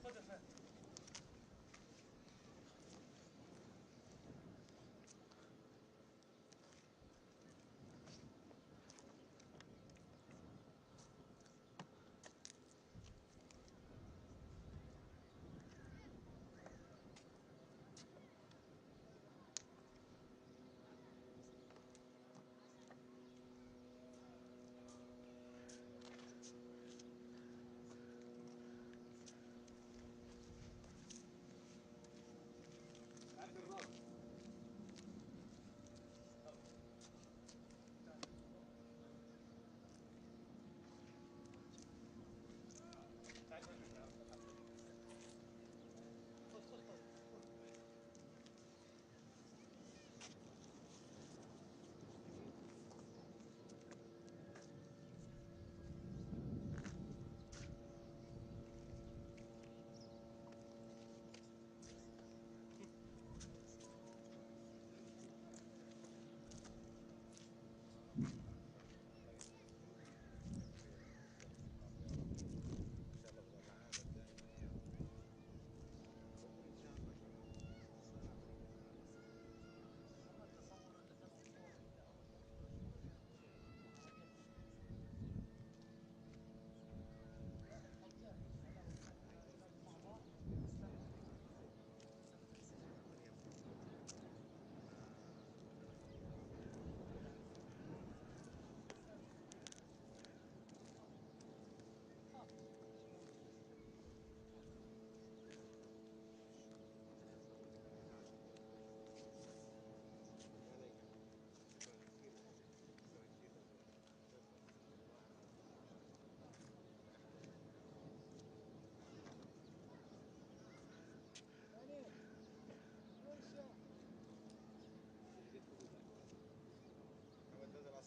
خذها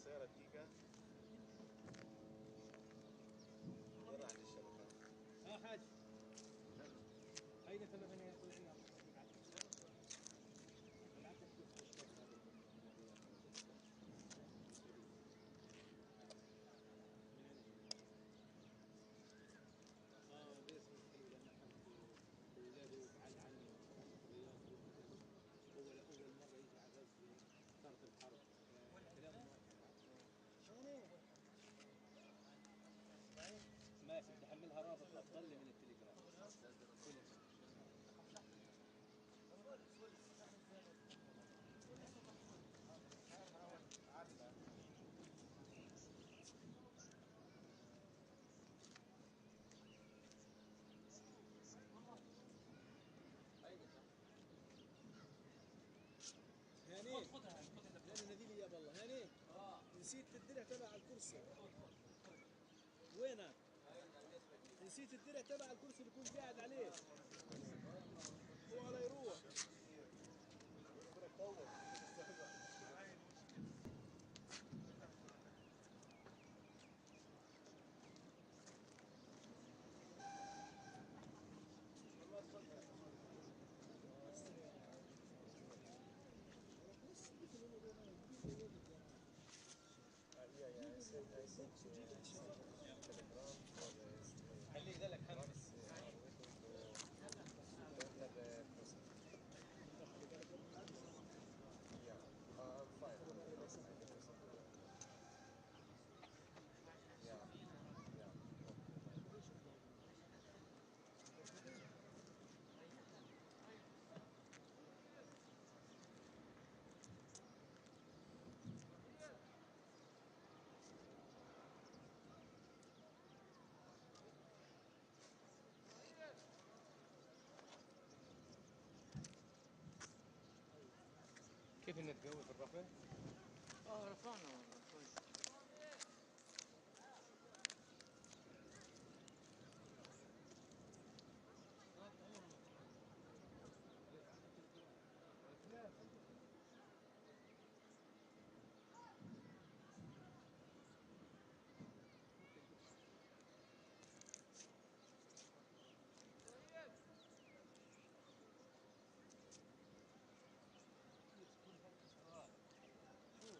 السيارة دقيقة وين راحت الشبكة؟ حاج هيدا تبعنا طلعنا أول مرة يجي على غزة صارت الحرب كلام ماشي بدي احملها رابط افضل لي من التليجرام نسيت الدرع تبع الكرسي. وينك؟ نسيت الدرع تبع الكرسي اللي كنت قاعد عليه. هو على يروح. كيف انك تقوي في الرفع؟ رفعنا والله كويس.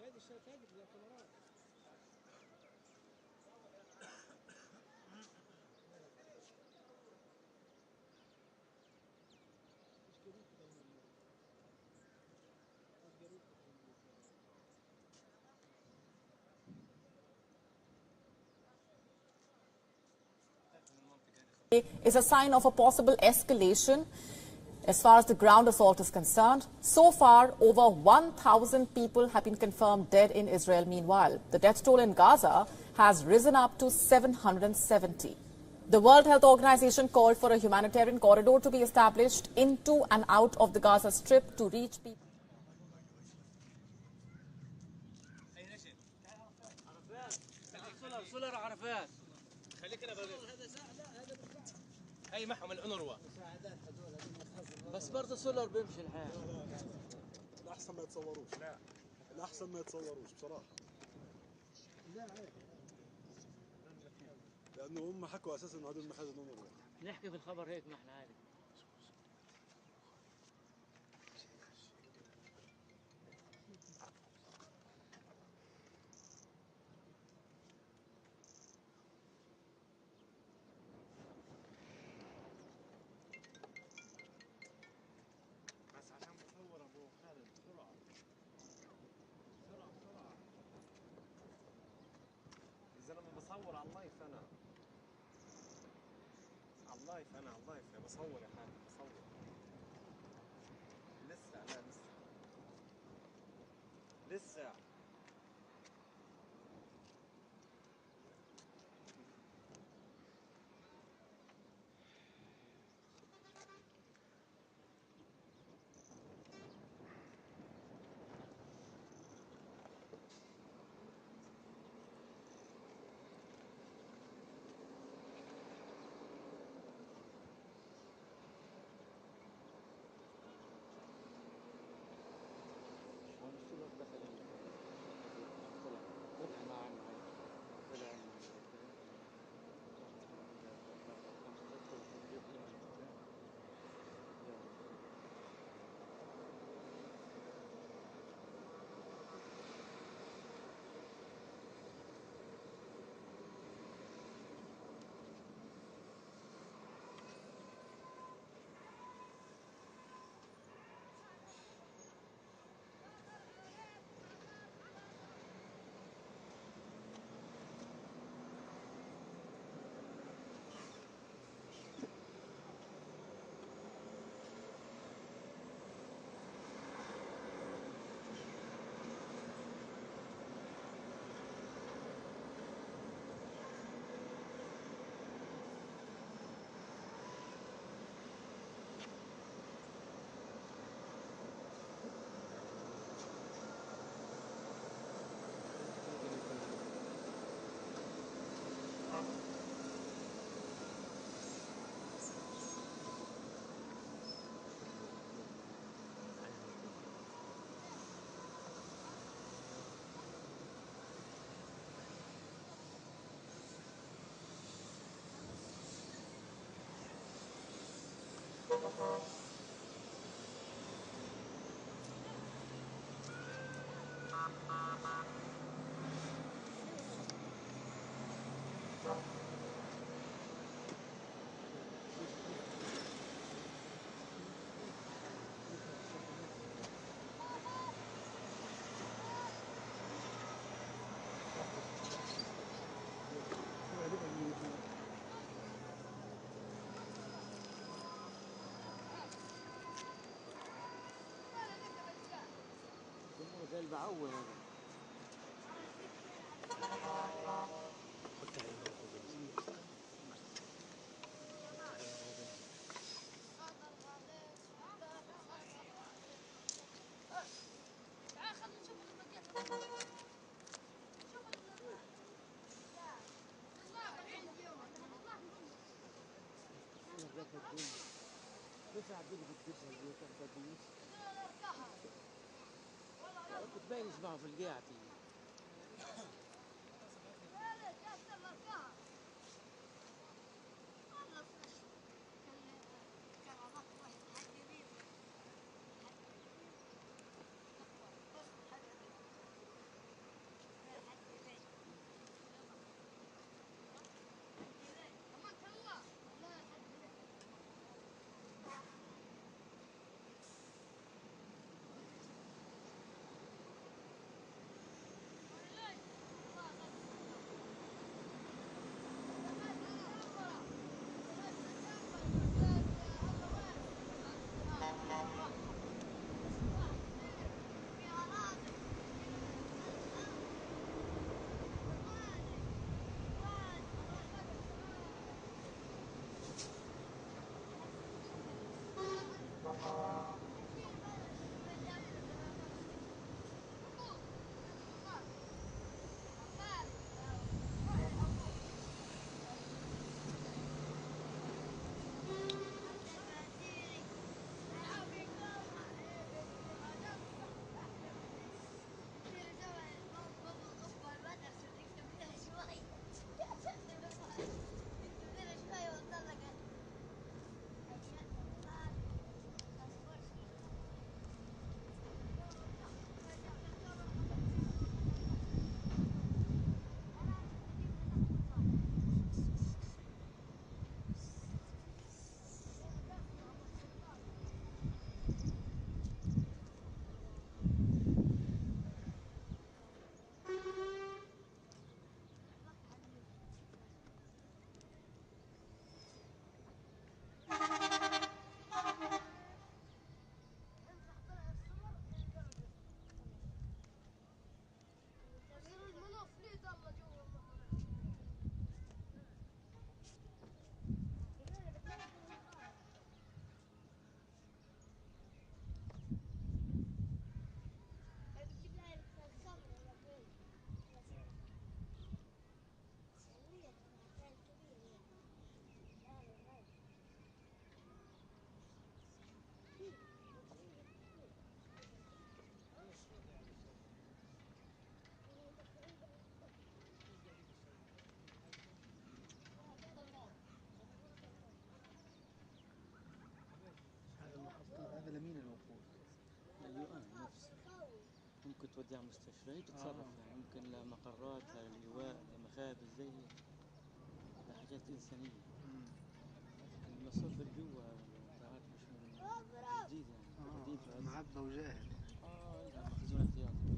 هذه الشبكات زي الكاميرات. is a sign of a possible escalation as far as the ground assault is concerned. So far, over 1,000 people have been confirmed dead in Israel. Meanwhile, the death toll in Gaza has risen up to 770. The World Health Organization called for a humanitarian corridor to be established into and out of the Gaza Strip to reach people. سولر عرفات خليك انا هي معهم الانروا بس برضه سولر بيمشي الحال. الأحسن ما يتصوروش. لا الأحسن ما يتصوروش بصراحة. لا لأنه هم حكوا أساسا إنه هذول مخازن أمور. نحكي في الخبر هيك ما احنا عادي. بس عشان بصور ابو خالد بسرعه بسرعه يا زلمه بصور على اللايف انا على اللايف بصور يا حالي بصور لسه لا لسه شلون السولر دخل؟ زي البعوة هذا. بس عبد الله بتجيبها اللي تحت بتبين اسمعوا في القاعة ممكن تودي على مستشفى هي تتصرف يعني ممكن لمقرات للإيواء لمخابز زي لحاجات إنسانية. المصروف الجوا أنت عارف مش من جديد يعني جديد معبى وجاهز لا مخزون احتياطي.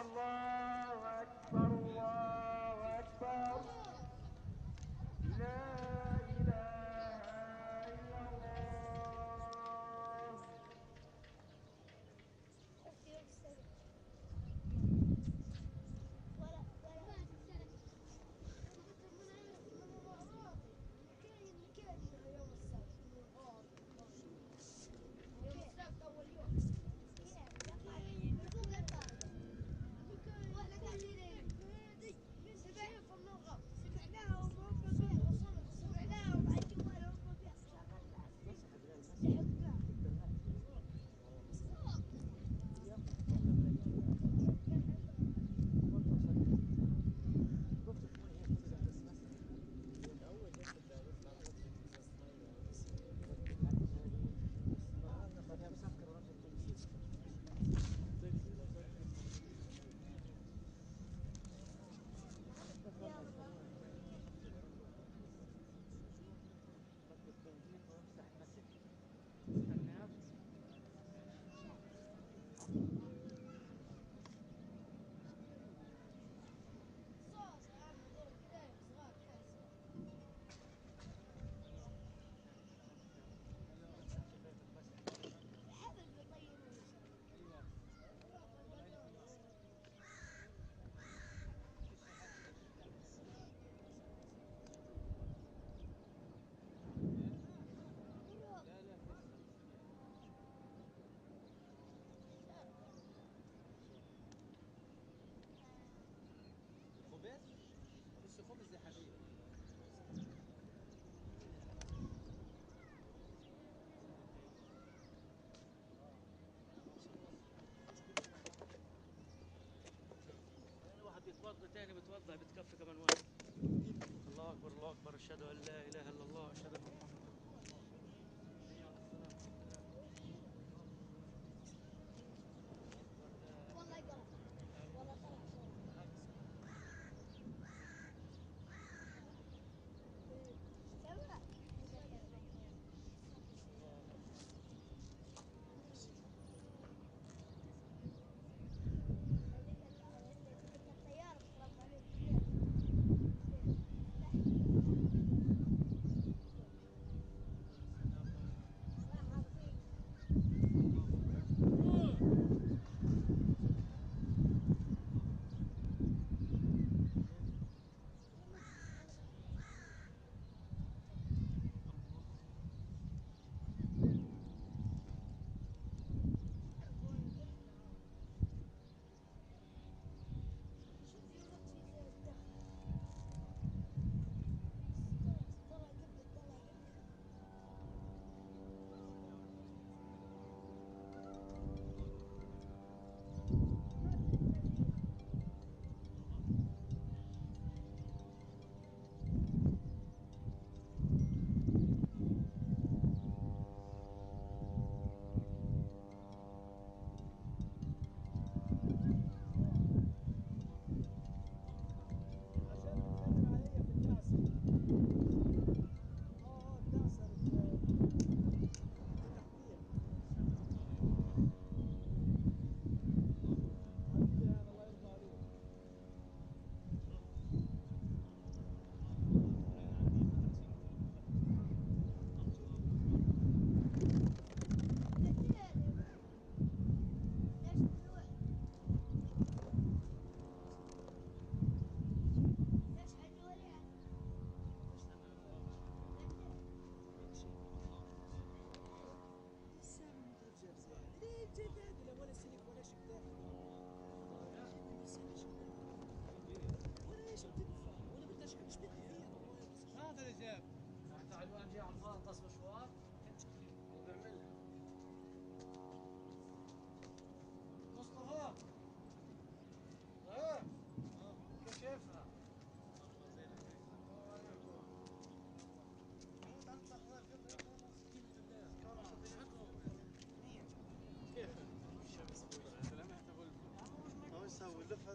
الله أكبر الله أكبر لا إله إلا الله. بتوضى تاني بتوضى بتكفي كمان واحد. الله اكبر الله اكبر اشهد ان لا اله الا الله اشهد ان محمد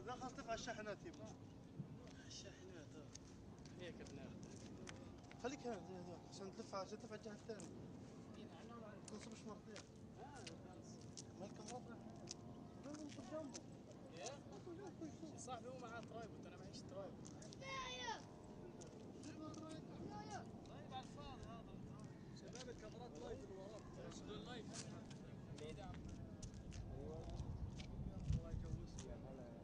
لا خلاص تفع الشاحنات يبا. الشاحنات هيك بناخذ. خليك هنا زي هذول عشان تدفع الجهة الثانية. تنصب مش مرتين. ما الكهرباء. لازم نصب جنبه. صاحبي هو معاه ترايبود انا معيش ترايبود. طيب على الفاضي هذا شباب الكاميرات لايف اللي وراك شلون لايف بعيد يا عم. الله يجوزك يا هلا يا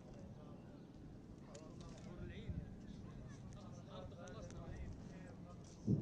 هلا العين الارض خلصنا العين الارض خلصنا.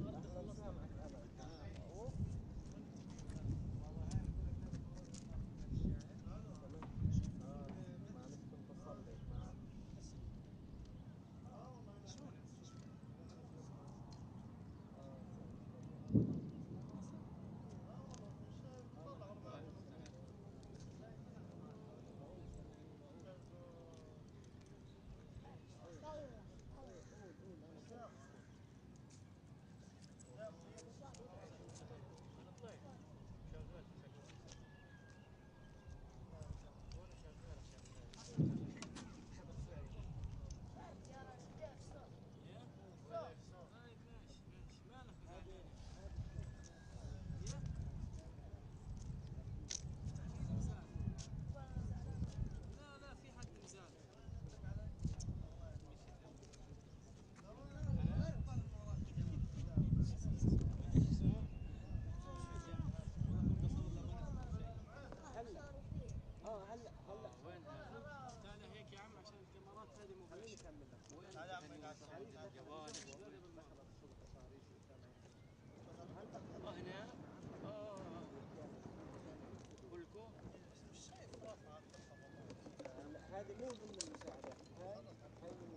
هذه مو ضمن المساعدات، هاي من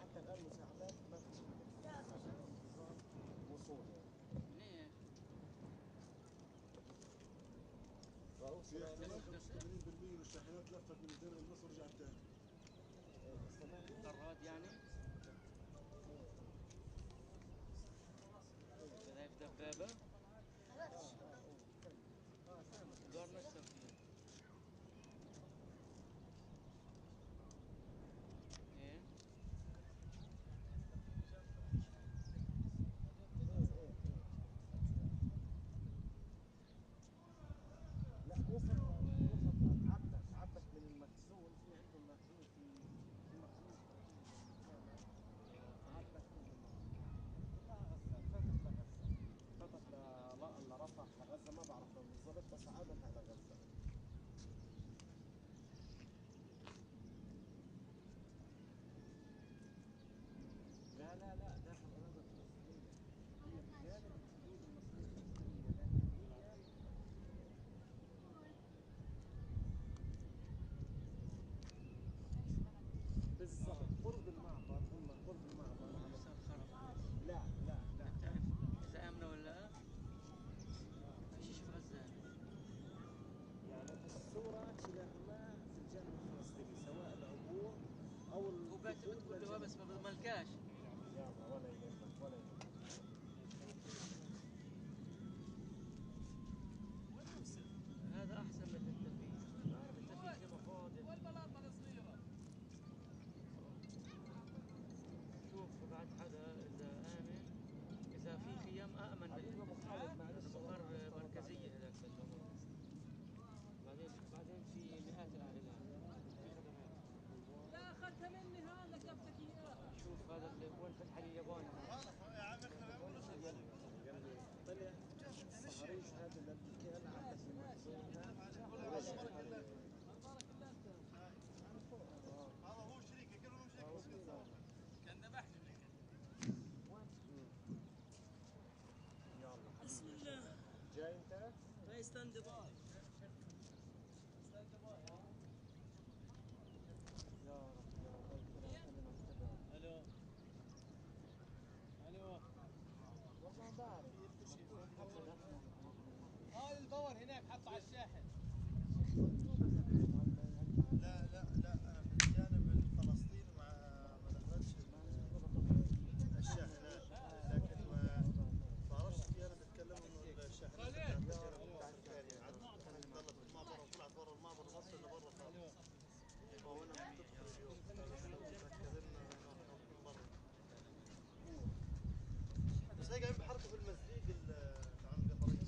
حتى الآن مساعدات ما فيش وصول يعني. في احتمال 85% من الشاحنات لفت من الدرب لمصر ورجعت ثاني. طراد يعني؟ شايف دبابة؟ دور نفسه فيه. ايه؟ لا مو فقط عبت من المخزون، في عندهم مخزون في مخزون عبت فتت لرفح لغزة، ما بعرف بالضبط بس عادت على غزة. لا داخل أراضي فلسطينية، هي بجانب الحدود المصرية الفلسطينية، لكن هي بالضبط قرب المعبر، هم قرب المعبر على لا بتعرف إذا آمنة ولا لا؟ عايشين في غزة يعني الصورة شلناها في الجانب الفلسطيني سواء العبور أو وبعتمد كله بس ما بضمنكاش. يلا ولا يهمك ولا يهمك. هذا أحسن من اللي أنت فيه. أنت فيه شيء فاضي. والبلاطة الصغيرة. شوف بعد حدا إذا آمن، إذا في خيام أأمن من مقر مركزية هذاك المنطقة. بعدين في مئات العائلات. لا أخذتها مني هذا جبتك إياها. شوف هذا اللي وين فتح لي الياباني هذا. يا عم احنا بنعملوا طلع الصهاريج هذا الامريكان عبت من مخزونها ورجعت. هذا هو شريكي كلهم شريك كان ذبحني من يلا بسم الله. جاي انت؟ هاي ستاند باي. يا رب الو والله بعرف هاي الباور هناك حطه على الشاحن. لا انا في الجانب الفلسطيني ما دخلتش الشاحنات، لكن ما بعرفش في انا بتكلم انه الشاحنات بتاعت ضلت في المعبر وطلعت برا المعبر وما وصلنا برا خالص. وهنا بتدخل اليوم مركزين واقفين برا، بس هيك قاعدين بحركوا في المزيق تبع القطرين.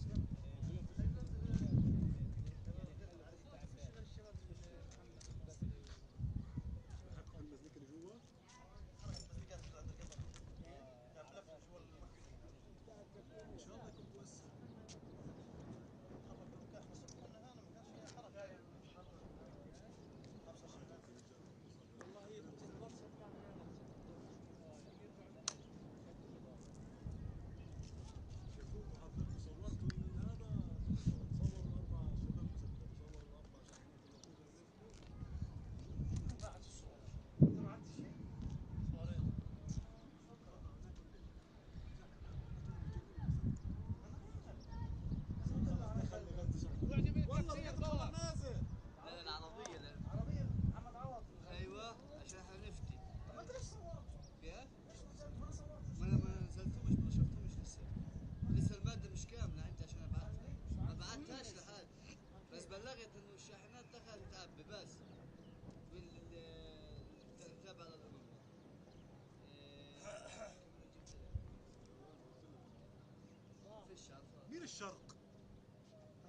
الشرق.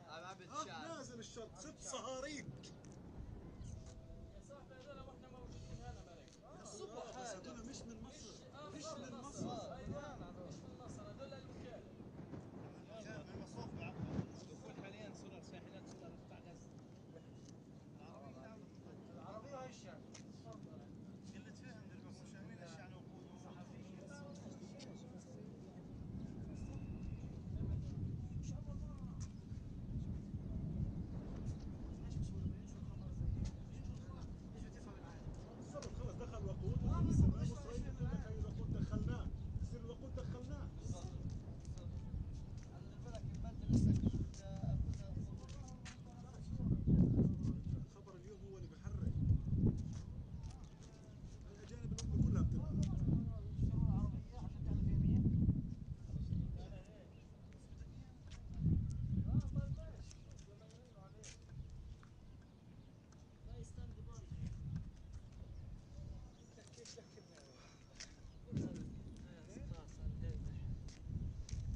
عبد الشعب نازل الشرق 6 صهاريج. يا صاحبي هذول واحنا موجودين هنا مالك. الصبح بس هذول مش من مصر. مش من مصر. ايوه مش من مصر هذول الوكاله. من مصروف بعقل. دخول حاليا سولار شاحنات سولار قطاع غزه. العربيه هاي الشارع. قلة فهم للمشاهدين ايش يعني وقود بالضبط خلص دخل وقود وبيستخدموا اسرائيل يقول لك هاي الوقود دخلناه. يصير الوقود دخلناه. الخبر اليوم هو اللي بيحرك. الاجانب الام كلها بتلعب.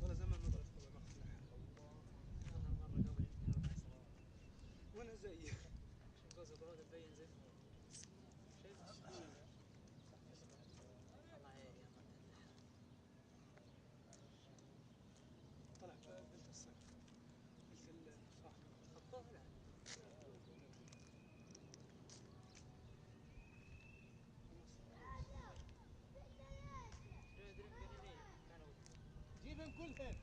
ولا زمان ما ضربت طبعا وانا زيك. غزة براد تبين زي شايف الشغل الله عيني يا مان. طلع بنت الصيف. قلت صح خطوها لا جيبهم كلهم.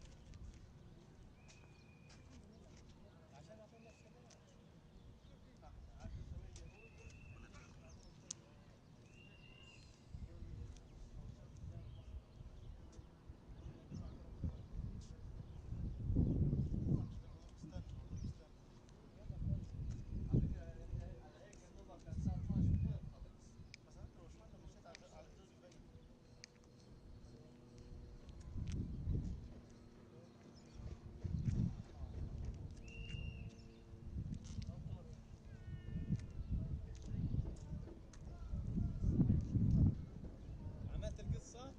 عملت القصة؟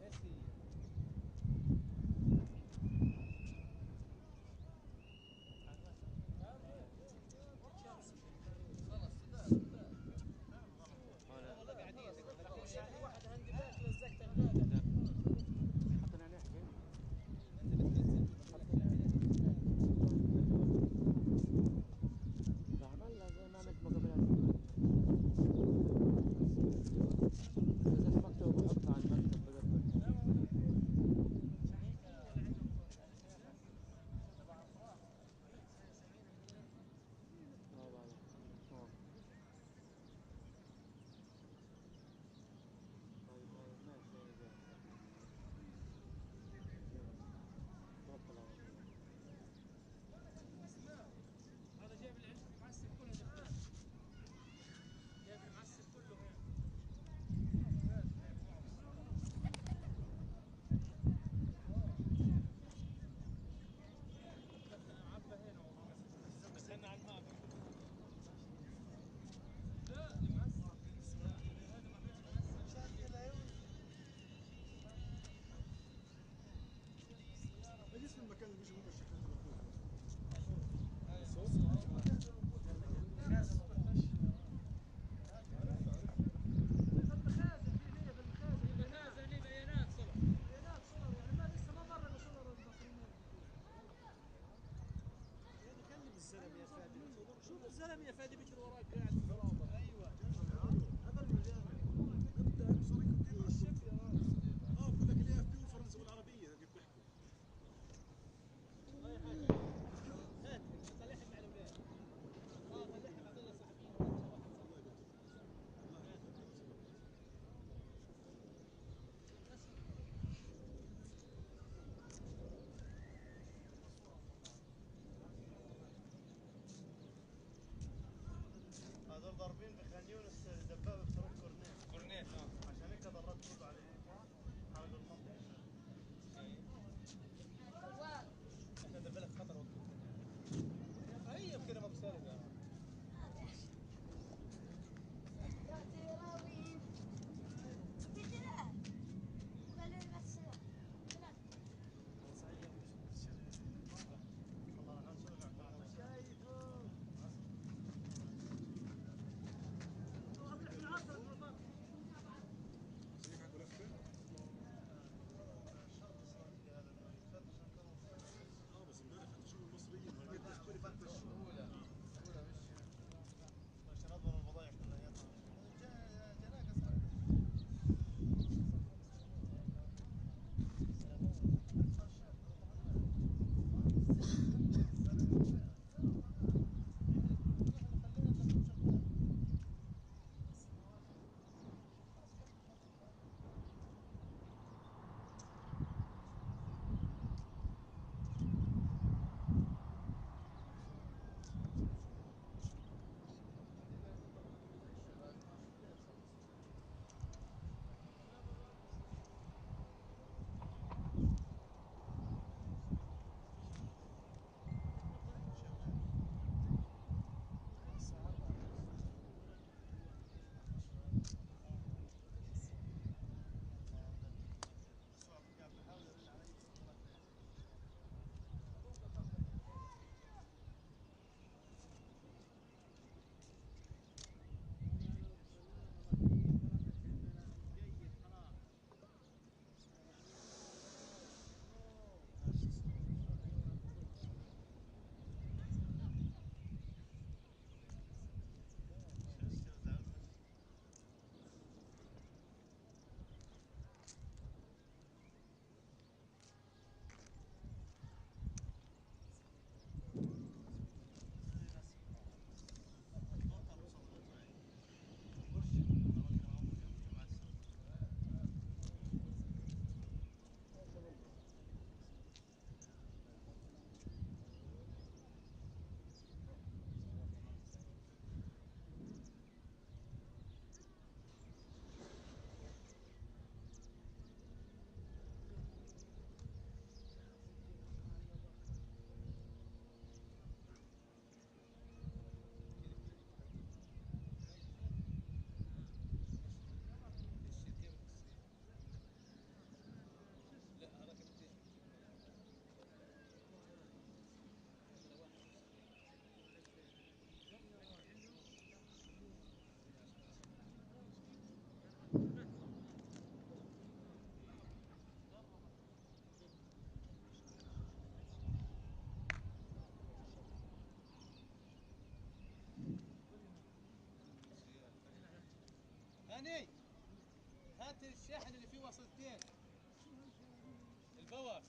ايش هي؟ والله قاعدين واحد عندي باك لزقت الغالي. حطينا عليه حاجة. عملنا زي ما عملت مقابلات. إذا في مكتب بحطها على المكتب بقدر. هذا جايب المعسل كله دخان. جايب المعسل كله هنا. عبى هنا استنى على الماء. لا المعسل هذا ما فيش معسل. ايش اسم المكان اللي بيجوا هم الشحنات الوقود؟ بالمخازن في هي بالمخازن هي بيانات صور. بيانات صور يعني ما لسه ما مر بصور المصريين. يعني كلم الزلمه يا فادي. شوف الزلمه يا فادي بيجري وراك قاعد في الفراغ. ايوه هذا المجامع. قدام صار يكون الشيف يا راجل. بقول لك الاي اف بي والفرنسي والعربيه اللي بتحكوا. اي حاجه. هات طلعها مع الاولاد. طلعها مع هذول صاحبين. والله قلت له. والله هذول هاني هات الشاحن اللي فيه وصلتين الباور.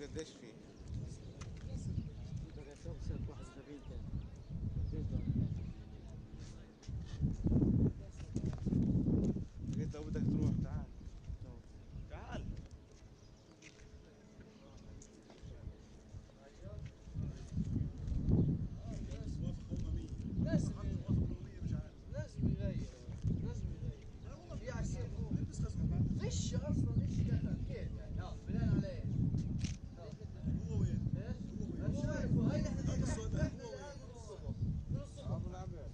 قديش فيه؟ بقى توصل 71 كان قديش دول هناك قلت لو بدك تروح تعال تعال. لازم لازم يغير لازم يغير. في عسير البس خزعه غش اصلا ايش دخل كيف يعني بناء على ايش؟ هو وين؟ ايش؟ هو وين؟ شايفه هاي نحن هذا السوداء هو وين؟ من الصبح من الصبح ابو العبد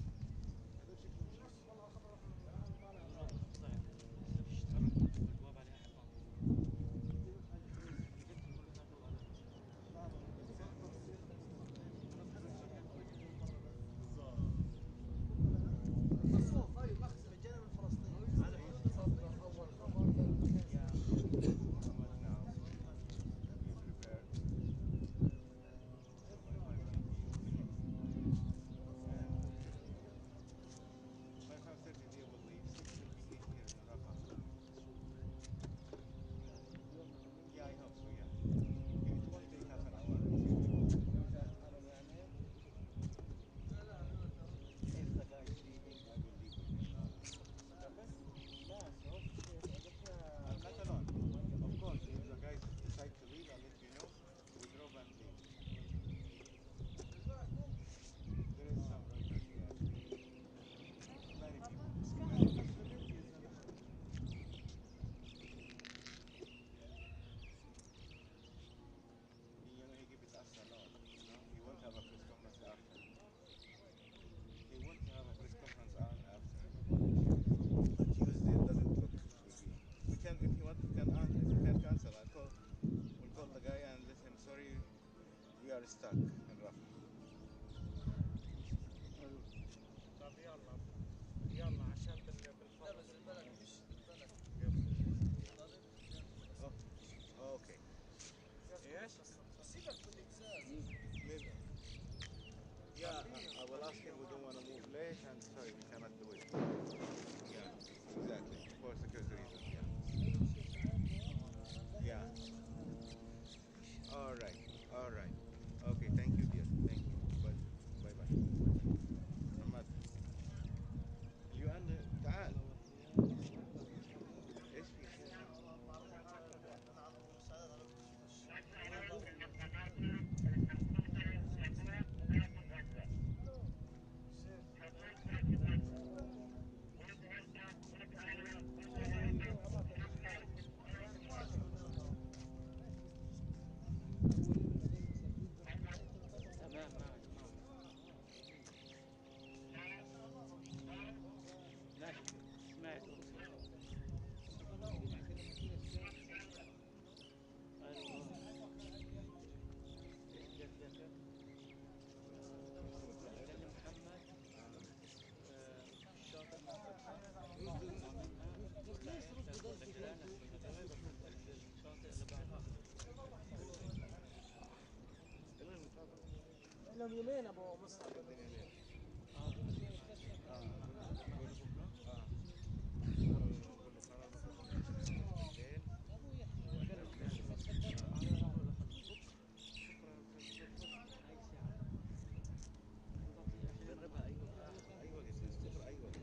مصروف هاي مخزن الجانب الفلسطيني هذا اول خبر. We are stuck in Rafah. طب يلا عشان بالفرص. Oh, okay. ايش؟ سيبك من الازاز. Maybe. Yeah, I will ask him. We don't want to move late, and sorry, we cannot do it. Yeah, exactly. For security reasons. Yeah. Yeah. All right. All right. Okay. Thank you, dear. Thank you. Bye. Bye. Bye. محمد. اليوم تعال. ايش في؟ تمام معك ماشي سمعت كلم محمد الشاطئ الشاطئ اللي بعده لهم يومين ابو مصعب. جربها اي وقت بس بكره اي وقت.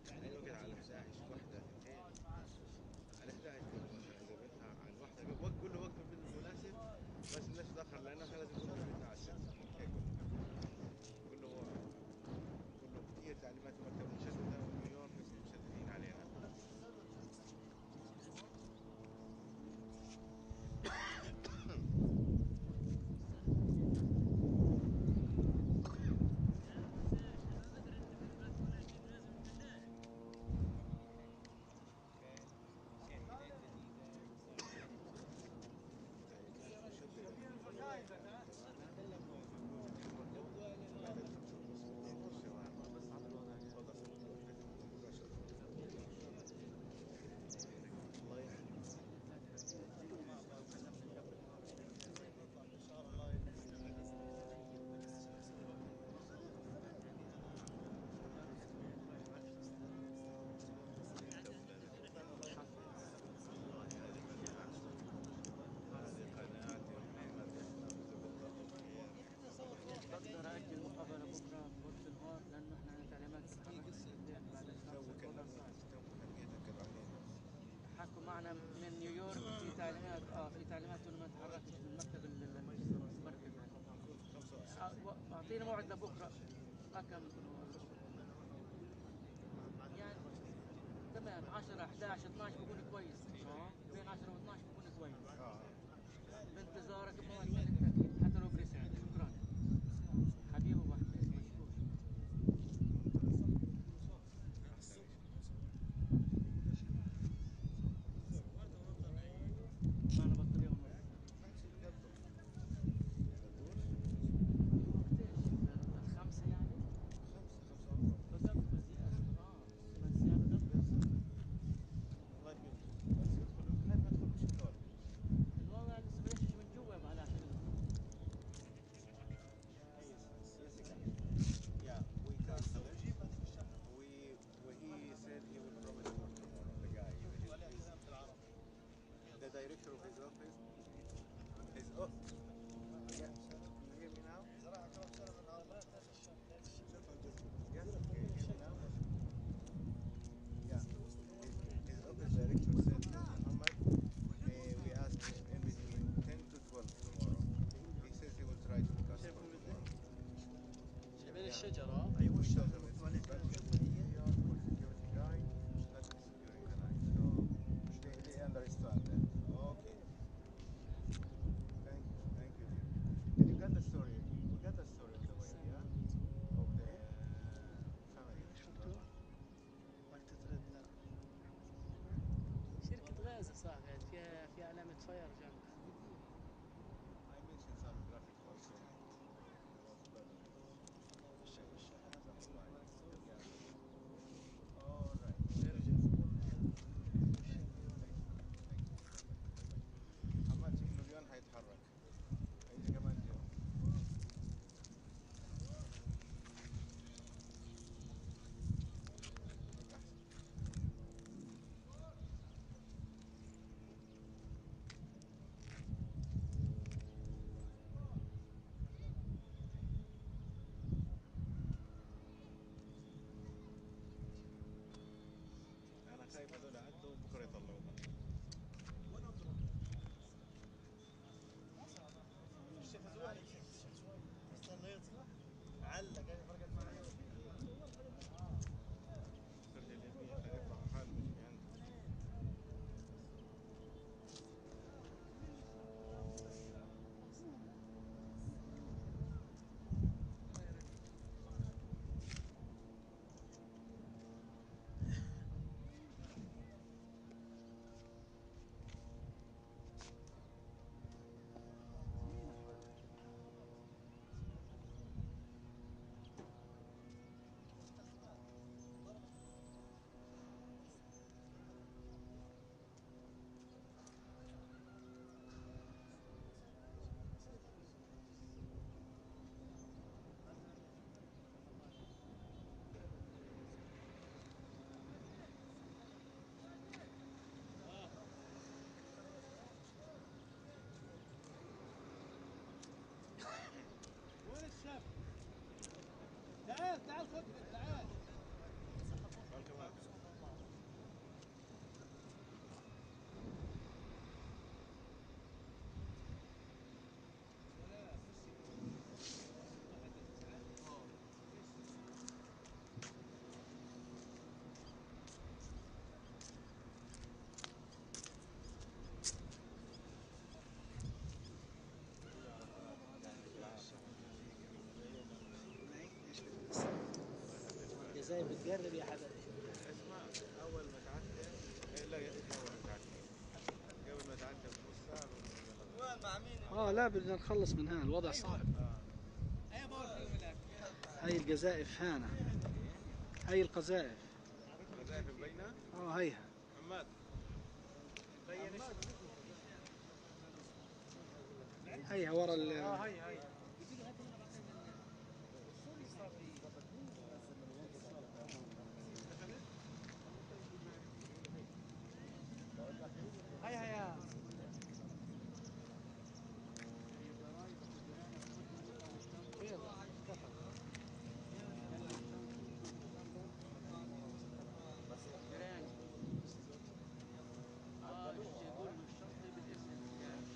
يعني اي وقت على 11 واحدة 2 على 11 كده مثلا اذا بدها عن واحدة قول له وقت المناسب بس ليش تاخر لانه احنا لازم نكون في البيت على 6 هيك. تعليمات انه ما تحركش من مكتب المركز. معطينا موعد لبكره حكم يعني تمام 10 11 12 بكون كويس. بين 10 و 12 بكون كويس. بانتظارك بمواصلة التأكيد حتى لو برسالة. شكرا حبيبي ابو احمد مشكور. معنا بطارية ونص. الخمسة يعني؟ خمسة بزيادة. بس زيادة الوضع لسه بلشش من جوا يا على اخر Yeah, we cancel it. He said he will promise for tomorrow. The guy, the director of his office. His office. Yeah. You hear me now? Yes. Okay. You hear me now? Yeah. His office director said to Muhammad, we asked him in between 10 to 12 tomorrow. He says he will try to pick us for tomorrow. شايفين الشجرة؟ We told him it's for security guy, not the security guy. So they understand that. Okay. Thank you. Did you get the story? We got the story on the way, yeah? Of the family. شفتوا؟ وقت ترد لا. شركة غازة صاحبي فيها علامة فاير جنبها. I mentioned some traffic also. All right. محمد شكله اليوم هيتحرك. هيجي كمان يوم. أنا خايف هذول عدوا بكرة يطلعوها. الشيخ زوالي استنى يطلع علق هاي فرقت معي. خلي اليمين يطلع حاله مش عندك. وين الشاب؟ تعال خذني تعال. الجزائر بتقرب يا حبيبي. اسمع أول ما تعدي لا يا ابني أول ما تعدي قبل ما تعدي بنص ساعة وين مع مين؟ لا بدنا نخلص من هنا الوضع صعب. هاي القذائف هنا. هاي القذائف. قذائف مبينة؟ هيها. محمد هيها ورا ال. هي يقول له الشرطي بالاسم يعني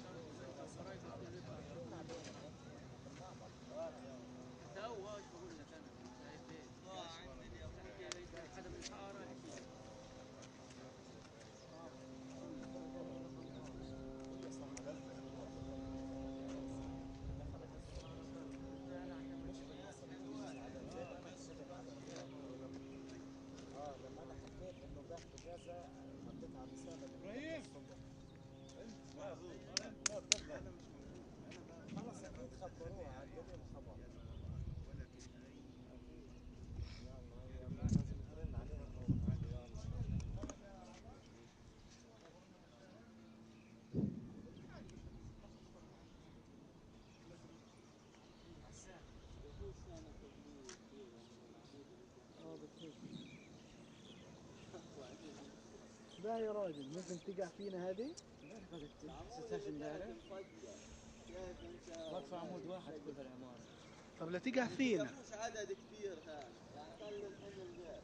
خلاص اكيد خبروها عاد قبل الخبر. لازم ترن عليها لا يا راجل ممكن تقع فينا هذه؟ ستاش امبارح واقفة عمود واحد كل العمارة. طب لا تقع فينا. مش عدد كبير هذا يعني خلي الحمل ذا.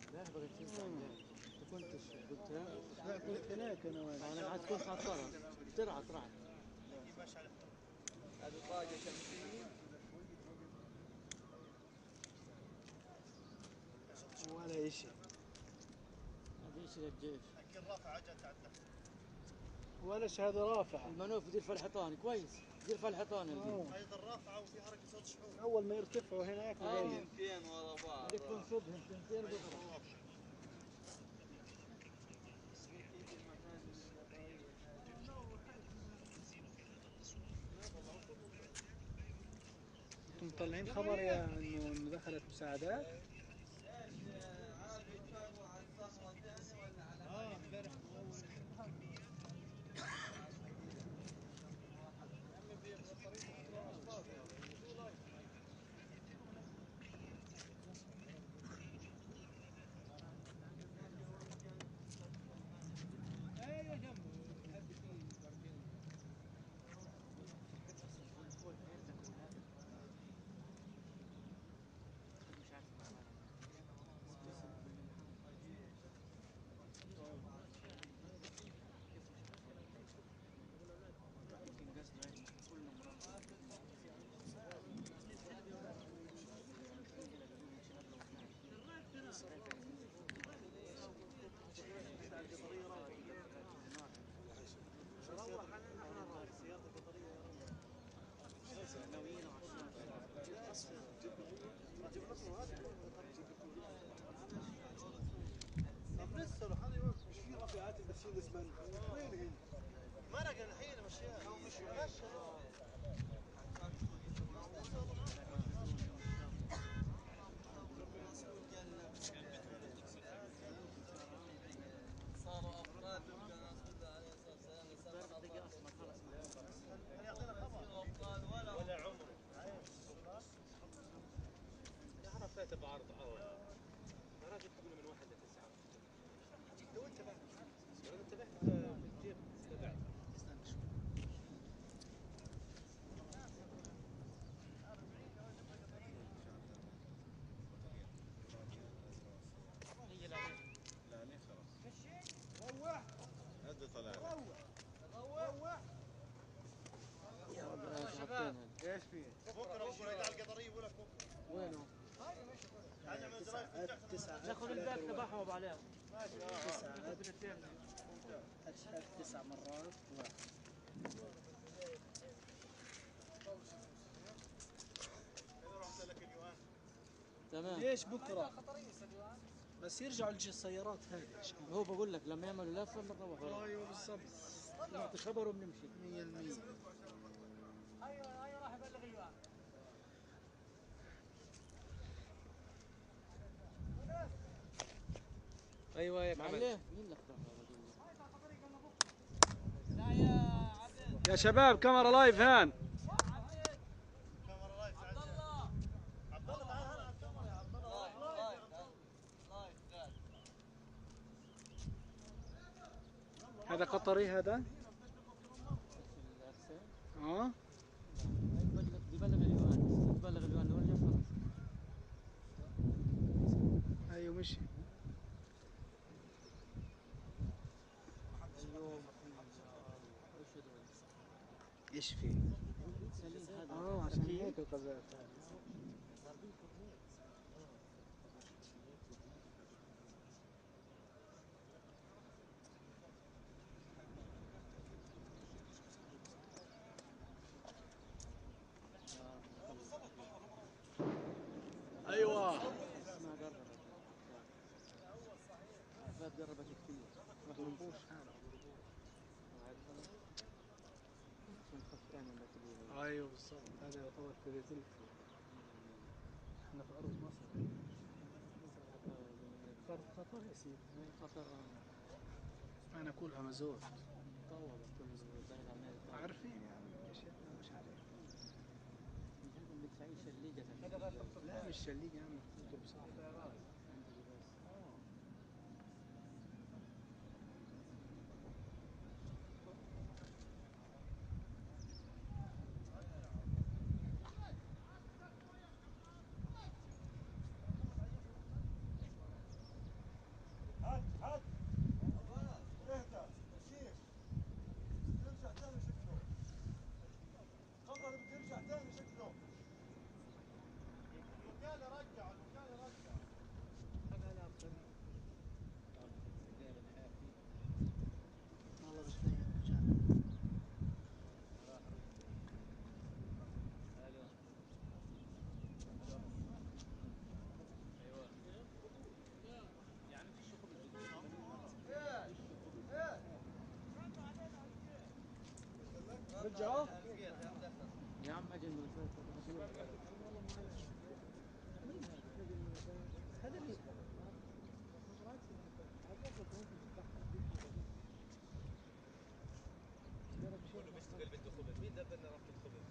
امبارح بقت تنفع امبارح. انت كنتش قلت لا؟ لا كنت هناك انا انا قاعد كنت على الطرف طلعت هذه طاقة شمسية. ولا شيء. هذا شيء للجيش. اكيد رافع اجت تعدى. ولا شهادة رافعة. المنوف دير في الحيطان كويس. دير في الحيطان ايضا رافعة وفي حركة صوت شحون. اول ما يرتفعوا هناك مبين. تنتين ورا بعض. هذيك تنصبهم تنتين بضرب. انتم مطلعين خبر يا انه دخلت مساعدات؟ مرق الحين مشيها. صاروا افراد يبقى ناس كلها عليه الصلاه والسلام يعطينا خبر ولا عمر. يعرف فات بعرض راجل تقول من 1 ل 9. لو انت بعد لو انت بعد بتجيب تبعت. استنى شوي. ايش فيه؟ بكره يقع القطريه ولا بكره. وينه؟ ناخذ الباك تبعهم عليهم. 9 مرات واحد. تمام. ليش بكره؟ بس يرجعوا السيارات هذه. هو بقول لك لما يعملوا لفه بنروح. ايوه بالضبط. نعطي خبر وبنمشي. 100%. ايوه راح ابلغ اليوم. ايوه يا محمد. مين لك يا شباب كاميرا لايف هان. هذا قطري هذا؟ بيبلغ اليوان. بيبلغ اليوان ورجع خلاص. ايوه مشي. ايش فيه؟ عشان هيك القذائف هذه. ايوه ما قربت كثير. ما ضربوش هذا. ايوه بالظبط، هذا يعتبر فيلادلفيا. احنا في ارض مصر. ارض خطر يا سيدي. خطر. انا اكل همزات. طوبة بلد أمريكا. عارفين يعني مشيتنا مش عارف. هذا مدفعين شليجة. لا مش شليج يا عم، كتب صح. رجعوا يا عم أجل من مين دبرنا رفض الخبز؟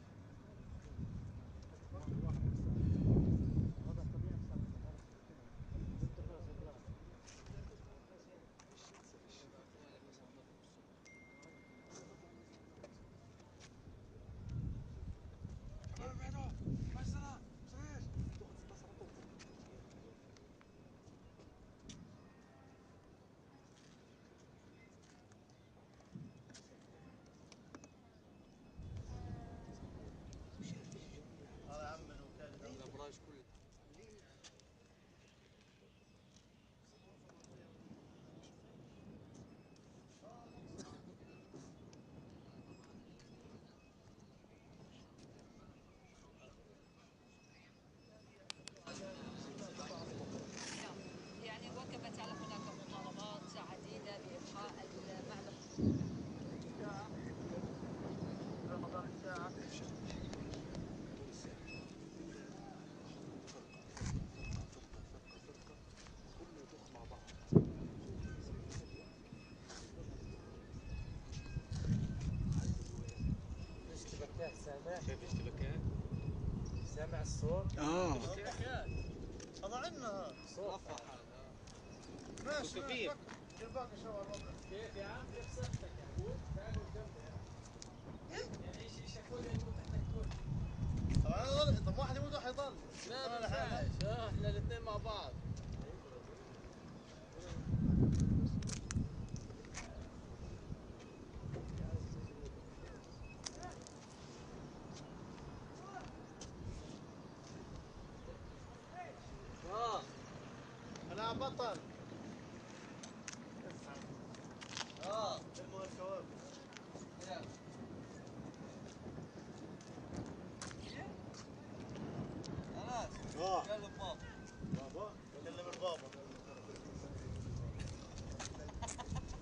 شايف اشتباكات؟ سامع الصوت؟ اشتباكات هذا عندنا رفح ماشي كيف؟ كيف يا عم؟ كيف صحتك يا عبود؟ تعال جنبي يعني ايش يقول يموت احنا الكل. طب واحد يموت واحد يضل. لا ما ينفعش، احنا الاثنين مع بعض. انا بطل. المهم الكواب. كلم بابا. بابا؟ كلم البابا.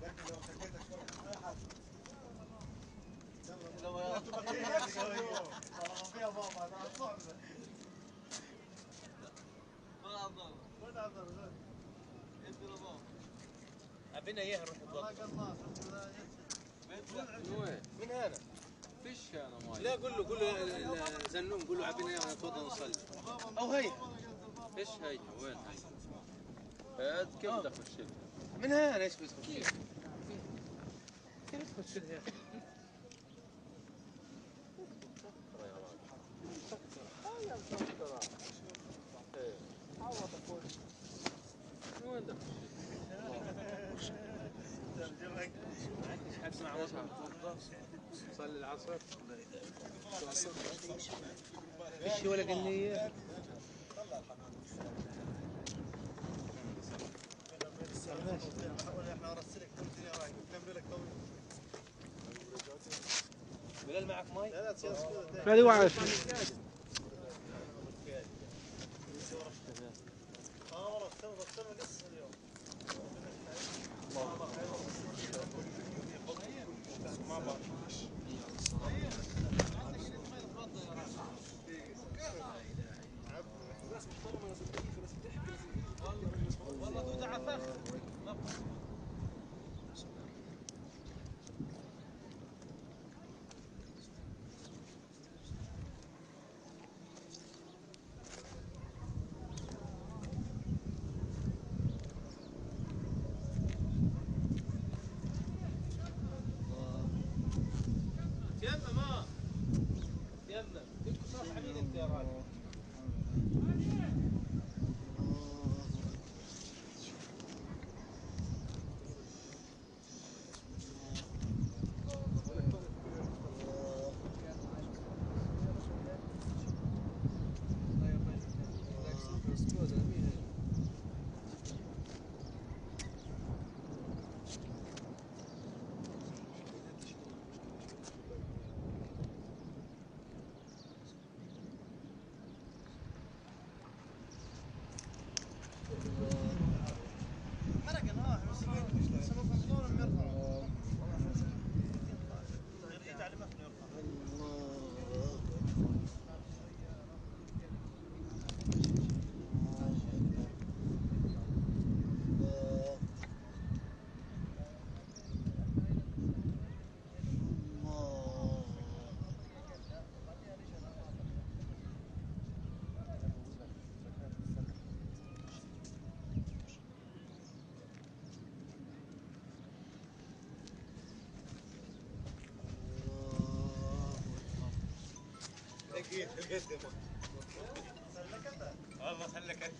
لكن لو خليتك فيها بابا انا اطلع وين عبد الله؟ انت بابا. عبينا اياها نروح والله نضل. قناص. من وين؟ من هنا. فيش انا ماي. لا قول له زنوم قول له عبينا اياها نتوضا نصلي. او هي. فيش هي وين هي؟ كيف بدك تخش؟ من هنا ايش بتخش؟ كيف تخش لها؟ وين بدك تخش؟ حد مع وجهه صلي العصر فيش ولا قنية. بلال معك ماي؟ لا هذه واحد. والله استنى لسه اليوم. مع بعض. يمم يمم انتوا صاف عميد انت يا راجل. والله سلكت.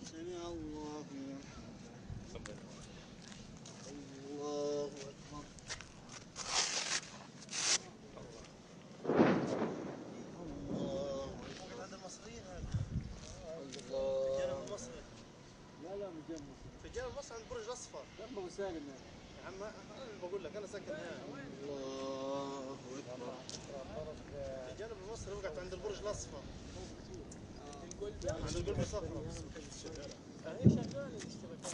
سمع الله لمن حمده. الله أكبر. الله أكبر. عند المصريين هذا. الله. الجانب المصري. لا مش جنب مصر. في الجانب المصري عند برج الأصفر. جنب أبو سالم يعني. يا عم أنا بقول لك أنا ساكن هنا. الله أكبر. الجانب المصري وقعت عند البرج الأصفر. عند القلب الصفراء. هي شغالة الاشتباكات.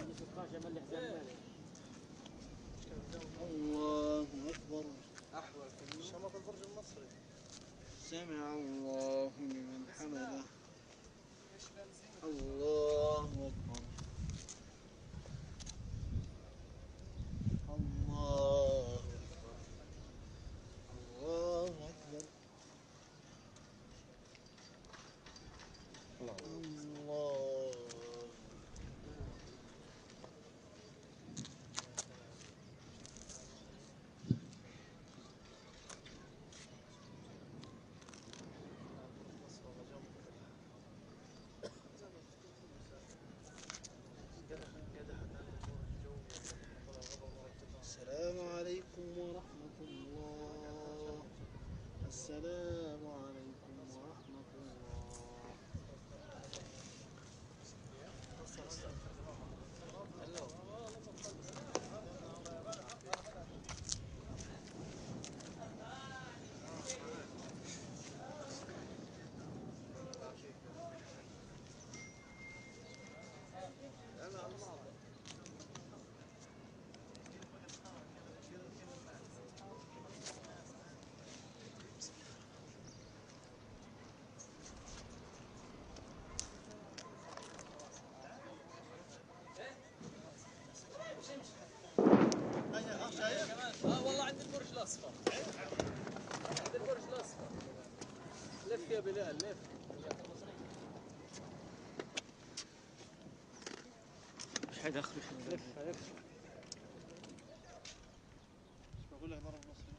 الله أكبر. شمط البرج المصري. سمع الله لمن حمده. الله أكبر. الله أكبر. الله أكبر. الله. السلام عليكم ورحمة الله. السلام عليكم ورحمة الله. والله عند البرج الاصفر. عند البرج الاصفر. لف يا بلال لف. مش حيدخل لف لف. بقول لك مرة مصري.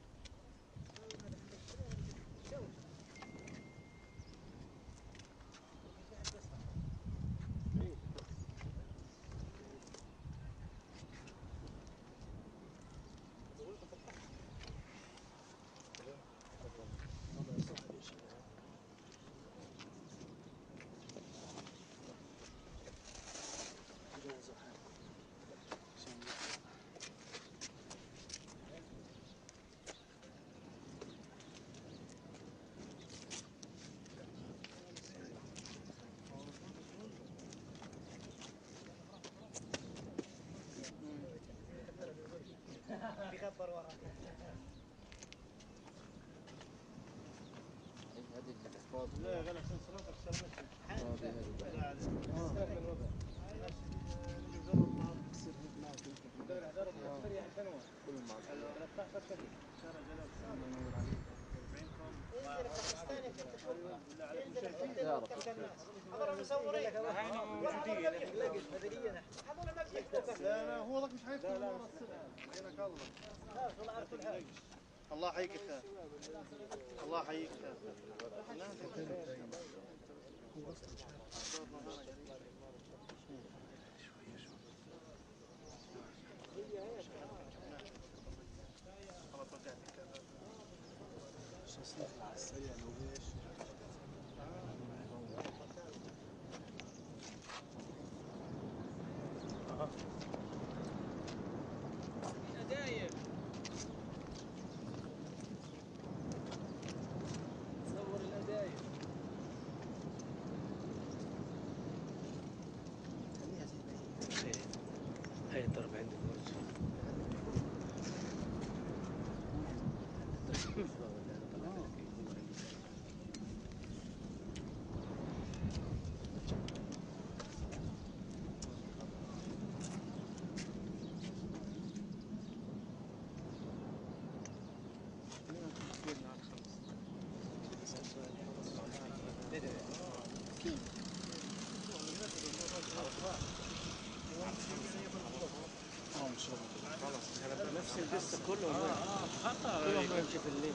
لا غلط صراحة سلمتك. لا هذول مصورين هذول موجودين لا هو ضك مش حيكتب ورا السلعة عينك الله الله يحييك يا اخي الله يحييك يا هاي الضرب عندي برضه. نفس القصة كلهم يمشي في الليل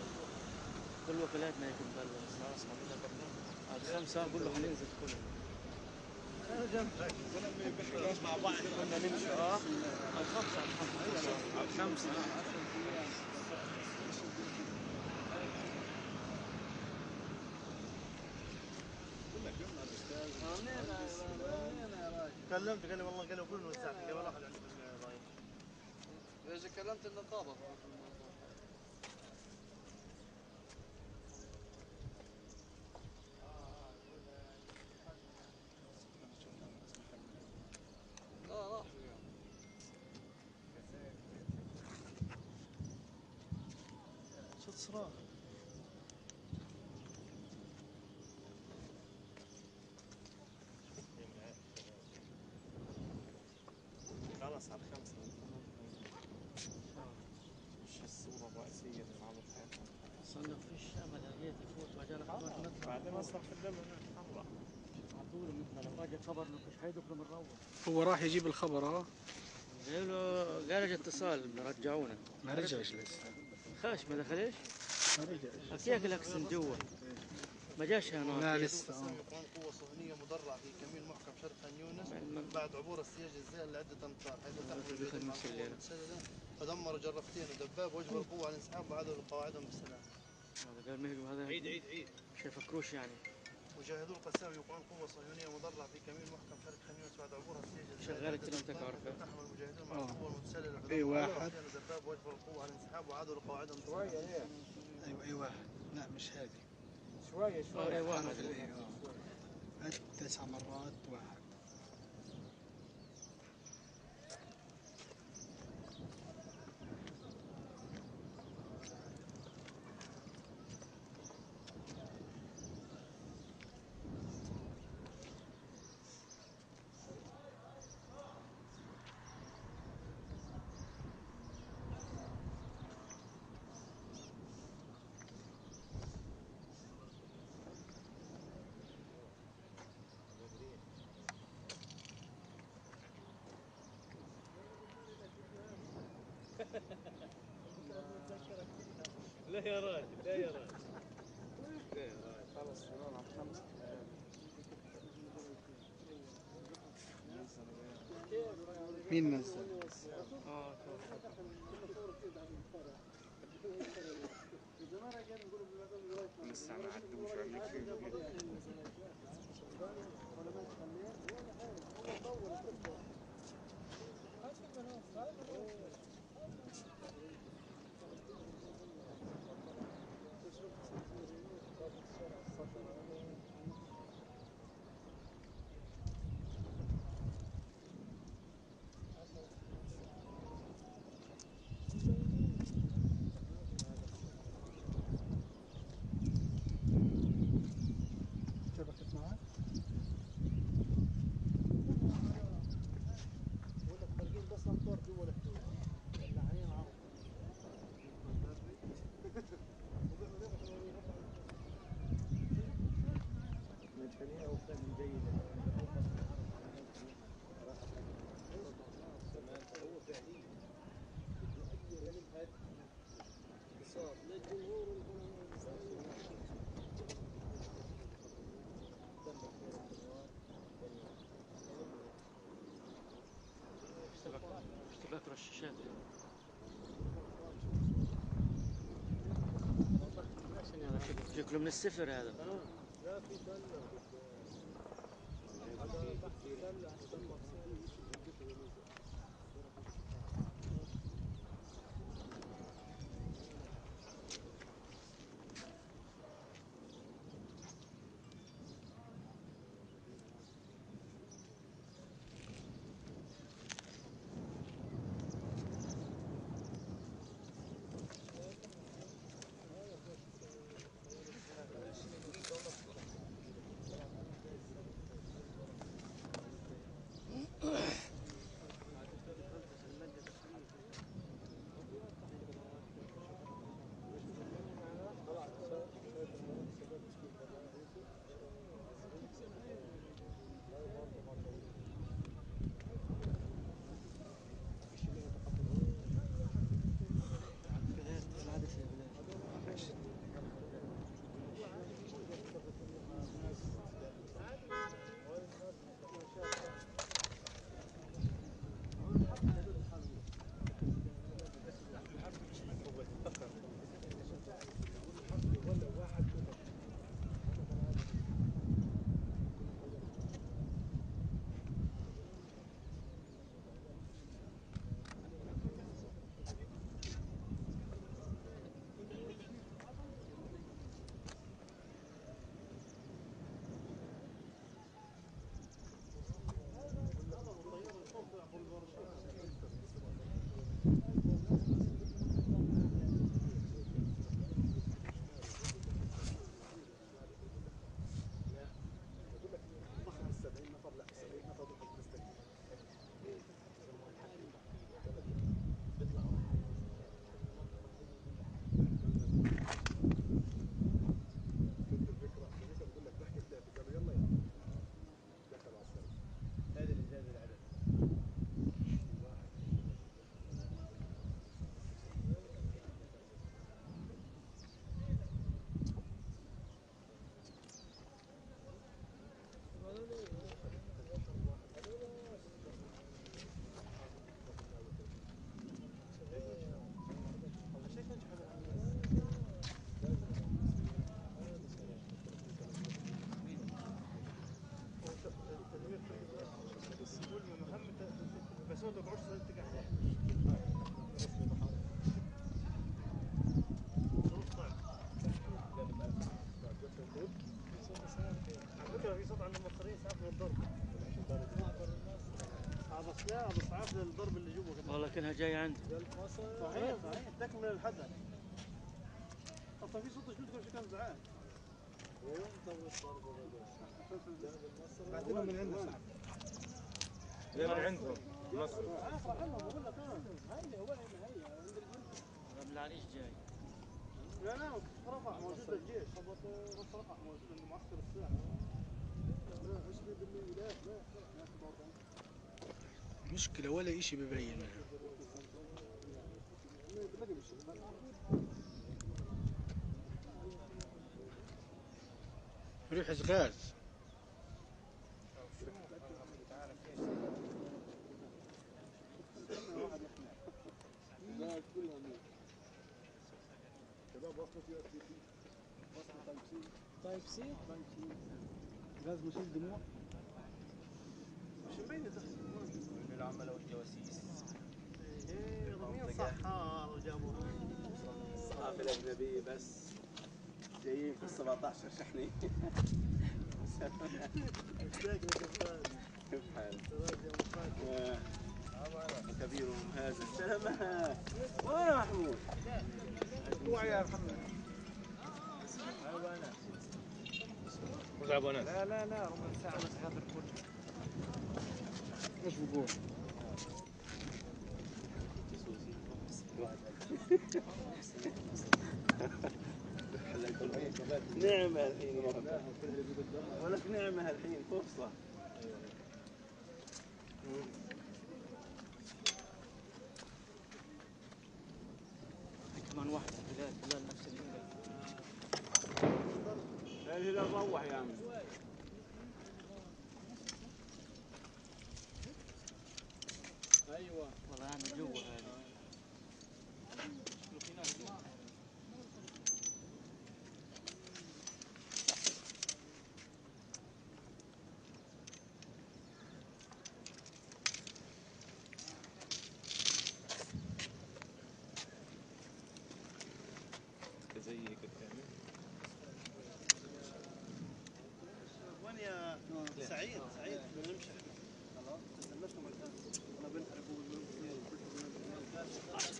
كل وكالاتنا هيك مبلغ على 5 أقول له حننزل كلهم مع بعض كنا نمشي على 5 على 5 كلمت قال لي والله قالوا كلنا وزعت قال واحد عندي بالضايع ايش كلمت النقابه لا صوت صراخ خلاص على 5 مش الصورة الرئيسية اللي معروف حياتنا صار فيش أمل هي تفوت وجانا خبر نطلع بعدين أصرف في الدم هناك على طول نطلع لو اجى خبر انه مش حيدخلوا بنروح هو راح يجيب الخبر قال اجى اتصال رجعونا ما رجعش لسه خاش ما دخلش ما رجعش اكيد الاكسن جوا ما جاش هنا لا لسه يقوم قوة صهيونية مدرعة في كمين محكم شرق خان يونس بعد عبور السياج الزين لعدة أمتار حيث تحمل الجيش مع القوة المتسللة فدمروا جرفتين ودباب واجبروا القوة على الانسحاب وعادوا لقواعدهم بالسلام. هذا قال مهجم هذا عيد مش يفكروش يعني وجاهدوا القساوي يوقعون قوة صهيونية مدرعة في كمين محكم شرق خان يونس بعد عبور السياج الزين شغال كلمتك عارفه تحمل المجاهدون مع القوة المتسللة اي فدمروا واحد جرفتين ودباب واجبروا القوة على الانسحاب وعادوا لقواعدهم بالسلام. ايوه اي واحد لا مش هذه شويه اي واحد 9 مرات واحد لا يا راجل لا يا راجل خلاص على 5 مين نزل؟ لسه ما عدوش عاملين فيه اشتباك رشاشات. شكله من السفر هذا. لا في لا بصعب للضرب اللي جوا كمان. والله كانها جاي عندي. صحيح صحيح تكمل الحدث. اصلا في صوت جدود كل شيء كان زعل. وين طول الضرب بعدين من عندنا جاي من عندهم مصر. راح لهم بقول لك هي وين هي عند الجند. من العريش جاي. لا في رفح موجود الجيش. نص رفح موجود عند معسكر السلاح. لا 20% لا مشكلة ولا إشي ببين منها. ريحة غاز. تايب سي غاز مشيل دموع. مش مبين العملاء والجواسيس رميين صحار وجابوا الصحافة الأجنبية بس جايين في 17 شحنة. كيف حالك؟ كبيرهم هذا السلامة. وين محمود؟ اوعى يا محمد. وزعبونات. لا ربع ساعة بس هذا الكل. ايش بقول؟ نعمة الحين يا رب. ولك نعمة الحين فرصة. كمان واحدة بلال نفس الهلال. الهلال روح يا عمي. ايوه والله يعني جوا هذه. زي هيك بتعمل. وين يا سعيد؟ سعيد بدنا نمشي احنا. خلاص استنيتكم الان. انا بنحرق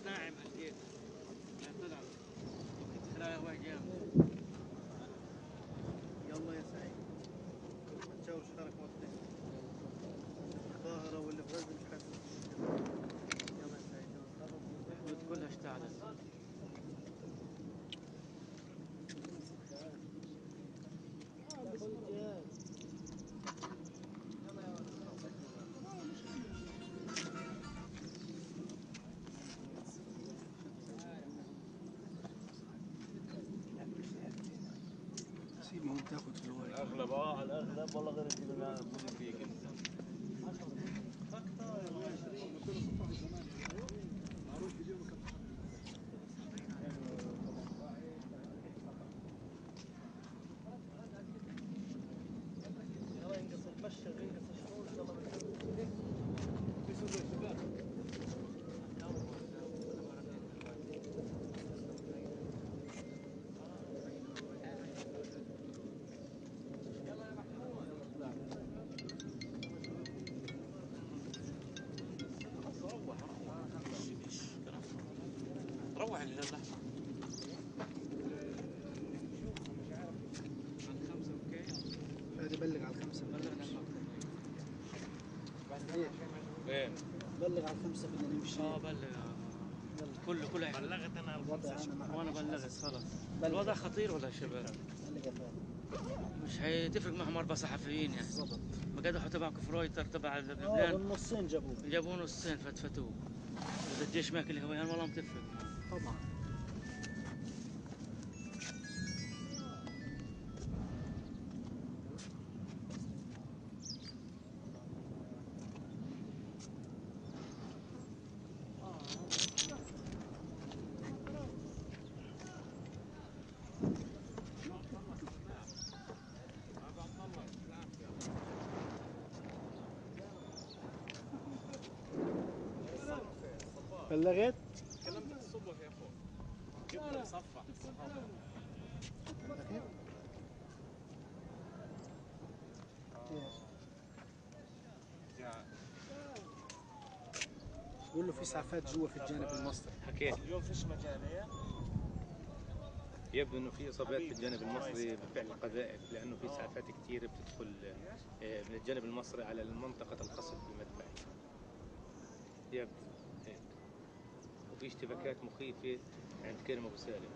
ناعم حكيت. طلع. لا هو جامد. يلا يا سعيد. ما تشاورش ترك وقتك. الظاهرة واللي في غزة مش حاسس. يلا يا سعيد البيوت كلها اشتعلت. سيبهم تاخذ في الوقت. الأغلب على الأغلب والله غير الجبنة فيك. روح الهلال الأحمر. هذا بلغ على الخمسة. وين؟ بلغ على الخمسة بدنا نمشي. بلغ كله هيك. بلغت أنا على الوضع الخمسة. أنا وانا بلغت خلص. الوضع خطير ولا شباب؟ مش هيتفرق معهم 4 صحفيين يعني. بالضبط. مقدحوا تبعكم في رويتر تبع لبنان. بالنصين جابوه نصين فتفتوه. اذا الجيش ماكل هويان والله متفرق طبعا. بلغت؟ كلمتك الصبح يا اخوي. جبت صفح الصحافة. قول له في اسعافات جوا في الجانب المصري. حكيت اليوم فيش مجال ايه؟ يبدو انه في اصابات في الجانب المصري بفعل القذائف، لانه في اسعافات كثيره بتدخل من الجانب المصري على منطقه القصف المدفعي. يبدو هيك. وفي اشتباكات مخيفه عند كرم ابو سالم.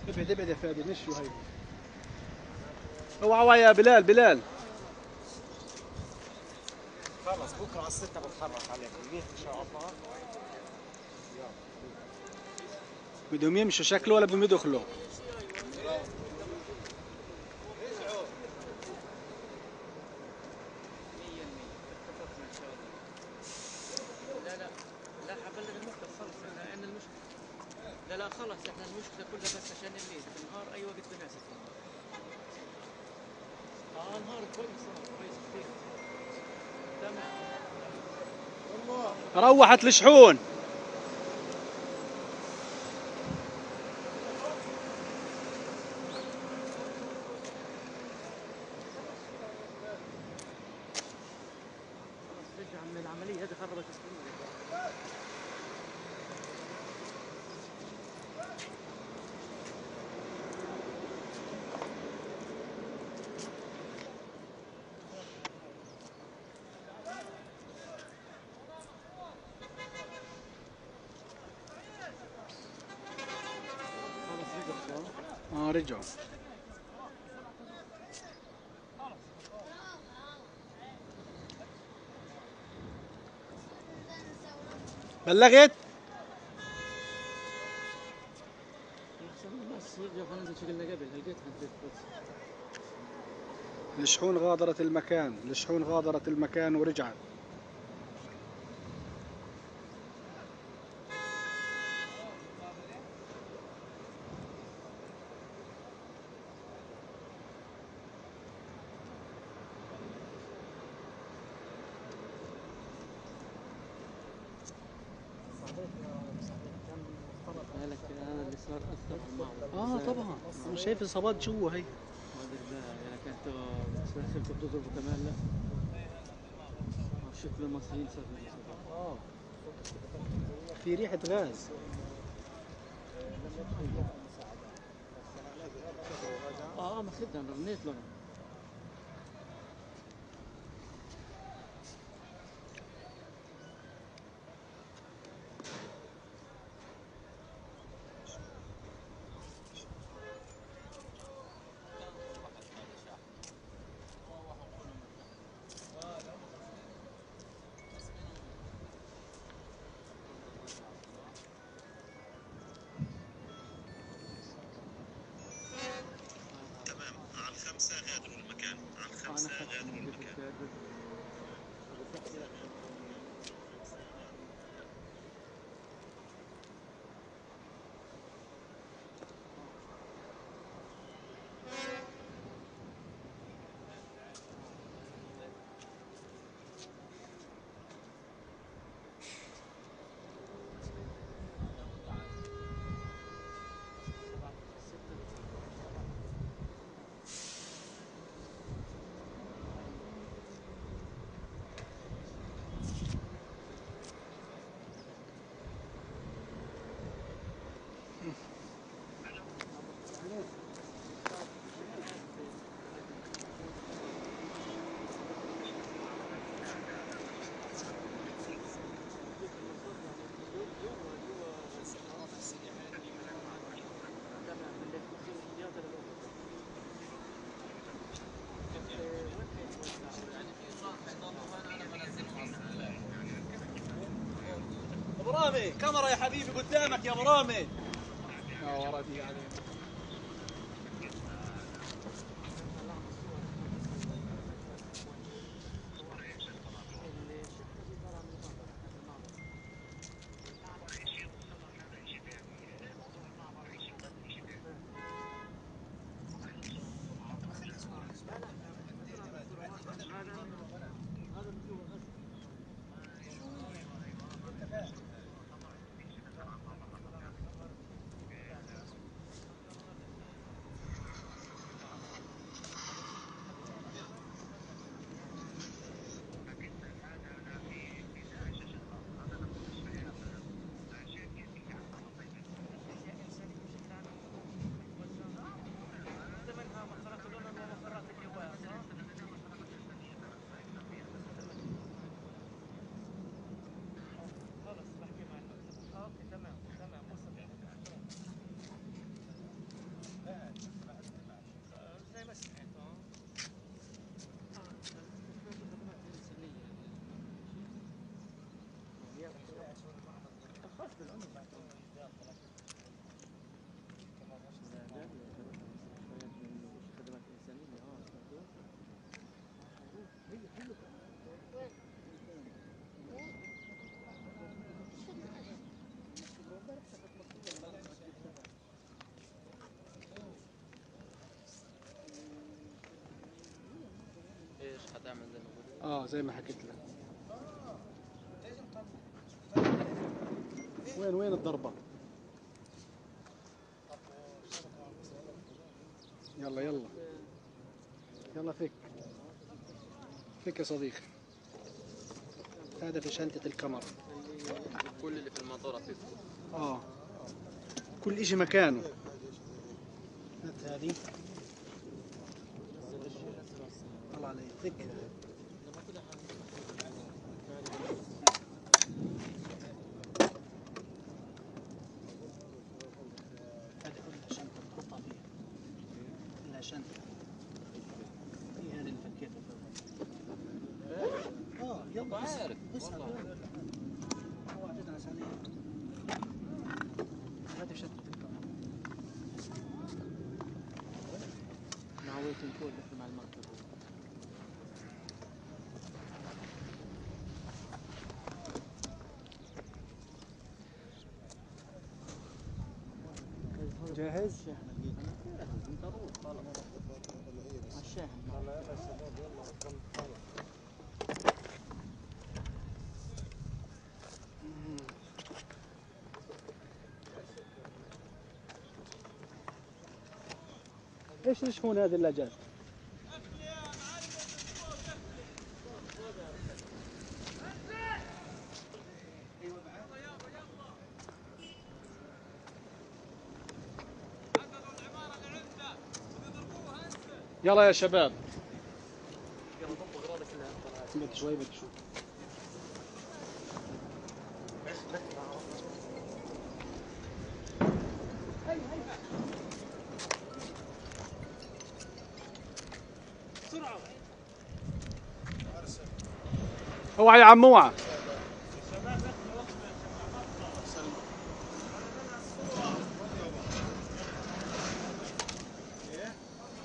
ابعد ابعد يا فادي مشوا هي. اوعى يا بلال. خلص بكره على 6 بتحرك عليكم ان شاء الله. بدهم يمشوا شكله ولا بدهم يدخلوا؟ لا خلص احنا المشكله كلها بس عشان الليل. النهار اي وقت بناسب. النهار كويس كثير. تمام. روحت الشحون. خلص رجع من العمليه هذه خربت السنين. رجعوا. بلغت؟ بس يرجع خلينا شغلنا قبل لقيت حدث بس. الشحون غادرت المكان، الشحون غادرت المكان ورجعت. بالك هذا اللي صار اثر على المعبر. طبعا انا شايف اصابات جوا هي. ما ادري لا يعني كانت سلسلته بتضربه كمان لا. شكل المصريين صار فيه اصابات. في ريحة غاز. ما خدنا رنيت لهم. ابو رامي كاميرا يا حبيبي قدامك يا ابو رامي. ورا دي علينا. ايش حتعمل زي ما قلت؟ زي ما حكيت لك. وين الضربة؟ يلا يلا يلا فك يا صديقي. هذا في شنطة الكاميرا. كل اللي في الموتور فيه. كل اشي مكانه. هات هذه. طلع علي فك. هذه كلها شنطة تحطها فيها. عارف والله. هذا شتت مع ويتنج كول مع المكتب. جاهز؟ انت روح خلاص على الشاحن. ايش الشحون هذه اللي جات؟ يلا يا شباب. بدي شوي بدي شوي. اوعى يا عم اوعى.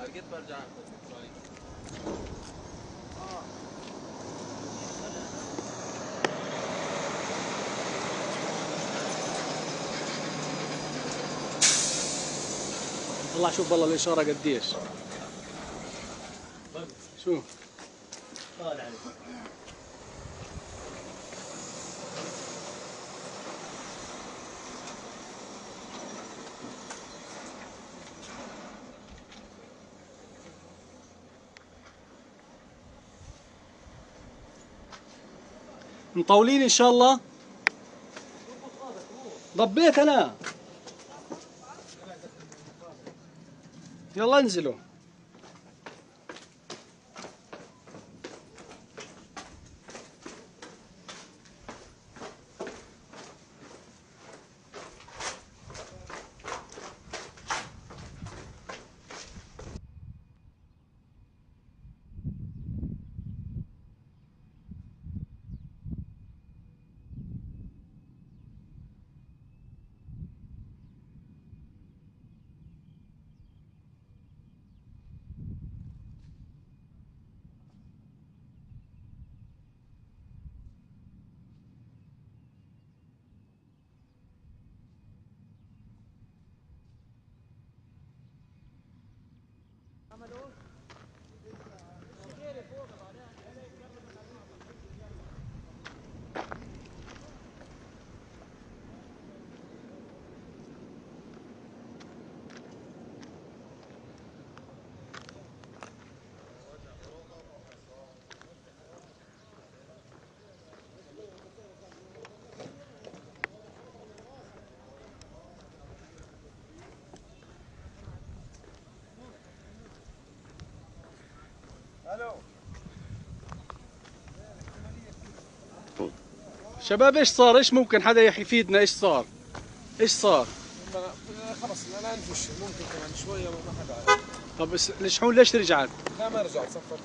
لقيت برجع طلع شوف والله الاشاره قديش. شوف طالع عليك. مطولين ان شاء الله. ضبيت انا. يلا انزلوا. شباب ايش صار؟ ايش ممكن حدا يفيدنا؟ ايش صار؟ ايش صار؟ خلص لا نفش ممكن كمان شويه ما حدا عارف. طب الشحون ليش رجعت؟ لا ما رجعت صفت.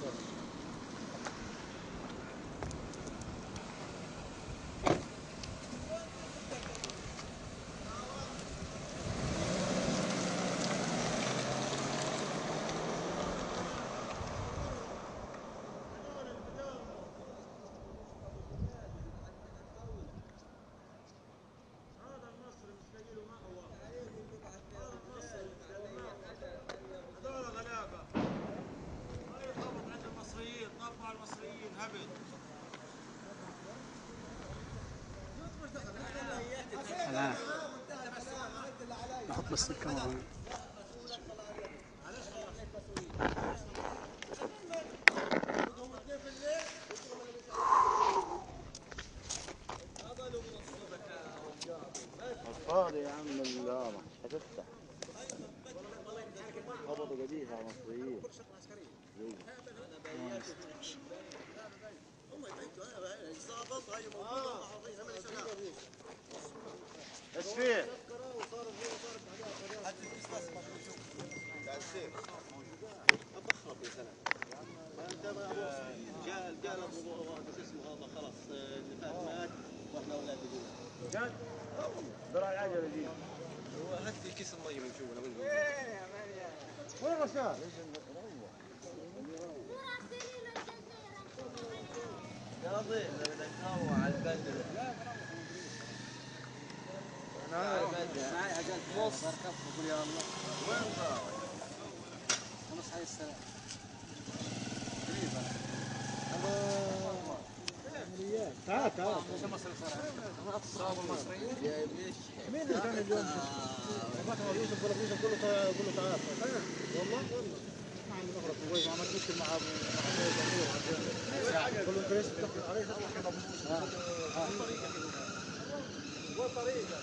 نحط بس الكاميرا. فاضي يا عم الآلة هتفتح. خبطوا قديها مصريين. ايش فيه؟ قال ابو شو اسمه هذا خلاص اللي فات مات واحنا اولاد بدون. جد؟ درع العجله دي. هو هات لي كيس المي من جوا لو انه وين رشاد؟ يا ضيف بدك تروح على البلد. انا معي عجلت نص بركب بقول يا الله وين ضاع؟ ونص هاي السنة تعال تعال. شو مصر صار جايب ايش؟ مين اللي كان اليوم؟ فتحوا يوسف ولا يوسف قول له تعال. والله ما عندي نخرج كويس عملت مشكل مع قول له انت ليش بتحكي عليه طريقه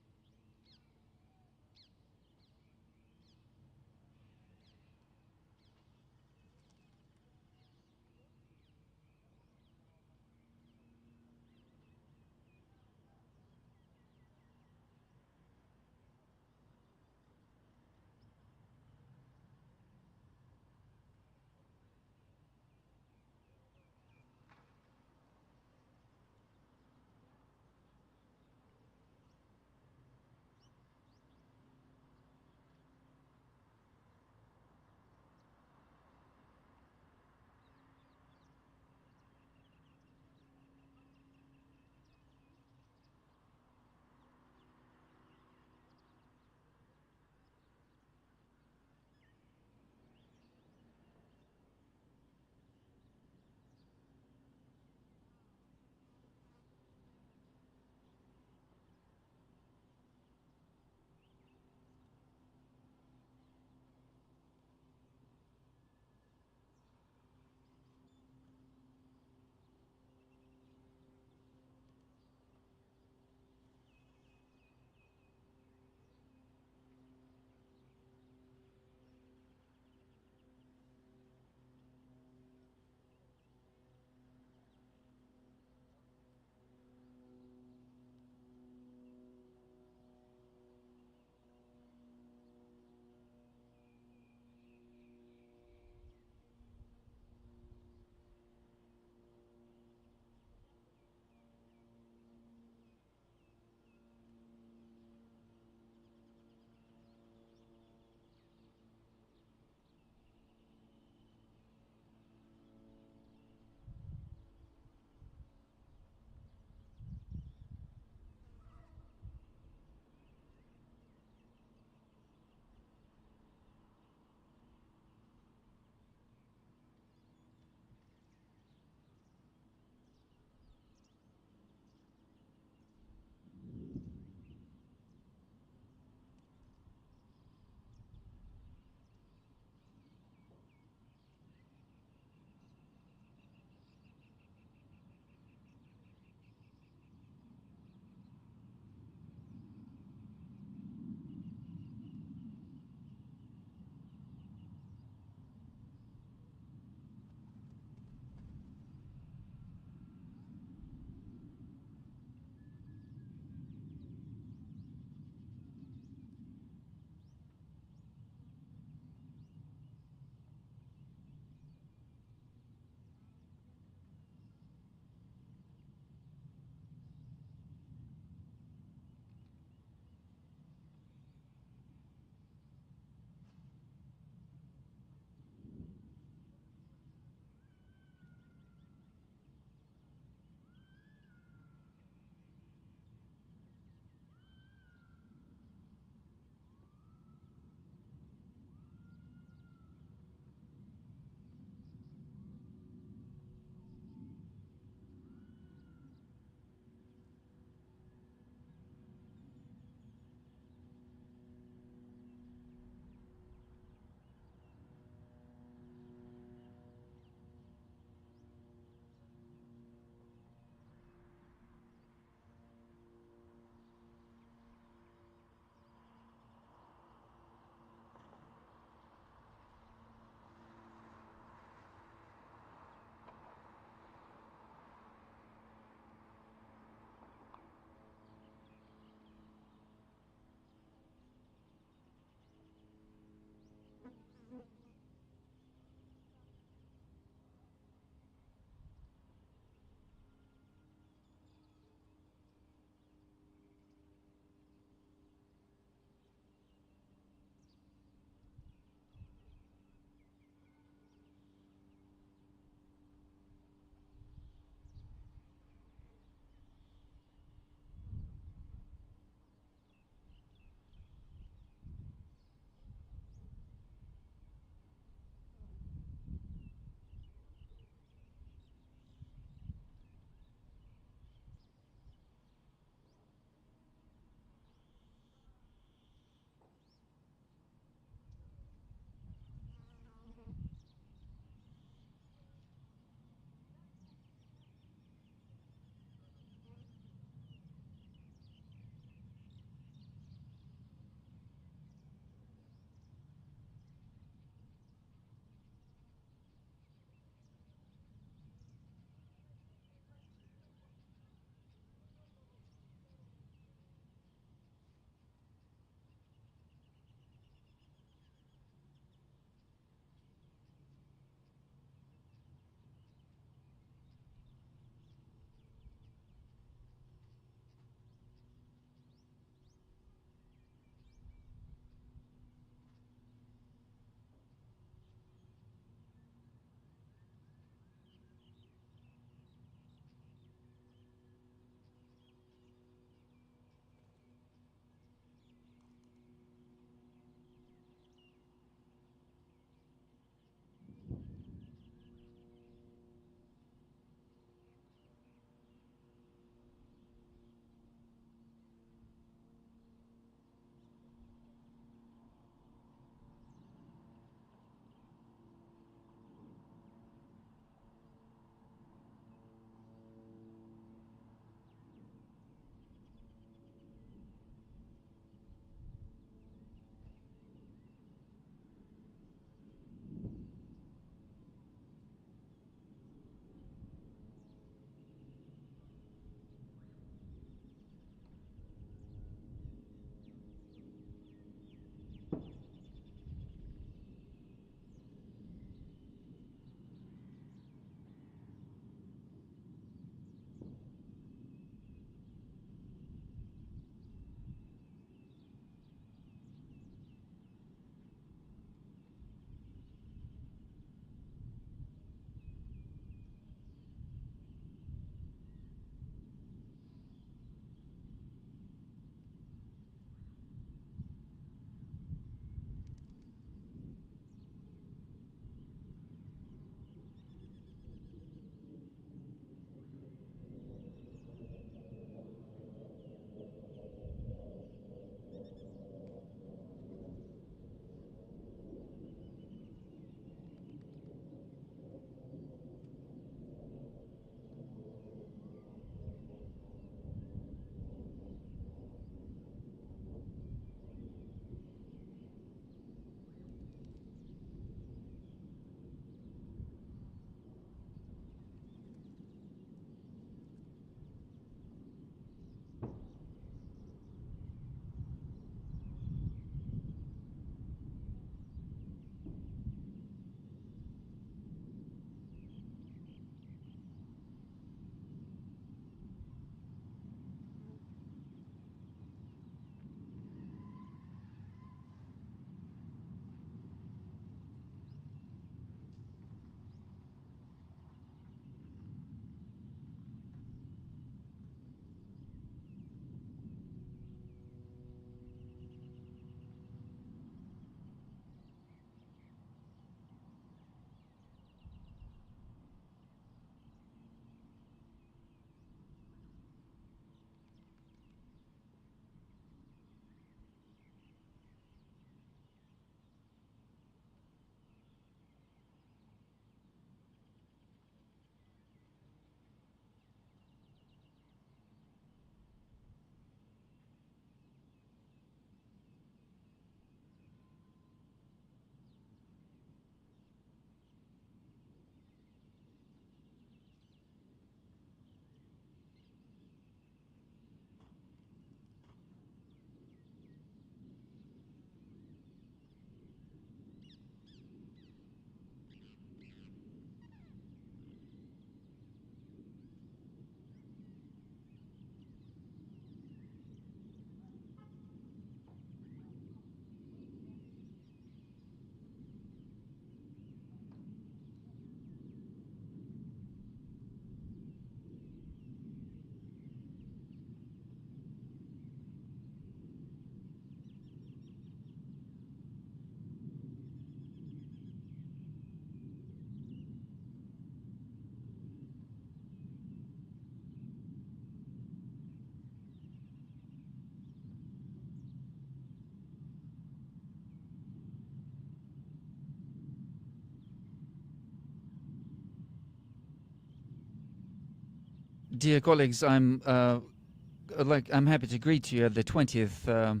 Dear colleagues, I'm happy to greet you at the 20th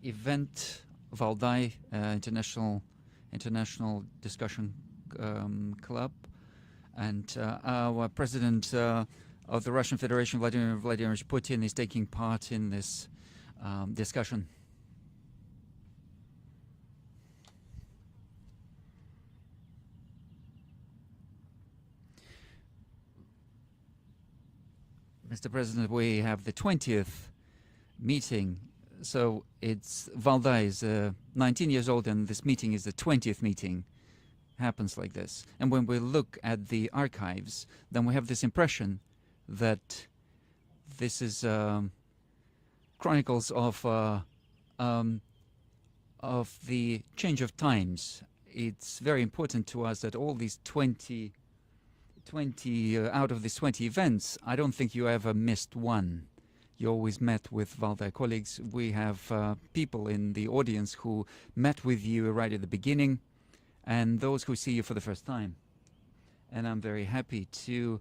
event, Valdai International Discussion Club, and our President of the Russian Federation, Vladimir Vladimirovich Putin, is taking part in this discussion. Mr. President, we have the 20th meeting, so it's Valdai is 19 years old, and this meeting is the 20th meeting. Happens like this. And when we look at the archives, then we have this impression that this is chronicles of the change of times. It's very important to us that all these 20 out of these 20 events, I don't think you ever missed one. You always met with Valdai colleagues. We have people in the audience who met with you right at the beginning, and those who see you for the first time. And I'm very happy to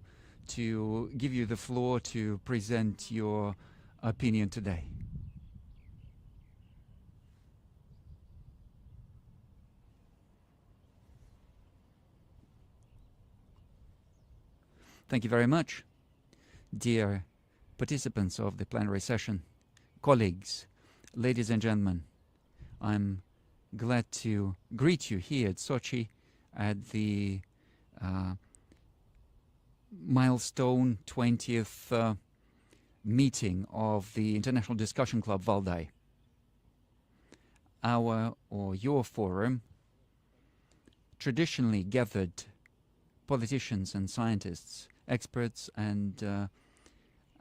give you the floor to present your opinion today. Thank you very much, dear participants of the plenary session, colleagues, ladies and gentlemen. I'm glad to greet you here at Sochi at the milestone 20th meeting of the International Discussion Club Valdai. Our or your forum traditionally gathered politicians and scientists, experts and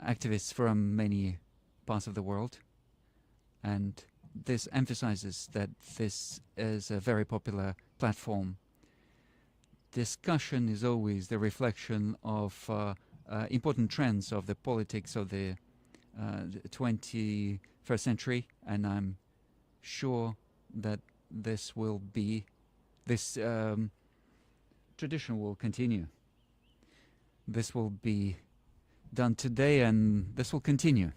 activists from many parts of the world, and this emphasizes that this is a very popular platform. Discussion is always the reflection of important trends of the politics of the 21st century, and I'm sure that this tradition will continue. This will be done today, and this will continue.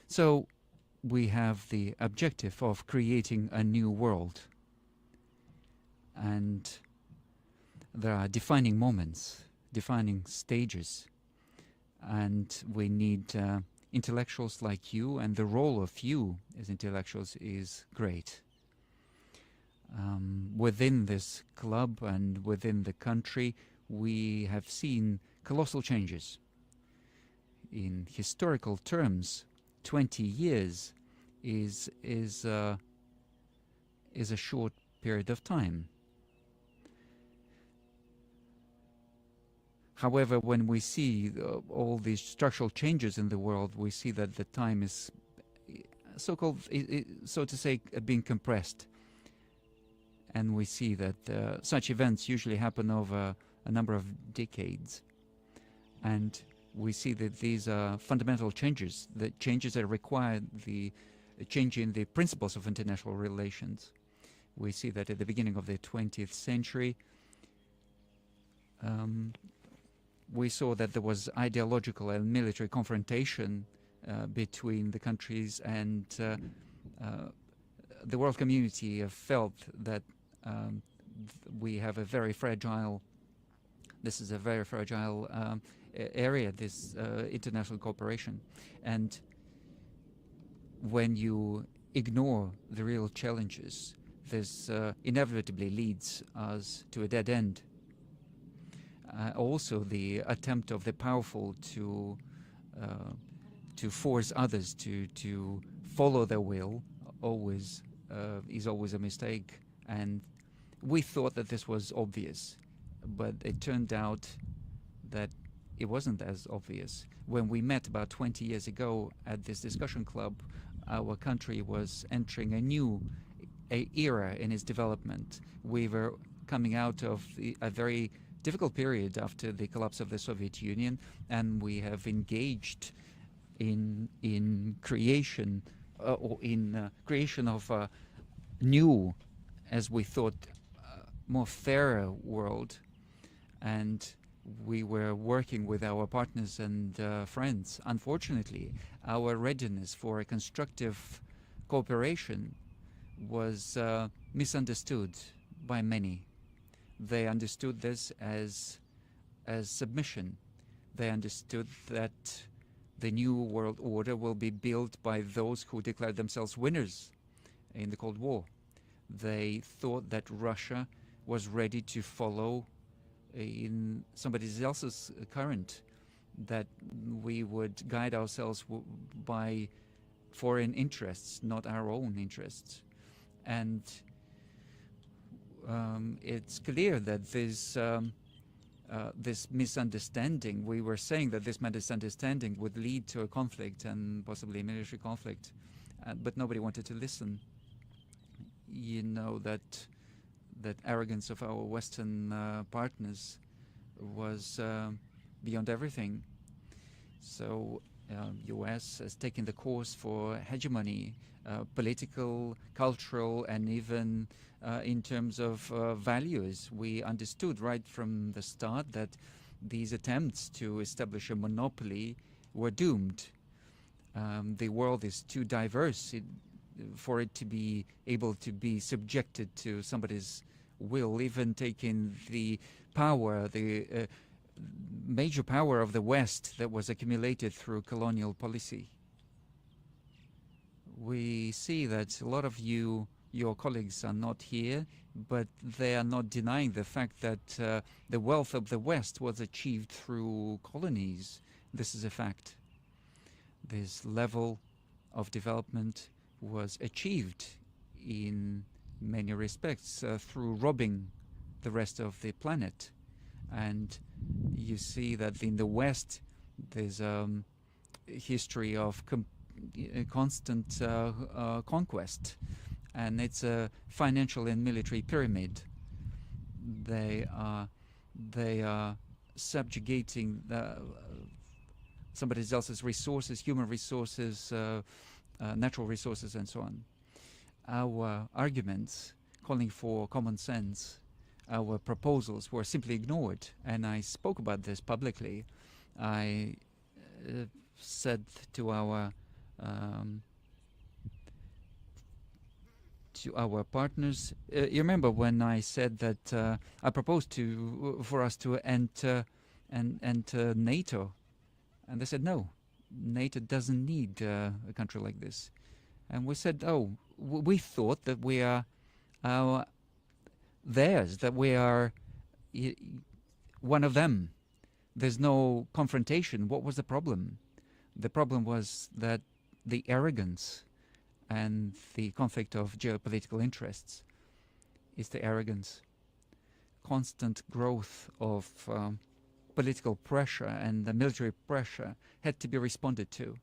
So we have the objective of creating a new world, and there are defining moments, defining stages, and we need intellectuals like you, and the role of you as intellectuals is great. Within this club and within the country, we have seen colossal changes. In historical terms, 20 years is a short period of time. However, when we see all these structural changes in the world, we see that the time is so-called, so to say, being compressed. And we see that such events usually happen over a number of decades. And we see that these are fundamental changes, the changes that require the change in the principles of international relations. We see that at the beginning of the 20th century, we saw that there was ideological and military confrontation between the countries, and the world community felt that we have a very fragile, this is a very fragile area, this international cooperation. And when you ignore the real challenges, this inevitably leads us to a dead end. Also, the attempt of the powerful to force others to follow their will is always a mistake. And we thought that this was obvious, but it turned out that it wasn't as obvious. When we met about 20 years ago at this discussion club, our country was entering a new era in its development. We were coming out of a very difficult period after the collapse of the Soviet Union, and we have engaged in creation creation of a new, as we thought, more fairer world. And We were working with our partners and friends. Unfortunately, our readiness for a constructive cooperation was misunderstood by many. They understood this as submission. They understood that the new world order will be built by those who declared themselves winners in the Cold War. They thought that Russia was ready to follow in somebody else's current, that we would guide ourselves by foreign interests, not our own interests. And it's clear that this misunderstanding, we were saying that this misunderstanding would lead to a conflict and possibly a military conflict, but nobody wanted to listen. You know that arrogance of our Western partners was beyond everything. So US has taken the course for hegemony, political, cultural, and even in terms of values. We understood right from the start that these attempts to establish a monopoly were doomed. The world is too diverse for it to be able to be subjected to somebody's will, even taking the power, the major power of the West that was accumulated through colonial policy. We see that a lot of your colleagues are not here, but they are not denying the fact that the wealth of the West was achieved through colonies. This is a fact. This level of development was achieved in many respects through robbing the rest of the planet. And you see that in the West there's a history of constant conquest, and it's a financial and military pyramid. They are subjugating somebody else's resources, human resources, natural resources, and so on. Our arguments calling for common sense, our proposals were simply ignored, and I spoke about this publicly. I said to our partners, you remember when I said that I proposed for us to enter NATO, and they said no, NATO doesn't need a country like this. And we said, oh, we thought that we are theirs, that we are one of them. There's no confrontation. What was the problem? The problem was that the arrogance and the conflict of geopolitical interests is the arrogance. Constant growth of political pressure and the military pressure had to be responded to.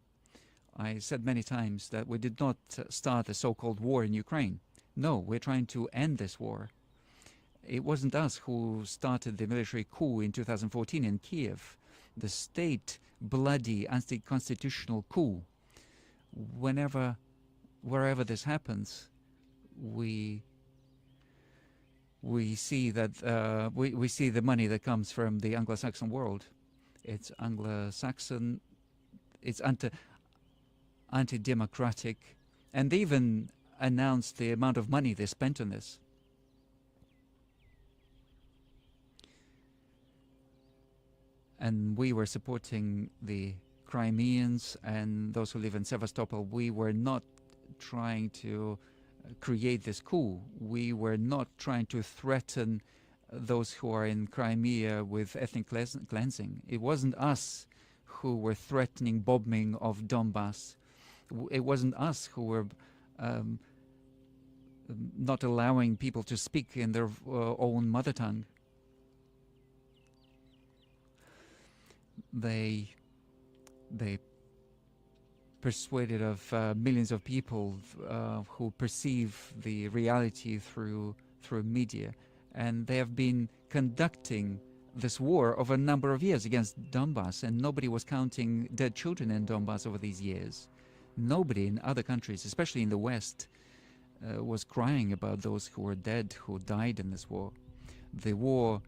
I said many times that we did not start a so-called war in Ukraine. No, we're trying to end this war. It wasn't us who started the military coup in 2014 in Kiev, the state bloody anti-constitutional coup. Wherever this happens, we see that we see the money that comes from the Anglo-Saxon world. It's Anglo-Saxon, it's anti-democratic, and they even announced the amount of money they spent on this. And we were supporting the Crimeans and those who live in Sevastopol. We were not trying to create this coup. We were not trying to threaten those who are in Crimea with ethnic cleansing. It wasn't us who were threatening bombing of Donbass. It wasn't us who were not allowing people to speak in their own mother tongue. They persuaded of millions of people who perceive the reality through media, and they have been conducting this war over a number of years against Donbass, and nobody was counting dead children in Donbass over these years. Nobody in other countries, especially in the West, was crying about those who were dead, who died in this war. The war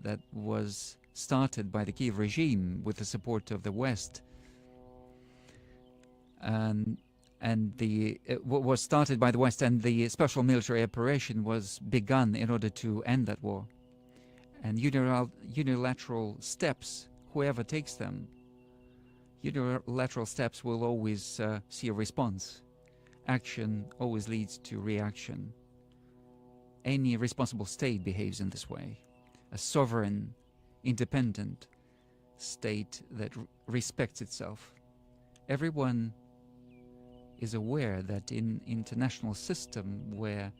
that was started by the Kiev regime with the support of the West, and was started by the West, and the special military operation was begun in order to end that war. And unilateral steps, whoever takes them, unilateral steps will always see a response. Action always leads to reaction. Any responsible state behaves in this way. A sovereign, independent state that respects itself. Everyone is aware that in international system where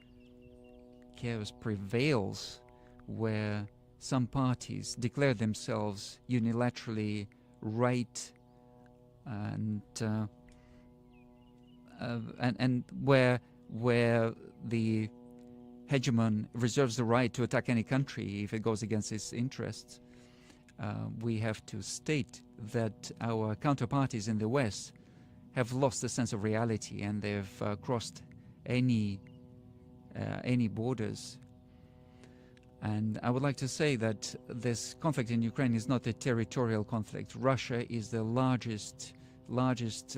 chaos prevails, where some parties declare themselves unilaterally right, and where the hegemon reserves the right to attack any country if it goes against its interests, we have to state that our counterparties in the West have lost the sense of reality, and they've crossed any borders. And I would like to say that this conflict in Ukraine is not a territorial conflict. Russia is the largest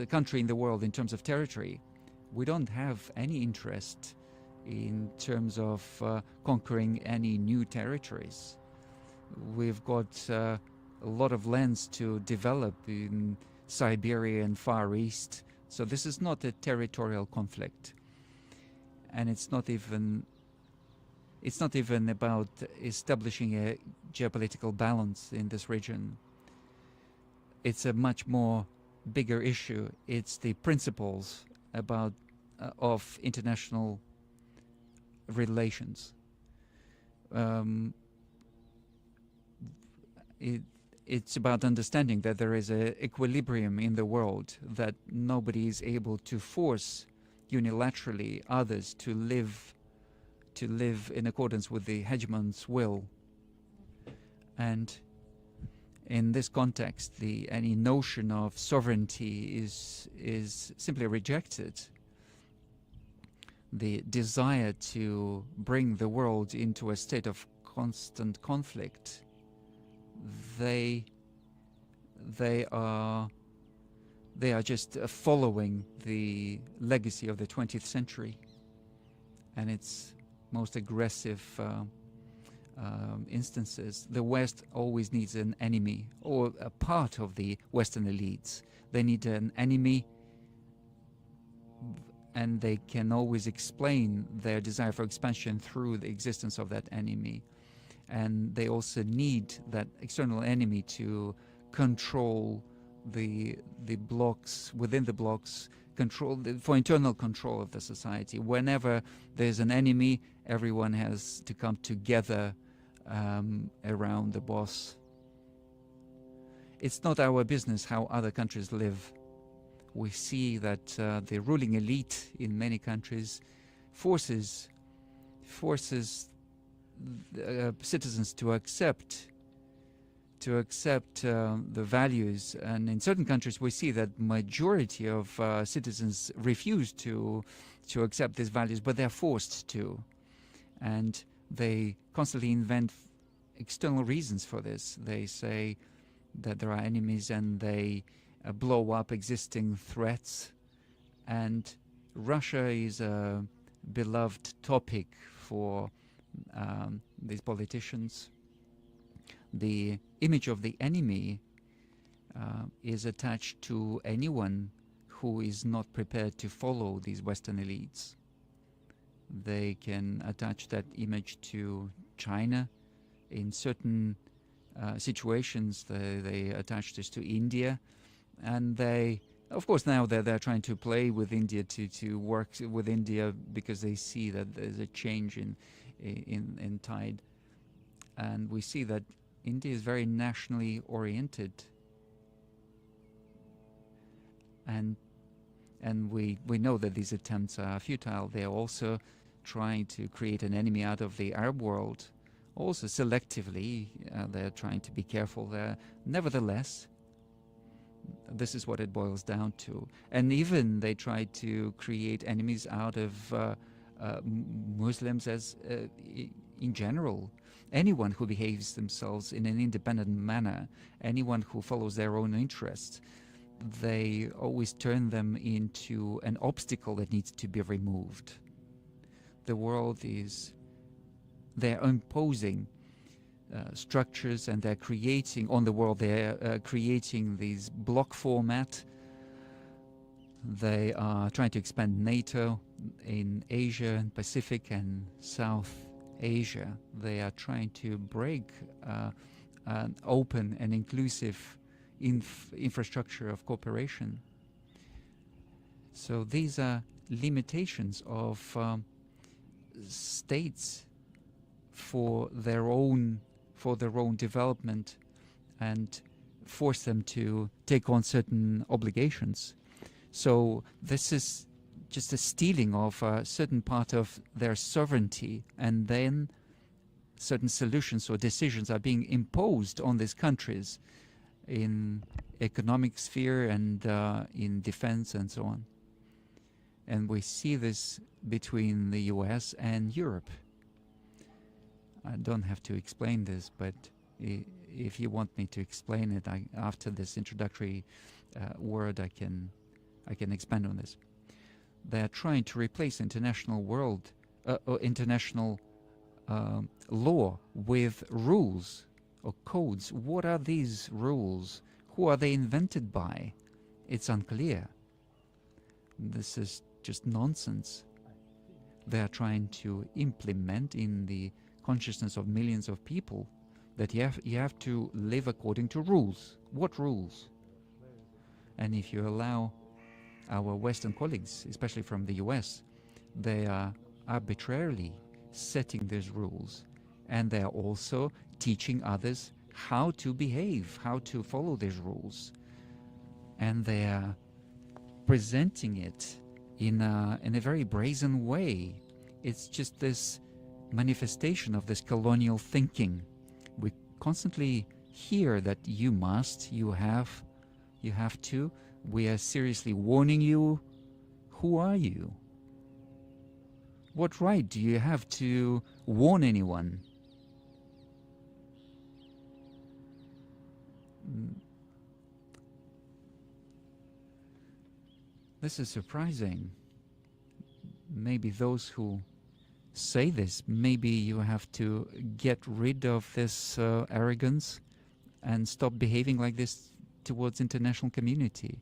country in the world in terms of territory. We don't have any interest in terms of conquering any new territories. We've got a lot of lands to develop in Siberia and Far East. So this is not a territorial conflict. And it's not even about establishing a geopolitical balance in this region. It's a much more bigger issue. It's the principles about of international relations. It's about understanding that there is an equilibrium in the world, that nobody is able to force unilaterally others to live in accordance with the hegemon's will. And in this context, any notion of sovereignty is simply rejected. The desire to bring the world into a state of constant conflict, they are just following the legacy of the 20th century and its most aggressive instances. The West always needs an enemy, or a part of the Western elites. They need an enemy, and they can always explain their desire for expansion through the existence of that enemy. And they also need that external enemy to control the blocks, within the blocks, for internal control of the society. Whenever there's an enemy, everyone has to come together around the boss. It's not our business how other countries live. We see that the ruling elite in many countries forces citizens to accept the values, and in certain countries we see that majority of citizens refuse to accept these values, but they're forced to, and they constantly invent external reasons for this. They say that there are enemies, and they blow up existing threats. And Russia is a beloved topic for these politicians. The image of the enemy is attached to anyone who is not prepared to follow these Western elites. They can attach that image to China. In certain situations, they attach this to India. And they, of course, now they're trying to play with India, to work with India, because they see that there's a change in tide. And we see that India is very nationally oriented, and we know that these attempts are futile. They're also trying to create an enemy out of the Arab world, also selectively. They're trying to be careful there. Nevertheless, this is what it boils down to. And even they try to create enemies out of Muslims, as in general. Anyone who behaves themselves in an independent manner, anyone who follows their own interests, they always turn them into an obstacle that needs to be removed. The world is, they're imposing structures, and they're creating on the world, they're creating these block format. They are trying to expand NATO in Asia and Pacific and South Asia. They are trying to break an open and inclusive infrastructure of cooperation. So these are limitations of states for their own development, and force them to take on certain obligations. So this is just a stealing of a certain part of their sovereignty, and then certain solutions or decisions are being imposed on these countries in economic sphere and in defense and so on. And we see this between the US and Europe. I don't have to explain this, but if you want me to explain it, after this introductory word, I can expand on this. They are trying to replace international law with rules or codes. What are these rules? Who are they invented by? It's unclear. This is just nonsense. They are trying to implement in the consciousness of millions of people that you have to live according to rules. What rules? And if you allow our Western colleagues, especially from the US, they are arbitrarily setting these rules, and they are also teaching others how to behave, how to follow these rules, and they are presenting it in a very brazen way. It's just this manifestation of this colonial thinking. We constantly hear that you must, you have to. We are seriously warning you. Who are you? What right do you have to warn anyone? This is surprising. Maybe those who say this, maybe you have to get rid of this arrogance and stop behaving like this towards international community.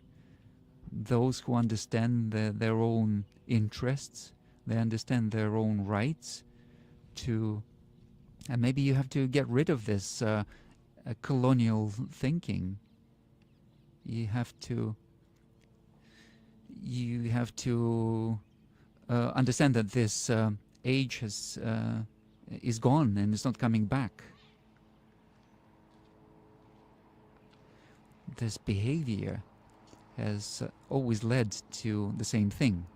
Those who understand their own interests, they understand their own rights to, and maybe you have to get rid of this colonial thinking. You have to understand that this age is gone and is not coming back. This behavior has always led to the same thing,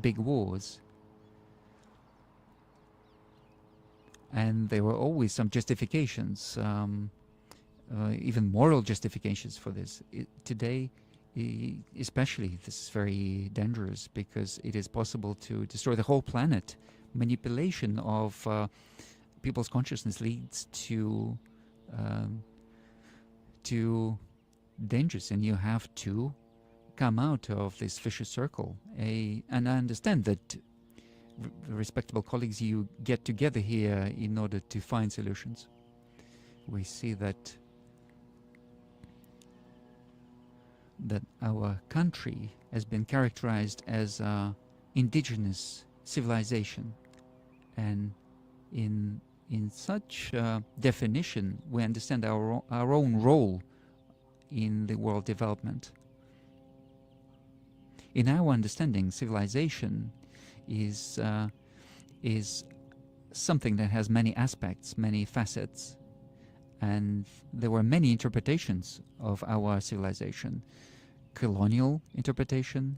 big wars. And there were always some justifications, even moral justifications for this. Today, especially, this is very dangerous because it is possible to destroy the whole planet. Manipulation of people's consciousness leads to dangers, and you have to come out of this vicious circle. And I understand that respectable colleagues, you get together here in order to find solutions. We see that our country has been characterized as indigenous civilization, and in such definition we understand our own role in the world development. In our understanding, civilization is something that has many aspects, many facets, and there were many interpretations of our civilization. Colonial interpretation,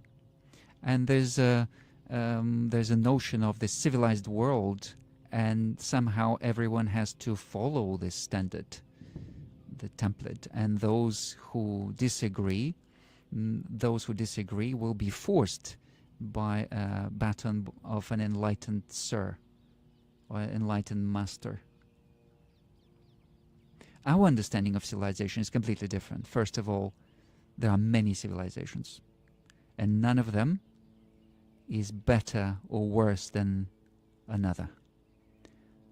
and there's a notion of the civilized world, and somehow everyone has to follow this standard, the template, and those who disagree will be forced by a baton of an enlightened sir or enlightened master. Our understanding of civilization is completely different. First of all, there are many civilizations, and none of them is better or worse than another.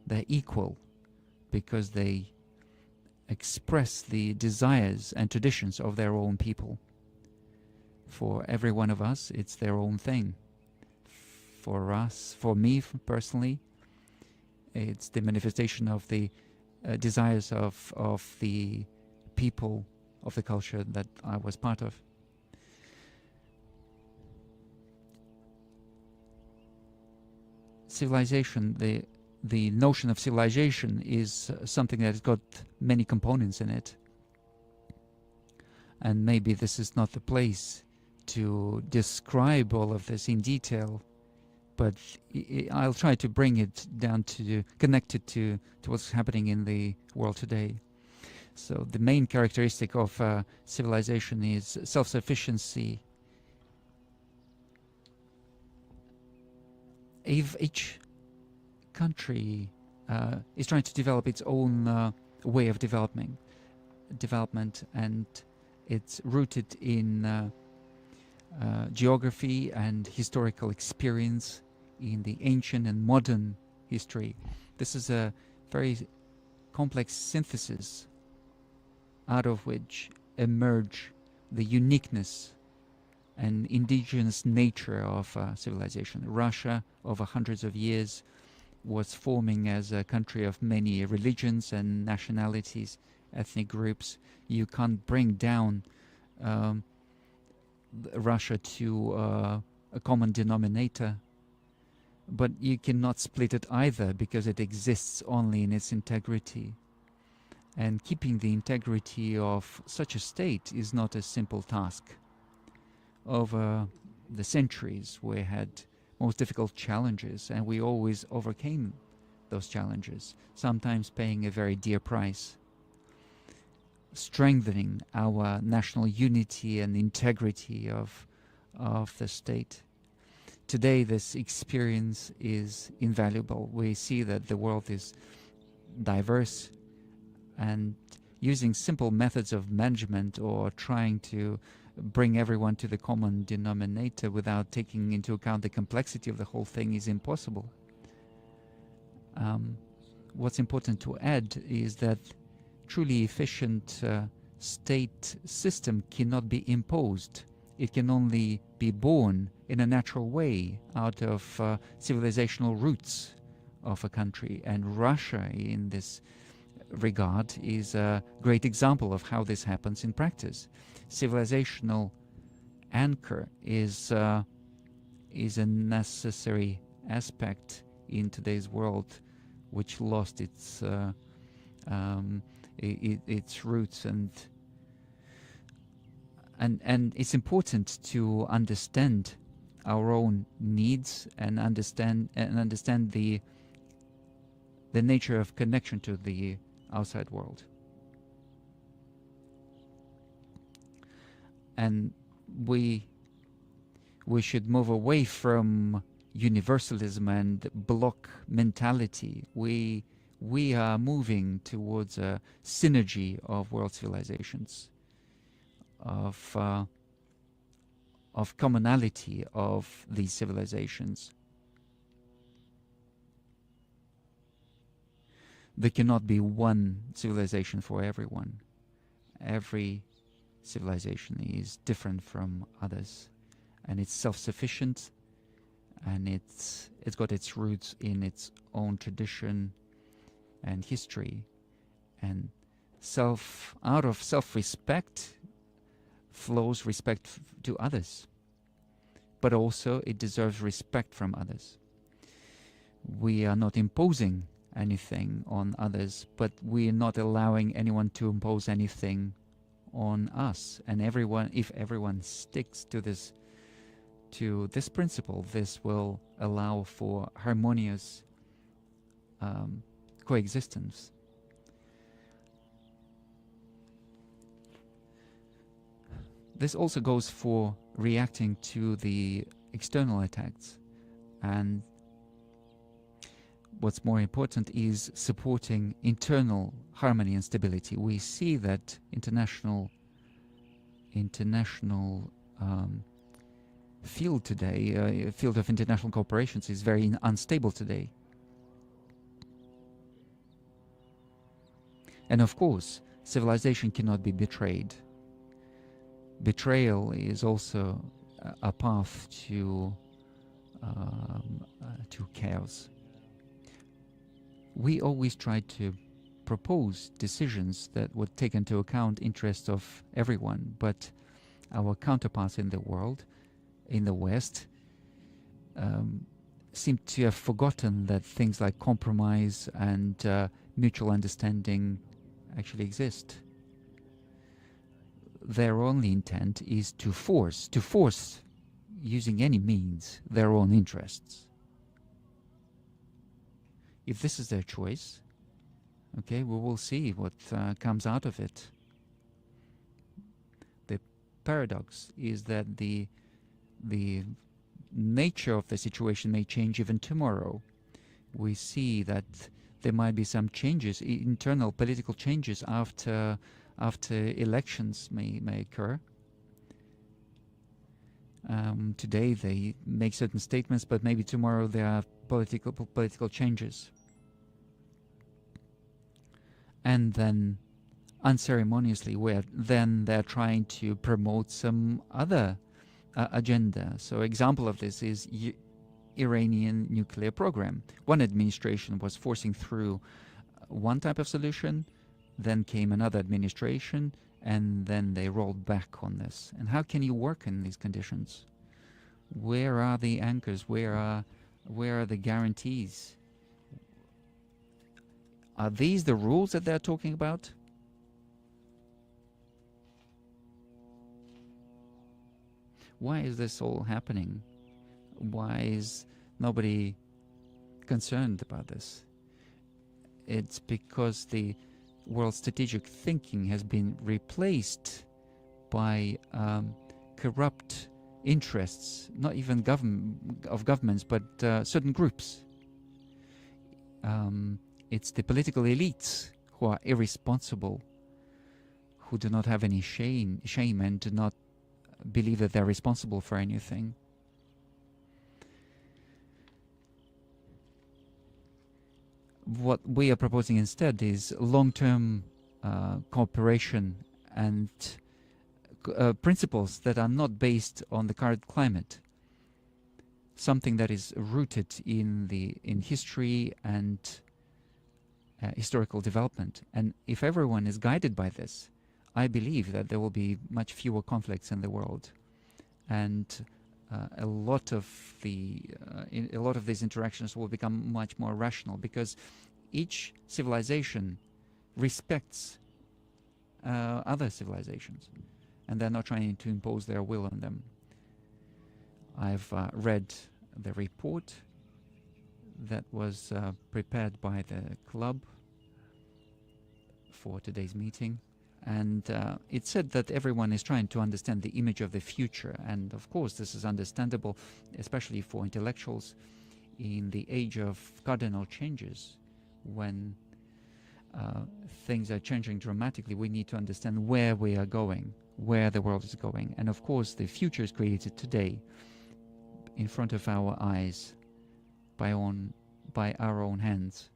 They're equal because they express the desires and traditions of their own people. For every one of us, it's their own thing. For us, for me personally, it's the manifestation of the desires of the people of the culture that I was part of. Civilization, the notion of civilization is something that has got many components in it. And maybe this is not the place to describe all of this in detail, but I'll try to bring it down to connect it to what's happening in the world today. So the main characteristic of civilization is self-sufficiency. If each country is trying to develop its own way of development, and it's rooted in geography and historical experience in the ancient and modern history. This is a very complex synthesis out of which emerge the uniqueness and indigenous nature of civilization. Russia, over hundreds of years, was forming as a country of many religions and nationalities, ethnic groups. You can't bring down Russia to a common denominator, but you cannot split it either, because it exists only in its integrity. And keeping the integrity of such a state is not a simple task. Over the centuries, we had most difficult challenges, and we always overcame those challenges, sometimes paying a very dear price, strengthening our national unity and integrity of the state. Today, this experience is invaluable. We see that the world is diverse, and using simple methods of management or trying to bring everyone to the common denominator without taking into account the complexity of the whole thing is impossible. What's important to add is that truly efficient state system cannot be imposed. It can only be born in a natural way out of civilizational roots of a country. And Russia, in this regard, is a great example of how this happens in practice. Civilizational anchor is a necessary aspect in today's world, which lost its roots, and it's important to understand our own needs and understand the nature of connection to the outside world. And we should move away from universalism and block mentality. We are moving towards a synergy of world civilizations, of commonality of these civilizations. There cannot be one civilization for everyone. Every civilization is different from others, and it's self-sufficient, and it's got its roots in its own tradition and history, and out of self-respect flows respect to others, but also it deserves respect from others. We are not imposing anything on others, but we are not allowing anyone to impose anything on us. And if everyone sticks to this principle, this will allow for harmonious coexistence. This also goes for reacting to the external attacks, and what's more important is supporting internal harmony and stability. We see that international field today, field of international cooperations is very unstable today. And of course, civilization cannot be betrayed. Betrayal is also a path to chaos. We always try to propose decisions that would take into account interests of everyone, but our counterparts in the world, in the West, seem to have forgotten that things like compromise and mutual understanding actually exist. Their only intent is to force, using any means, their own interests. If this is their choice, okay, we will see what comes out of it. The paradox is that the nature of the situation may change even tomorrow. We see that there might be some changes, internal political changes after elections may occur. Today they make certain statements, but maybe tomorrow there are political changes. And then unceremoniously, they're trying to promote some other agenda. So example of this is Iranian nuclear program. One administration was forcing through one type of solution, then came another administration, and then they rolled back on this. And how can you work in these conditions? Where are the anchors? Where are the guarantees? Are these the rules that they're talking about? Why is this all happening? Why is nobody concerned about this? It's because the world strategic thinking has been replaced by corrupt interests, not even governments, but certain groups. It's the political elites who are irresponsible, who do not have any shame and do not believe that they're responsible for anything. What we are proposing instead is long-term cooperation and principles that are not based on the current climate. Something that is rooted in history and historical development. And if everyone is guided by this, I believe that there will be much fewer conflicts in the world, and a lot of these interactions will become much more rational, because each civilization respects other civilizations, and they're not trying to impose their will on them. I've read the report that was prepared by the club for today's meeting, and it said that everyone is trying to understand the image of the future, and of course this is understandable, especially for intellectuals in the age of cardinal changes. When things are changing dramatically, we need to understand where we are going, where the world is going, and of course the future is created today in front of our eyes by our own hands.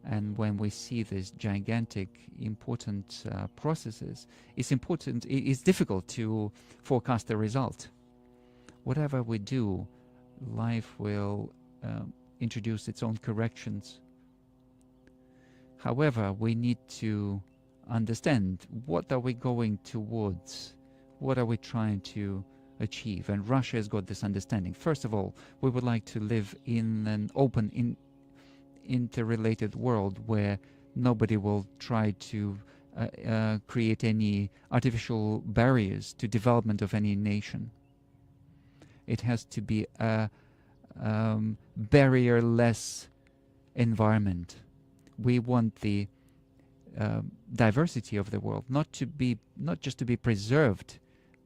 And when we see these gigantic, important processes, it's difficult to forecast the result. Whatever we do, life will introduce its own corrections. However, we need to understand, what are we going towards? What are we trying to achieve? And Russia has got this understanding. First of all, we would like to live in an open, interrelated world where nobody will try to create any artificial barriers to development of any nation. It has to be a barrier-less environment. We want the diversity of the world not just to be preserved,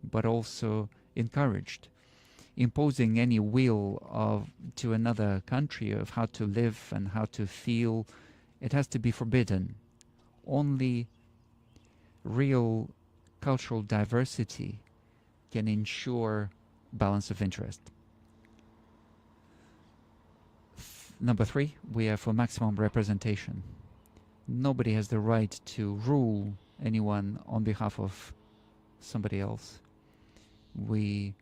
but also encouraged. imposing any will to another country of how to live and how to feel. It has to be forbidden. Only real cultural diversity can ensure balance of interest. Number 3, we are for maximum representation. Nobody has the right to rule anyone on behalf of somebody else. We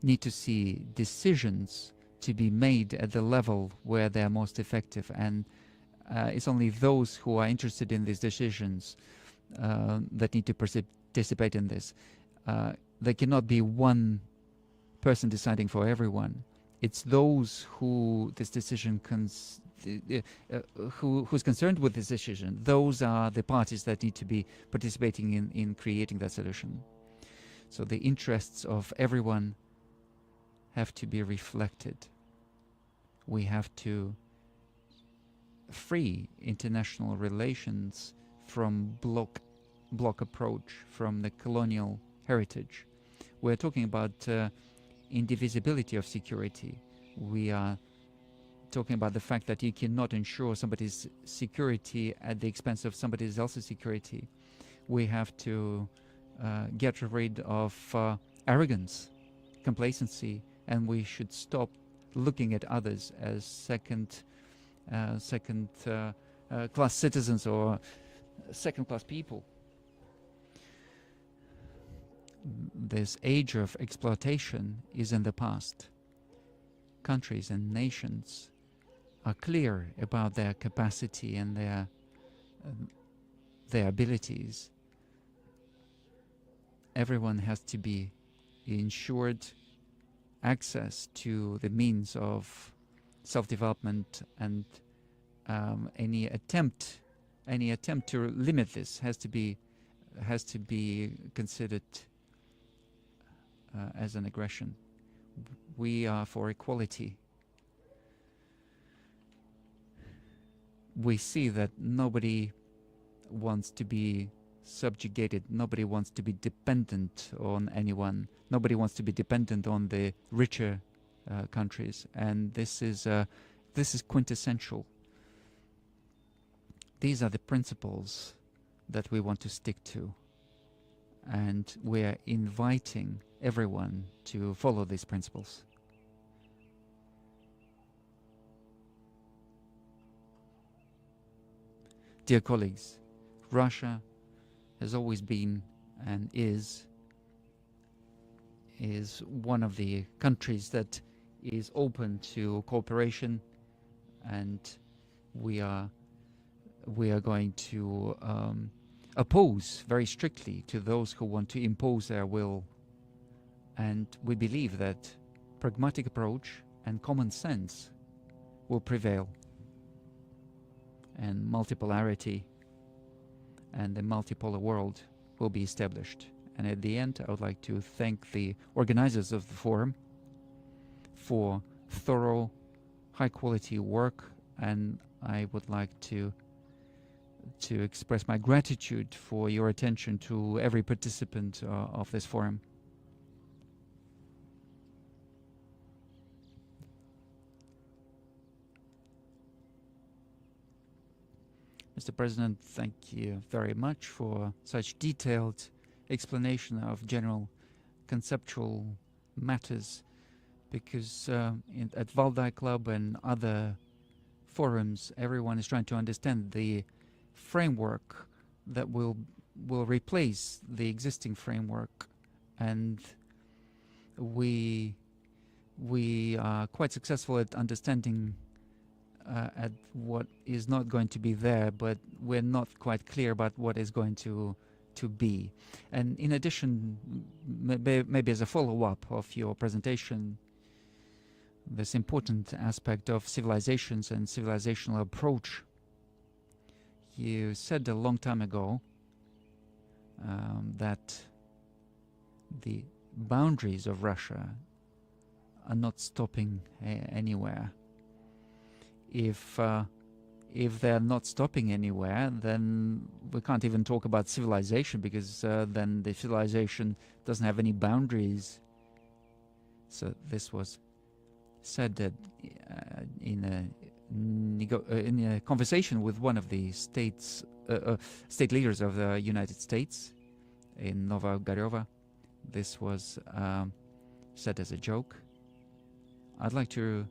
need to see decisions to be made at the level where they are most effective, and it's only those who are interested in these decisions that need to participate in this. There cannot be one person deciding for everyone. It's those who this decision who's concerned with this decision. Those are the parties that need to be participating in creating that solution. So the interests of everyone have to be reflected. We have to free international relations from block approach, from the colonial heritage. We're talking about indivisibility of security. We are talking about the fact that you cannot ensure somebody's security at the expense of somebody else's security. We have to get rid of arrogance, complacency, and we should stop looking at others as second class citizens or second-class people. This age of exploitation is in the past. Countries and nations are clear about their capacity and their abilities. Everyone has to be ensured access to the means of self-development, and any attempt to limit this has to be considered as an aggression. We are for equality. We see that nobody wants to be subjugated. Nobody wants to be dependent on anyone. Nobody wants to be dependent on the richer countries, and this is quintessential. These are the principles that we want to stick to, and we are inviting everyone to follow these principles. Dear colleagues, Russia has always been and is one of the countries that is open to cooperation, and we are going to oppose very strictly to those who want to impose their will. And we believe that pragmatic approach and common sense will prevail, and multipolarity and the multipolar world will be established. And at the end, I would like to thank the organizers of the forum for thorough, high-quality work, and I would like to express my gratitude for your attention to every participant of this forum. Mr. President, thank you very much for such detailed explanation of general conceptual matters, because at Valdai Club and other forums, everyone is trying to understand the framework that will replace the existing framework, and we are quite successful at understanding at what is not going to be there, but we're not quite clear about what is going to be. And in addition, maybe as a follow-up of your presentation, this important aspect of civilizations and civilizational approach. You said a long time ago that the boundaries of Russia are not stopping anywhere. If they're not stopping anywhere, then we can't even talk about civilization, because then the civilization doesn't have any boundaries. So this was said that in a conversation with one of the state leaders of the United States in Novogorova. This was said as a joke. I'd like to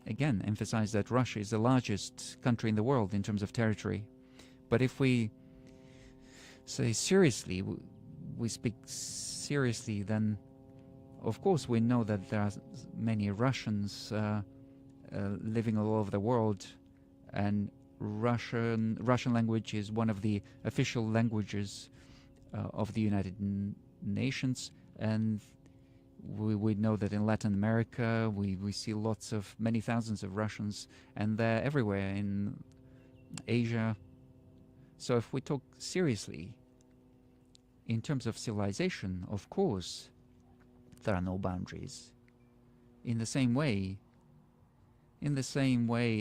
again emphasize that Russia is the largest country in the world in terms of territory. But if we say seriously, we speak seriously, then of course we know that there are many Russians living all over the world, and Russian language is one of the official languages of the United Nations, and we know that in Latin America we see many thousands of Russians, and they're everywhere in Asia. So if we talk seriously in terms of civilization, of course there are no boundaries. In the same way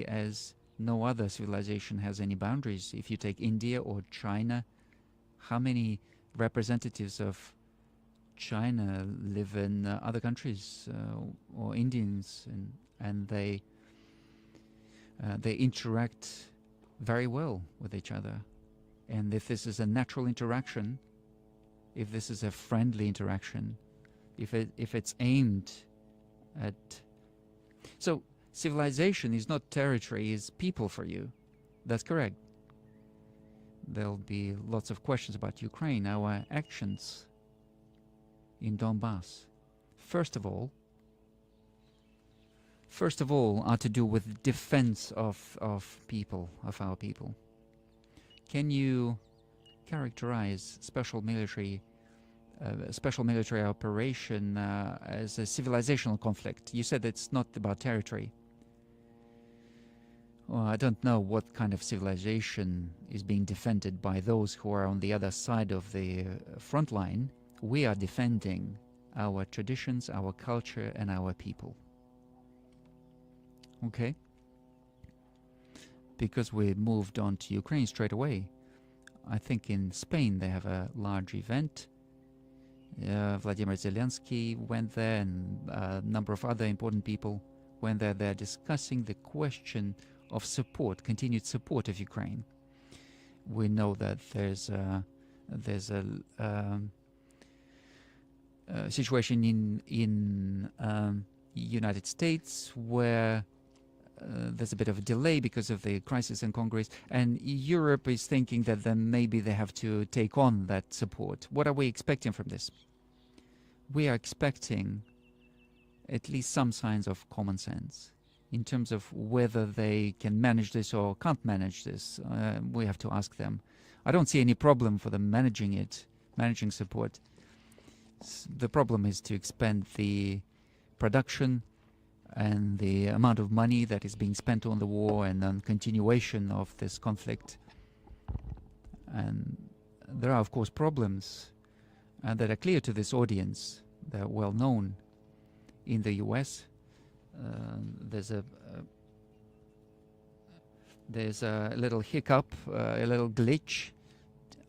as no other civilization has any boundaries. If you take India or China, how many representatives of China live in other countries, or Indians, and they interact very well with each other. And if this is a natural interaction, if this is a friendly interaction, if it's aimed at... So civilization is not territory, is people for you. That's correct. There'll be lots of questions about Ukraine, our actions in Donbass. First of all, are to do with defense of people, of our people. Can you characterize special military operation as a civilizational conflict? You said it's not about territory. Well, I don't know what kind of civilization is being defended by those who are on the other side of the front line. We are defending our traditions, our culture, and our people. Okay? Because we moved on to Ukraine straight away. I think in Spain they have a large event. Vladimir Zelensky went there, and a number of other important people went there. They're discussing the question of support, continued support of Ukraine. We know that there's a situation in United States where there's a bit of a delay because of the crisis in Congress, and Europe is thinking that then maybe they have to take on that support. What are we expecting from this? We are expecting at least some signs of common sense in terms of whether they can manage this or can't manage this. We have to ask them. I don't see any problem for them managing support. The problem is to expand the production and the amount of money that is being spent on the war and on continuation of this conflict. And there are, of course, problems that are clear to this audience. They're well known. In the US, there's a little hiccup, a little glitch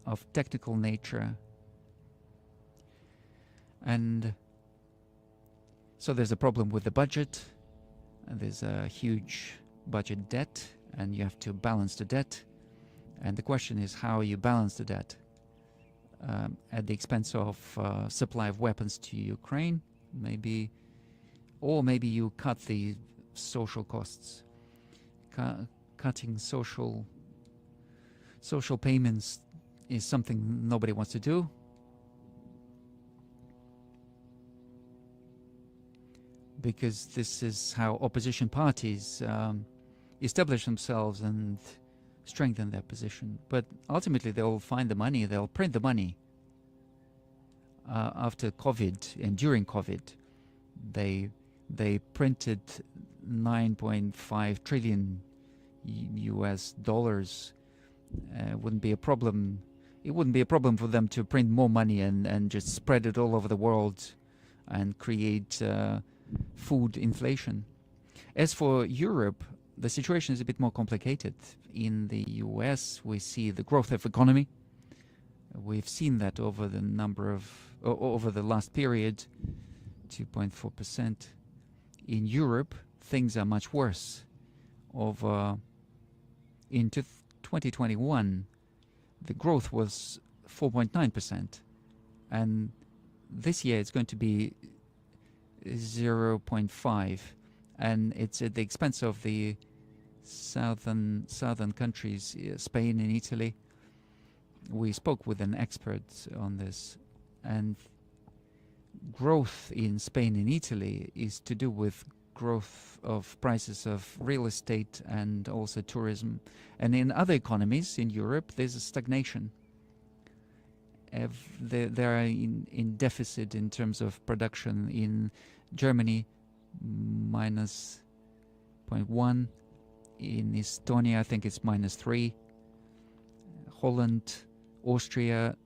of technical nature. And so there's a problem with the budget, and there's a huge budget debt, and you have to balance the debt. And the question is how you balance the debt at the expense of supply of weapons to Ukraine, maybe, or maybe you cut the social costs. Cutting social payments is something nobody wants to do. Because this is how opposition parties establish themselves and strengthen their position. But ultimately they'll find the money, they'll print the money. After COVID and during COVID, they printed 9.5 trillion US dollars. Wouldn't be a problem. It wouldn't be a problem for them to print more money and just spread it all over the world and create food inflation. As for Europe, the situation is a bit more complicated. In the US, we see the growth of economy. We've seen that over the last period. 2.4%. In Europe, things are much worse. In 2021, the growth was 4.9%, and this year it's going to be 0.5%, and it's at the expense of the southern countries, Spain and Italy. We spoke with an expert on this, and growth in Spain and Italy is to do with growth of prices of real estate and also tourism. And in other economies in Europe, there's a stagnation. They are in deficit in terms of production. In Germany, minus 0.1. In Estonia, I think it's -3. Holland, Austria,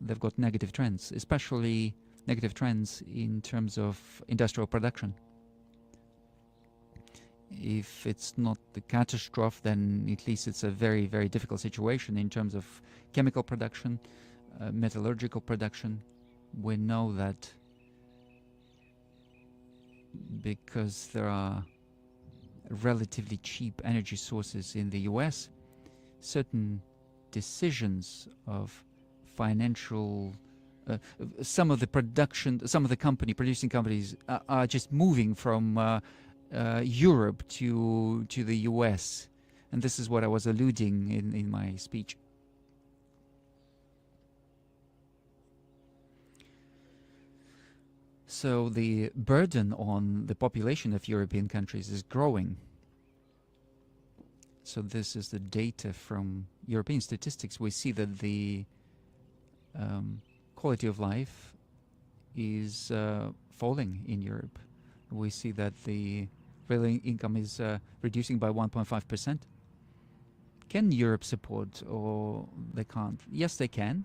they've got negative trends, especially negative trends in terms of industrial production. If it's not the catastrophe, then at least it's a very, very difficult situation in terms of chemical production, metallurgical production. We know that because there are relatively cheap energy sources in the US, certain decisions of financial some of the producing companies are just moving from Europe to the US, and this is what I was alluding in my speech. So the burden on the population of European countries is growing. So this is the data from European statistics. We see that the quality of life is falling in Europe. We see that the real income is reducing by 1.5%. Can Europe support, or they can't? Yes, they can.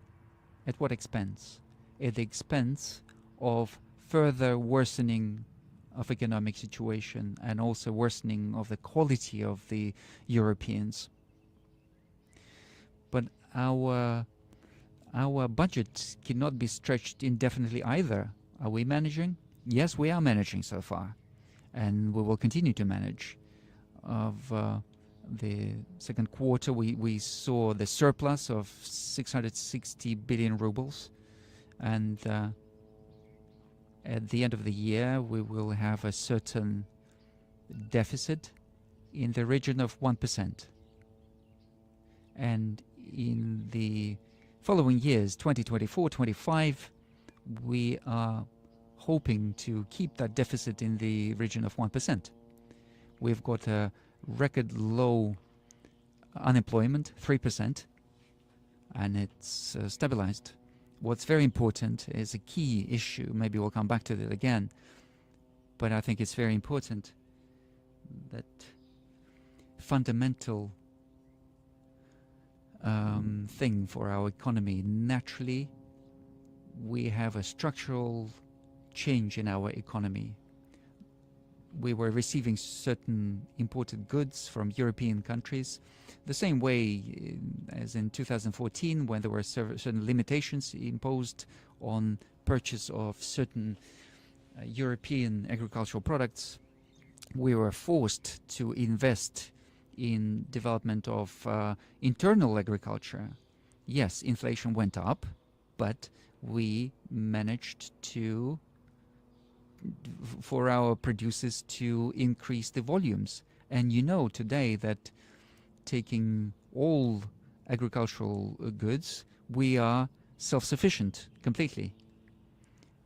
At what expense? At the expense of further worsening of economic situation and also worsening of the quality of the Europeans. But our budget cannot be stretched indefinitely either. Are we managing? Yes, we are managing so far, and we will continue to manage. Of the second quarter, we saw the surplus of 660 billion rubles, and at the end of the year, we will have a certain deficit in the region of 1%. And in the following years, 2024, 25, we are hoping to keep that deficit in the region of 1%. We've got a record low unemployment, 3%, and it's stabilized. What's very important is a key issue. Maybe we'll come back to that again, but I think it's very important that fundamental thing for our economy. Naturally, we have a structural change in our economy. We were receiving certain imported goods from European countries, the same way as in 2014, when there were certain limitations imposed on purchase of certain European agricultural products. We were forced to invest in development of internal agriculture. Yes, inflation went up, but we managed to, for our producers, to increase the volumes. And you know today that taking all agricultural goods, we are self-sufficient completely.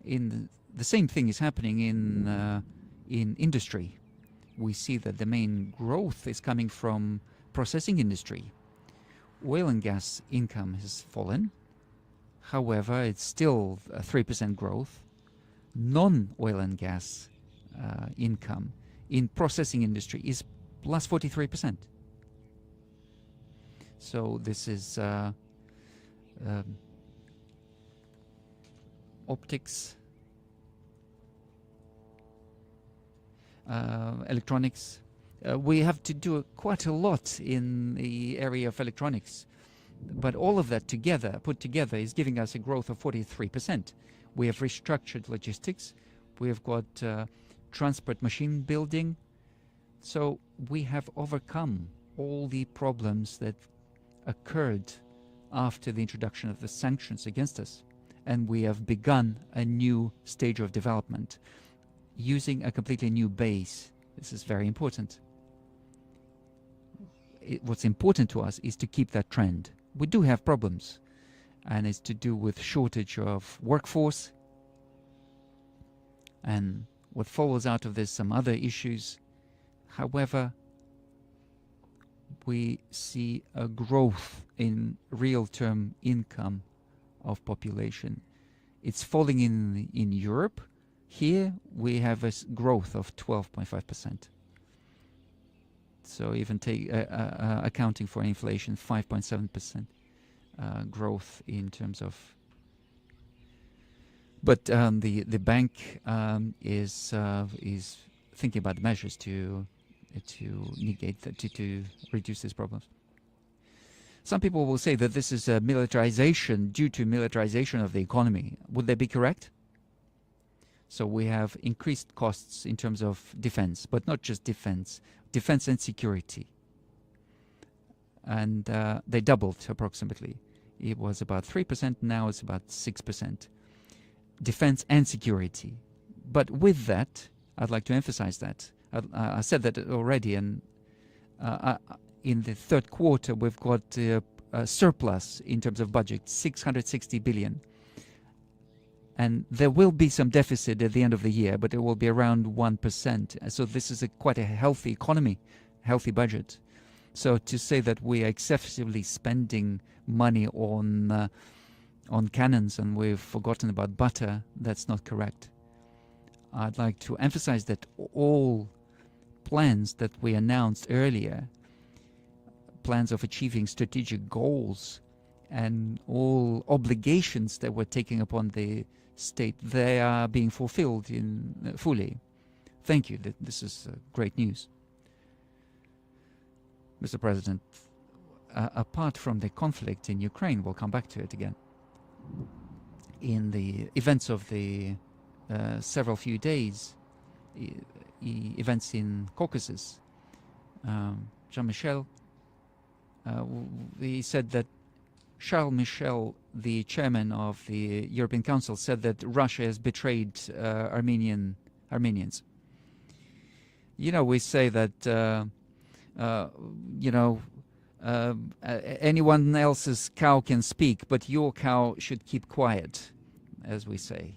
The same thing is happening in industry. We see that the main growth is coming from processing industry. Oil and gas income has fallen. However, it's still a 3% growth. Non-oil and gas income in processing industry is plus 43%. So this is optics, electronics. We have to do quite a lot in the area of electronics, but all of that together, put together, is giving us a growth of 43%. We have restructured logistics. we've got transport machine building. So we have overcome all the problems that occurred after the introduction of the sanctions against us. And we have begun a new stage of development using a completely new base. This is very important. What's important to us is to keep that trend. We do have problems, and it's to do with shortage of workforce, and what follows out of this, some other issues. However, we see a growth in real-term income of population. It's falling in Europe. Here we have a growth of 12.5%. So even take accounting for inflation, 5.7% growth in terms of. But the bank is thinking about measures to negate that, to reduce these problems. Some people will say that this is a militarization due to militarization of the economy. Would they be correct? So we have increased costs in terms of defense, but not just defense and security. And they doubled approximately. It was about 3%, now it's about 6%. Defense and security. But with that, I'd like to emphasize that. I said that already, and in the third quarter we've got a surplus in terms of budget, 660 billion. And there will be some deficit at the end of the year, but it will be around 1%. So this is quite a healthy economy, healthy budget. So to say that we are excessively spending money on cannons and we've forgotten about butter, that's not correct. I'd like to emphasize that all plans that we announced earlier, plans of achieving strategic goals and all obligations that we're taking upon the state, they are being fulfilled fully. Thank you. This is great news. Mr. President, apart from the conflict in Ukraine, we'll come back to it again. In the events of the several few days, events in Caucasus, Jean-Michel, he said that Charles Michel, the chairman of the European Council, said that Russia has betrayed Armenians. You know, we say that, anyone else's cow can speak, but your cow should keep quiet, as we say.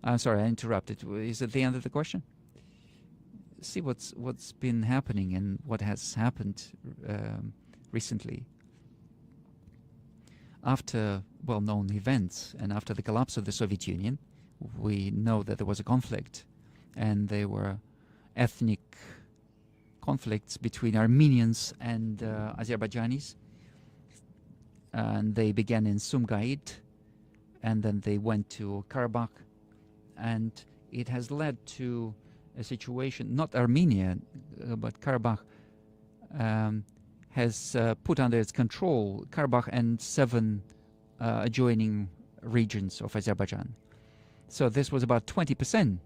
I'm sorry, I interrupted. Is it the end of the question? See what's been happening and what has happened recently. After well-known events and after the collapse of the Soviet Union, we know that there was a conflict, and there were ethnic conflicts between Armenians and Azerbaijanis, and they began in Sumgait, and then they went to Karabakh, and it has led to a situation, not Armenia, but Karabakh has put under its control Karabakh and 7 adjoining regions of Azerbaijan. So this was about 20%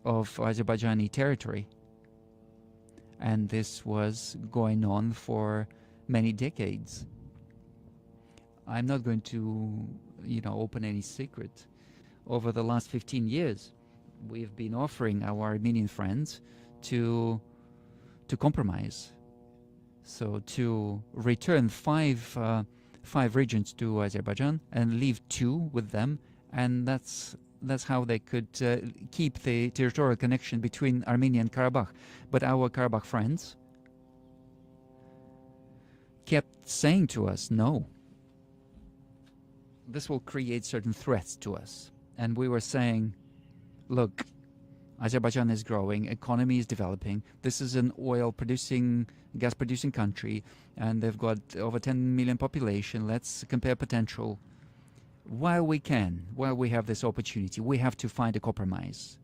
of Azerbaijani territory. And this was going on for many decades. I'm not going to, open any secret. Over the last 15 years, we've been offering our Armenian friends to compromise. So to return five regions to Azerbaijan and leave 2 with them, and that's how they could keep the territorial connection between Armenia and Karabakh. But our Karabakh friends kept saying to us, no, this will create certain threats to us. And we were saying, look, Azerbaijan is growing, economy is developing. This is an gas-producing country, and they've got over 10 million population. Let's compare potential. While we have this opportunity, we have to find a compromise.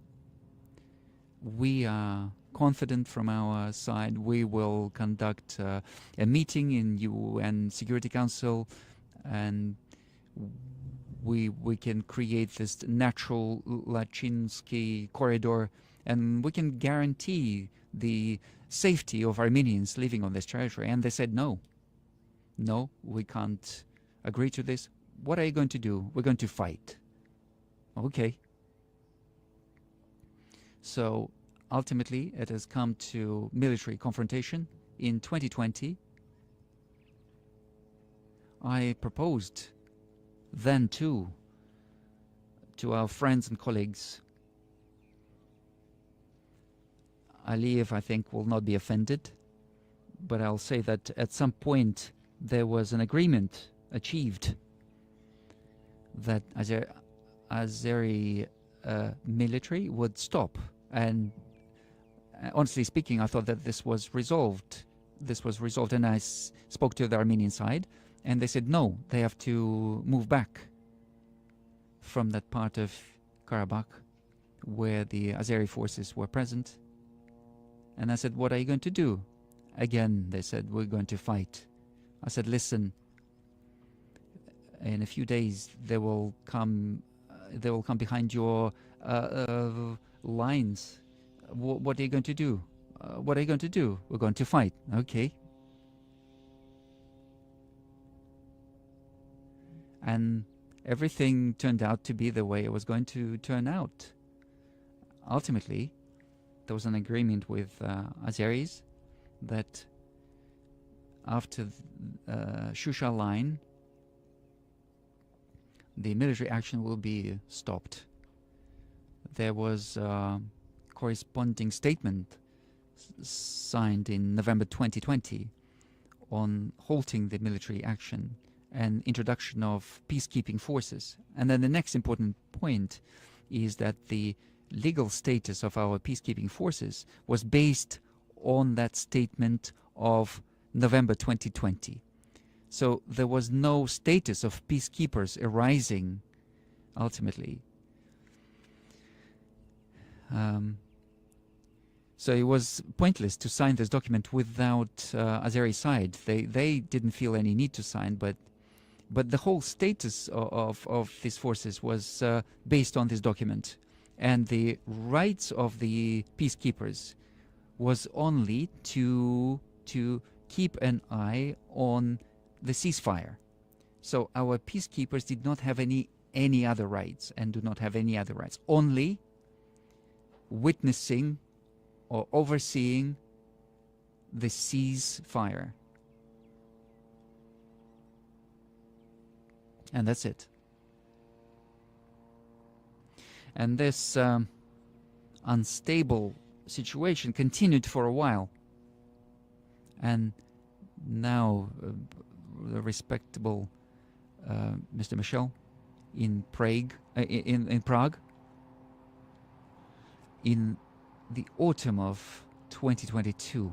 We are confident from our side. We will conduct a meeting in UN Security Council, and we can create this natural Lachinsky corridor, and we can guarantee the safety of Armenians living on this territory. And they said, no, we can't agree to this. What are you going to do? We're going to fight. Okay. So ultimately, it has come to military confrontation. In 2020, I proposed then to our friends and colleagues. Aliyev, I think, will not be offended, but I'll say that at some point there was an agreement achieved that Azeri military would stop. And honestly speaking, I thought that this was resolved. And I spoke to the Armenian side, and they said no, they have to move back from that part of Karabakh where the Azeri forces were present. And I said, what are you going to do? Again, they said, we're going to fight. I said, listen, in a few days they will come behind your lines. What are you going to do? What are you going to do? We're going to fight. Okay. And everything turned out to be the way it was going to turn out. Ultimately, there was an agreement with Azeris that after Shusha line, the military action will be stopped. There was a corresponding statement signed in November 2020 on halting the military action and introduction of peacekeeping forces. And then the next important point is that the legal status of our peacekeeping forces was based on that statement of November 2020. So there was no status of peacekeepers arising ultimately. So it was pointless to sign this document without Azeri side. They didn't feel any need to sign, but the whole status of these forces was based on this document. And the rights of the peacekeepers was only to keep an eye on the ceasefire. So our peacekeepers did not have any other rights and do not have any other rights. Only witnessing or overseeing the ceasefire. And that's it. And this unstable situation continued for a while. And now the respectable Mr. Michel in Prague, in the autumn of 2022,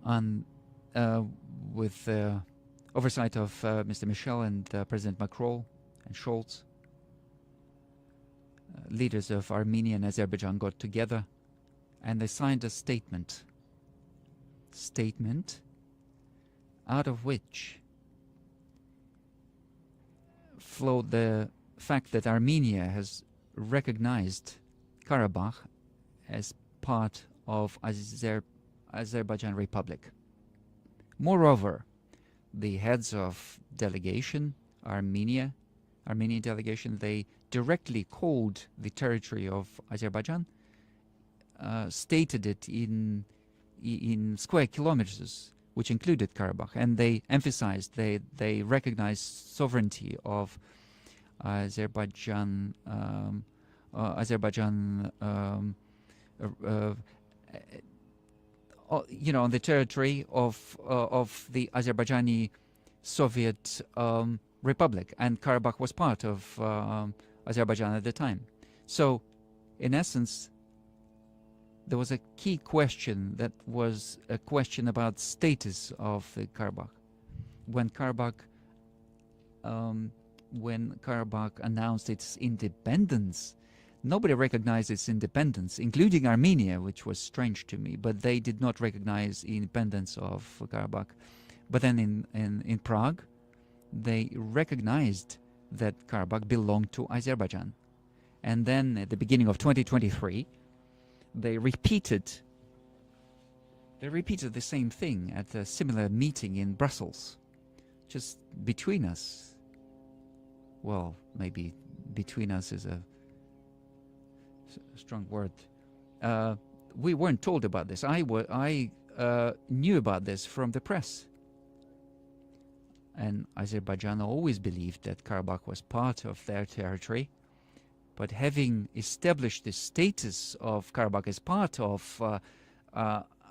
and with the oversight of Mr. Michel and President Macron and Scholz, leaders of Armenia and Azerbaijan got together and they signed a statement out of which flowed the fact that Armenia has recognized Karabakh as part of Azerbaijan Republic. Moreover, the heads of delegation, Armenian delegation, they directly called the territory of Azerbaijan, stated it in square kilometers, which included Karabakh, and they emphasized, they recognized sovereignty of Azerbaijan, on the territory of the Azerbaijani Soviet Republic, and Karabakh was part of Azerbaijan at the time. So, in essence, there was a key question that was a question about status of the Karabakh. When Karabakh announced its independence, Nobody recognized its independence, including Armenia, which was strange to me, but they did not recognize independence of Karabakh. But then in Prague, they recognized that Karabakh belonged to Azerbaijan. And then at the beginning of 2023, they repeated the same thing at a similar meeting in Brussels. Just between us. Well, maybe between us is a strong word. We weren't told about this. I knew about this from the press. And Azerbaijan always believed that Karabakh was part of their territory. But having established the status of Karabakh as part of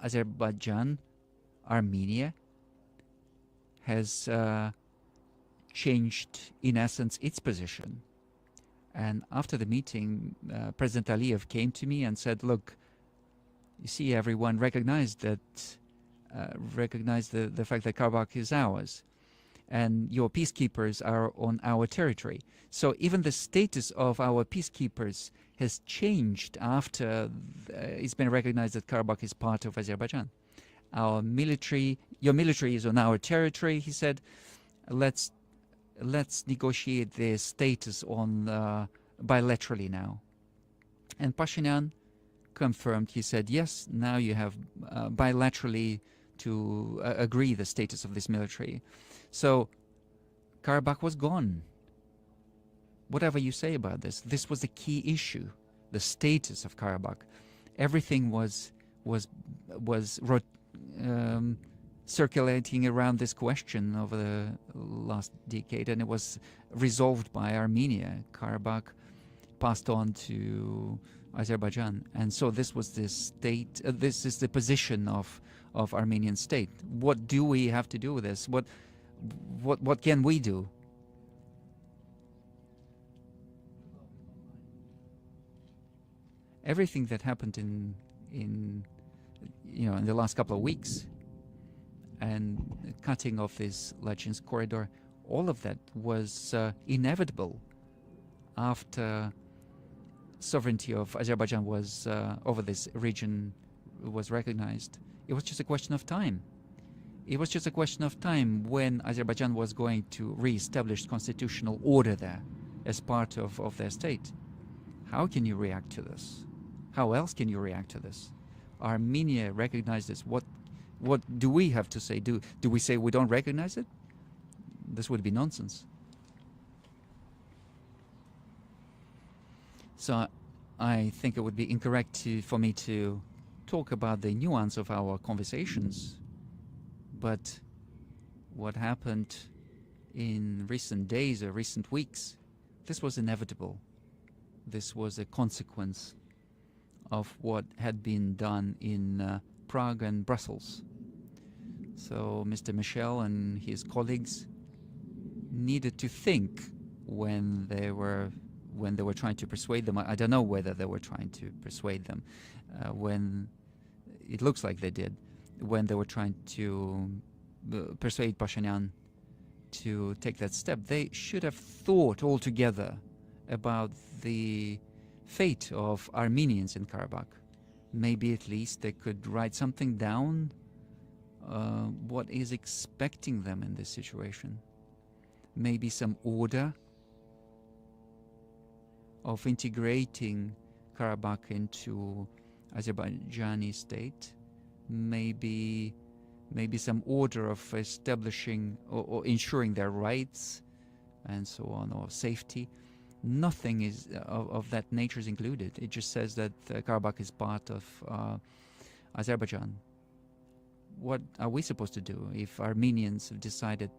Azerbaijan, Armenia has changed, in essence, its position. And after the meeting, President Aliyev came to me and said, look, you see, everyone recognized that, the fact that Karabakh is ours. And your peacekeepers are on our territory. So even the status of our peacekeepers has changed after it's been recognized that Karabakh is part of Azerbaijan. Your military is on our territory, he said. Let's negotiate the status on bilaterally now. And Pashinyan confirmed, he said, yes, now you have bilaterally to agree the status of this military. So Karabakh was gone. Whatever you say about this, this was the key issue, the status of Karabakh. Everything was circulating around this question over the last decade, and it was resolved by Armenia. Karabakh passed on to Azerbaijan, and so this was the state. This is the position of Armenian state. What do we have to do with this? What can we do? Everything that happened in the last couple of weeks, and cutting off this Legends corridor, all of that was inevitable after sovereignty of Azerbaijan was over this region was recognized. It was just a question of time. It was just a question of time when Azerbaijan was going to re-establish constitutional order there as part of their state. How can you react to this? How else can you react to this? Armenia recognized this. What do we have to say? Do we say we don't recognize it? This would be nonsense. So I think it would be incorrect for me to talk about the nuance of our conversations. But what happened in recent days or recent weeks, this was inevitable. This was a consequence of what had been done in Prague and Brussels. So Mr. Michel and his colleagues needed to think when they were trying to persuade them. I don't know whether they were trying to persuade them. When it looks like they did, when they were trying to persuade Pashinyan to take that step, they should have thought altogether about the fate of Armenians in Karabakh. Maybe at least they could write something down, what is expecting them in this situation. Maybe some order of integrating Karabakh into Azerbaijani state, maybe some order of establishing or ensuring their rights and so on, or safety. Nothing is of that nature is included. It just says that Karabakh is part of Azerbaijan. What are we supposed to do if Armenians have decided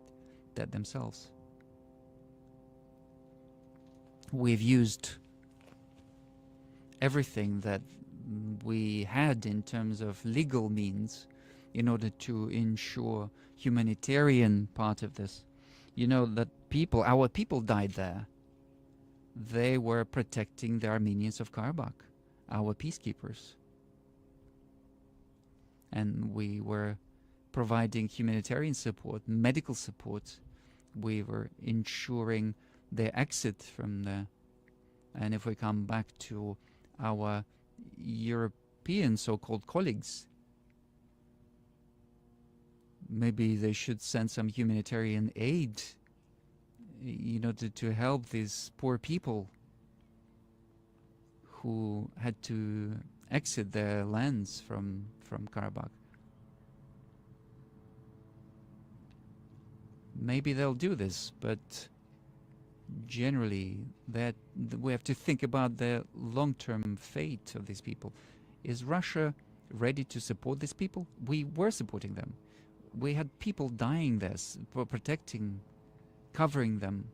that themselves? We've used everything that we had in terms of legal means in order to ensure humanitarian part of this. You know that our people died there. They were protecting the Armenians of Karabakh, our peacekeepers. And we were providing humanitarian support, medical support. We were ensuring their exit from there. And if we come back to our European so-called colleagues, maybe they should send some humanitarian aid, you know, to help these poor people who had to exit their lands from Karabakh. Maybe they'll do this, but generally that we have to think about the long-term fate of these people. Is Russia ready to support these people? We were supporting them. We had people dying there, protecting, covering them,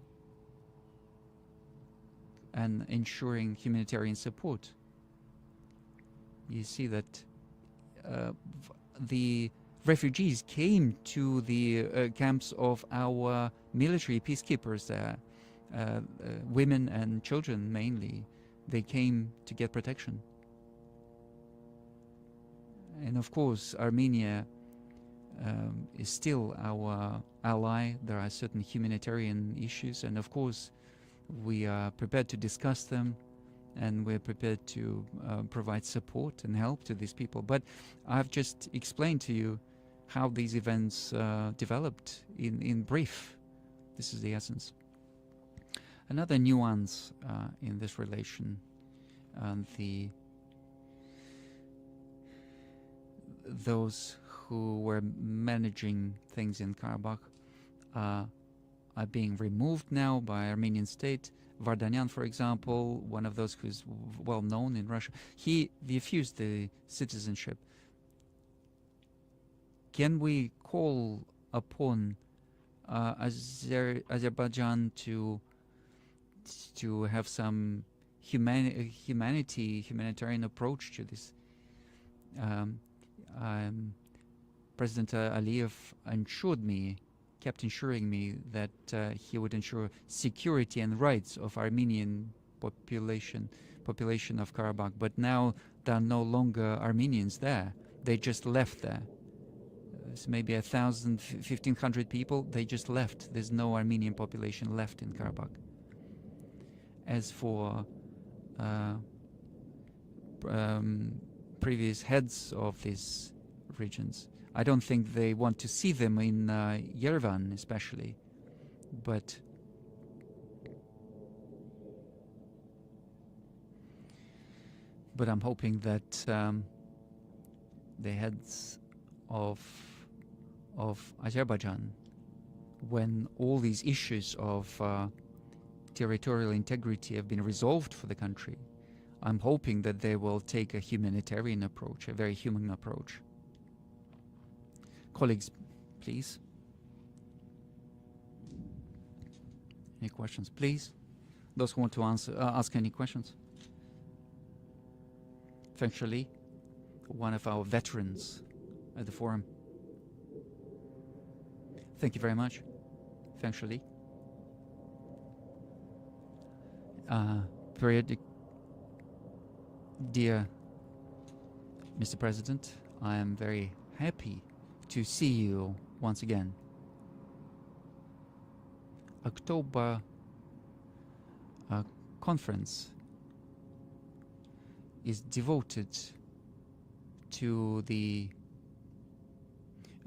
and ensuring humanitarian support. You see that the refugees came to the camps of our military peacekeepers there, women and children mainly. They came to get protection. And of course, Armenia is still our ally. There are certain humanitarian issues, and of course, we are prepared to discuss them, and we're prepared to provide support and help to these people. But I've just explained to you how these events developed in brief. This is the essence. Another nuance in this relation, those who were managing things in Karabakh are being removed now by Armenian state. Vardanyan, for example, one of those who's well known in Russia, he refused the citizenship. Can we call upon Azerbaijan to have some humanitarian approach to this? President Aliyev kept ensuring me that he would ensure security and rights of Armenian population of Karabakh. But now there are no longer Armenians there. They just left there. There's maybe 1,000, 1,500 people. They just left. There's no Armenian population left in Karabakh. As for previous heads of these regions, I don't think they want to see them in Yerevan especially, but I'm hoping that the heads of Azerbaijan, when all these issues of territorial integrity have been resolved for the country, I'm hoping that they will take a humanitarian approach, a very human approach. Colleagues, please. Any questions, please? Those who want to ask any questions. Fairuse, one of our veterans at the forum. Thank you very much, Fairuse. Dear Mr. President, I am very happy to see you once again. October conference is devoted to the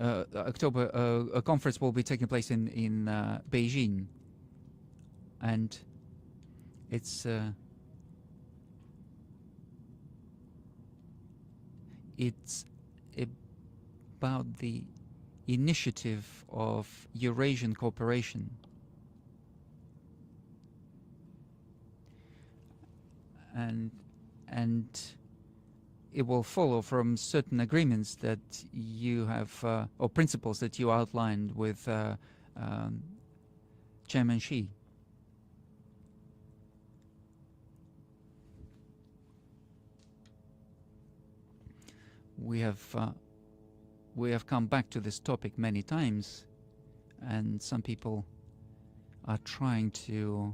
October a conference will be taking place in Beijing, and it's about the initiative of Eurasian cooperation. And it will follow from certain agreements that you have, or principles that you outlined with Chairman Xi. We have come back to this topic many times, and some people are trying to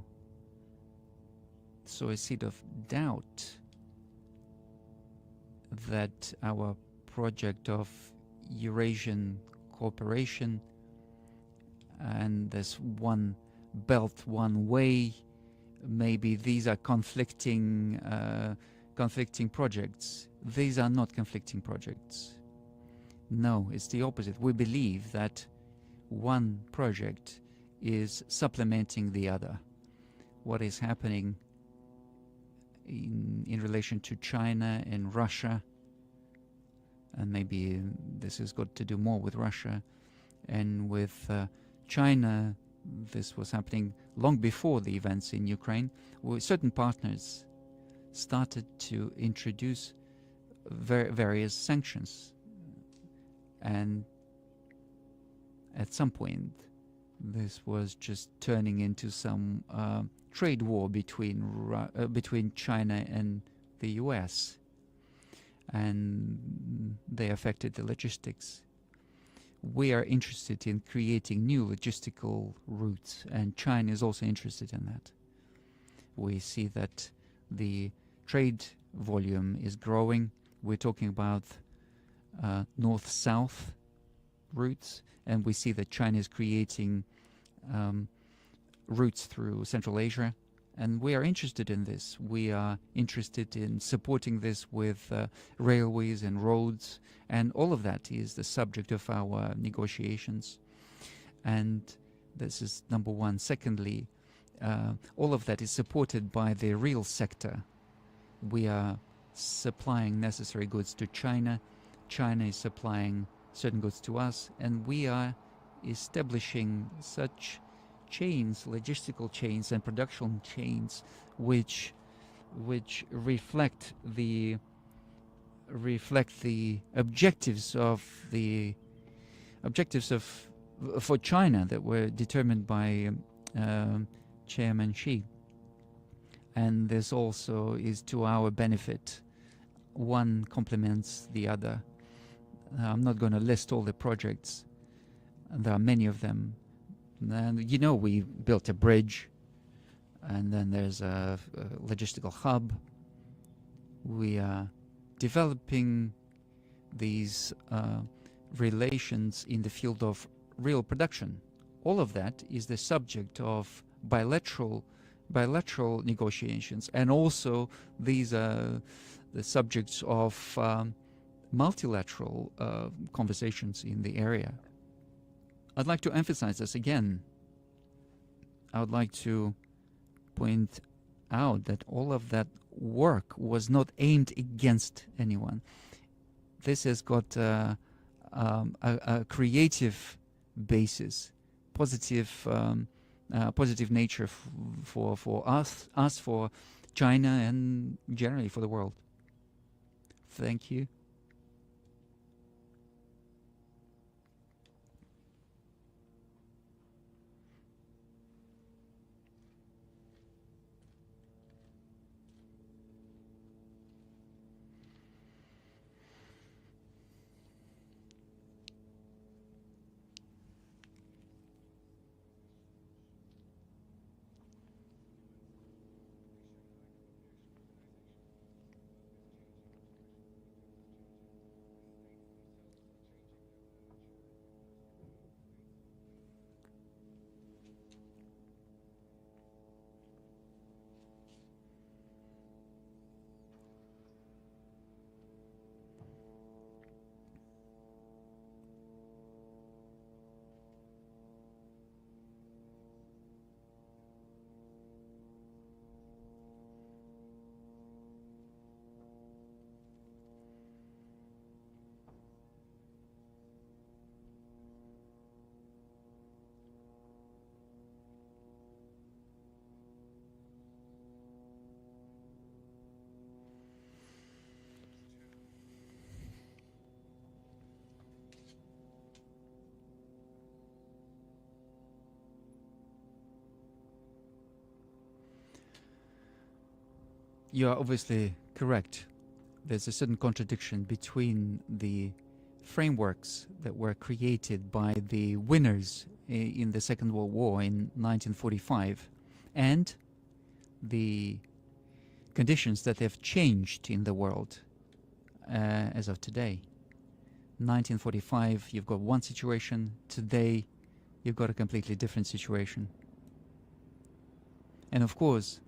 sow a seed of doubt that our project of Eurasian cooperation and this one belt, one way maybe these are conflicting projects. These are not conflicting projects. No, it's the opposite. We believe that one project is supplementing the other. What is happening in relation to China and Russia, and maybe this has got to do more with Russia, and with China, this was happening long before the events in Ukraine, where certain partners started to introduce various sanctions. And at some point, this was just turning into some trade war between China and the US. And they affected the logistics. We are interested in creating new logistical routes, and China is also interested in that. We see that the trade volume is growing. We're talking about north-south routes, and we see that China is creating routes through Central Asia, and we are interested in this. We are interested in supporting this with railways and roads, and all of that is the subject of our negotiations. And this is number one. Secondly, all of that is supported by the real sector. We are supplying necessary goods to China. China is supplying certain goods to us, and we are establishing such chains, logistical chains and production chains, which reflect the objectives for China that were determined by Chairman Xi. And this also is to our benefit. One complements the other. I'm not going to list all the projects. There are many of them. And you know, we built a bridge, and then there's a logistical hub. We are developing these relations in the field of real production. All of that is the subject of bilateral negotiations, and also these are the subjects of multilateral conversations in the area. I'd like to emphasize this again. I would like to point out that all of that work was not aimed against anyone. This has got a creative basis, positive nature for us, for China, and generally for the world. Thank you. You are obviously correct. There's a certain contradiction between the frameworks that were created by the winners in the Second World War in 1945 and the conditions that have changed in the world as of today. 1945, you've got one situation. Today, you've got a completely different situation. And of course,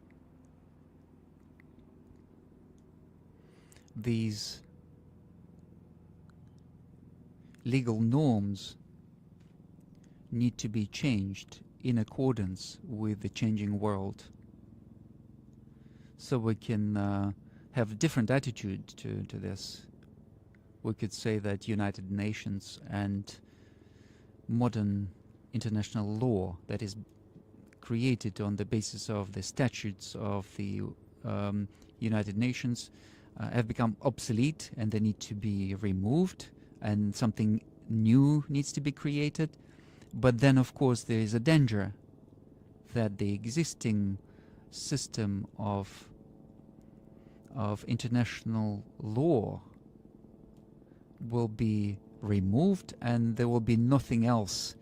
these legal norms need to be changed in accordance with the changing world, so we can have a different attitude to this. We could say that United Nations and modern international law that is created on the basis of the statutes of the United Nations have become obsolete, and they need to be removed, and something new needs to be created. But then, of course, there is a danger that the existing system of international law will be removed, and there will be nothing else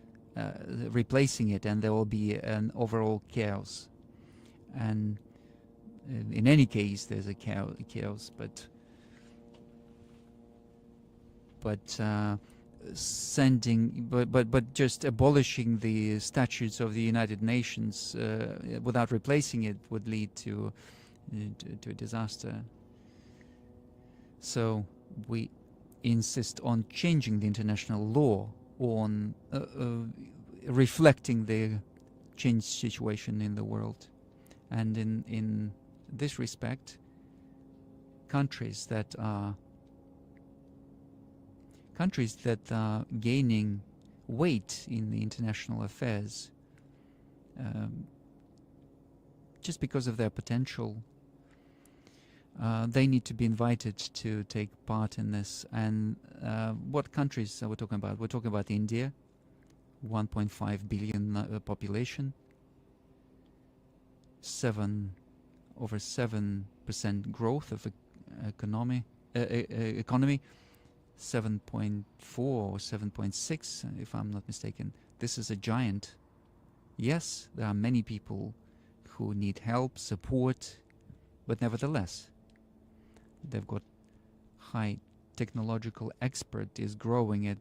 replacing it, and there will be an overall chaos. And in any case, there's a chaos, but just abolishing the statutes of the United Nations without replacing it would lead to a disaster. So we insist on changing the international law, on reflecting the changed situation in the world. And in this respect, countries that are gaining weight in the international affairs just because of their potential, they need to be invited to take part in this. And what countries are we talking about? We're talking about India, 1.5 billion population, over 7% growth of economy, 7.4 or 7.6, if I'm not mistaken. This is a giant. Yes, there are many people who need help, support, but nevertheless, they've got high technological expert is growing at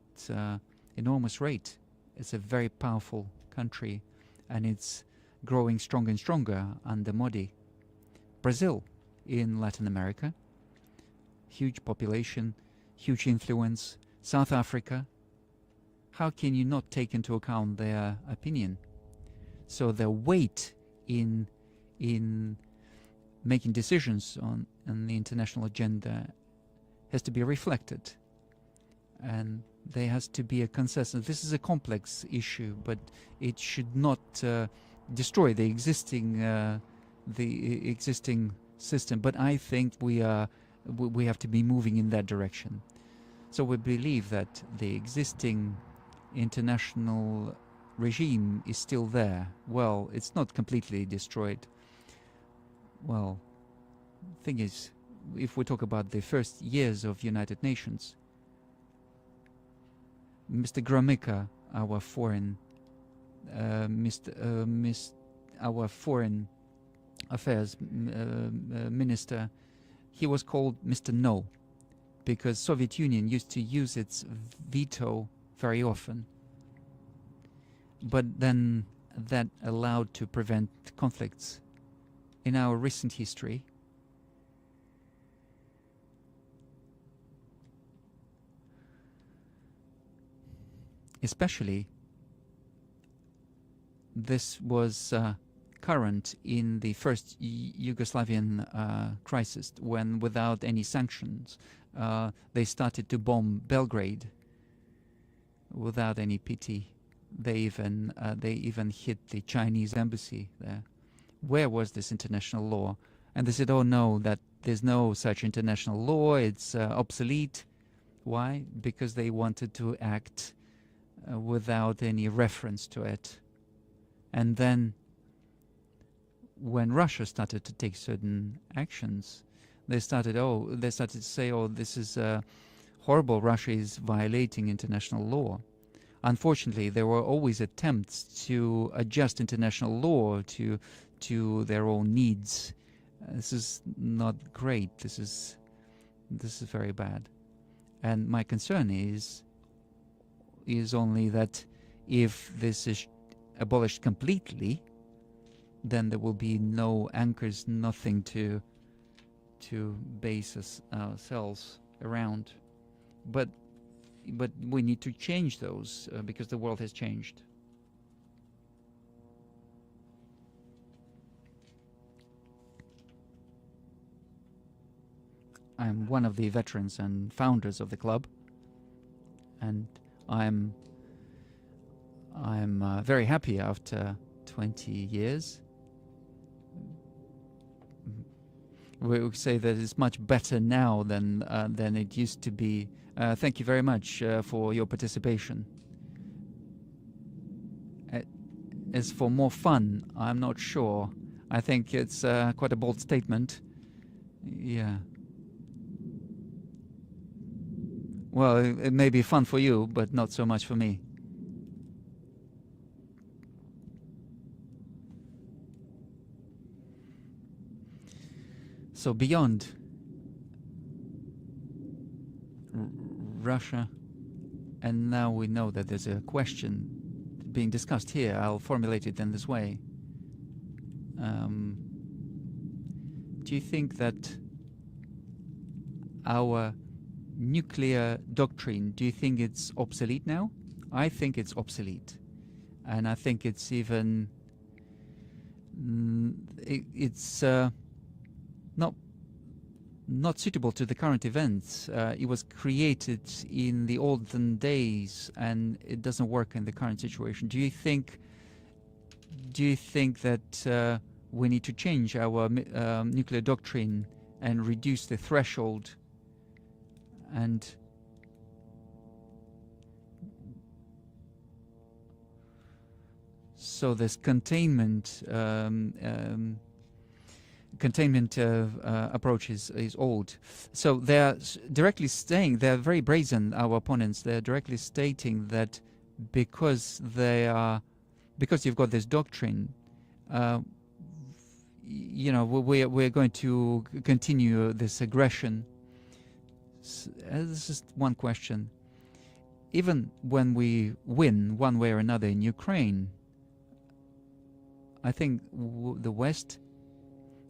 enormous rate. It's a very powerful country, and it's growing stronger and stronger under Modi. Brazil in Latin America, huge population, huge influence. South Africa, how can you not take into account their opinion? So their weight in making decisions on the international agenda has to be reflected, and there has to be a consensus. This is a complex issue, but it should not destroy the existing system. But I think we have to be moving in that direction. So we believe that the existing international regime is still there. Well, it's not completely destroyed. Well, thing is, if we talk about the first years of United Nations, Mr. Gromyka, our foreign affairs minister, he was called Mr. No, because Soviet Union used to use its veto very often. But then that allowed to prevent conflicts. In our recent history, especially, this was current in the first Yugoslavian crisis, when without any sanctions they started to bomb Belgrade without any pity. They even hit the Chinese embassy there. Where was this international law? And they said, oh no, that there's no such international law, it's obsolete. Why? Because they wanted to act without any reference to it. And then when Russia started to take certain actions, they started to say, oh, this is horrible, Russia is violating international law. Unfortunately, there were always attempts to adjust international law to their own needs. This is not great. This is very bad. And my concern is only that if this is abolished completely, then there will be no anchors, nothing to to base ourselves around. But we need to change those because the world has changed. I'm one of the veterans and founders of the club, and I'm very happy after 20 years. We would say that it's much better now than it used to be. Thank you very much for your participation. As for more fun, I'm not sure. I think it's quite a bold statement. Yeah. Well, it may be fun for you, but not so much for me. So beyond Russia, and now we know that there's a question being discussed here. I'll formulate it in this way. Do you think that our nuclear doctrine, do you think it's obsolete now? I think it's obsolete. And I think it's even... it's not suitable to the current events. It was created in the olden days, and it doesn't work in the current situation. Do you think that we need to change our nuclear doctrine and reduce the threshold, and so this containment approach is old. So they're directly saying, they're very brazen, our opponents, they're directly stating that because you've got this doctrine, you know, we're going to continue this aggression. This is one question. Even when we win one way or another in Ukraine, I think the West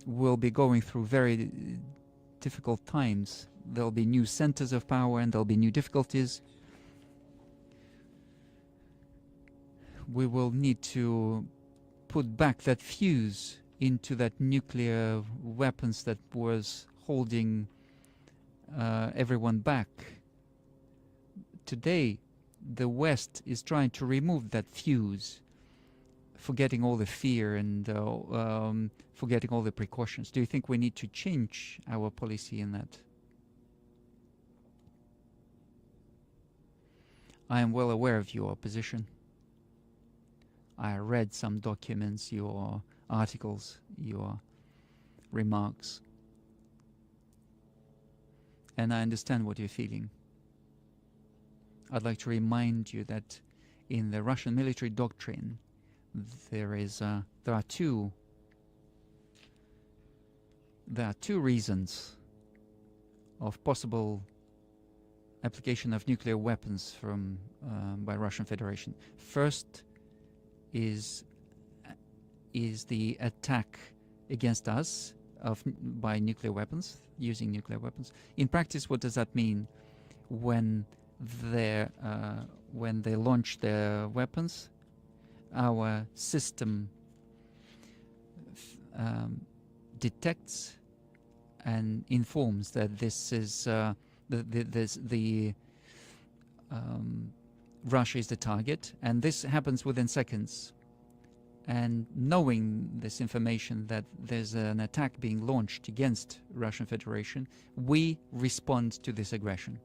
will be going through very difficult times. There'll be new centers of power and there'll be new difficulties. We will need to put back that fuse into that nuclear weapons that was holding everyone back. Today, the West is trying to remove that fuse, forgetting all the fear and forgetting all the precautions. Do you think we need to change our policy in that? I am well aware of your position. I read some documents, your articles, your remarks, and I understand what you're feeling. I'd like to remind you that in the Russian military doctrine, there are two reasons of possible application of nuclear weapons by Russian Federation. First is the attack against us by nuclear weapons, using nuclear weapons. In practice, what does that mean? When they launch their weapons, our system detects and informs that this is Russia is the target, and this happens within seconds. And knowing this information that there's an attack being launched against Russian Federation, we respond to this aggression.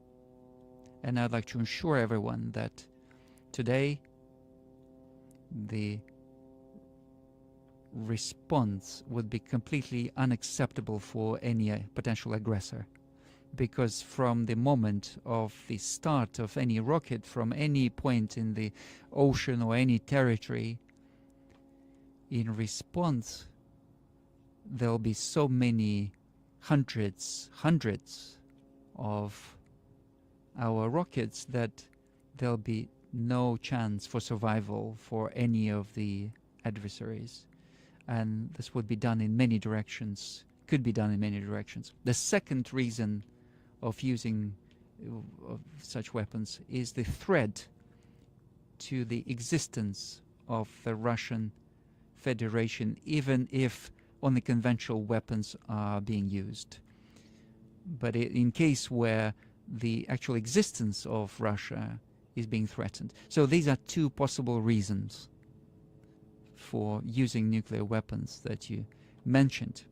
And I'd like to assure everyone that today the response would be completely unacceptable for any potential aggressor, because from the moment of the start of any rocket from any point in the ocean or any territory, in response there'll be so many hundreds of our rockets that there'll be no chance for survival for any of the adversaries. And this would be done in many directions, could be done in many directions. The second reason of using of such weapons is the threat to the existence of the Russian Federation, even if only conventional weapons are being used. But in case where the actual existence of Russia is being threatened. So these are two possible reasons for using nuclear weapons that you mentioned.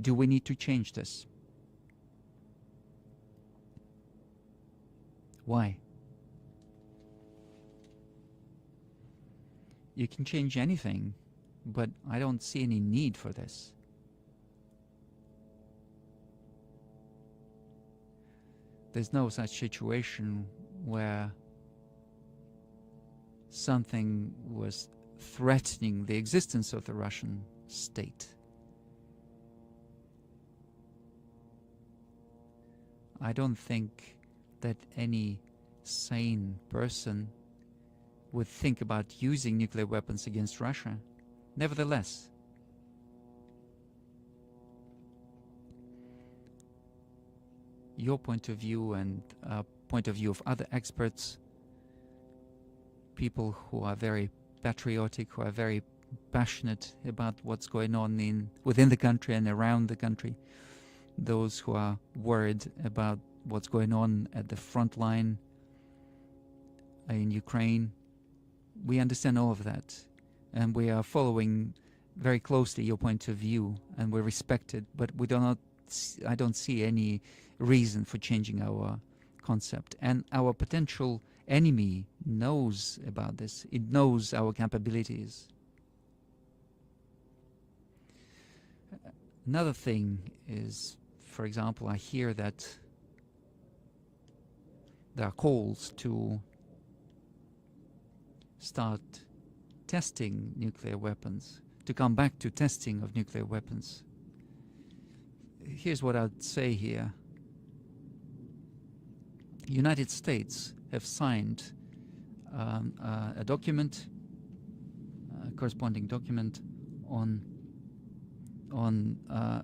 Do we need to change this? Why? You can change anything, but I don't see any need for this. There's no such situation where something was threatening the existence of the Russian state. I don't think that any sane person would think about using nuclear weapons against Russia. Nevertheless, your point of view and point of view of other experts, people who are very patriotic, who are very passionate about what's going on within the country and around the country, those who are worried about what's going on at the front line in Ukraine. We understand all of that, and we are following very closely your point of view, and we respect it, but I don't see any reason for changing our concept. And our potential enemy knows about this. It knows our capabilities. Another thing is, for example, I hear that there are calls to start testing nuclear weapons, to come back to testing of nuclear weapons. Here's what I'd say here. United States have signed a document, a corresponding document on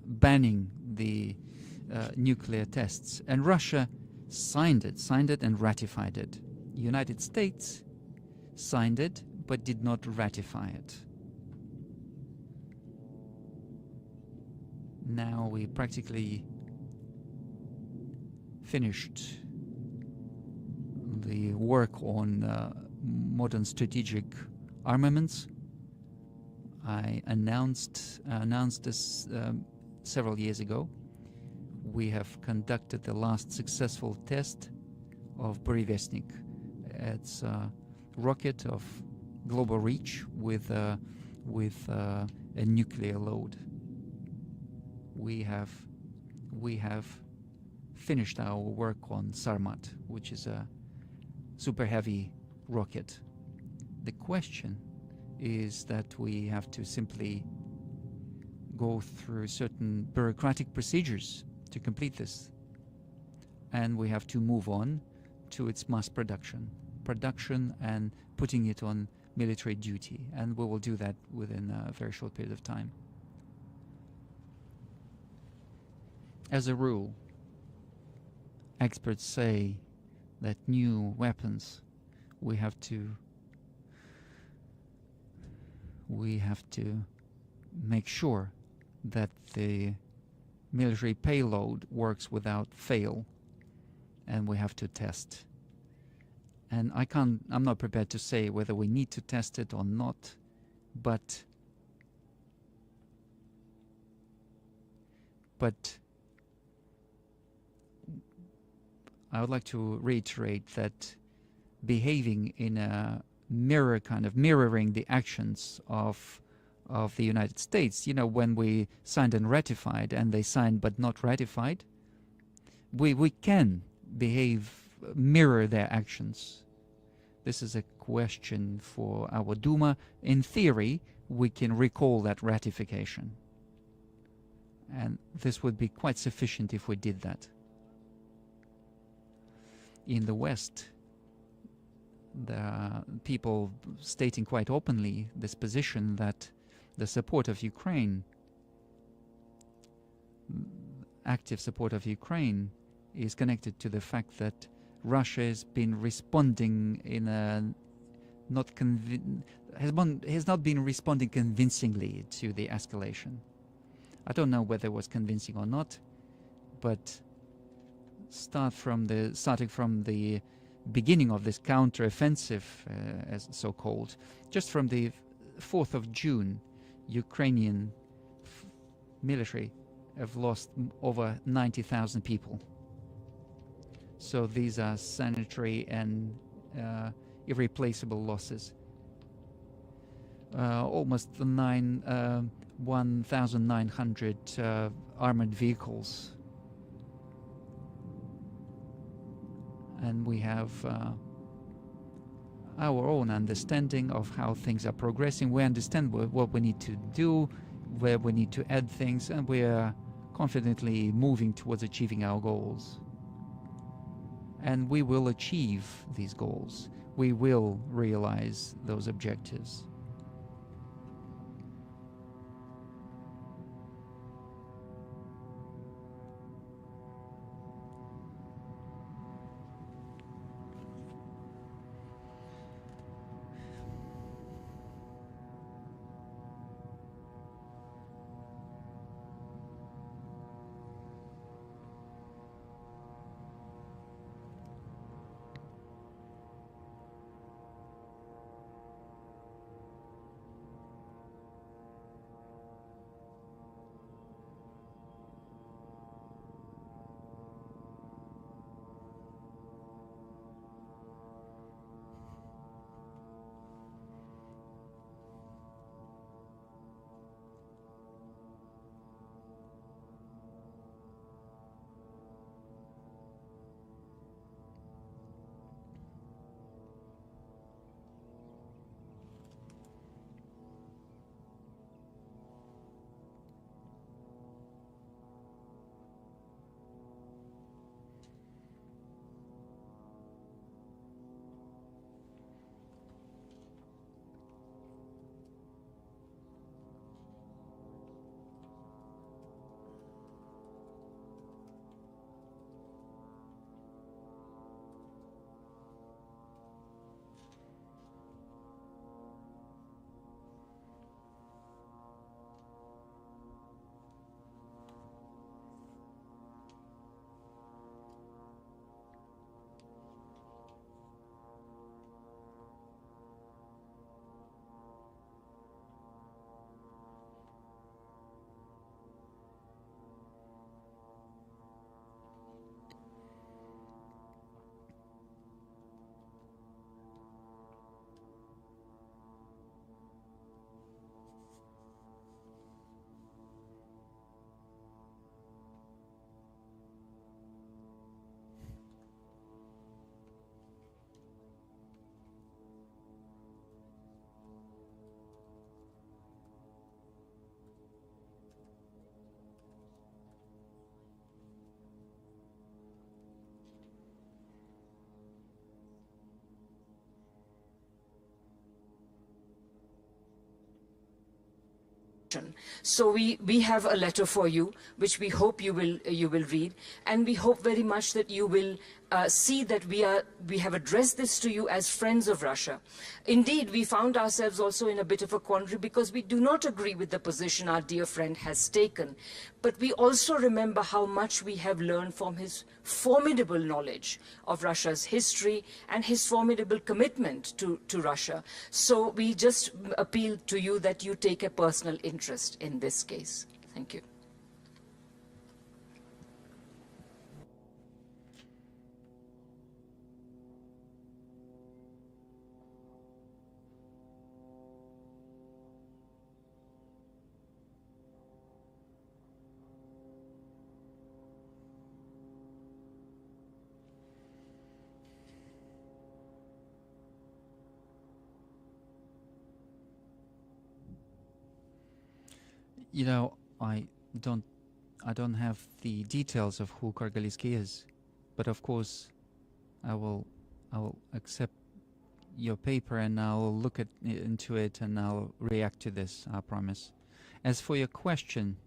banning the nuclear tests, and Russia signed it and ratified it. United States signed it but did not ratify it. Now we practically finished the work on modern strategic armaments. I announced this several years ago. We have conducted the last successful test of Burevestnik. It's a rocket of global reach with a nuclear load. We have finished our work on Sarmat, which is a super heavy rocket. The question is that we have to simply go through certain bureaucratic procedures to complete this, and we have to move on to its mass production and putting it on military duty, and we will do that within a very short period of time. As a rule, experts say that new weapons, we have to make sure that the military payload works without fail, and we have to test. And I'm not prepared to say whether we need to test it or not, but I would like to reiterate that behaving in a mirroring the actions of the United States, when we signed and ratified, and they signed but not ratified, we can mirror their actions. This is a question for our Duma. In theory, we can recall that ratification, and this would be quite sufficient if we did that. In the West, there are people stating quite openly this position that the support of Ukraine active support of Ukraine is connected to the fact that Russia has been responding in a has not been responding convincingly to the escalation. I don't know whether it was convincing or not, but starting from the beginning of this counter-offensive, as so-called, just from the 4th of June, Ukrainian military have lost over 90,000 people. So these are sanitary and irreplaceable losses. Almost 1,900 armored vehicles. And we have our own understanding of how things are progressing. We understand what we need to do, where we need to add things, and we are confidently moving towards achieving our goals. And we will achieve these goals. We will realize those objectives. So we have a letter for you, which we hope you will read, and we hope very much that you will see that we have addressed this to you as friends of Russia. Indeed, we found ourselves also in a bit of a quandary because we do not agree with the position our dear friend has taken, but we also remember how much we have learned from his formidable knowledge of Russia's history and his formidable commitment to Russia. So we just appeal to you that you take a personal interest in this case. Thank you. You know, I don't have the details of who Kargalinsky is, but of course, I will accept your paper and I'll look into it and I'll react to this. I promise. As for your question,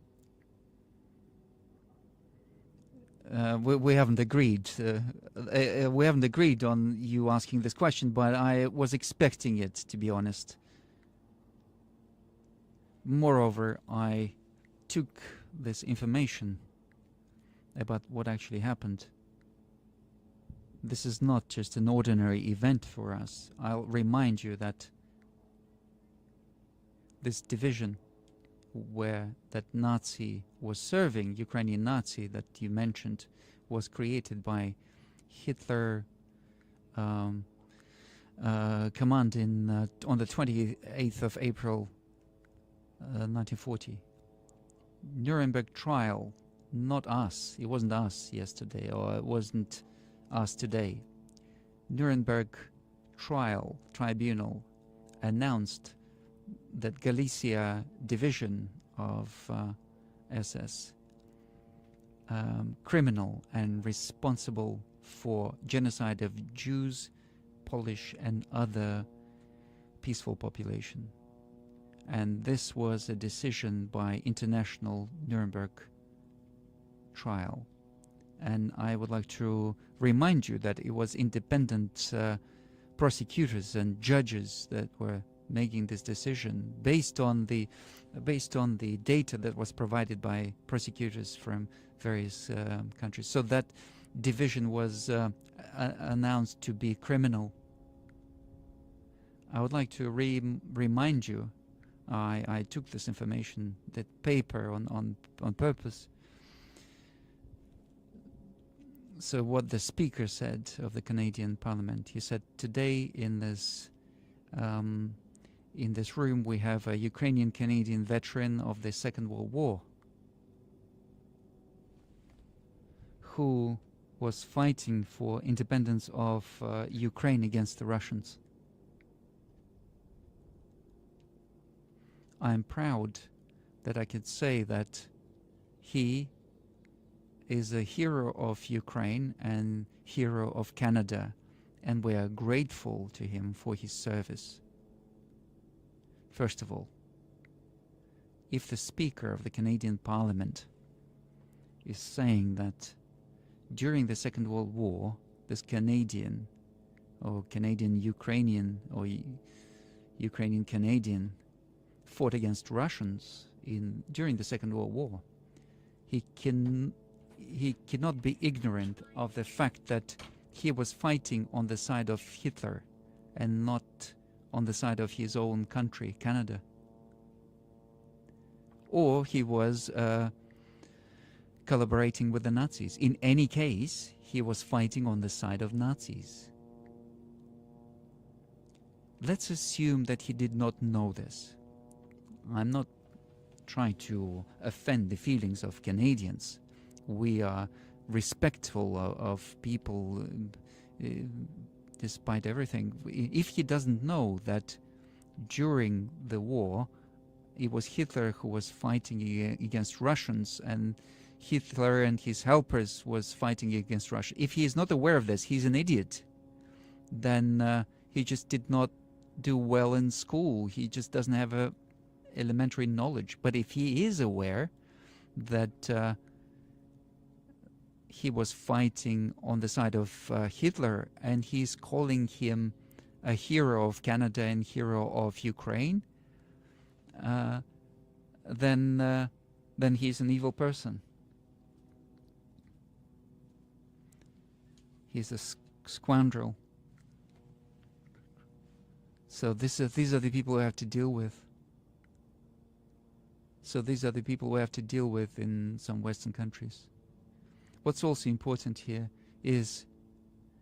we haven't agreed. We haven't agreed on you asking this question, but I was expecting it, to be honest. Moreover, I took this information about what actually happened. This is not just an ordinary event for us. I'll remind you that this division where that Nazi was serving, Ukrainian Nazi that you mentioned, was created by Hitler command on the 28th of April 1940. Nuremberg trial, not us. It wasn't us yesterday, or it wasn't us today. Nuremberg tribunal announced that Galicia division of SS, criminal and responsible for genocide of Jews, Polish and other peaceful population. And this was a decision by International Nuremberg trial. And I would like to remind you that it was independent prosecutors and judges that were making this decision based on the data that was provided by prosecutors from various countries. So that division was announced to be criminal. I would like to remind you, I took this information, that paper on purpose. So what the speaker said of the Canadian Parliament, he said, today in this room we have a Ukrainian-Canadian veteran of the Second World War who was fighting for independence of Ukraine against the Russians. I'm proud that I could say that he is a hero of Ukraine and hero of Canada, and we are grateful to him for his service. First of all, if the Speaker of the Canadian Parliament is saying that during the Second World War, this Canadian or Canadian-Ukrainian or Ukrainian-Canadian fought against Russians during the Second World War, he cannot be ignorant of the fact that he was fighting on the side of Hitler and not on the side of his own country, Canada. Or he was collaborating with the Nazis. In any case, he was fighting on the side of Nazis. Let's assume that he did not know this. I'm not trying to offend the feelings of Canadians. We are respectful of people despite everything. If he doesn't know that during the war it was Hitler who was fighting against Russians and Hitler and his helpers was fighting against Russia, if he is not aware of this, he's an idiot. Then he just did not do well in school. He just doesn't have a elementary knowledge. But if he is aware that he was fighting on the side of Hitler and he's calling him a hero of Canada and hero of Ukraine, then he's an evil person. He's a scoundrel. So these are the people we have to deal with. So these are the people we have to deal with in some Western countries. What's also important here is,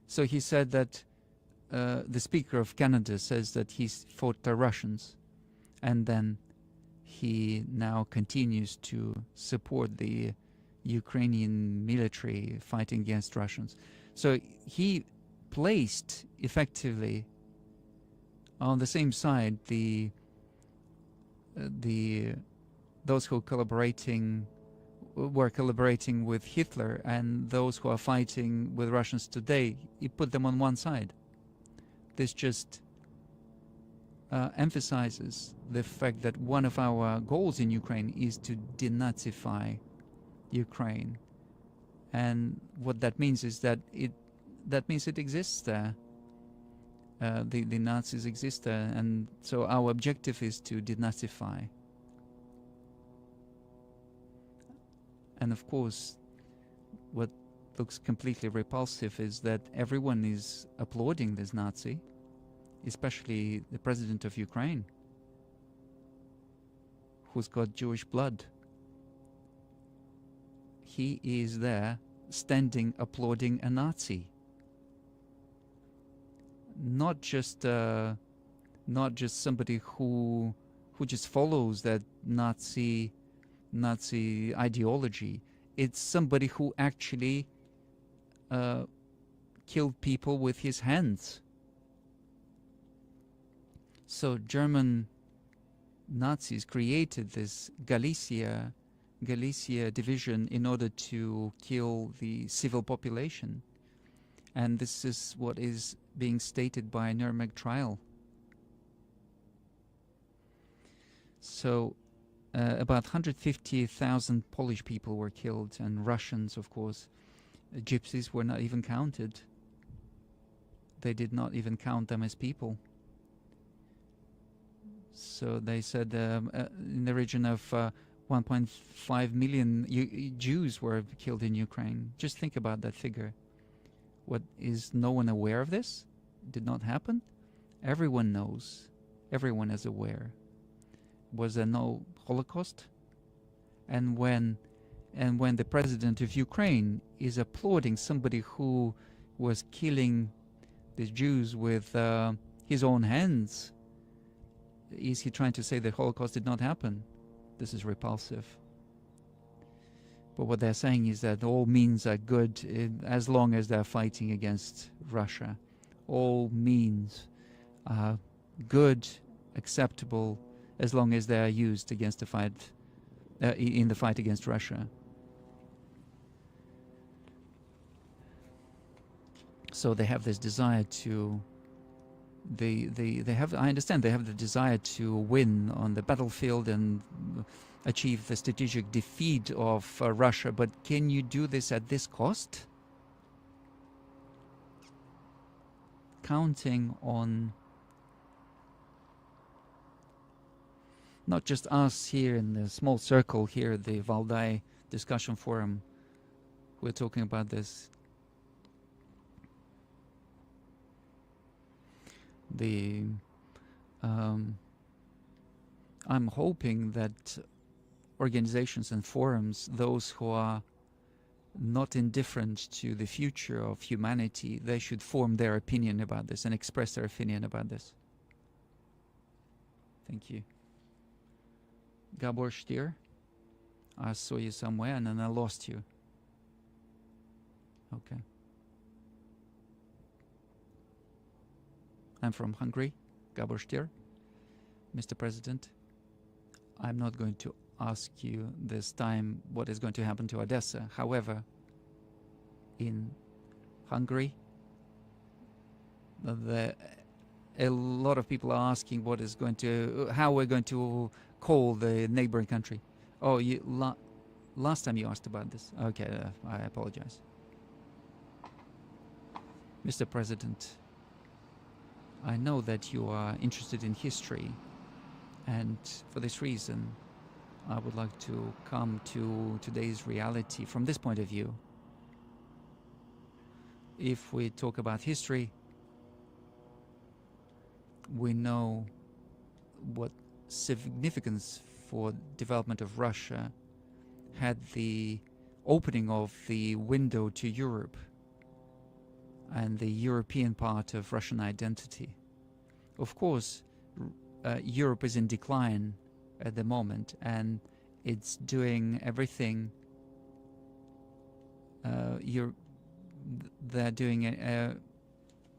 so he said that the Speaker of Canada says that he's fought the Russians, and then he now continues to support the Ukrainian military fighting against Russians. So he placed effectively on the same side those who were collaborating with Hitler and those who are fighting with Russians today. He put them on one side. This just emphasizes the fact that one of our goals in Ukraine is to denazify Ukraine And what that means is that it exists there. The Nazis exist there, and so our objective is to denazify. And of course, what looks completely repulsive is that everyone is applauding this Nazi, especially the president of Ukraine, who's got Jewish blood. He is there standing applauding a Nazi. Not just somebody who just follows that Nazi ideology. It's somebody who actually killed people with his hands. So German Nazis created this Galicia division in order to kill the civil population. And this is what is being stated by a Nuremberg trial. So about 150,000 Polish people were killed, and Russians, of course. Gypsies were not even counted. They did not even count them as people. So they said in the region of 1.5 million Jews were killed in Ukraine. Just think about that figure. What, is no one aware of this? Did not happen? Everyone knows. Everyone is aware. Was there no Holocaust? And when the president of Ukraine is applauding somebody who was killing the Jews with his own hands, is he trying to say the Holocaust did not happen? This is repulsive. But what they're saying is that all means are good as long as they're fighting against Russia. All means are good, acceptable, as long as they are used against the fight, in the fight against Russia. So they have this desire to, I understand they have the desire to win on the battlefield and achieve the strategic defeat of Russia, but can you do this at this cost? Counting on not just us here in the small circle here at the Valdai discussion forum, we're talking about this. I'm hoping that organizations and forums, those who are not indifferent to the future of humanity, they should form their opinion about this and express their opinion about this. Thank you. Gabor Stier, I saw you somewhere and then I lost you. Okay. I'm from Hungary, Gabor Stier. Mr. President, I'm not going to ask you this time what is going to happen to Odessa. However, in Hungary, a lot of people are asking what is going to, how we're going to call the neighboring country. Oh, last time you asked about this. Okay, I apologize. Mr. President, I know that you are interested in history, and for this reason, I would like to come to today's reality from this point of view. If we talk about history, we know what significance for development of Russia had the opening of the window to Europe and the European part of Russian identity. Of course, Europe is in decline at the moment, and it's doing everything. They're doing it,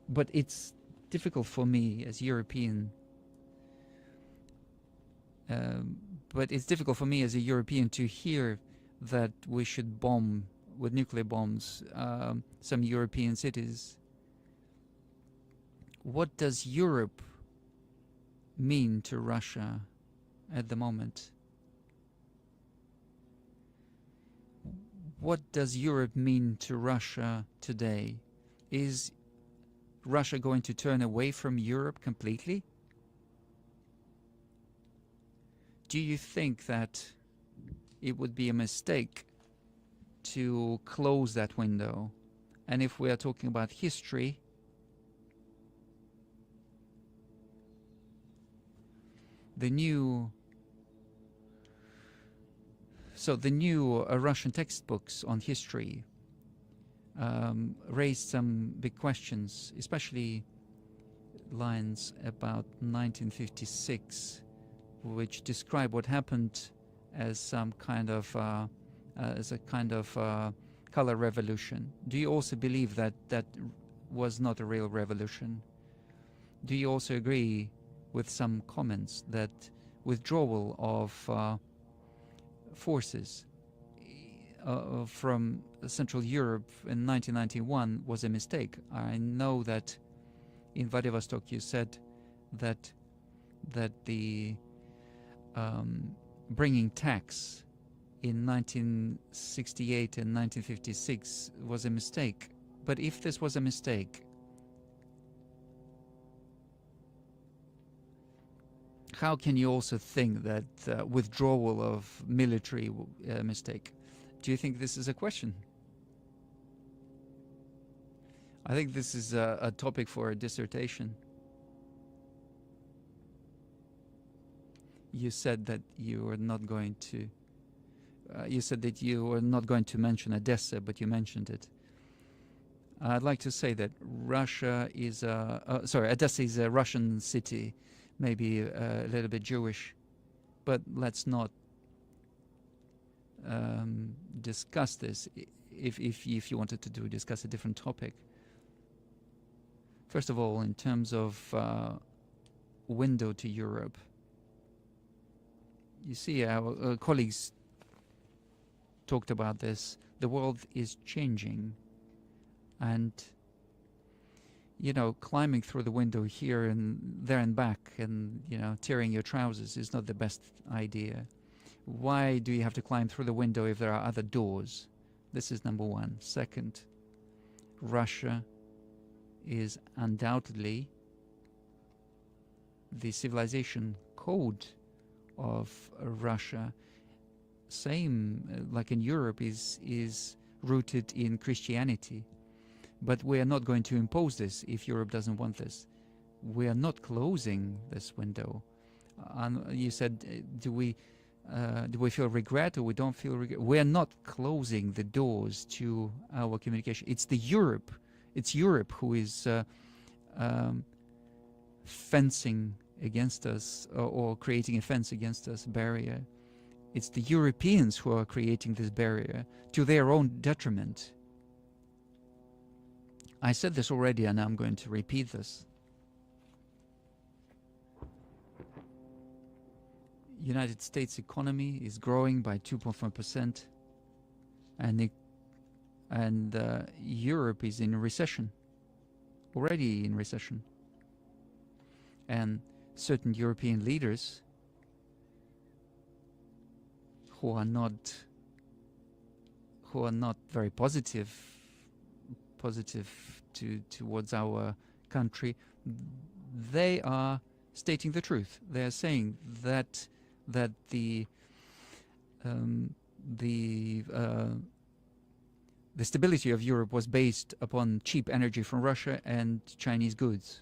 but it's difficult for me as European. But it's difficult for me as a European to hear that we should bomb with nuclear bombs some European cities. What does Europe mean to Russia at the moment? what does Europe mean to Russia today? Is Russia going to turn away from Europe completely? Do you think that it would be a mistake to close that window? And if we are talking about history, the new Russian textbooks on history raised some big questions, especially lines about 1956, which describe what happened as some kind of color revolution. Do you also believe that that was not a real revolution? Do you also agree with some comments that withdrawal of forces from Central Europe in 1991 was a mistake? I know that in Vladivostok you said that the bringing tax in 1968 and 1956 was a mistake. But if this was a mistake, how can you also think that withdrawal of military mistake? Do you think this is a question? I think this is a topic for a dissertation. You said that you were not going to. You said that you were not going to mention Odessa, but you mentioned it. I'd like to say that Russia is Odessa is a Russian city, maybe a little bit Jewish, but let's not discuss this. If you wanted to discuss a different topic. First of all, in terms of window to Europe, you see, our colleagues talked about this. The world is changing, and climbing through the window here and there and back, and tearing your trousers is not the best idea. Why do you have to climb through the window if there are other doors? This is number one. Second, Russia is undoubtedly the civilization code of Russia, same like in Europe, is rooted in Christianity. But we are not going to impose this if Europe doesn't want this. We are not closing this window. You said, do we feel regret or we don't feel regret? We are not closing the doors to our communication. It's Europe who is fencing against us, or creating a fence against us, barrier. It's the Europeans who are creating this barrier to their own detriment. I said this already, and I'm going to repeat this. United States economy is growing by 2.1%, and Europe is in recession, already in recession. And certain European leaders who are not very positive towards our country, they are stating the truth. They are saying that the stability of Europe was based upon cheap energy from Russia and Chinese goods.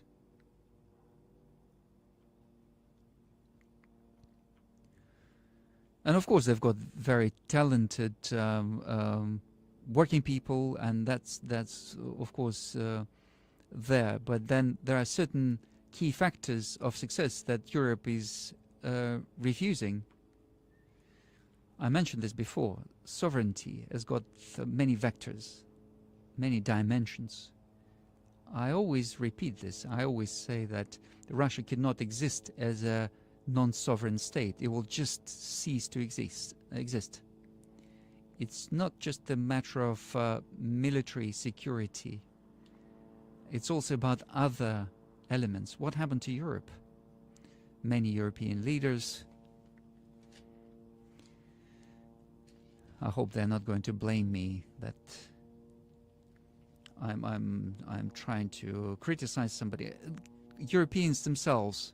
And of course, they've got very talented working people, and that's of course there. But then there are certain key factors of success that Europe is refusing. I mentioned this before. Sovereignty has got many vectors, many dimensions. I always repeat this. I always say that Russia cannot exist as a non-sovereign state. It will just cease to exist. It's not just a matter of military security. It's also about other elements. What happened to Europe? Many European leaders I hope they're not going to blame me that I'm trying to criticize somebody. Europeans themselves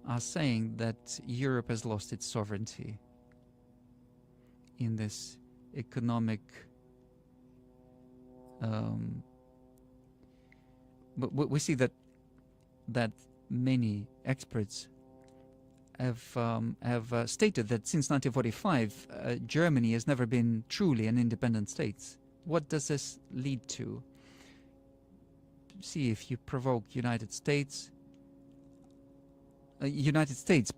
are saying that Europe has lost its sovereignty in this economic but we see that many experts have stated that since 1945 Germany has never been truly an independent state. What does this lead to? See, if you provoke United States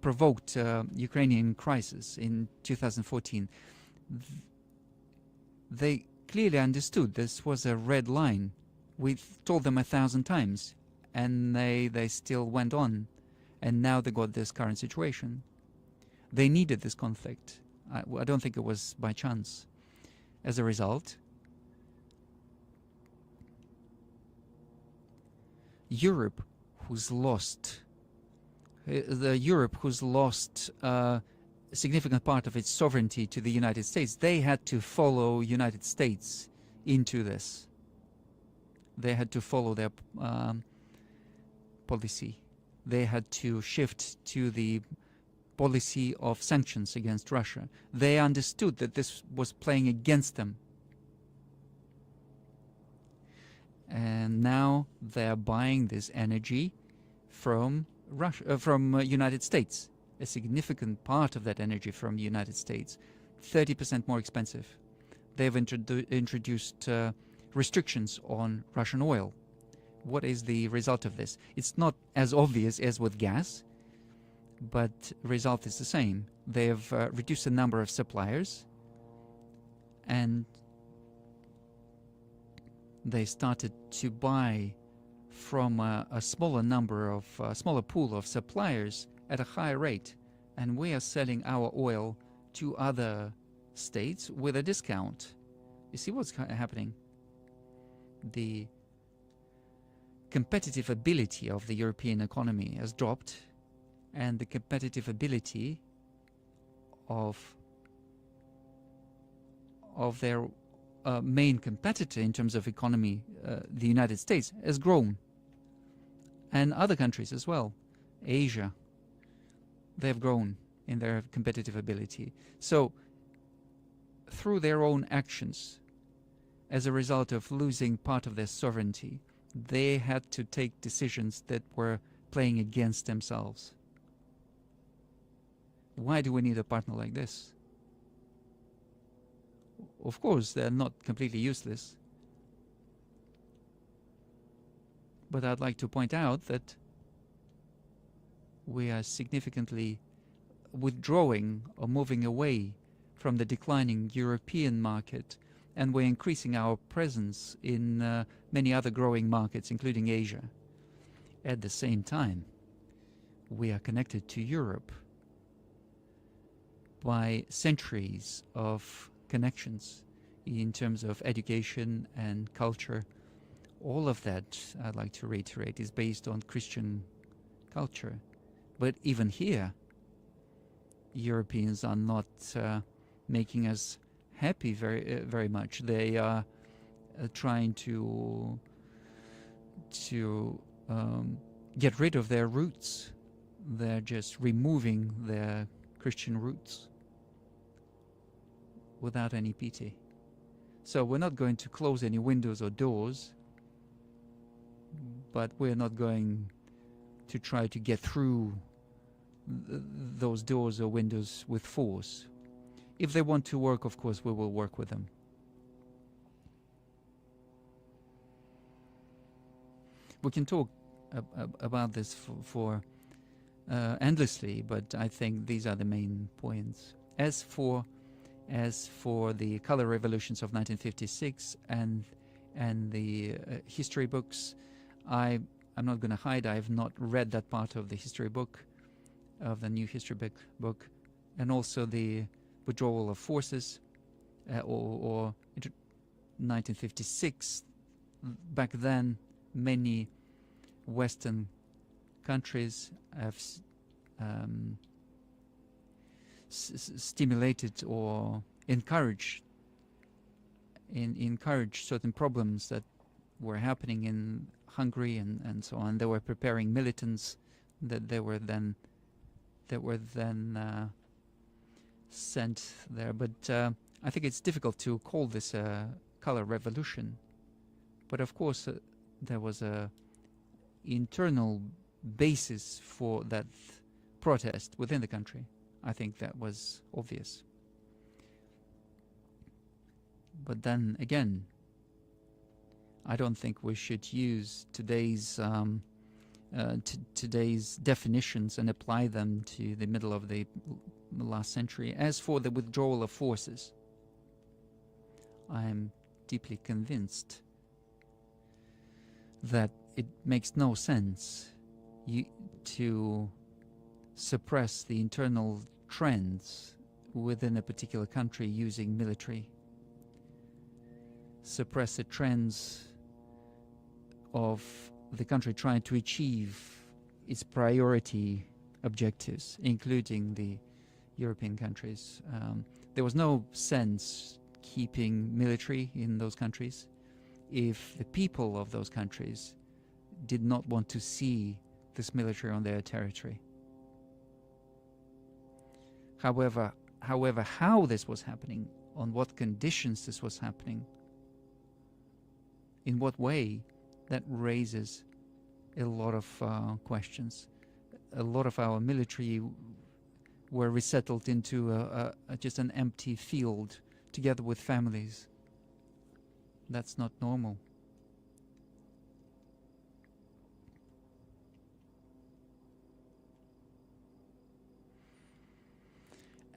provoked Ukrainian crisis in 2014. They clearly understood this was a red line. We told them 1,000 times, and they still went on, and now they got this current situation. They needed this conflict. I don't think it was by chance. As a result, Europe, who's lost a significant part of its sovereignty to the United States, they had to follow United States into this. They had to follow their policy. They had to shift to the policy of sanctions against Russia. They understood that this was playing against them. And now they're buying this energy from Russia, from United States. A significant part of that energy from the United States, 30% more expensive. They've introduced restrictions on Russian oil. What is the result of this? It's not as obvious as with gas, but the result is the same. They have reduced the number of suppliers, and they started to buy from a smaller pool of suppliers at a higher rate, and we are selling our oil to other states with a discount. You see what's happening? The competitive ability of the European economy has dropped, and the competitive ability of their main competitor in terms of economy, the United States, has grown. And other countries as well, Asia, they've grown in their competitive ability. So through their own actions, as a result of losing part of their sovereignty, they had to take decisions that were playing against themselves. Why do we need a partner like this? Of course, they're not completely useless. But I'd like to point out that we are significantly withdrawing or moving away from the declining European market, and we're increasing our presence in many other growing markets, including Asia. At the same time, we are connected to Europe by centuries of connections in terms of education and culture. All of that, I'd like to reiterate, is based on Christian culture. But even here, Europeans are not making us happy very much. They are trying to get rid of their roots. They're just removing their Christian roots without any pity. So we're not going to close any windows or doors, but we're not going to try to get through those doors or windows with force. If they want to work, of course, we will work with them. We can talk about this for endlessly, but I think these are the main points. As for the color revolutions of 1956 and the history books, I'm not going to hide, I have not read that part of the history book, of the new history book, and also the withdrawal of forces, or 1956. Back then, many Western countries have stimulated or encourage certain problems that were happening in Hungary and so on. They were preparing militants that they were then sent there. But I think it's difficult to call this a color revolution. But of course, there was a internal basis for that protest within the country. I think that was obvious. But then again, I don't think we should use today's today's definitions and apply them to the middle of the last century. As for the withdrawal of forces, I am deeply convinced that it makes no sense to suppress the internal trends within a particular country using military. Suppress the trends of the country trying to achieve its priority objectives, including the European countries. There was no sense keeping military in those countries if the people of those countries did not want to see this military on their territory. However, how this was happening, on what conditions this was happening, in what way, that raises a lot of questions. A lot of our military were resettled into just an empty field together with families. That's not normal.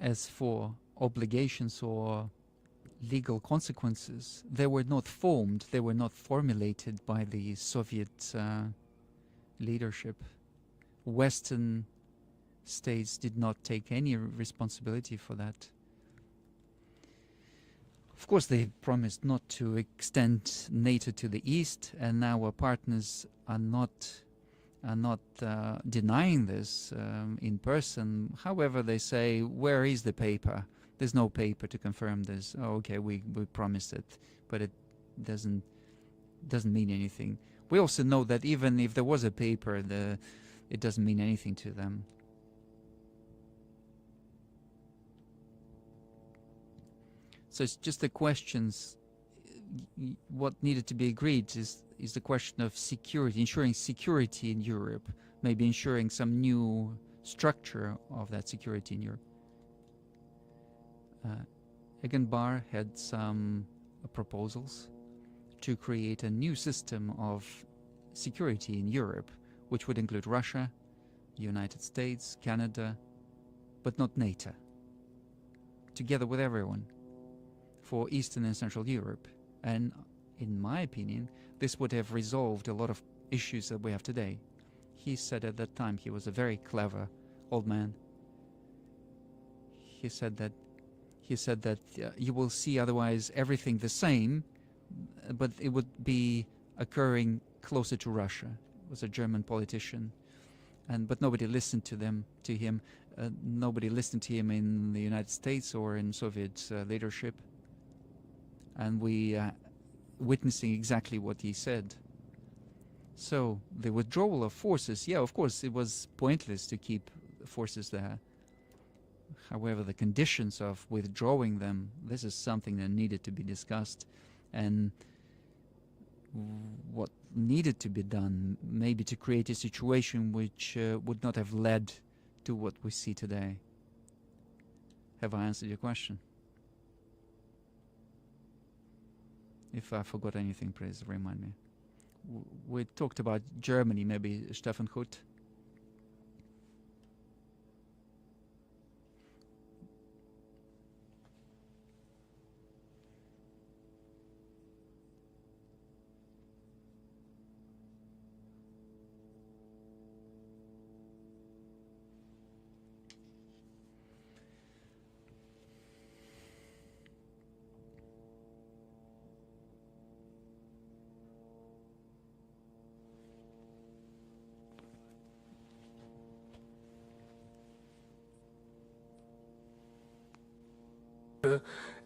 As for obligations or legal consequences, they were not formed, they were not formulated by the Soviet leadership. Western states did not take any responsibility for that. Of course, they promised not to extend NATO to the east, and now our partners are not denying this in person. However, they say, where is the paper? There's no paper to confirm this. Oh, okay, we promised it, but it doesn't mean anything. We also know that even if there was a paper, it doesn't mean anything to them. So it's just the questions. What needed to be agreed is the question of security, ensuring security in Europe, maybe ensuring some new structure of that security in Europe. Egan Barr had some proposals to create a new system of security in Europe, which would include Russia, the United States, Canada, but not NATO, together with everyone, for Eastern and Central Europe. And in my opinion, this would have resolved a lot of issues that we have today. He said at that time, he was a very clever old man. He said that you will see otherwise everything the same, but it would be occurring closer to Russia. He was a German politician, but nobody listened to him. Nobody listened to him in the United States or in Soviet leadership. And we witnessing exactly what he said. So the withdrawal of forces, yeah, of course, it was pointless to keep forces there. However, the conditions of withdrawing them, this is something that needed to be discussed, and what needed to be done, maybe to create a situation which would not have led to what we see today. Have I answered your question? If I forgot anything, please remind me. We talked about Germany, maybe Stefan Huth.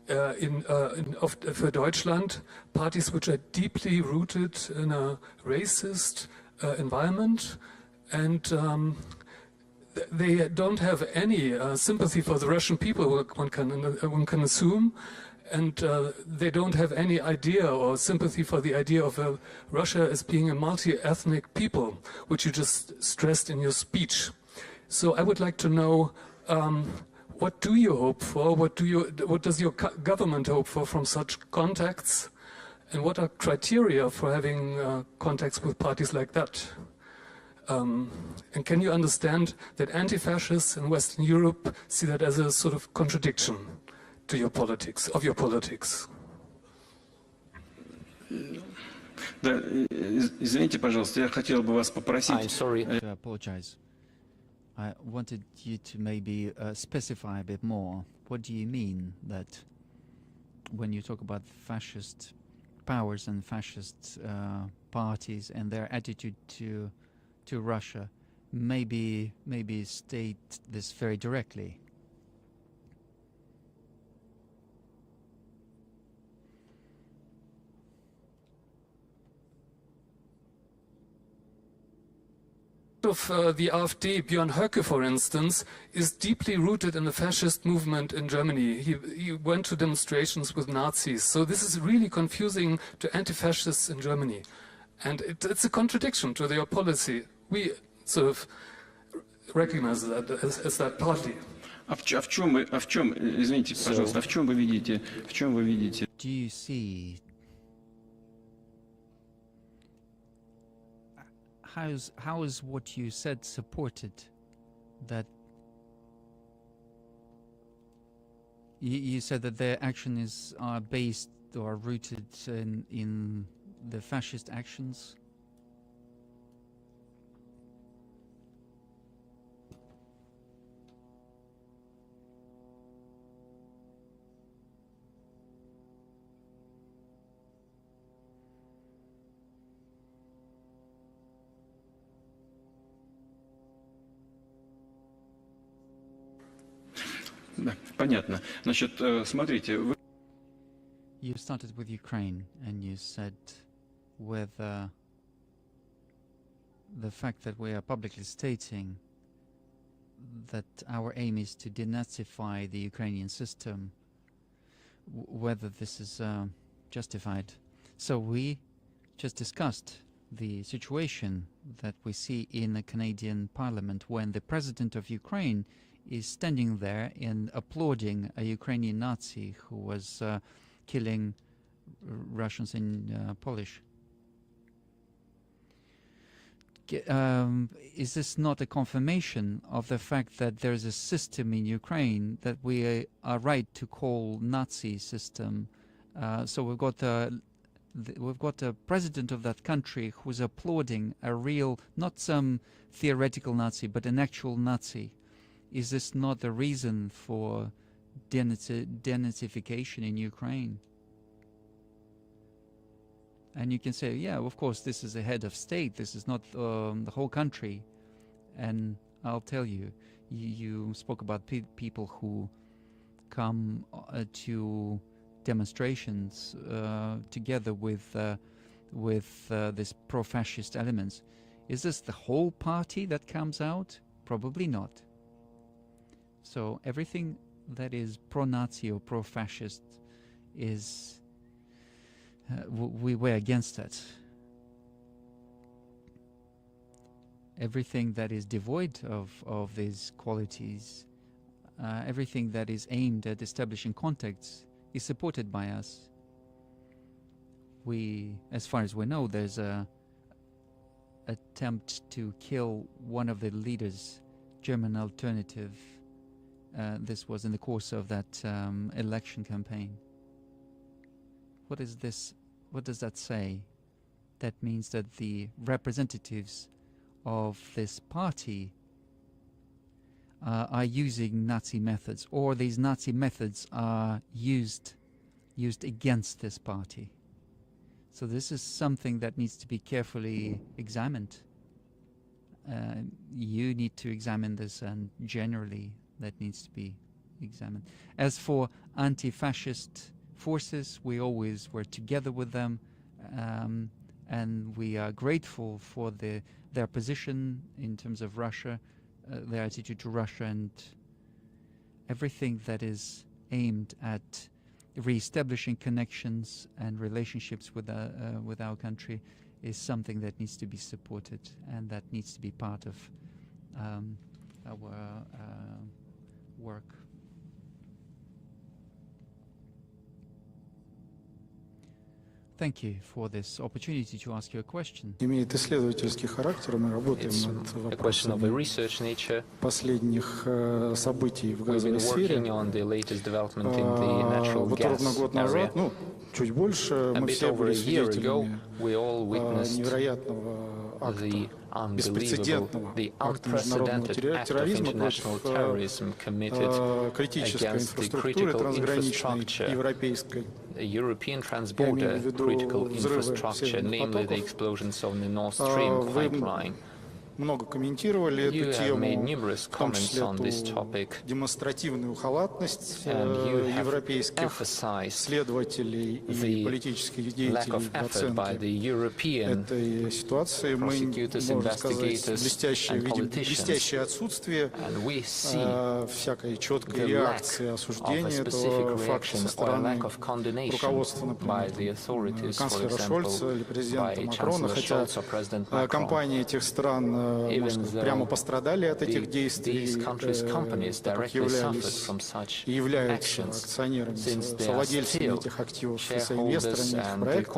for Deutschland, parties which are deeply rooted in a racist environment, and they don't have any sympathy for the Russian people, one can assume, and they don't have any idea or sympathy for the idea of Russia as being a multi-ethnic people, which you just stressed in your speech. So I would like to know, what do you hope for? What does your government hope for from such contacts? And what are criteria for having contacts with parties like that? And can you understand that anti-fascists in Western Europe see that as a sort of contradiction to your politics, of your politics? Да, извините, пожалуйста, я хотел бы вас попросить. I'm sorry. I apologize. I wanted you to maybe specify a bit more. What do you mean that when you talk about fascist powers and fascist parties and their attitude to Russia? Maybe state this very directly. Of the AfD, Björn Höcke, for instance, is deeply rooted in the fascist movement in Germany. He went to demonstrations with Nazis. So this is really confusing to anti-fascists in Germany. And it's a contradiction to their policy. We sort of recognize that as that party. Извините, пожалуйста, в чем вы видите? Do you see how is what you said supported? That you said that their actions are based or rooted in the fascist actions? Да, понятно. Значит, смотрите, вы... You started with Ukraine and you said whether the fact that we are publicly stating that our aim is to denazify the Ukrainian system, whether this is justified. So we just discussed the situation that we see in the Canadian Parliament when the President of Ukraine is standing there and applauding a Ukrainian Nazi who was killing Russians in Polish. Is this not a confirmation of the fact that there is a system in Ukraine that we are right to call Nazi system? So we've got a president of that country who's applauding a real, not some theoretical Nazi, but an actual Nazi. Is this not the reason for denazification in Ukraine? And you can say, yeah, of course, this is a head of state. This is not the whole country. And I'll tell you, you spoke about people who come to demonstrations together with this pro-fascist elements. Is this the whole party that comes out? Probably not. So everything that is pro-Nazi or pro-fascist is, we were against that. Everything that is devoid of these qualities, everything that is aimed at establishing contacts is supported by us. As far as we know, there's a attempt to kill one of the leaders, German Alternative. This was in the course of that election campaign. What is this? What does that say? That means that the representatives of this party are using Nazi methods, or these Nazi methods are used against this party. So this is something that needs to be carefully examined. You need to examine this, and generally that needs to be examine. As for anti-fascist forces, we always were together with them, and we are grateful for their position in terms of Russia, their attitude to Russia, and everything that is aimed at re-establishing connections and relationships with our country is something that needs to be supported, and that needs to be part of our work. Thank you for this opportunity to ask you a question. Имеет исследовательский характер. Мы работаем над вопросами последних событий в газовой сфере. Вот ровно год назад, ну, чуть больше, мы все были свидетелями невероятного акта, беспрецедентного акта международного терроризма против критической инфраструктуры трансграничной европейской. European transborder critical infrastructure, namely the explosions of the Nord Stream pipeline. Много комментировали эту тему, в том числе эту демонстративную халатность европейских следователей и политических деятелей в оценке этой ситуации. Мы, можно сказать, видим блестящее отсутствие всякой четкой реакции, осуждения этого факта со стороны руководства, например, канцлера Шольца или президента Макрона, хотя компании этих стран прямо пострадали от этих действий, так как являлись и являются акционерами, совладельцами этих активов и соинвесторами этих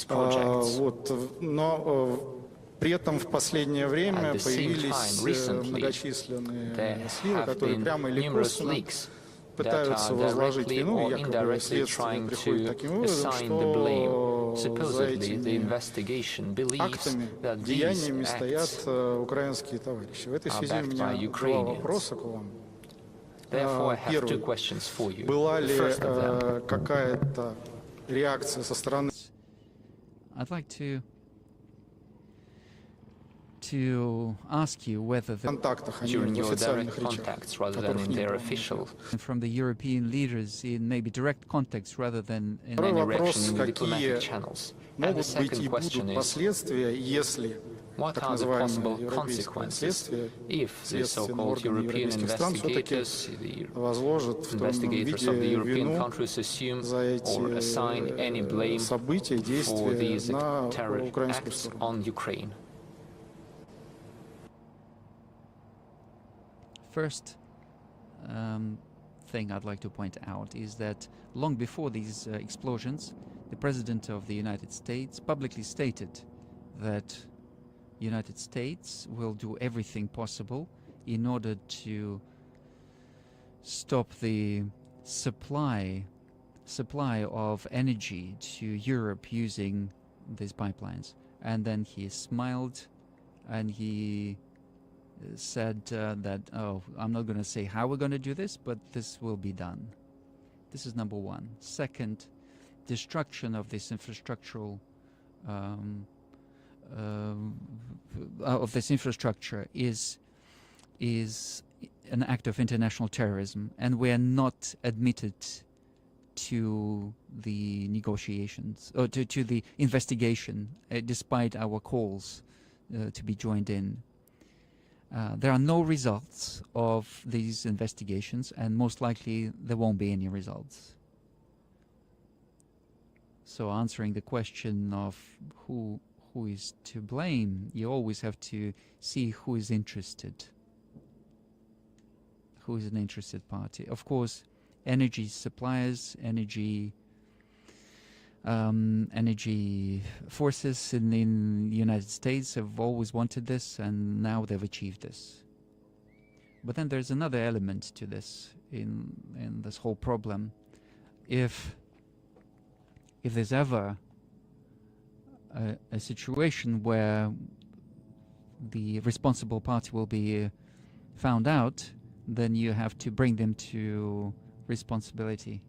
проектов. Но при этом в последнее время появились многочисленные сливы, которые прямо или косвенно пытаются возложить вину, якобы следствие приходит к таким выводам, что за этими актами, деяниями стоят украинские товарищи. В этой связи у меня два вопроса к вам. Первый. Была ли какая-то реакция со стороны... to ask you whether during your direct contacts rather than in their official from the European leaders in maybe direct contacts rather than in any direction in the diplomatic channels. And the second question is, what are the possible consequences if the so-called European investigators, the investigators of the European countries assume or assign any blame for these terror acts on Ukraine? First thing I'd like to point out is that long before these explosions, the President of the United States publicly stated that the United States will do everything possible in order to stop the supply of energy to Europe using these pipelines. And then he smiled and he said that, oh, I'm not going to say how we're going to do this, but this will be done. This is number one. Second, destruction of this infrastructural of this infrastructure is an act of international terrorism, and we are not admitted to the negotiations or to the investigation, despite our calls to be joined in. There are no results of these investigations, and most likely there won't be any results. So answering the question of who is to blame, you always have to see who is interested, who is an interested party. Of course, energy suppliers, energy forces in the United States have always wanted this, and now they've achieved this. But then there's another element to this in this whole problem. If there's ever a situation where the responsible party will be found out, then you have to bring them to responsibility.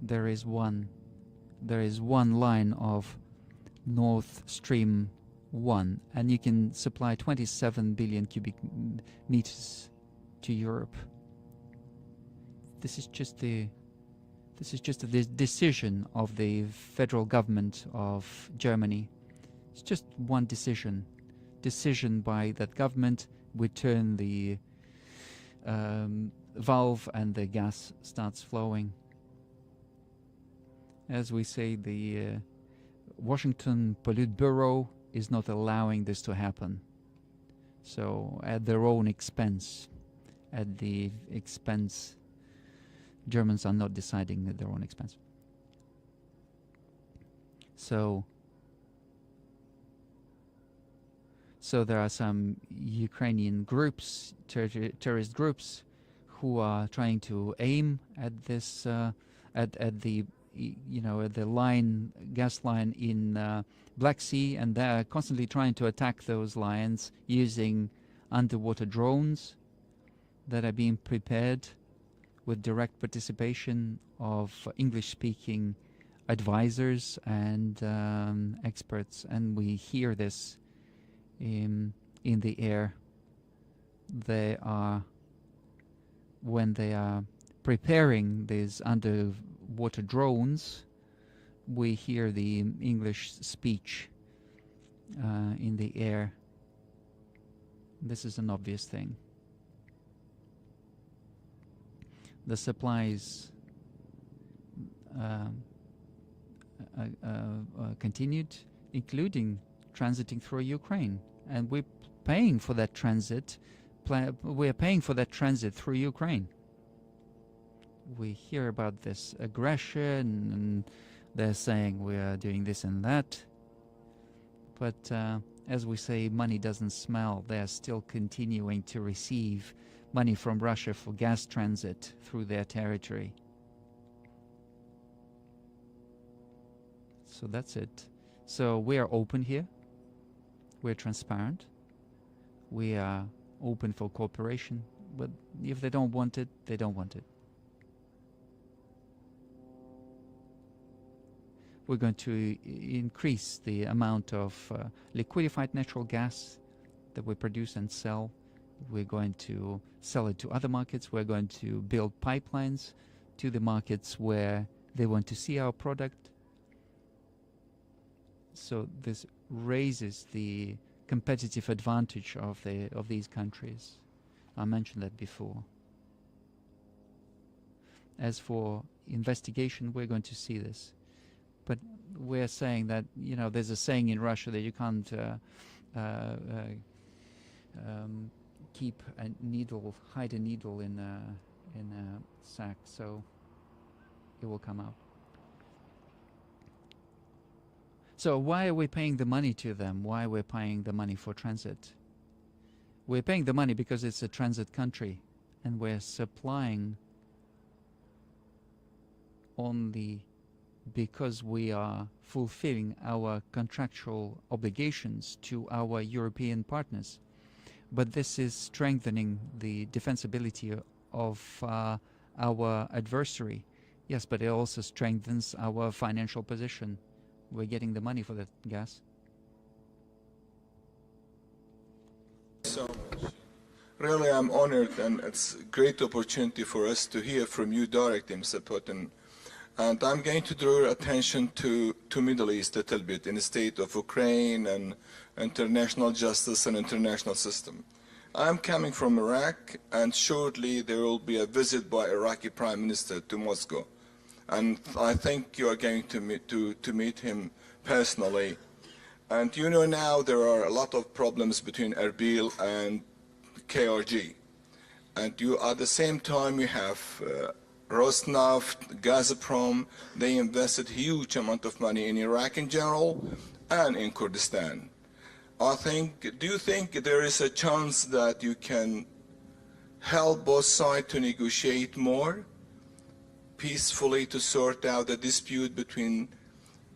There is one line of Nord Stream 1, and you can supply 27 billion cubic meters to Europe. This is just the decision of the federal government of Germany. It's just one decision by that government. We turn the valve and the gas starts flowing. As we say, the Washington Politburo is not allowing this to happen. So at their own expense, Germans are not deciding at their own expense. So there are some Ukrainian groups, terrorist groups, who are trying to aim at this, at the gas line in Black Sea, and they're constantly trying to attack those lines using underwater drones that are being prepared with direct participation of English-speaking advisors and experts, and we hear this in the air. When they are preparing these underwater drones, we hear the English speech in the air. This is an obvious thing. The supplies continued, including transiting through Ukraine, and we're paying for that transit. We're paying for that transit through Ukraine. We hear about this aggression, and they're saying we are doing this and that. But as we say, money doesn't smell. They're still continuing to receive money from Russia for gas transit through their territory. So that's it. So we are open here. We're transparent. We are open for cooperation. But if they don't want it, they don't want it. We're going to increase the amount of liquefied natural gas that we produce and sell. We're going to sell it to other markets. We're going to build pipelines to the markets where they want to see our product. So this raises the competitive advantage of these countries. I mentioned that before. As for investigation, we're going to see this. But we're saying that, there's a saying in Russia that you can't hide a needle in a sack, so it will come out. So why are we paying the money to them? Why are we paying the money for transit? We're paying the money because it's a transit country, and we're supplying only because we are fulfilling our contractual obligations to our European partners. But this is strengthening the defensibility of our adversary. Yes, but it also strengthens our financial position. We're getting the money for that gas. So much. Really, I'm honored, and it's a great opportunity for us to hear from you directly, Mr. Putin. And I'm going to draw your attention to Middle East a little bit, in the state of Ukraine and international justice and international system. I'm coming from Iraq, and shortly there will be a visit by Iraqi Prime Minister to Moscow. And I think you are going to meet him personally. And now there are a lot of problems between Erbil and KRG. And at the same time you have Rosneft, Gazprom. They invested huge amount of money in Iraq in general and in Kurdistan. Do you think there is a chance that you can help both sides to negotiate more peacefully, to sort out the dispute between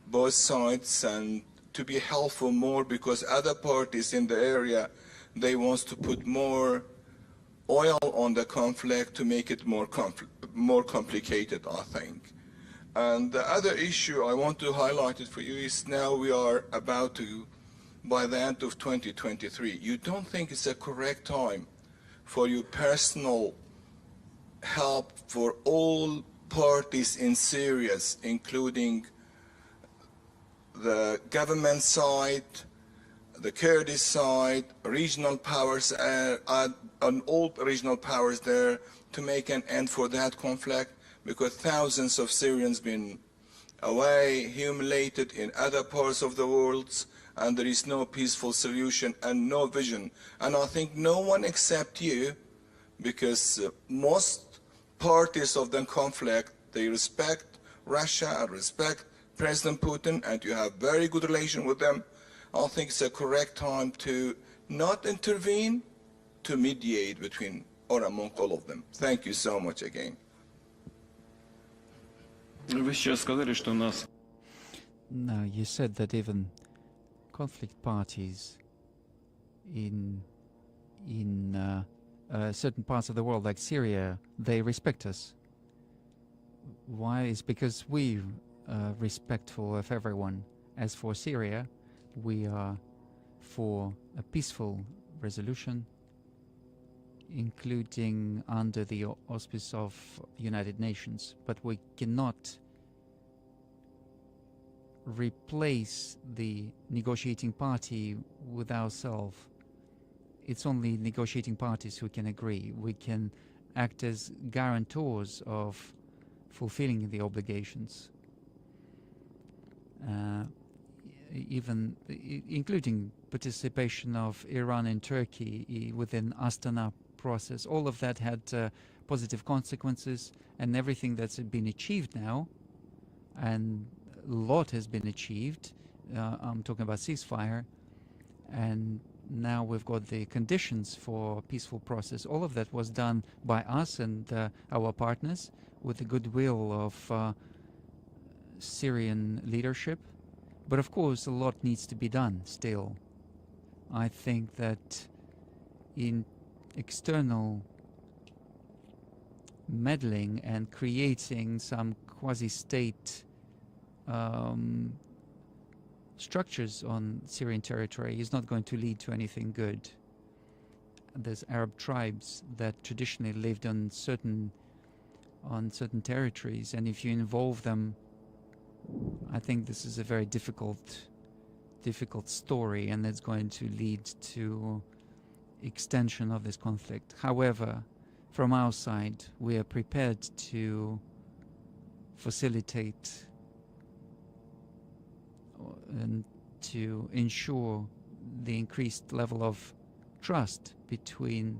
both sides, and to be helpful more, because other parties in the area, they want to put more oil on the conflict to make it more complicated, I think. And the other issue I want to highlight it for you is, now we are about to, by the end of 2023, you don't think it's a correct time for your personal help for all parties in Syria, including the government side, the Kurdish side, regional powers, and all regional powers there to make an end for that conflict, because thousands of Syrians been away, humiliated in other parts of the world, and there is no peaceful solution and no vision. And I think no one except you, because most parties of the conflict, they respect Russia and respect President Putin, and you have very good relation with them. I think it's a correct time to not intervene, to mediate between or among all of them. Thank you so much again. Вы сейчас сказали, что у нас... No, you said that even conflict parties in certain parts of the world, like Syria, they respect us. Why? It's because we are respectful of everyone. As for Syria, we are for a peaceful resolution, including under the auspice of United Nations. But we cannot replace the negotiating party with ourselves. It's only negotiating parties who can agree. We can act as guarantors of fulfilling the obligations, even including participation of Iran and Turkey within Astana process. All of that had positive consequences, and everything that's been achieved now, and a lot has been achieved. I'm talking about ceasefire, and now we've got the conditions for peaceful process. All of that was done by us and our partners with the goodwill of Syrian leadership. But of course, a lot needs to be done still. I think that in external meddling and creating some quasi-state structures on Syrian territory is not going to lead to anything good. There's Arab tribes that traditionally lived on certain territories, and if you involve them, I think this is a very difficult story, and it's going to lead to extension of this conflict. However, from our side, we are prepared to facilitate and to ensure the increased level of trust between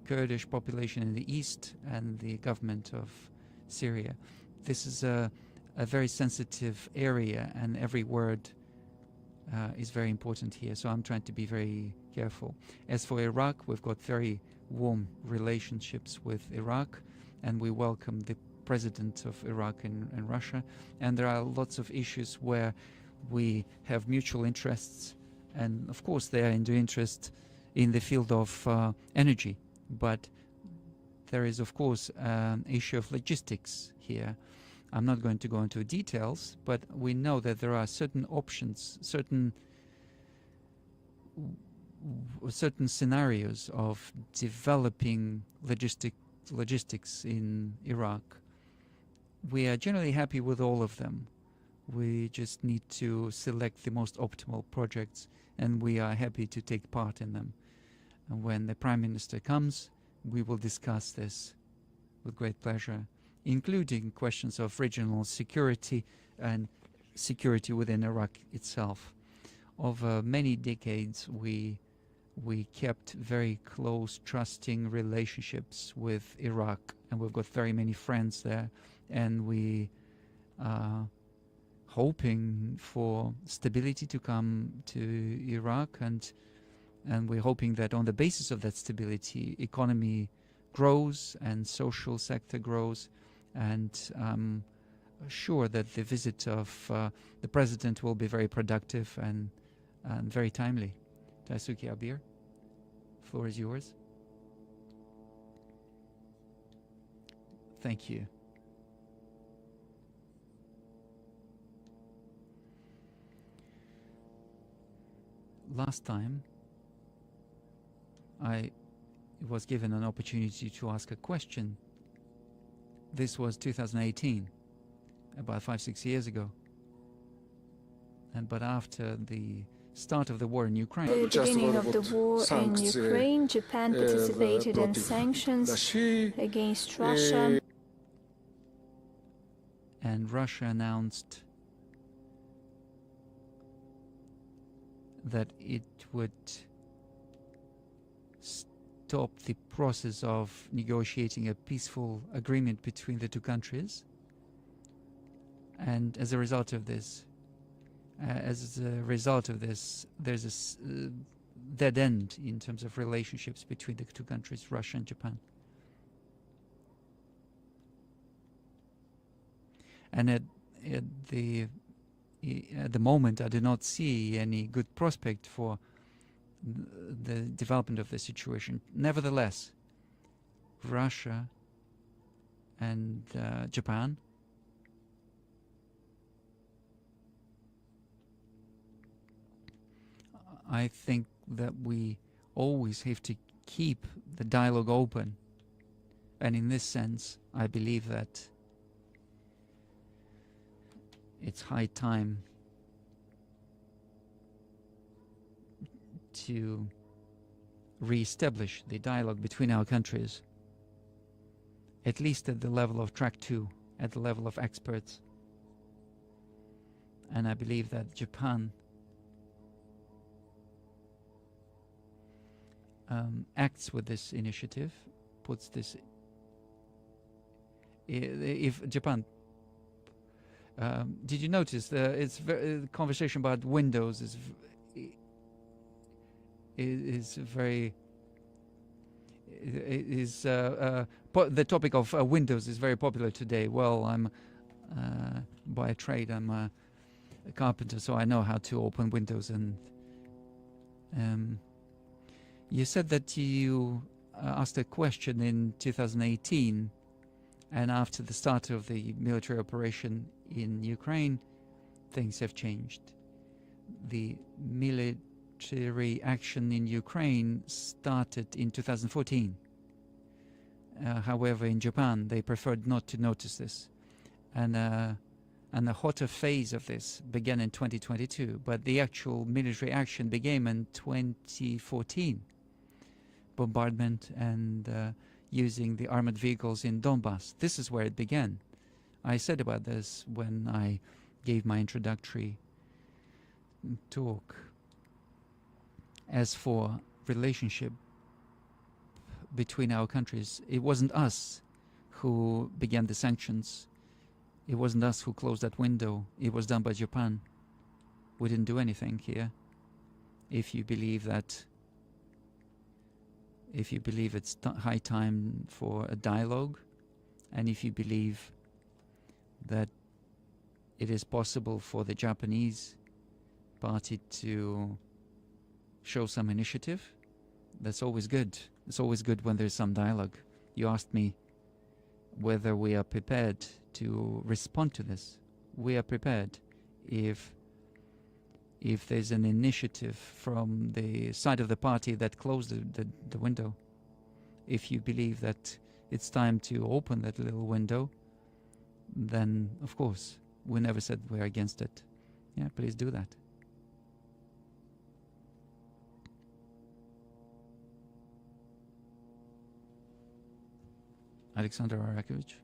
Kurdish population in the east and the government of Syria. This is a very sensitive area, and every word is very important here, so I'm trying to be very careful. As for Iraq, we've got very warm relationships with Iraq, and we welcome the president of Iraq and Russia, and there are lots of issues where we have mutual interests, and of course they are in the interest in the field of energy, but there is of course an issue of logistics here. I'm not going to go into details, but we know that there are certain options, certain scenarios of developing logistics in Iraq. We are generally happy with all of them. We just need to select the most optimal projects, and we are happy to take part in them. And when the Prime Minister comes, we will discuss this with great pleasure, including questions of regional security and security within Iraq itself. Over many decades, we kept very close, trusting relationships with Iraq, and we've got very many friends there, and we are hoping for stability to come to Iraq, and we're hoping that on the basis of that stability, economy grows and social sector grows, and I'm sure that the visit of the president will be very productive and very timely. Taisuki Abir, floor is yours. Thank you. Last time I was given an opportunity to ask a question. This was 2018, about 5-6 years ago. But after the start of the war in Ukraine, at the beginning of the war in Ukraine, Japan participated in sanctions against Russia. And Russia announced that it would stop the process of negotiating a peaceful agreement between the two countries. And as a result of this, there's a dead end in terms of relationships between the two countries, Russia and Japan. And at the moment, I do not see any good prospect for the development of the situation. Nevertheless, Russia and Japan I think that we always have to keep the dialogue open. And in this sense, I believe that it's high time to re-establish the dialogue between our countries, at least at the level of track 2, at the level of experts. And I believe that Japan acts with this initiative, puts this. If Japan, did you notice the conversation about Windows the topic of Windows is very popular today. Well, I'm by trade I'm a carpenter, so I know how to open Windows. And you said that you asked a question in 2018, and after the start of the military operation in Ukraine, things have changed. The military action in Ukraine started in 2014. However, in Japan, they preferred not to notice this. And the hotter phase of this began in 2022, but the actual military action began in 2014. Bombardment and using the armored vehicles in Donbass. This is where it began. I said about this when I gave my introductory talk. As for relationship between our countries, it wasn't us who began the sanctions. It wasn't us who closed that window. It was done by Japan. We didn't do anything here. If you believe it's high time for a dialogue, and if you believe that it is possible for the Japanese party to show some initiative, that's always good. It's always good when there's some dialogue. You asked me whether we are prepared to respond to this. We are prepared if there's an initiative from the side of the party that closed the window. If you believe that it's time to open that little window, then of course, we never said we're against it. Yeah, please do that. Alexander Arakovich.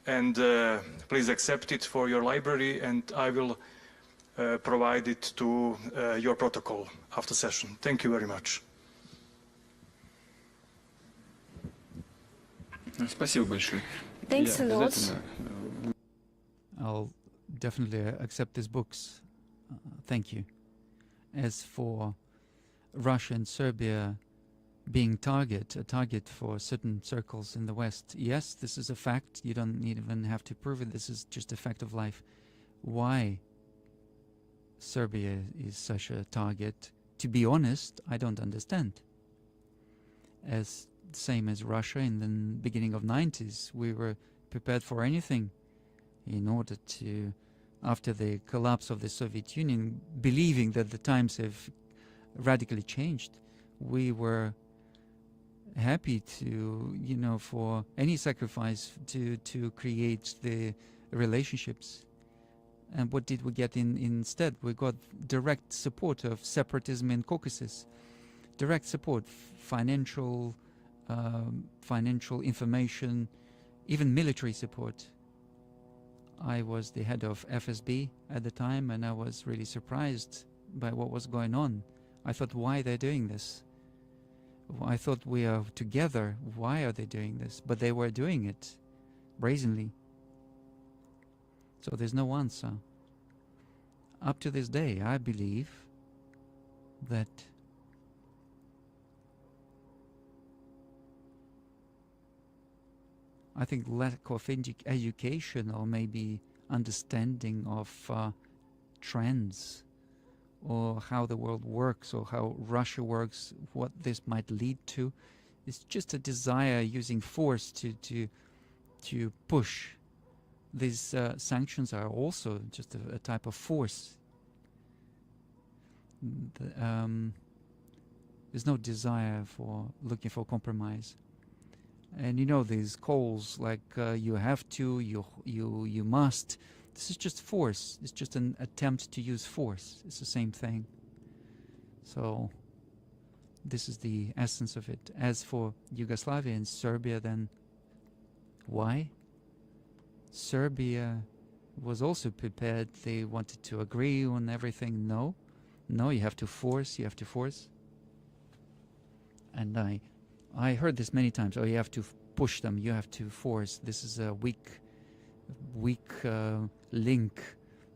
And please accept it for your library, and I will provide it to your protocol after session. Thank you very much. Спасибо большое. Thanks a lot. I'll definitely accept these books. Thank you. As for Russia and Serbia being a target for certain circles in the West, yes, this is a fact. You don't even have to prove it. This is just a fact of life. Why Serbia is such a target, to be honest, I don't understand. As same as Russia in the beginning of 90s, we were prepared for anything in order to, after the collapse of the Soviet Union, believing that the times have radically changed, we were happy to, you know, for any sacrifice to create the relationships. And what did we get instead? We got direct support of separatism in Caucasus, direct support, financial information, even military support. I was the head of FSB at the time, and I was really surprised by what was going on. I thought, why they're doing this? I thought we are together. Why are they doing this? But they were doing it brazenly. So there's no answer. Up to this day, I believe that I think lack of education or maybe understanding of trends or how the world works or how Russia works, what this might lead to, it's just a desire using force to push. These sanctions are also just a type of force. There's no desire for looking for compromise. And you know, these calls like you have to, you must. This is just force. It's just an attempt to use force. It's the same thing. So this is the essence of it. As for Yugoslavia and Serbia, then why? Serbia was also prepared. They wanted to agree on everything. No, you have to force. And I heard this many times. Oh, you have to push them. You have to force. This is a weak link.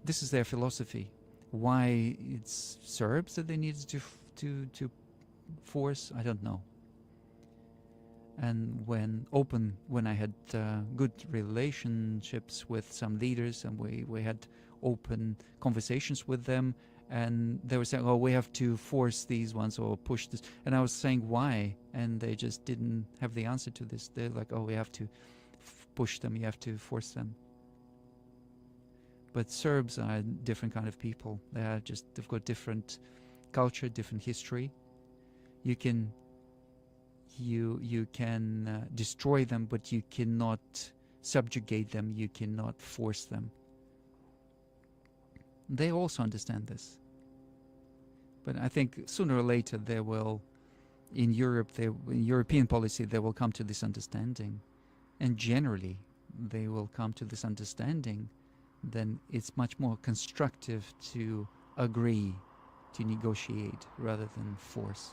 This is their philosophy. Why it's Serbs that they needed to force, I don't know. And when I had good relationships with some leaders, and we had open conversations with them, and they were saying, oh, we have to force these ones or push this. And I was saying, why? And they just didn't have the answer to this. They're like, oh, we have to push them, you have to force them. But Serbs are a different kind of people. They've got different culture, different history. You can destroy them, but you cannot subjugate them, you cannot force them. They also understand this. But I think sooner or later they will, in Europe, in European policy, they will come to this understanding. And generally, they will come to this understanding. Then it's much more constructive to agree, to negotiate, rather than force.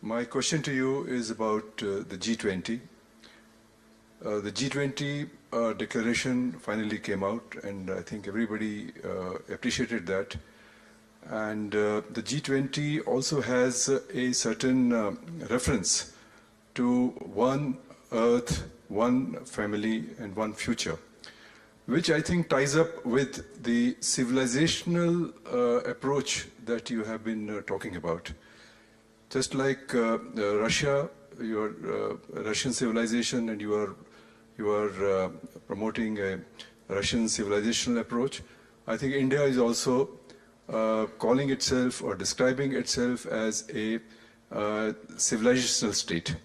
My question to you is about the G20. The G20 declaration finally came out, and I think everybody appreciated that. And the G20 also has a certain reference to one Earth, one family, and one future, which I think ties up with the civilizational approach that you have been talking about. Just like Russia, your Russian civilization, and you are promoting a Russian civilizational approach, I think India is also calling itself or describing itself as a civilizational state.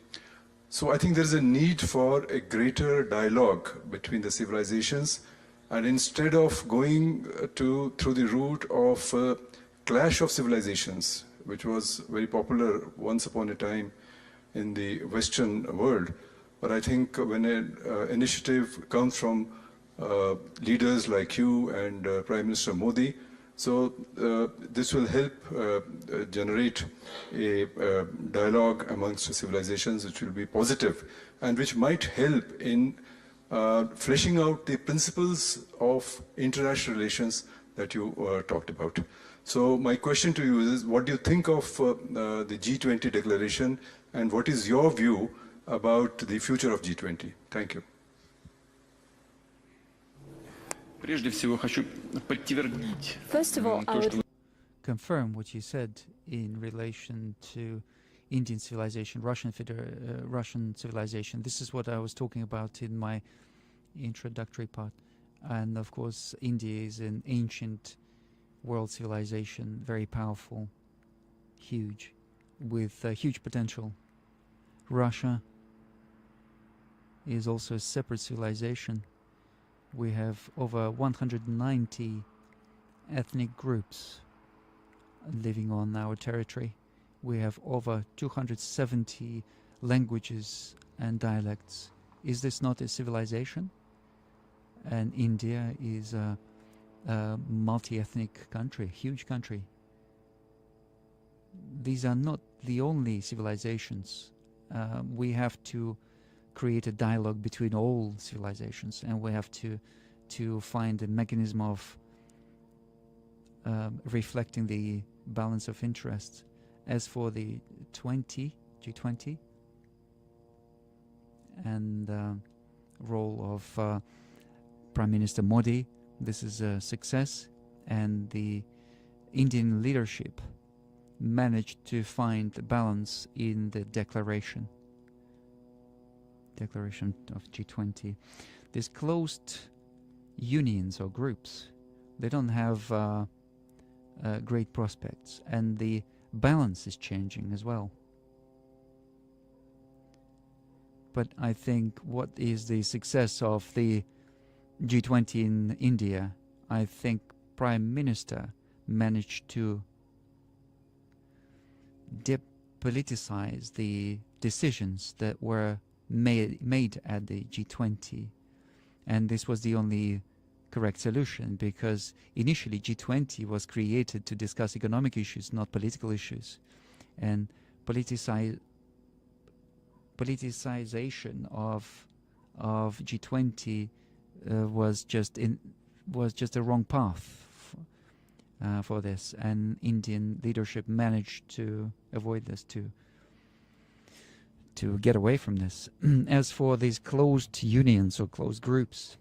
So I think there is a need for a greater dialogue between the civilizations, and instead of going through the route of clash of civilizations, which was very popular once upon a time in the Western world. But I think when an initiative comes from leaders like you and Prime Minister Modi, so this will help generate a dialogue amongst civilizations which will be positive and which might help in fleshing out the principles of international relations that you talked about. So my question to you is, what do you think of the G20 declaration, and what is your view about the future of G20? Thank you. First of all, I would confirm what you said in relation to Indian civilization, Russian civilization. This is what I was talking about in my introductory part. And of course, India is an ancient world civilization, very powerful, huge, with huge potential. Russia is also a separate civilization. We have over 190 ethnic groups living on our territory. We have over 270 languages and dialects. Is this not a civilization? And India is a multi-ethnic country, huge country. These are not the only civilizations. We have to create a dialogue between all civilizations, and we have to find a mechanism of reflecting the balance of interests. As for the G20 and role of Prime Minister Modi, this is a success, and the Indian leadership managed to find a balance in the declaration of G20. These closed unions or groups, they don't have great prospects, and the balance is changing as well. But I think what is the success of the G20 in India? I think Prime Minister managed to depoliticize the decisions that were made at the G20, and this was the only correct solution, because initially G20 was created to discuss economic issues, not political issues, and politicization of G20 was just a wrong path for this, and Indian leadership managed to avoid this, to get away from this. As for these closed unions or closed groups,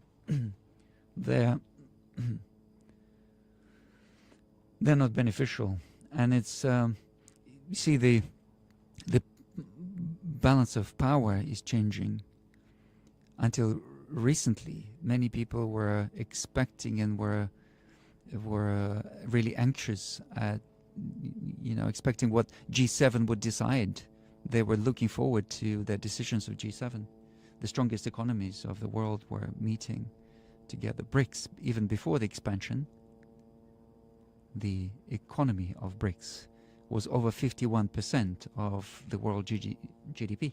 they're not beneficial, and it's you see the balance of power is changing. Until recently, many people were expecting and were really anxious at, expecting what G7 would decide. They were looking forward to the decisions of G7. The strongest economies of the world were meeting together. BRICS, even before the expansion, the economy of BRICS was over 51% of the world GDP.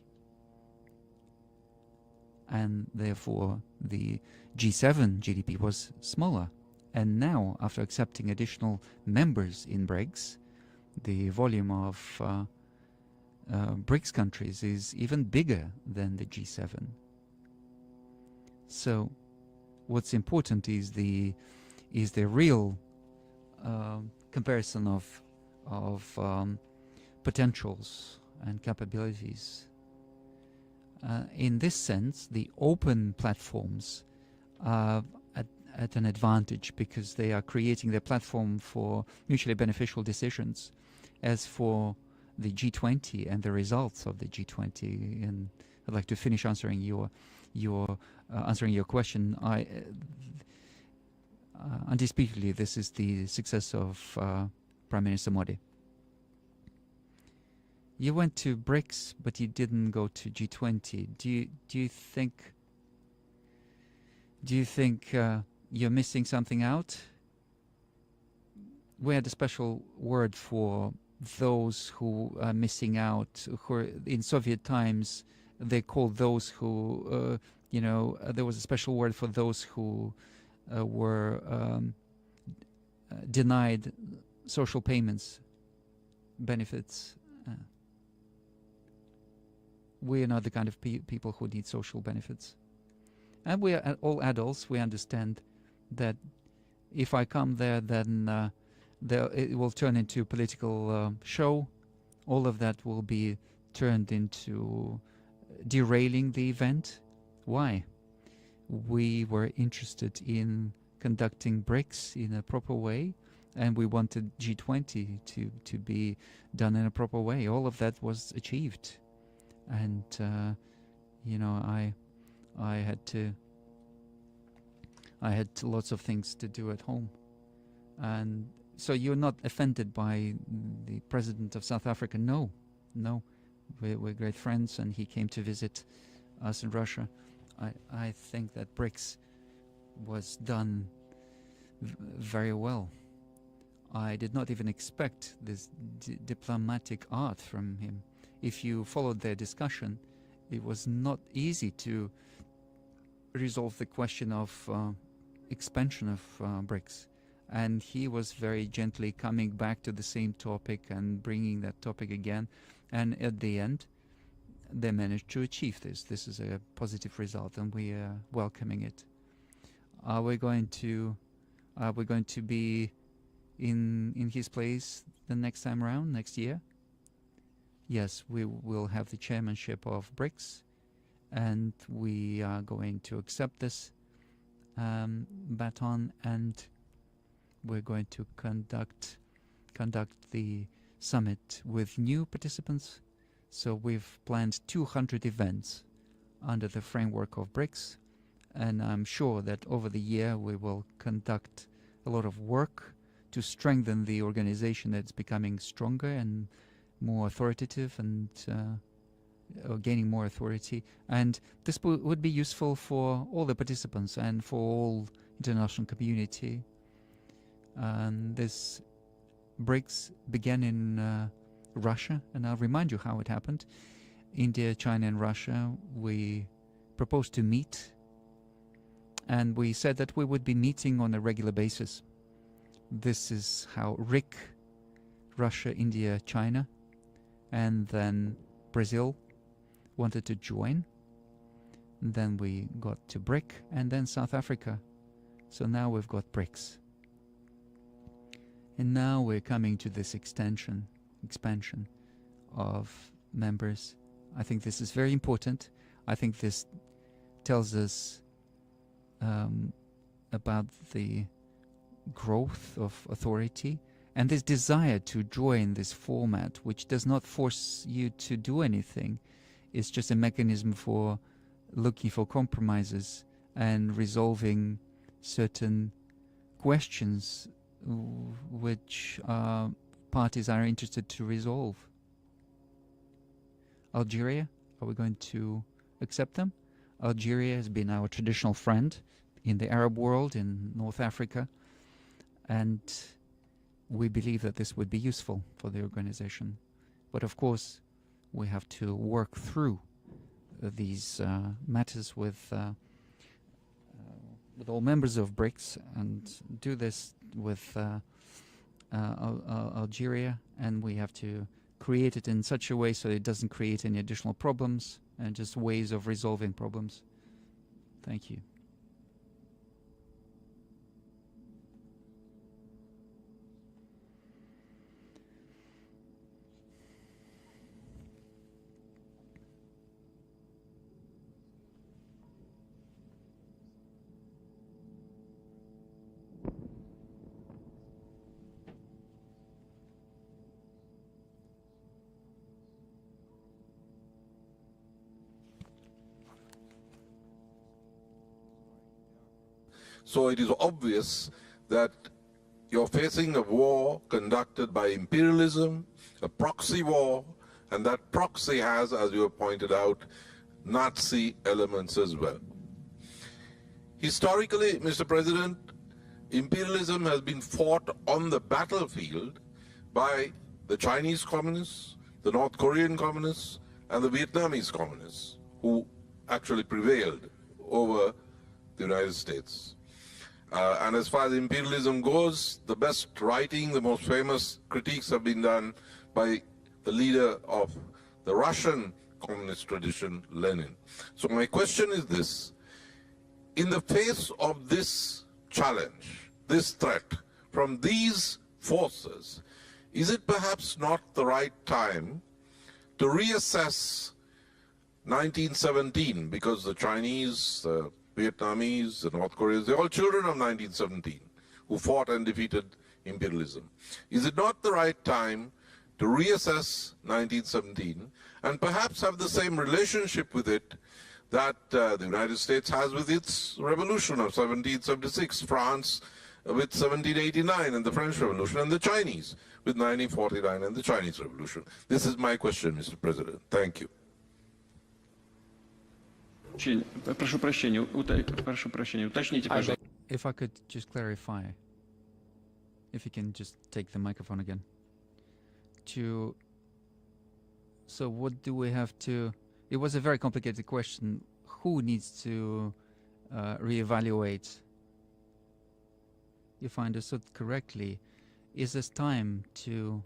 And therefore, the G7 GDP was smaller. And now, after accepting additional members in BRICS, the volume of BRICS countries is even bigger than the G7. So, what's important is the real comparison of potentials and capabilities. In this sense, the open platforms are at an advantage, because they are creating their platform for mutually beneficial decisions. As for the G20 and the results of the G20, and I'd like to finish answering your question. Undisputedly, this is the success of Prime Minister Modi. You went to BRICS, but you didn't go to G20. Do you think you're missing something out? we had a special word for those who are missing out, who are, in Soviet times, they called those who, there was a special word for those who were denied social payments, benefits. We are not the kind of people who need social benefits. And we are all adults. We understand that if I come there, then it will turn into a political show. All of that will be turned into derailing the event. Why? We were interested in conducting BRICS in a proper way, and we wanted G20 to be done in a proper way. All of that was achieved, and I had lots of things to do at home. And so you're not offended by the president of South Africa? No, we're great friends, and he came to visit us in Russia. I think that BRICS was done very well. I did not even expect this diplomatic art from him. If you followed their discussion, it was not easy to resolve the question of expansion of BRICS. And he was very gently coming back to the same topic and bringing that topic again. And at the end, they managed to achieve this. This is a positive result, and we are welcoming it. Are we going to be in his place the next time around, next year? Yes, we will have the chairmanship of BRICS, and we are going to accept this baton, and we're going to conduct the summit with new participants. So we've planned 200 events under the framework of BRICS, and I'm sure that over the year we will conduct a lot of work to strengthen the organization that's becoming stronger and more authoritative and gaining more authority. And this would be useful for all the participants and for all international community. And this BRICS began in Russia, and I'll remind you how it happened. India, China, and Russia, we proposed to meet, and we said that we would be meeting on a regular basis. This is how RIC, Russia, India, China, and then Brazil wanted to join. And then we got to BRIC, and then South Africa. So now we've got BRICS. And now we're coming to this expansion of members. I think this is very important. I think this tells us about the growth of authority and this desire to join this format, which does not force you to do anything. It's just a mechanism for looking for compromises and resolving certain questions which parties are interested to resolve. Algeria, are we going to accept them? Algeria has been our traditional friend in the Arab world, in North Africa, and we believe that this would be useful for the organization. But of course, we have to work through these matters with all members of BRICS, and do this with Algeria, and we have to create it in such a way so it doesn't create any additional problems and just ways of resolving problems. Thank you. So it is obvious that you're facing a war conducted by imperialism, a proxy war, and that proxy has, as you have pointed out, Nazi elements as well. Historically, Mr. President, imperialism has been fought on the battlefield by the Chinese communists, the North Korean communists, and the Vietnamese communists, who actually prevailed over the United States. And as far as imperialism goes, the best writing, the most famous critiques have been done by the leader of the Russian communist tradition, Lenin. So my question is this: in the face of this challenge, this threat from these forces, is it perhaps not the right time to reassess 1917, because the Chinese, the Vietnamese, the North Koreans, they're all children of 1917 who fought and defeated imperialism. Is it not the right time to reassess 1917 and perhaps have the same relationship with it that the United States has with its revolution of 1776, France with 1789 and the French Revolution, and the Chinese with 1949 and the Chinese Revolution? This is my question, Mr. President. Thank you. Прошу прощения, уточните, пожалуйста. If I could just clarify, if you can just take the microphone again. So what do we have to... It was a very complicated question. Who needs to reevaluate? If I understood correctly, is this time to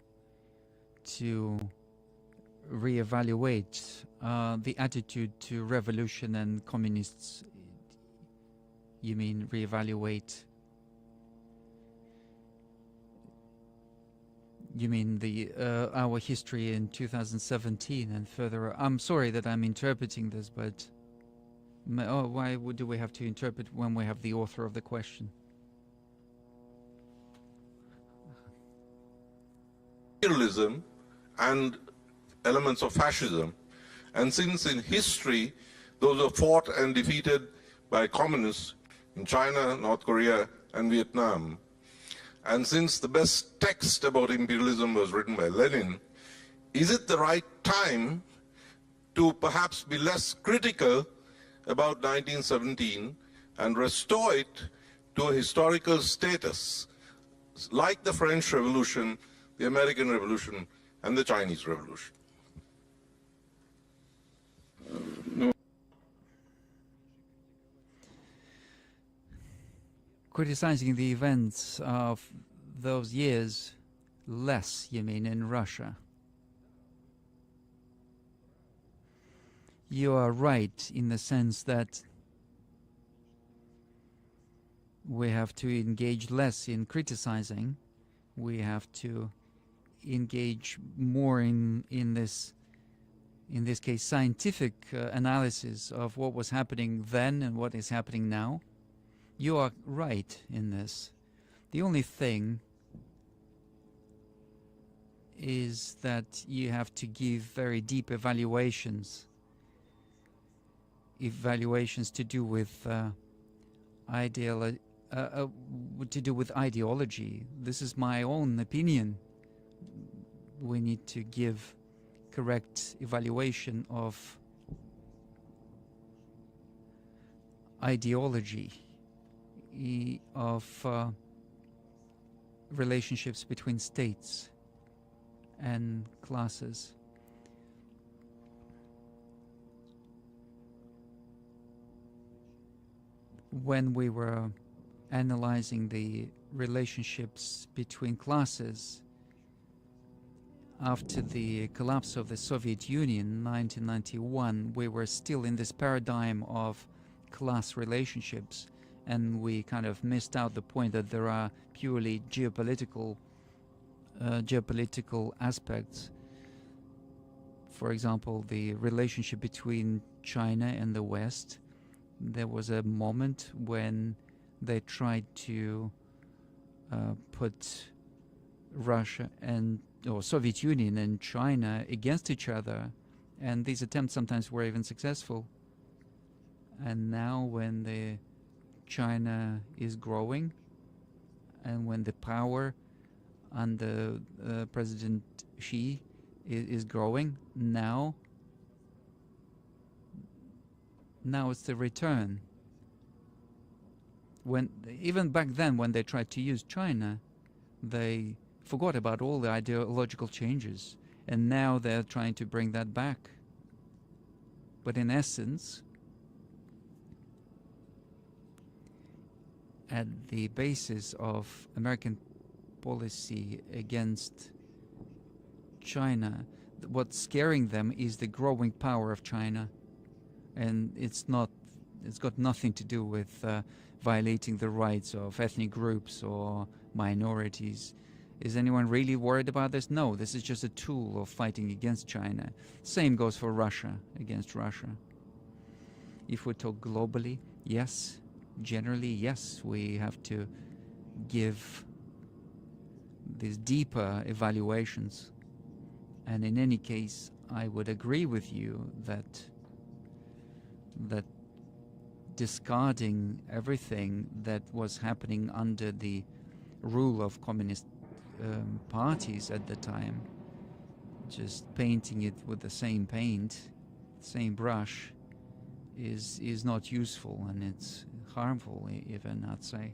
reevaluate the attitude to revolution and communists? You mean reevaluate? You mean the our history in 2017 and further? I'm sorry that I'm interpreting this, but why do we have to interpret when we have the author of the question? Imperialism and elements of fascism, and since in history those are fought and defeated by communists in China, North Korea, and Vietnam, and since the best text about imperialism was written by Lenin, is it the right time to perhaps be less critical about 1917 and restore it to a historical status like the French Revolution, the American Revolution, and the Chinese Revolution? Criticizing the events of those years less, you mean, in Russia? You are right in the sense that we have to engage less in criticizing. We have to engage more in this case, scientific analysis of what was happening then and what is happening now. You are right in this. The only thing is that you have to give very deep evaluations to do with ideology. This is my own opinion. We need to give correct evaluation of ideology, of relationships between states and classes. When we were analyzing the relationships between classes after the collapse of the Soviet Union in 1991, we were still in this paradigm of class relationships, and we kind of missed out the point that there are purely geopolitical aspects. For example, the relationship between China and the West. There was a moment when they tried to put Russia or Soviet Union and China against each other, and these attempts sometimes were even successful. And now when China is growing, and when the power under President Xi is growing, now it's the return even back then when they tried to use China, they forgot about all the ideological changes, and now they're trying to bring that back. But in essence, at the basis of American policy against China, what's scaring them is the growing power of China, and it's got nothing to do with violating the rights of ethnic groups or minorities. Is anyone really worried about this? No, this is just a tool of fighting against China. Same goes for Russia, against Russia. If we talk globally, yes, generally, yes, we have to give these deeper evaluations. And in any case, I would agree with you that discarding everything that was happening under the rule of communist parties at the time, just painting it with the same paint, same brush, is not useful, and it's harmful even, I'd say.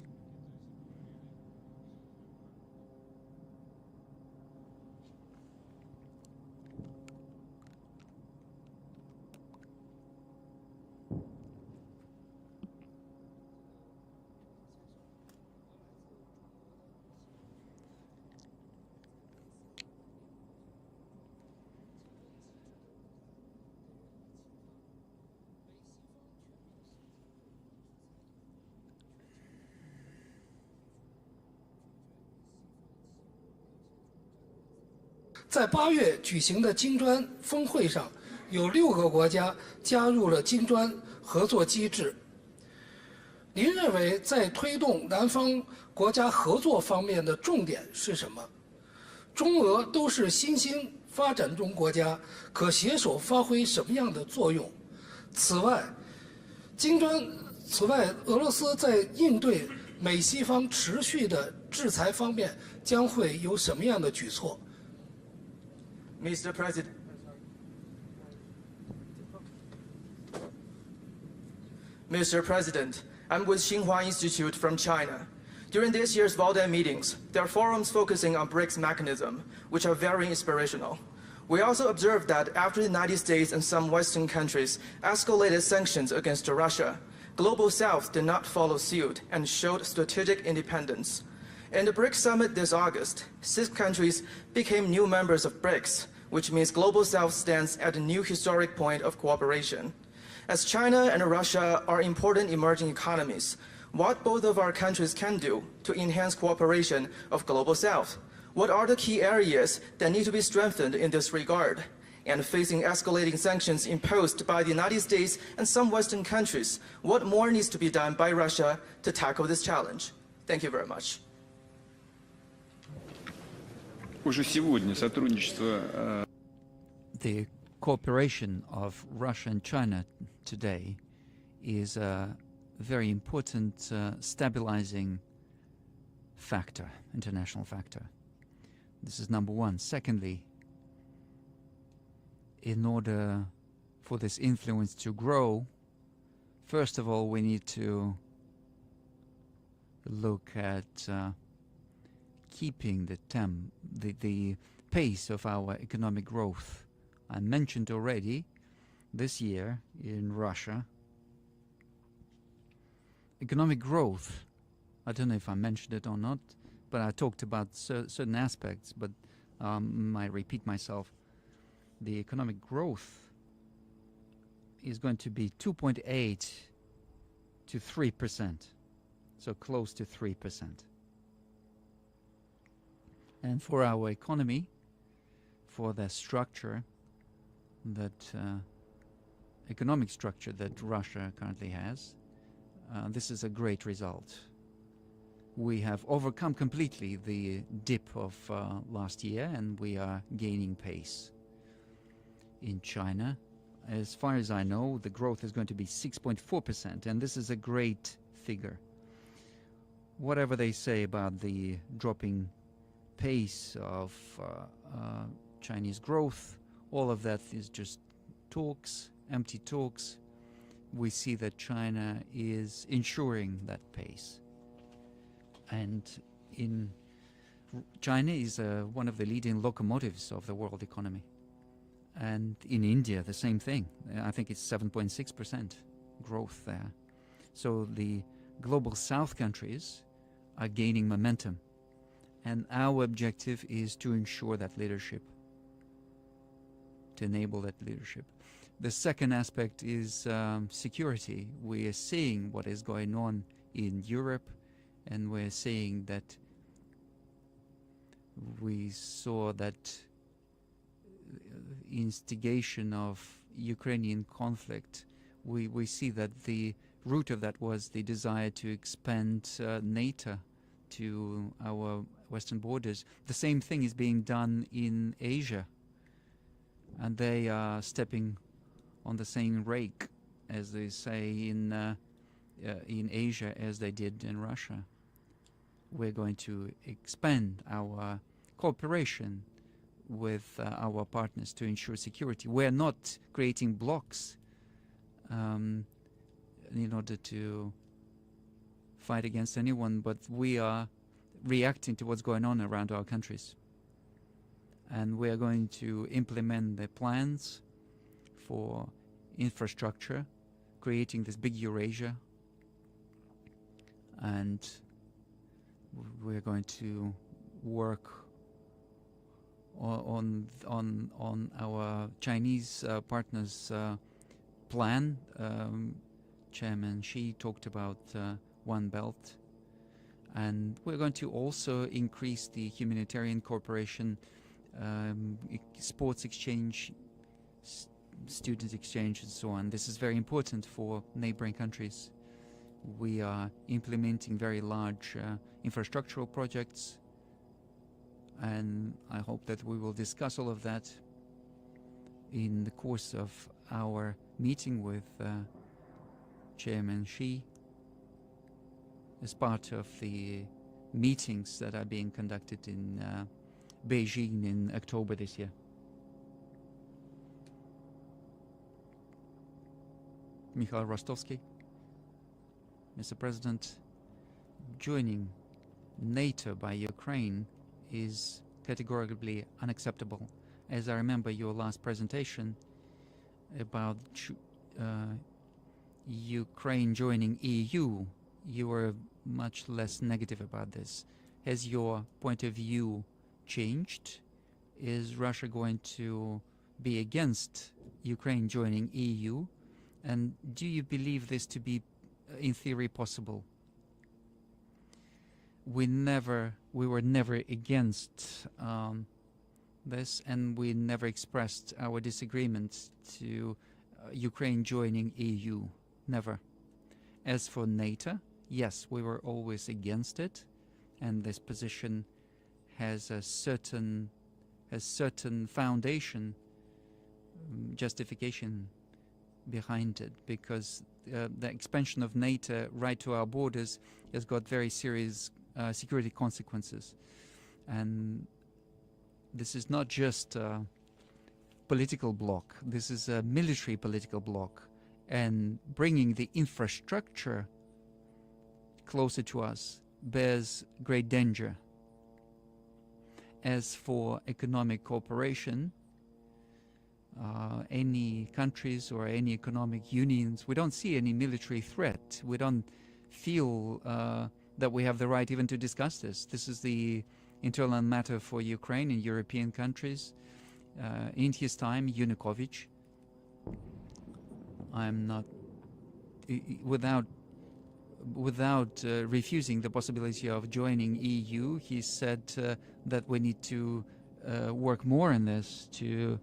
在8月举行的金砖峰会上，有6个国家加入了金砖合作机制。您认为在推动南方国家合作方面的重点是什么？中俄都是新兴发展中国家，可携手发挥什么样的作用？此外，俄罗斯在应对美西方持续的制裁方面将会有什么样的举措？ Mr. President, I'm with Xinhua Institute from China. During this year's Valdan meetings, there are forums focusing on BRICS mechanism, which are very inspirational. We also observed that after the United States and some Western countries escalated sanctions against Russia, Global South did not follow suit and showed strategic independence. In the BRICS summit this August, 6 countries became new members of BRICS, which means Global South stands at a new historic point of cooperation. As China and Russia are important emerging economies, what both of our countries can do to enhance cooperation of Global South? What are the key areas that need to be strengthened in this regard? And facing escalating sanctions imposed by the United States and some Western countries, what more needs to be done by Russia to tackle this challenge? Thank you very much. The cooperation of Russia and China today is a very important stabilizing factor, international factor. This is number one. Secondly, in order for this influence to grow, first of all, we need to look at keeping the pace of our economic growth. I mentioned already this year in Russia, economic growth, I don't know if I mentioned it or not, but I talked about certain aspects, but I repeat myself. The economic growth is going to be 2.8 to 3%, so close to 3%. And for our economy, for the structure, that economic structure that Russia currently has, this is a great result. We have overcome completely the dip of last year, and we are gaining pace. In China, as far as I know, the growth is going to be 6.4%, and this is a great figure. Whatever they say about the dropping pace of Chinese growth, all of that is just talks, empty talks. we see that China is ensuring that pace. And China is one of the leading locomotives of the world economy. And in India, the same thing. I think it's 7.6% growth there. So the global south countries are gaining momentum. And our objective is to ensure that leadership, to enable that leadership. The second aspect is security. We are seeing what is going on in Europe, and we're seeing that we saw that instigation of Ukrainian conflict. We see that the root of that was the desire to expand NATO to our western borders. The same thing is being done in Asia, and they are stepping on the same rake, as they say in Asia, as they did in Russia. We're going to expand our cooperation with our partners to ensure security. We're not creating blocks in order to fight against anyone, but we are reacting to what's going on around our countries. And we are going to implement the plans for infrastructure, creating this big Eurasia, and we're going to work on our Chinese partners' plan. Chairman Xi talked about One Belt, and we're going to also increase the humanitarian cooperation, sports exchange, student exchange, and so on. This is very important for neighboring countries. We are implementing very large infrastructural projects, and I hope that we will discuss all of that in the course of our meeting with Chairman Xi as part of the meetings that are being conducted in Beijing in October this year. Mikhail Rostovsky. Mr. President, joining NATO by Ukraine is categorically unacceptable. As I remember your last presentation about Ukraine joining EU, you were much less negative about this. Has your point of view changed? Is Russia going to be against Ukraine joining EU? And do you believe this to be, in theory, possible? We were never against this, and we never expressed our disagreement to Ukraine joining EU. Never. As for NATO, yes, we were always against it, and this position has a certain foundation, justification behind it, because the expansion of NATO right to our borders has got very serious security consequences. And this is not just a political bloc, this is a military political bloc. And bringing the infrastructure closer to us bears great danger. As for economic cooperation, any countries or any economic unions, we don't see any military threat. We don't feel that we have the right even to discuss this. This is the internal matter for Ukraine and European countries. In his time, Yanukovych, I'm not, without refusing the possibility of joining EU, he said that we need to work more on this to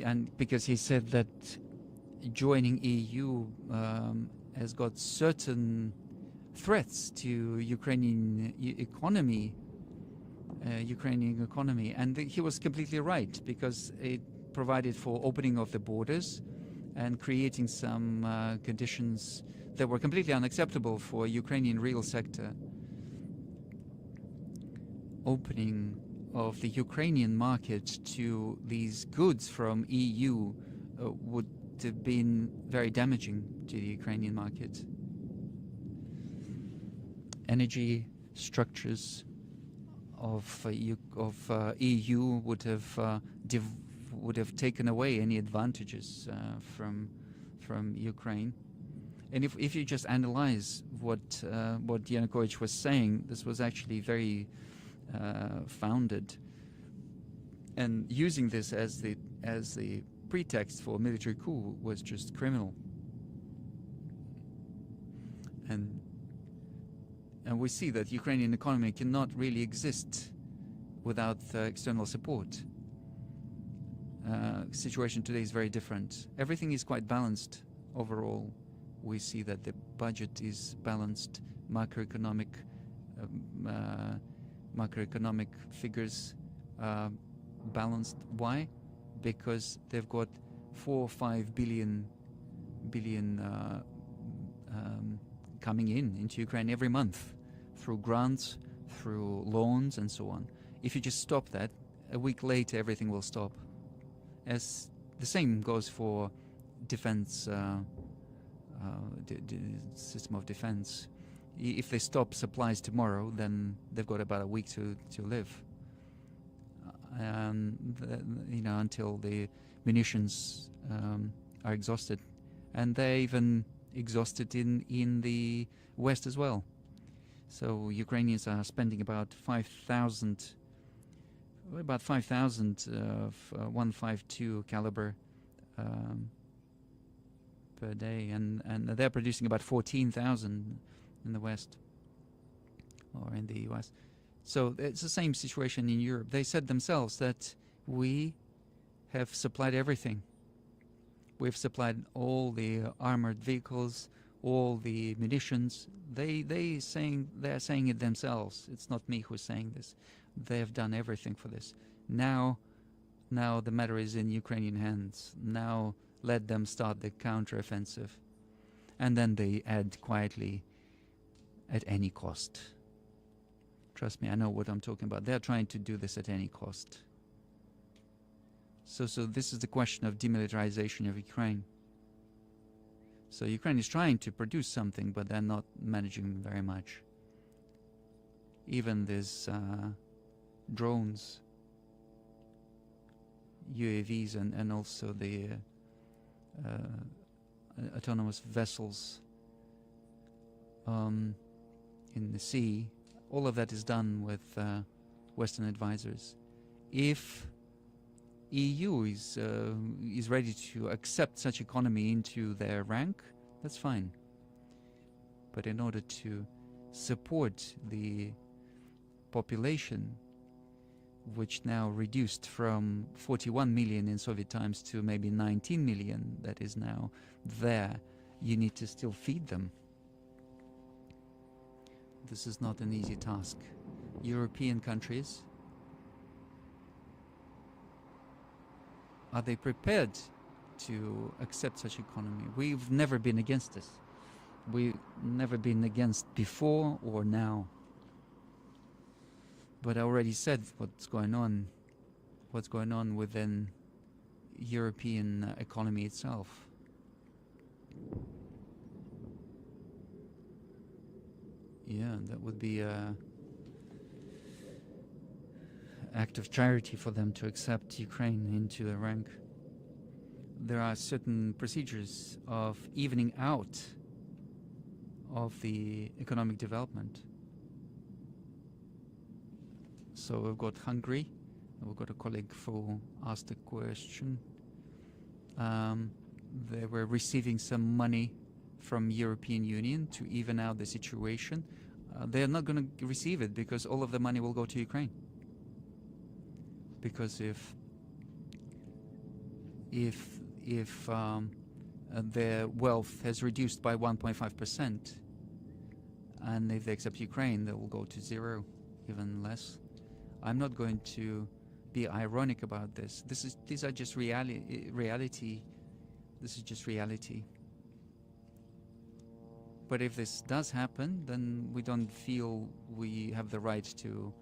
and because he said that joining EU has got certain threats to Ukrainian economy, and he was completely right, because it provided for opening of the borders and creating some conditions that were completely unacceptable for Ukrainian real sector. Opening of the Ukrainian market to these goods from EU would have been very damaging to the Ukrainian market. Energy structures of EU would have taken away any advantages from Ukraine. And if you just analyze what Yanukovych was saying, this was actually very founded, and using this as the pretext for a military coup was just criminal. And we see that Ukrainian economy cannot really exist without external support. Situation today is very different. Everything is quite balanced overall. We see that the budget is balanced, macroeconomic figures balanced. Why? Because they've got 4 or 5 billion coming into Ukraine every month through grants, through loans, and so on. If you just stop that, a week later everything will stop. As the same goes for defense, system of defense. If they stop supplies tomorrow, then they've got about a week to live. Until the munitions are exhausted, and they're even exhausted in the West as well. So Ukrainians are spending about 5,000 of 152 caliber per day, and they're producing about 14,000 in the West or in the US. So it's the same situation in Europe. They said themselves that we have supplied everything. We've supplied all the armored vehicles, all the munitions. They're saying it themselves. It's not me who's saying this. They have done everything for this. Now the matter is in Ukrainian hands. Now let them start the counteroffensive, and then they add quietly, at any cost. Trust me, I know what I'm talking about. They're trying to do this at any cost. So this is the question of demilitarization of Ukraine. So Ukraine is trying to produce something, but they're not managing very much. Even these drones, UAVs, and also the autonomous vessels in the sea, all of that is done with Western advisors. If EU is ready to accept such economy into their rank, that's fine. But in order to support the population, which now reduced from 41 million in Soviet times to maybe 19 million that is now there, you need to still feed them. This is not an easy task. European countries, are they prepared to accept such economy? We've never been against this. We've never been against before or now. But I already said what's going on within European economy itself. Yeah, that would be an act of charity for them to accept Ukraine into the rank. There are certain procedures of evening out of the economic development. So we've got Hungary. We've got a colleague who asked a question. They were receiving some money from European Union to even out the situation. They're not going to receive it because all of the money will go to Ukraine. Because if their wealth has reduced by 1.5%, and if they accept Ukraine, they will go to zero, even less. I'm not going to be ironic about this. These are just reality. This is just reality. But if this does happen, then we don't feel we have the right to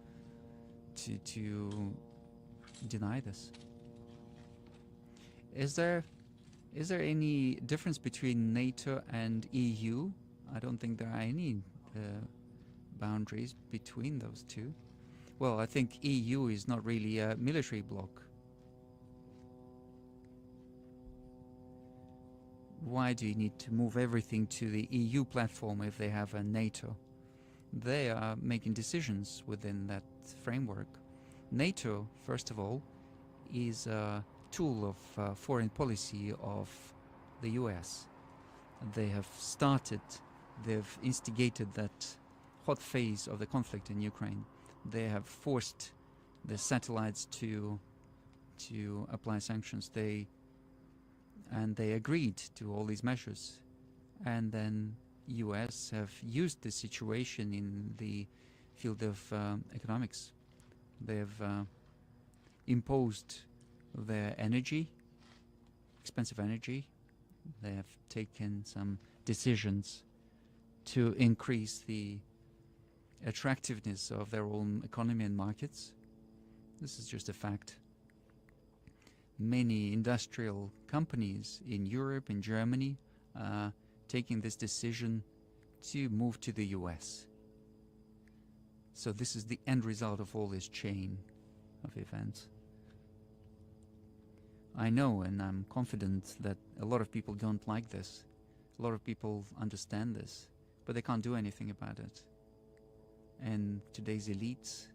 deny this. Is there Is there any difference between NATO and EU? I don't think there are any boundaries between those two. Well, I think EU is not really a military bloc. Why do you need to move everything to the EU platform if they have a NATO? They are making decisions within that framework. NATO, first of all, is a tool of foreign policy of the US. They have started, they've instigated that hot phase of the conflict in Ukraine. They have forced the satellites to apply sanctions. They agreed to all these measures, and then US have used the situation in the field of economics. They've imposed their energy, expensive energy. They have taken some decisions to increase the attractiveness of their own economy and markets. This is just a fact. Many industrial companies in Europe and Germany are taking this decision to move to the US. So this is the end result of all this chain of events. I know, and I'm confident that a lot of people don't like this. A lot of people understand this, but they can't do anything about it. And today's elites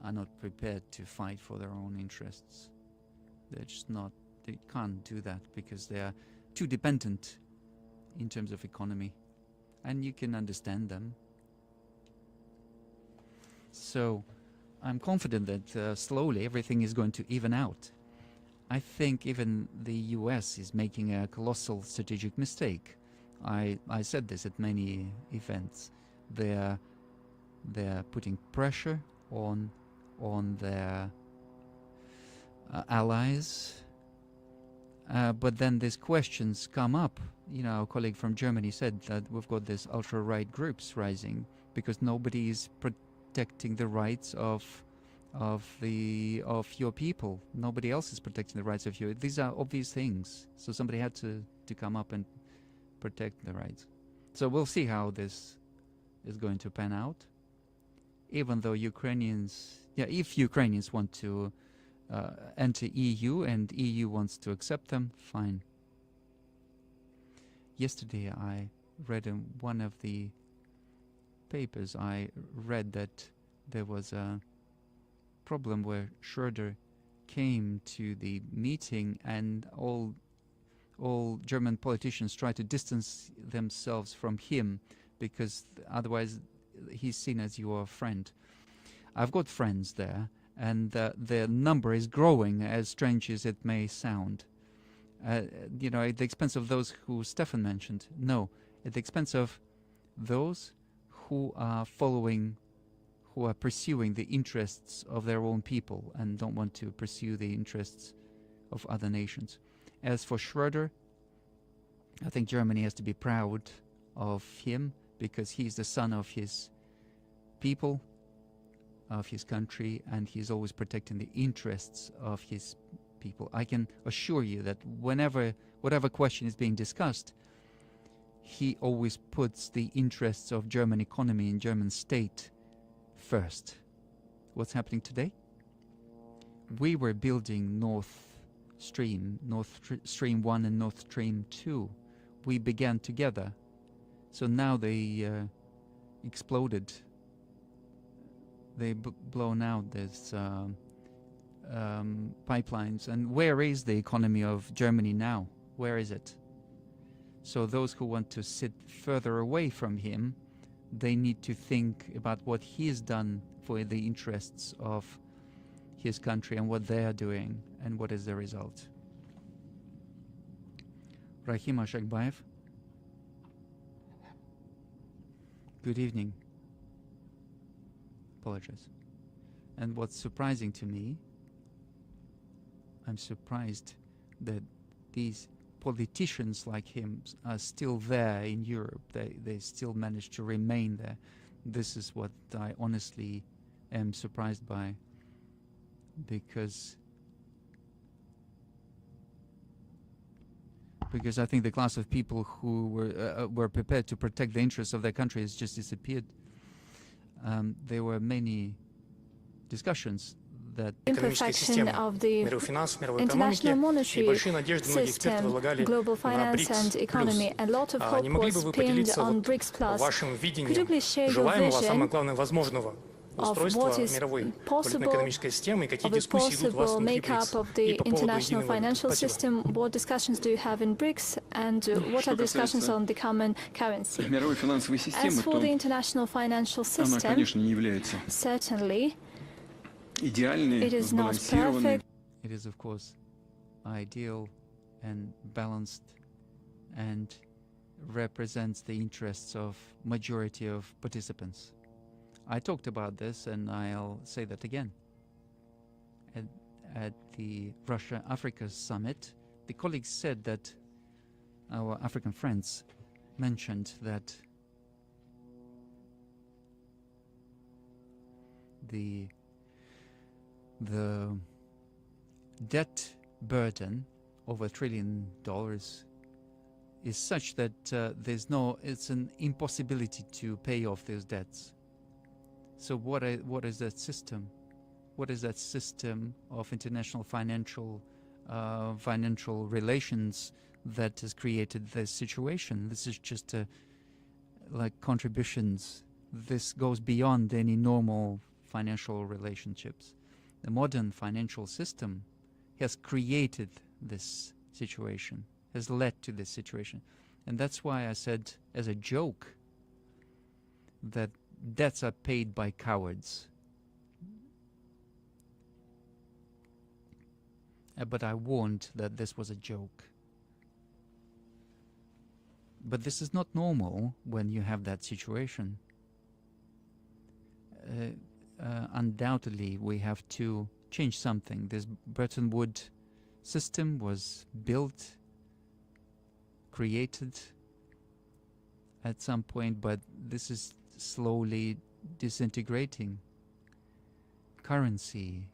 are not prepared to fight for their own interests. They're just not, they can't do that because they are too dependent in terms of economy. And you can understand them. So I'm confident that slowly everything is going to even out. I think even the US is making a colossal strategic mistake. I said this at many events. They're putting pressure on their allies, but then these questions come up. You know, our colleague from Germany said that we've got these ultra-right groups rising because nobody is protecting the rights of your people. Nobody else is protecting the rights of you. These are obvious things. So somebody had to come up and protect the rights. So we'll see how this is going to pan out. Even though Ukrainians, if Ukrainians want to enter EU and EU wants to accept them, fine. Yesterday I read in one of the papers, I read that there was a problem where Schroeder came to the meeting and all German politicians tried to distance themselves from him because otherwise he's seen as your friend. I've got friends there, and their number is growing, as strange as it may sound. You know, at the expense of those who Stefan mentioned. No, at the expense of those who are pursuing the interests of their own people and don't want to pursue the interests of other nations. As for Schroeder, I think Germany has to be proud of him because he's the son of his people, of his country, and he's always protecting the interests of his people. I can assure you that whatever question is being discussed, he always puts the interests of German economy and German state first. What's happening today? We were building Nord Stream 1 and Nord Stream 2. We began together. So now they exploded. They blown out these pipelines. And where is the economy of Germany now? Where is it? So those who want to sit further away from him, they need to think about what he has done for the interests of his country and what they are doing and what is the result. Rahim Ashakbayev. Good evening. Apologize. And what's surprising to me, I'm surprised that these politicians like him are still there in Europe. They still manage to remain there. This is what I honestly am surprised by, because because I think the class of people who were prepared to protect the interests of their country has just disappeared. There were many discussions that imperfection of the international monetary system, global finance and economy, and a lot of hope was pinned on BRICS Plus. Could you please share your vision of what is possible, of the possible makeup of the international financial system? What discussions do you have in BRICS, and what are discussions on the common currency? As for the international financial system, certainly it is not perfect. It is, of course, ideal and balanced and represents the interests of majority of participants. I talked about this, and I'll say that again. At the Russia-Africa summit, the colleagues said that our African friends mentioned that the debt burden of $1 trillion is such that it's an impossibility to pay off those debts. So what is that system? What is that system of international financial relations that has created this situation? This is just like contributions. This goes beyond any normal financial relationships. The modern financial system has created this situation, has led to this situation. And that's why I said as a joke that debts are paid by cowards. But I warned that this was a joke. But this is not normal when you have that situation. Undoubtedly, we have to change something. This Bretton Woods system was built, created at some point, but this is slowly disintegrating. Currency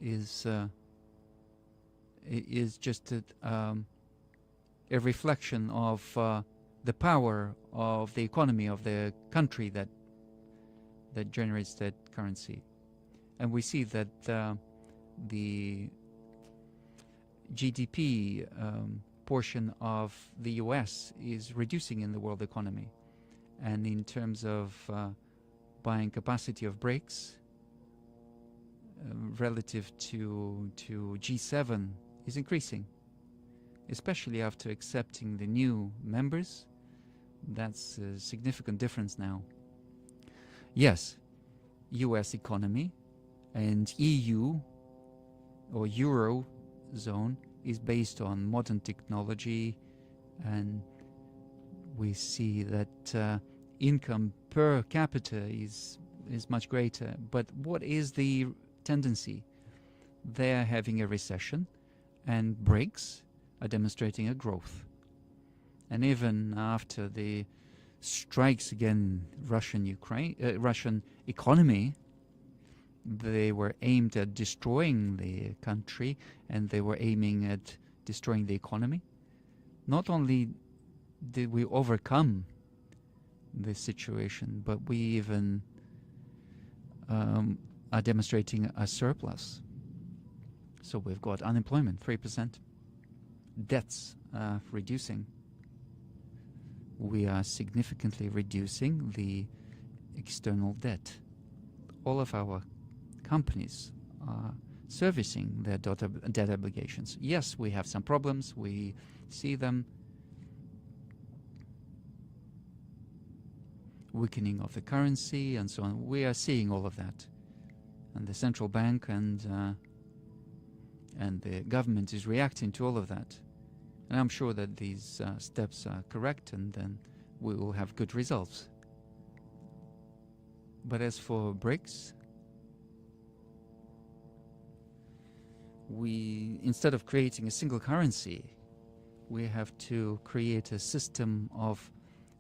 is just a reflection of the power of the economy of the country that generates that currency. And we see that the GDP portion of the US is reducing in the world economy. And in terms of buying capacity of BRICS relative to G7 is increasing, especially after accepting the new members. That's a significant difference now. Yes, US economy and EU or Eurozone is based on modern technology, and we see that income per capita is much greater. But what is the tendency? They're having a recession, and BRICS are demonstrating a growth. And even after the strikes against Russian economy, they were aimed at destroying the country, and they were aiming at destroying the economy. Not only did we overcome this situation, but we even are demonstrating a surplus. So we've got unemployment 3%, debts reducing. We are significantly reducing the external debt. All of our companies are servicing their debt obligations. Yes, we have some problems. We see them. Weakening of the currency and so on. We are seeing all of that. And the central bank and the government is reacting to all of that. And I'm sure that these steps are correct, and then we will have good results. But as for BRICS, instead of creating a single currency, we have to create a system of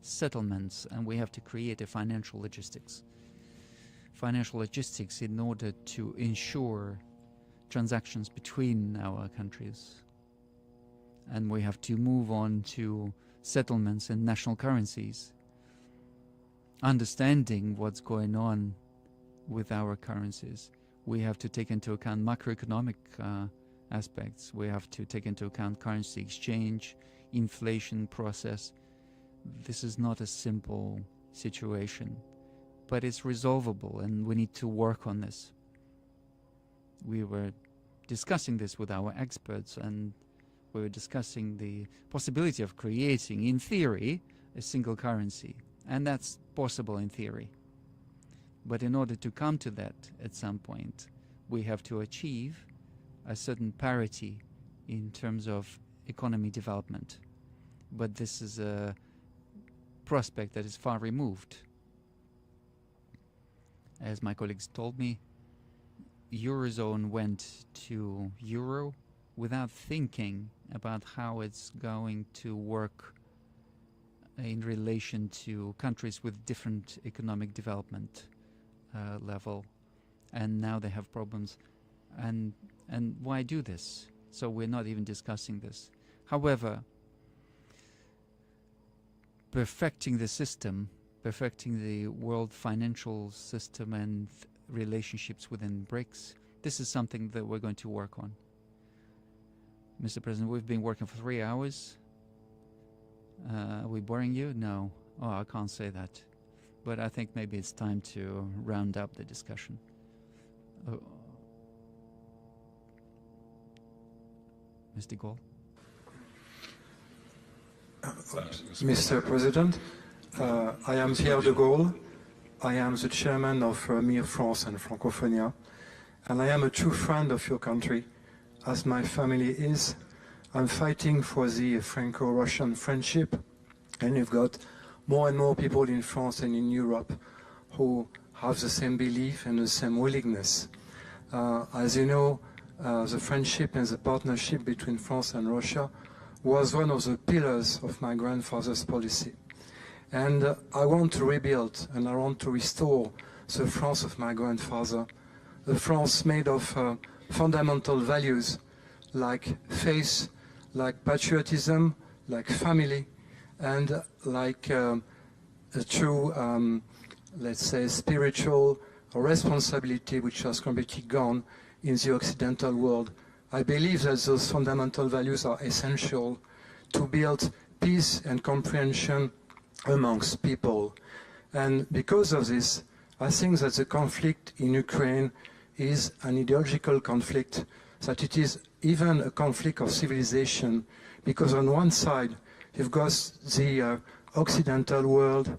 settlements, and we have to create a financial logistics. Financial logistics in order to ensure transactions between our countries. and we have to move on to settlements and national currencies, understanding what's going on with our currencies. We have to take into account macroeconomic aspects. We have to take into account currency exchange, inflation process. This is not a simple situation, but it's resolvable, and we need to work on this. We were discussing this with our experts, and we were discussing the possibility of creating, in theory, a single currency, and that's possible in theory. But in order to come to that at some point, we have to achieve a certain parity in terms of economy development. But this is a prospect that is far removed. As my colleagues told me, Eurozone went to Euro without thinking about how it's going to work in relation to countries with different economic development level, and now they have problems. And why do this? So we're not even discussing this. However, perfecting the system, perfecting the world financial system and relationships within BRICS, this is something that we're going to work on. Mr. President, we've been working for 3 hours. Are we boring you? No. Oh, I can't say that. But I think maybe it's time to round up the discussion. Mr. Gaulle? Mr. President, I am Pierre de Gaulle. I am the chairman of MIR France and Francophonia, and I am a true friend of your country, as my family is. I'm fighting for the Franco-Russian friendship, and you've got more and more people in France and in Europe who have the same belief and the same willingness. As you know, the friendship and the partnership between France and Russia was one of the pillars of my grandfather's policy. And I want to rebuild and I want to restore the France of my grandfather, a France made of fundamental values like faith, like patriotism, like family, and like a true, let's say, spiritual responsibility which has completely gone in the Occidental world. I believe that those fundamental values are essential to build peace and comprehension amongst people. And because of this, I think that the conflict in Ukraine is an ideological conflict, that it is even a conflict of civilization, because on one side you've got the Occidental world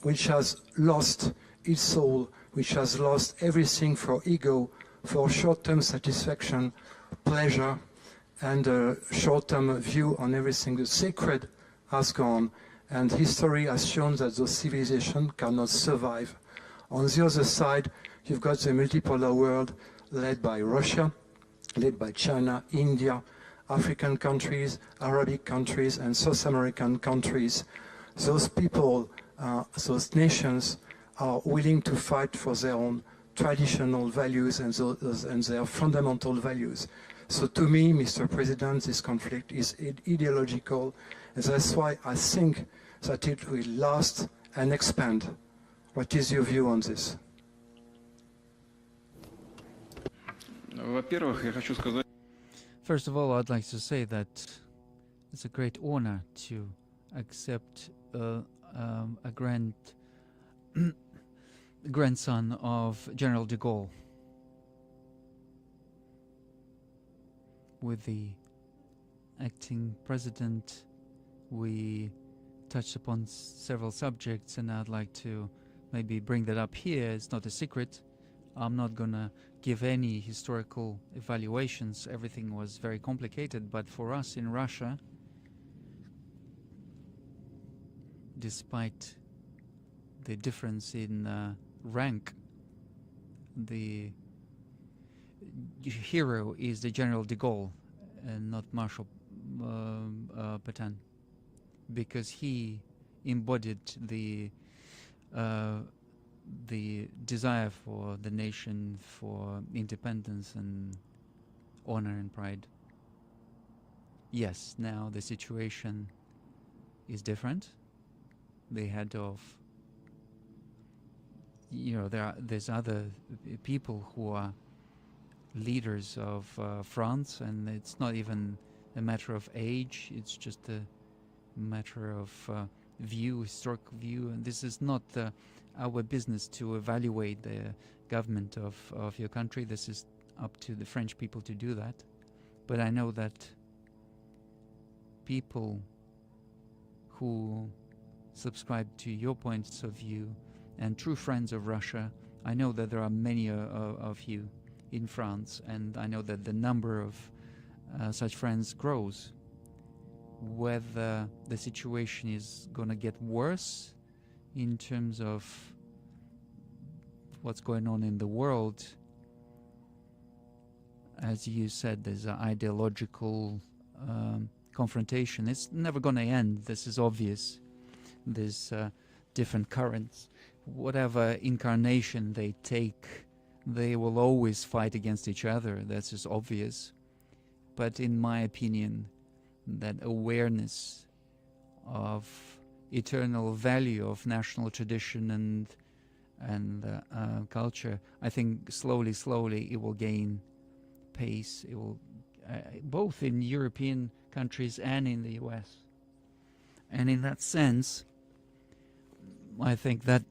which has lost its soul, which has lost everything for ego, for short-term satisfaction, pleasure, and a short-term view on everything. The sacred has gone, and history has shown that those civilizations cannot survive. On the other side, you've got the multipolar world led by Russia, led by China, India, African countries, Arabic countries, and South American countries. Those people, those nations are willing to fight for their own traditional values and their fundamental values. So to me, Mr. President, this conflict is ideological, and that's why I think that it will last and expand. What is your view on this? First of all, I'd like to say that it's a great honor to accept a grandson of General de Gaulle. With the acting president, we touched upon several subjects, and I'd like to maybe bring that up here. It's not a secret. I'm not gonna give any historical evaluations. Everything was very complicated, but for us in Russia, despite the difference in rank, the hero is the General de Gaulle and not Marshal Pétain, because he embodied the desire for the nation, for independence and honor and pride. yes, now the situation is different. The head of, there's other people who are leaders of France, and it's not even a matter of age, it's just a matter of historical view, and this is not our business to evaluate the government of your country. This is up to the French people to do that. But I know that people who subscribe to your points of view and true friends of Russia, I know that there are many of you in France, and I know that the number of such friends grows. Whether the situation is going to get worse in terms of what's going on in the world, as you said, there's an ideological confrontation. It's never going to end. This is obvious. There's different currents. Whatever incarnation they take, they will always fight against each other. That's just obvious. But in my opinion, that awareness of eternal value of national tradition and culture, I think slowly it will gain pace. It will both in European countries and in the US. And in that sense, I think that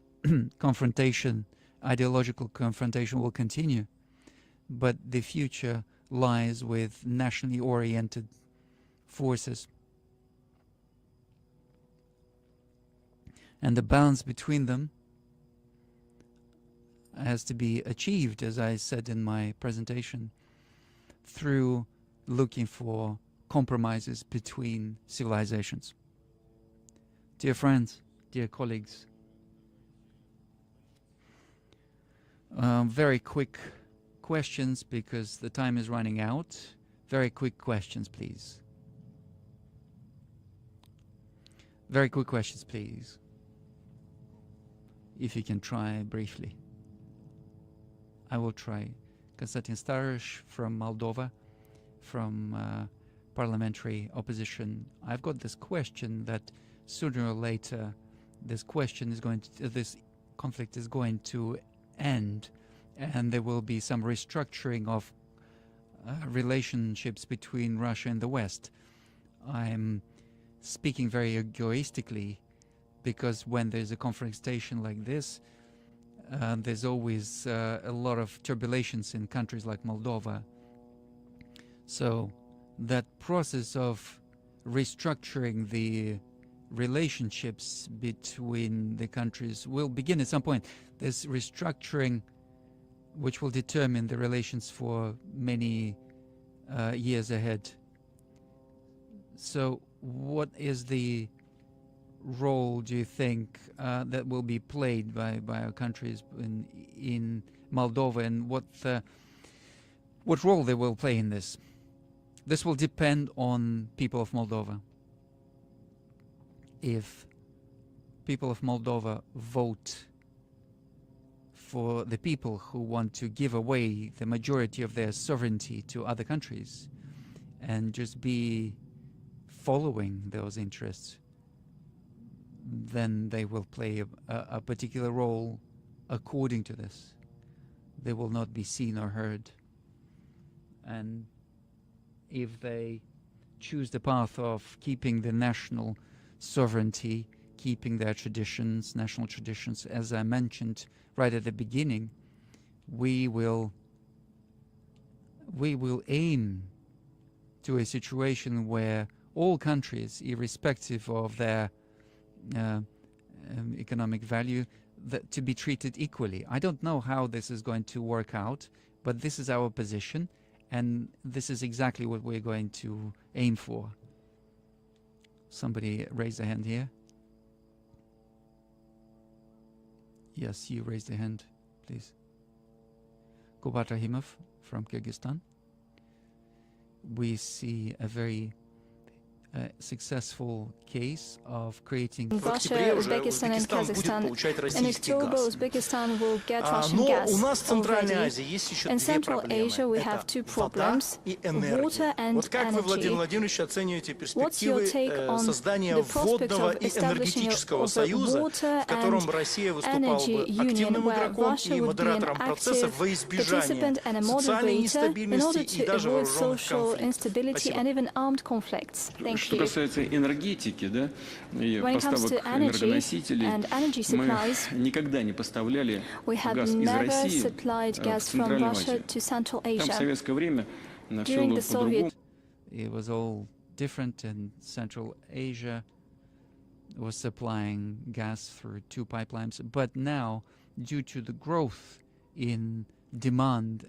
confrontation, ideological confrontation, will continue. But the future lies with nationally oriented forces. And the balance between them has to be achieved, as I said in my presentation, through looking for compromises between civilizations. Dear friends, dear colleagues, very quick questions because the time is running out. Very quick questions, please. Very quick questions, please. If you can try briefly. I will try. Konstantin Starosh from Moldova, from parliamentary opposition. I've got this question that sooner or later this conflict is going to end, and there will be some restructuring of relationships between Russia and the West. I'm speaking very egoistically because when there's a confrontation like this, there's always a lot of turbulence in countries like Moldova. So that process of restructuring the relationships between the countries will begin at some point. There's restructuring which will determine the relations for many years ahead. So what is the role, do you think, that will be played by our countries in Moldova, and what role they will play in this? This will depend on people of Moldova. If people of Moldova vote for the people who want to give away the majority of their sovereignty to other countries and just be following those interests, then they will play a particular role according to this. They will not be seen or heard. And if they choose the path of keeping the national sovereignty, keeping their traditions, national traditions, as I mentioned right at the beginning, we will aim to a situation where all countries, irrespective of their economic value, to be treated equally. I don't know how this is going to work out, but this is our position, and this is exactly what we're going to aim for. Somebody raise a hand here. Yes, you raised a hand, please. Kubat Rahimov from Kyrgyzstan. We see a very a successful case of creating Russia, Uzbekistan and Kazakhstan. In October, Uzbekistan will get Russian gas already. In Central Asia, we have two problems, water and energy. What's your take on the prospect of establishing a water and energy union where Russia would be an active participant and a moderator in order to avoid social instability and even armed conflicts? Thank you. Что касается энергетики, да, и поставок энергоносителей, мы никогда не поставляли газ из России в Центральную Азию. Там в советское время все было по-другому. It was all different, and Central Asia was supplying gas through two pipelines. But now, due to the growth in demand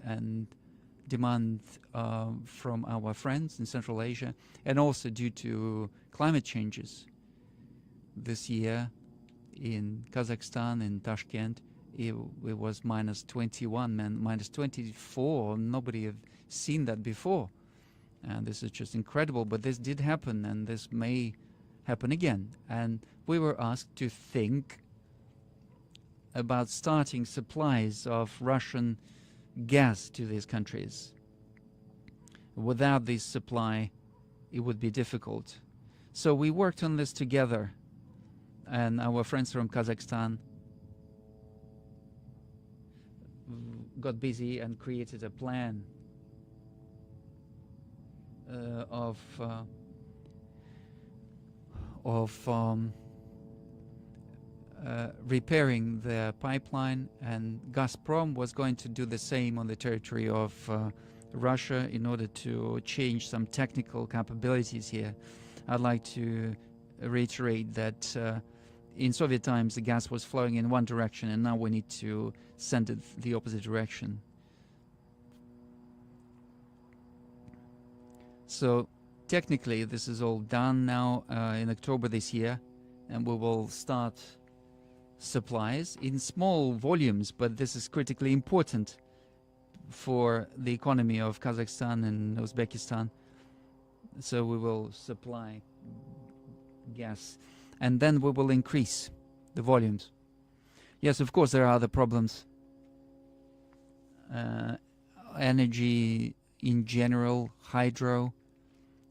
from our friends in Central Asia, and also due to climate changes, this year in Kazakhstan, in Tashkent, it was -21 and -24. Nobody had seen that before. And this is just incredible, but this did happen, and this may happen again. And we were asked to think about starting supplies of Russian gas to these countries. Without this supply, it would be difficult. So we worked on this together, and our friends from Kazakhstan got busy and created a plan of repairing the pipeline, and Gazprom was going to do the same on the territory of Russia in order to change some technical capabilities here. I'd like to reiterate that in Soviet times the gas was flowing in one direction, and now we need to send it the opposite direction. So technically this is all done now in October this year, and we will start supplies in small volumes, but this is critically important for the economy of Kazakhstan and Uzbekistan. So we will supply gas, and then we will increase the volumes. Yes, of course there are other problems. Energy in general, hydro,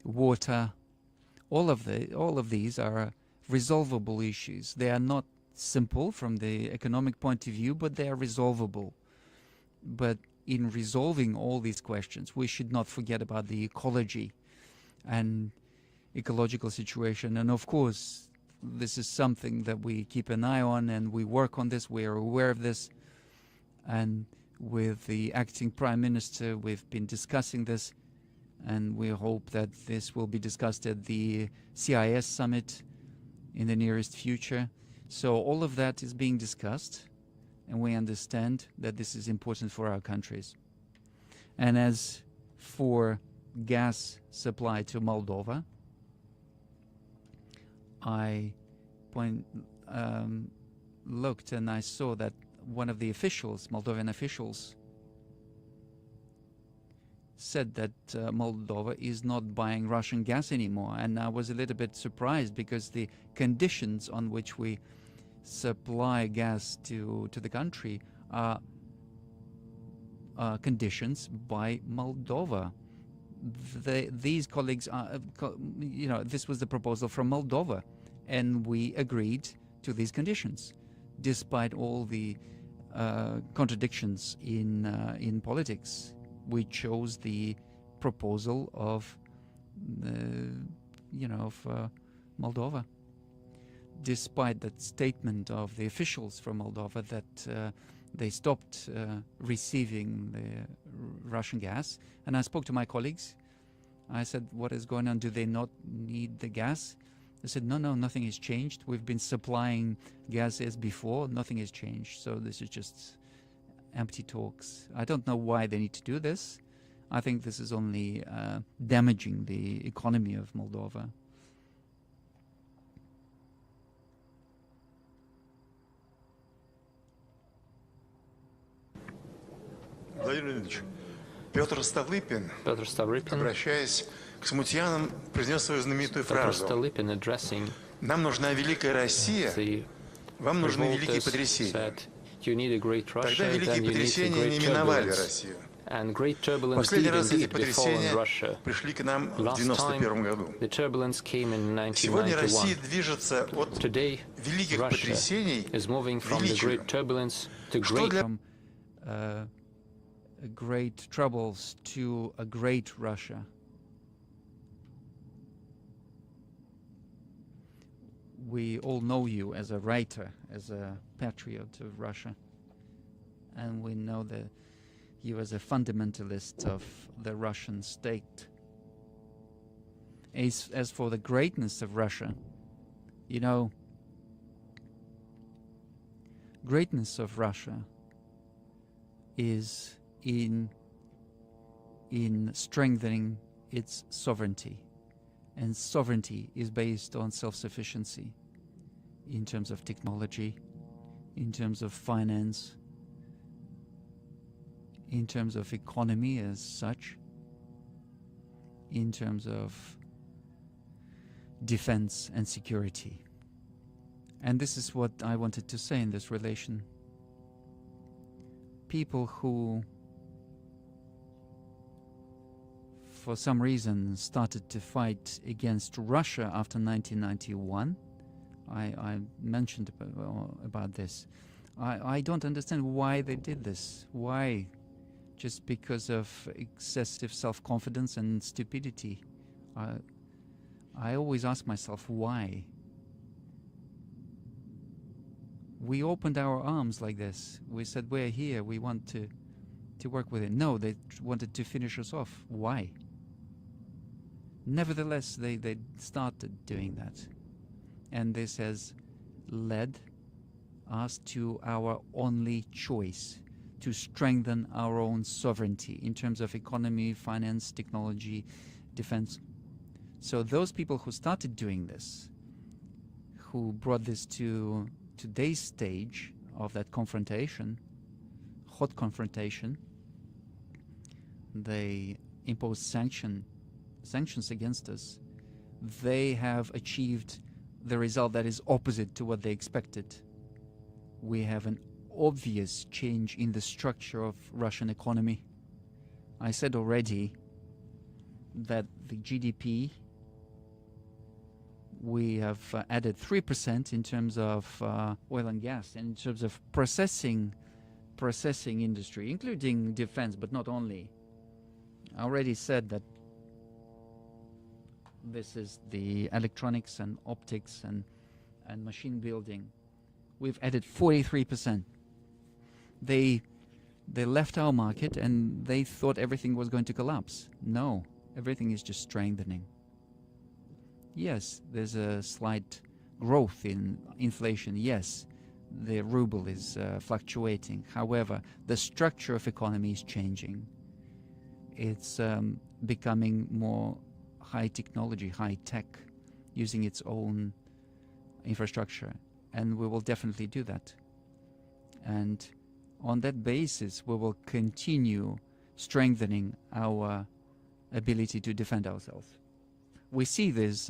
water, all of these are resolvable issues. They are not simple from the economic point of view, but they are resolvable. But in resolving all these questions, we should not forget about the ecology and ecological situation. And of course, this is something that we keep an eye on, and we work on this. We are aware of this. And with the acting Prime Minister, we've been discussing this, and we hope that this will be discussed at the CIS summit in the nearest future. So all of that is being discussed, and we understand that this is important for our countries. And as for gas supply to Moldova, I looked and I saw that one of the officials, Moldovan officials, said that Moldova is not buying Russian gas anymore. And I was a little bit surprised, because the conditions on which we supply gas to the country are conditions by Moldova. These colleagues are, this was the proposal from Moldova, and we agreed to these conditions, despite all the contradictions in politics. We chose the proposal of Moldova, despite that statement of the officials from Moldova that they stopped receiving the Russian gas. And I spoke to my colleagues. I said, what is going on? Do they not need the gas? They said, no, nothing has changed. We've been supplying gas as before. Nothing has changed. So this is just empty talks. I don't know why they need to do this. I think this is only damaging the economy of Moldova. Владимир Владимирович, Петр Ставрыпин, обращаясь к смутьянам произнес свою знаменитую фразу: «Нам нужна великая Россия, вам нужны великие потрясения». Тогда великие потрясения не миновали Россию. Последний раз эти потрясения пришли к нам в 1991 году. Сегодня Россия движется от великих потрясений к величию. Что для great troubles to a great Russia. We all know you as a writer, as a patriot of Russia, and we know that you as a fundamentalist of the Russian state. As for the greatness of Russia, you know, greatness of Russia is in strengthening its sovereignty, and sovereignty is based on self-sufficiency in terms of technology, in terms of finance, in terms of economy as such, in terms of defense and security. And this is what I wanted to say in this relation. People who for some reason started to fight against Russia after 1991, I mentioned about this. I don't understand why they did this. Why? Just because of excessive self-confidence and stupidity. I always ask myself, why? We opened our arms like this. We said, we're here, we want to work with it. No, they wanted to finish us off. Why? Nevertheless, they started doing that. And this has led us to our only choice, to strengthen our own sovereignty in terms of economy, finance, technology, defense. So those people who started doing this, who brought this to today's stage of that confrontation, hot confrontation, they imposed sanctions against us. They have achieved the result that is opposite to what they expected. We have an obvious change in the structure of Russian economy. I said already that the GDP, we have added 3% in terms of oil and gas, and in terms of processing industry, including defense, but not only. I already said that this is the electronics and optics and machine building. We've added 43%. They left our market and they thought everything was going to collapse. No, everything is just strengthening. Yes, there's a slight growth in inflation. Yes, the ruble is fluctuating. However, the structure of economy is changing. It's becoming more high technology, high tech, using its own infrastructure. And we will definitely do that. And on that basis, we will continue strengthening our ability to defend ourselves. We see these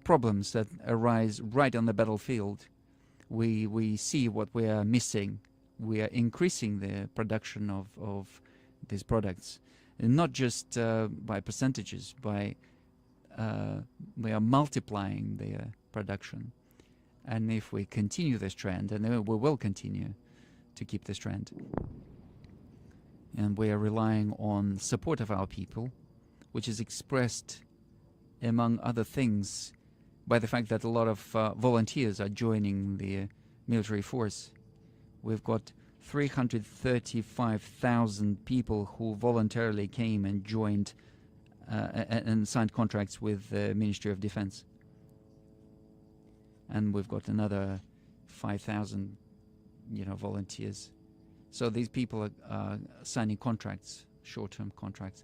problems that arise right on the battlefield. We see what we are missing. We are increasing the production of these products, and not just by percentages, we are multiplying their production. And if we continue this trend, and we will continue to keep this trend, and we are relying on support of our people, which is expressed, among other things, by the fact that a lot of volunteers are joining the military force. We've got 335,000 people who voluntarily came and joined and signed contracts with the Ministry of Defense. And we've got another 5,000, volunteers. So these people are signing contracts, short-term contracts.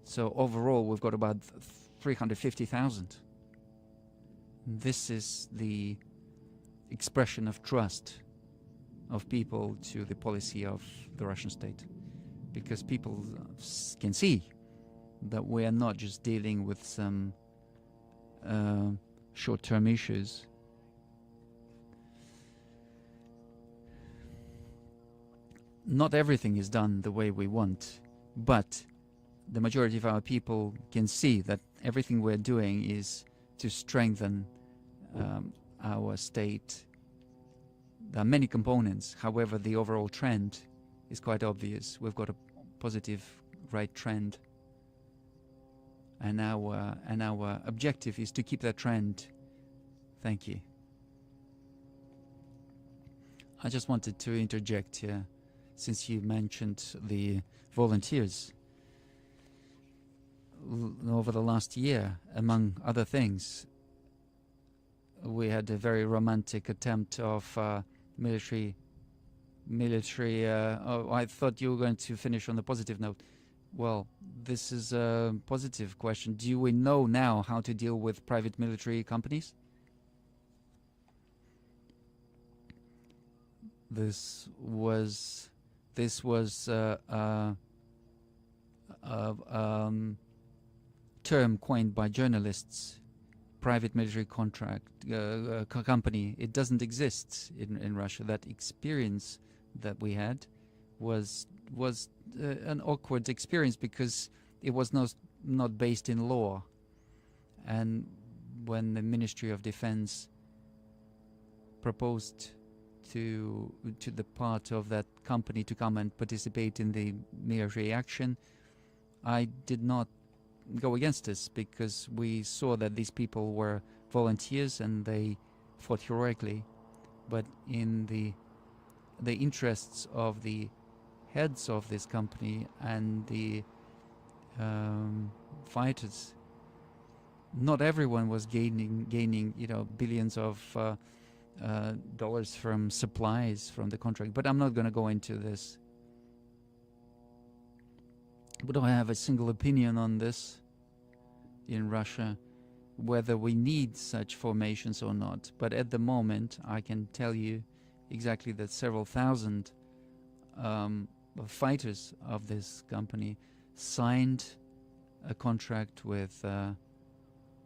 So overall, we've got about 350,000. This is the expression of trust of people to the policy of the Russian state, because people can see that we are not just dealing with some short-term issues. Not everything is done the way we want, but the majority of our people can see that everything we're doing is to strengthen our state. There are many components, however, the overall trend is quite obvious. We've got a positive right trend, and our objective is to keep that trend. Thank you. I just wanted to interject here, since you mentioned the volunteers. Over the last year, among other things, we had a very romantic attempt of military. Oh, I thought you were going to finish on a positive note. Well, this is a positive question. Do we know now how to deal with private military companies? This was term coined by journalists. Private military contract company. It doesn't exist in Russia. That experience that we had was an awkward experience because it was not based in law. And when the Ministry of Defense proposed to the part of that company to come and participate in the military action, I did not go against this because we saw that these people were volunteers and they fought heroically. But in the interests of the heads of this company and the fighters, not everyone was gaining billions of dollars from supplies from the contract. But I'm not going to go into this. We don't have a single opinion on this in Russia, whether we need such formations or not. But at the moment, I can tell you exactly that several thousand fighters of this company signed a contract with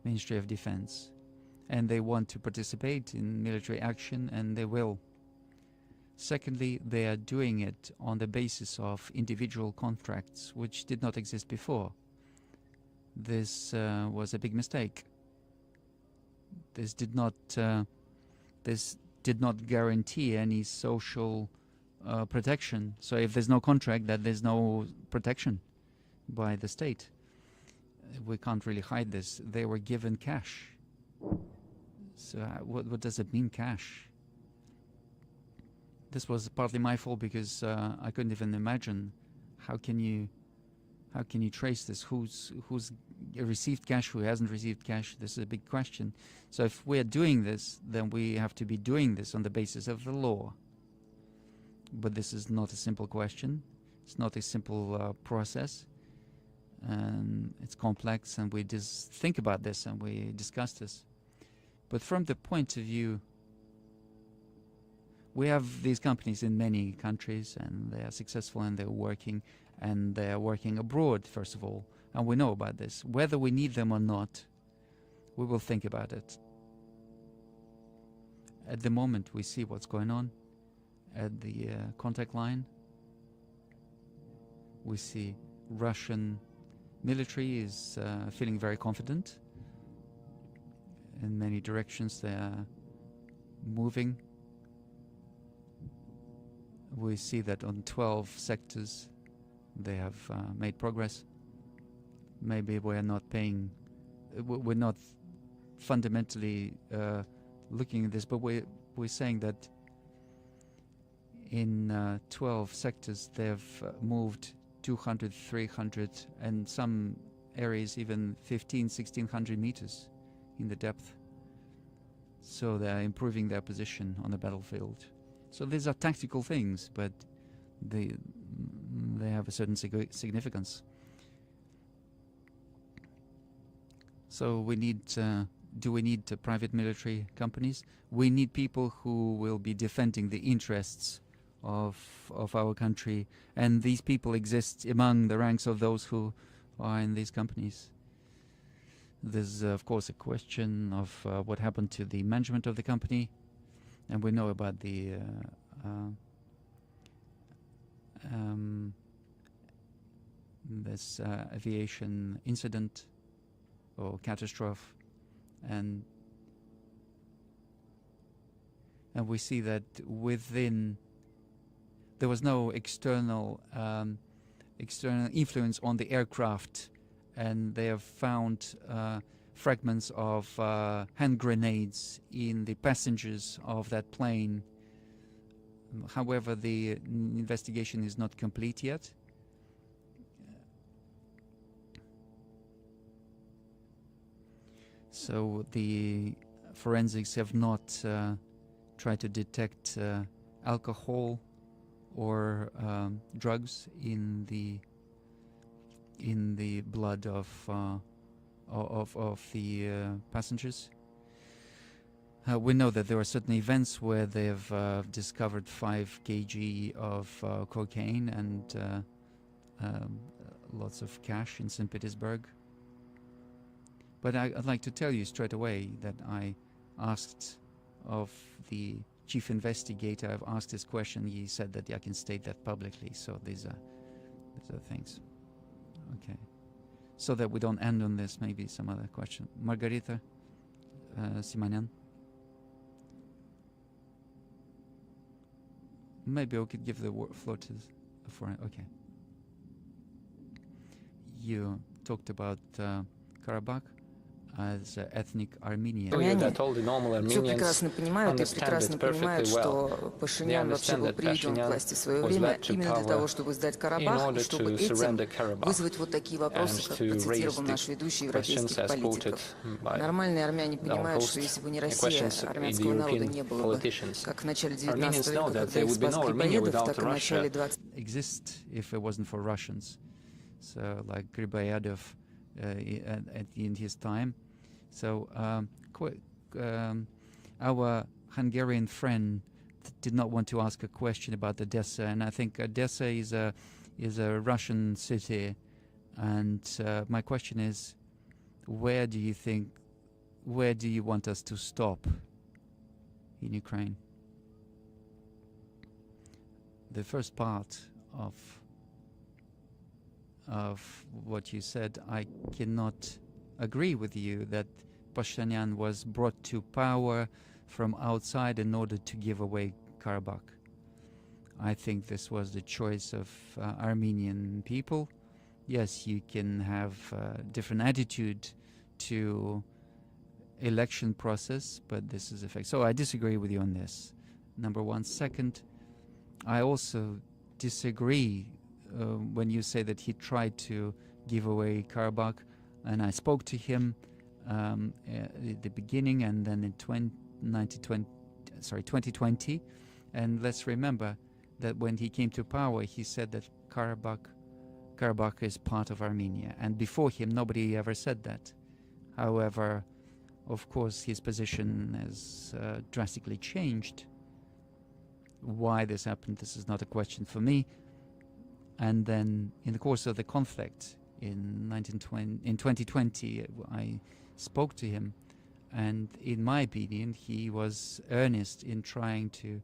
Ministry of Defense, and they want to participate in military action, and they will. Secondly, they are doing it on the basis of individual contracts, which did not exist before. This was a big mistake. This did not guarantee any social protection. So if there's no contract, then there's no protection by the state. We can't really hide this. They were given cash. So what does it mean, cash? This was partly my fault because I couldn't even imagine how can you trace this? Who's received cash, who hasn't received cash? This is a big question. So if we're doing this, then we have to be doing this on the basis of the law. But this is not a simple question. It's not a simple process. And it's complex, and we just think about this and we discuss this. But from the point of view, we have these companies in many countries, and they are successful, and they're working abroad, first of all, and we know about this. Whether we need them or not, we will think about it. At the moment, we see what's going on at the contact line. We see Russian military is feeling very confident. In many directions, they are moving. We see that on 12 sectors they have made progress. Maybe we're not fundamentally looking at this, but we're saying that in 12 sectors they've moved 200, 300, and some areas even 1,600 meters in the depth. So they're improving their position on the battlefield. So these are tactical things, but they have a certain significance. So we need, do we need private military companies? We need people who will be defending the interests of our country, and these people exist among the ranks of those who are in these companies. There's, of course, a question of what happened to the management of the company, and we know about the this aviation incident or catastrophe, and we see that within there was no external influence on the aircraft, and they have found fragments of hand grenades in the passengers of that plane. However, the investigation is not complete yet. So the forensics have not tried to detect alcohol or drugs in the blood of the passengers. We know that there are certain events where they have discovered 5 kg of cocaine and lots of cash in St. Petersburg. But I'd like to tell you straight away that I asked of the chief investigator, I've asked this question, he said that I can state that publicly, so these are things. Okay. So that we don't end on this, maybe some other question. Margarita Simanyan. Maybe we could give the floor to foreign. Okay. You talked about Karabakh as ethnic Armenian. Все прекрасно понимают и прекрасно понимают, что Пашинян вообще был приведен к власти в свое время именно для того, чтобы сдать Карабах, и чтобы этим вызвать вот такие вопросы, как процитировал наш ведущий европейских политиков. Нормальные армяне понимают, что если бы не Россия, армянского народа не было бы, как в начале 19 века, когда их спас Грибоедов, так и в начале 20 So like Griboyedov in his time. So our Hungarian friend did not want to ask a question about Odessa, and I think Odessa is a Russian city. And my question is, where do you want us to stop in Ukraine? The first part of what you said, I cannot agree with you that Pashinyan was brought to power from outside in order to give away Karabakh. I think this was the choice of Armenian people. Yes, you can have a different attitude to election process, but this is a fact. So I disagree with you on this, number one. Second, I also disagree when you say that he tried to give away Karabakh, and I spoke to him at the beginning and then in 2020, and let's remember that when he came to power, he said that Karabakh is part of Armenia, and before him nobody ever said that. However, of course, his position has drastically changed. Why this happened, this is not a question for me. And then in the course of the conflict in 2020, I spoke to him, and in my opinion, he was earnest in trying to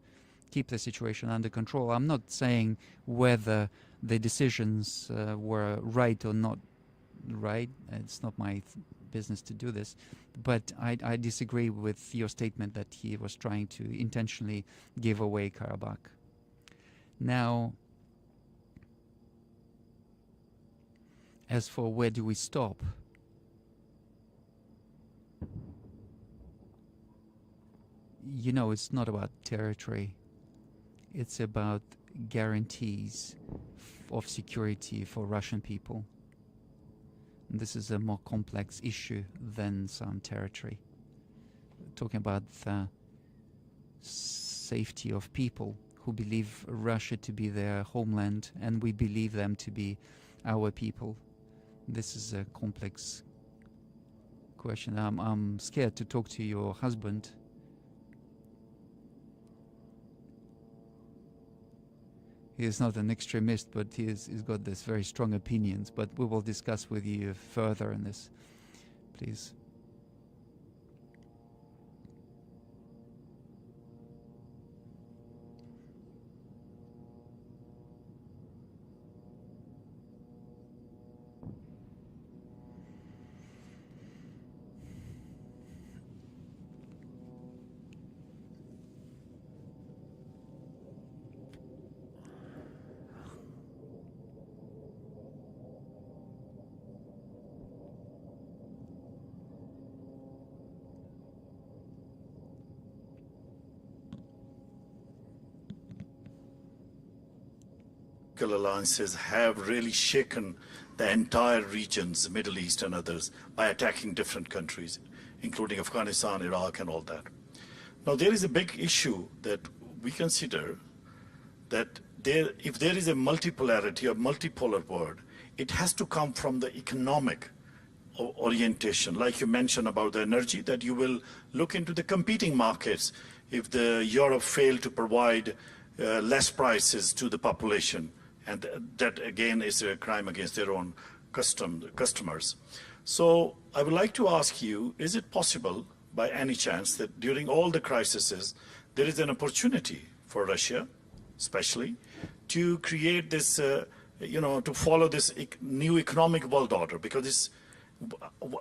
keep the situation under control. I'm not saying whether the decisions were right or not right. It's not my business to do this. But I disagree with your statement that he was trying to intentionally give away Karabakh. Now, as for where do we stop? You know, it's not about territory. It's about guarantees of security for Russian people. And this is a more complex issue than some territory. We're talking about the safety of people who believe Russia to be their homeland, and we believe them to be our people. This is a complex question. I'm scared to talk to your husband. he is not an extremist, but he's got this very strong opinions. But we will discuss with you further on this, please. Alliances have really shaken the entire regions, the Middle East and others, by attacking different countries, including Afghanistan, Iraq, and all that. Now, there is a big issue that we consider that if there is a multipolarity or multipolar world, it has to come from the economic orientation. Like you mentioned about the energy, that you will look into the competing markets if Europe failed to provide less prices to the population. And that, again, is a crime against their own customers. So I would like to ask you, is it possible, by any chance, that during all the crises, there is an opportunity for Russia, especially, to create this, to follow this new economic world order? Because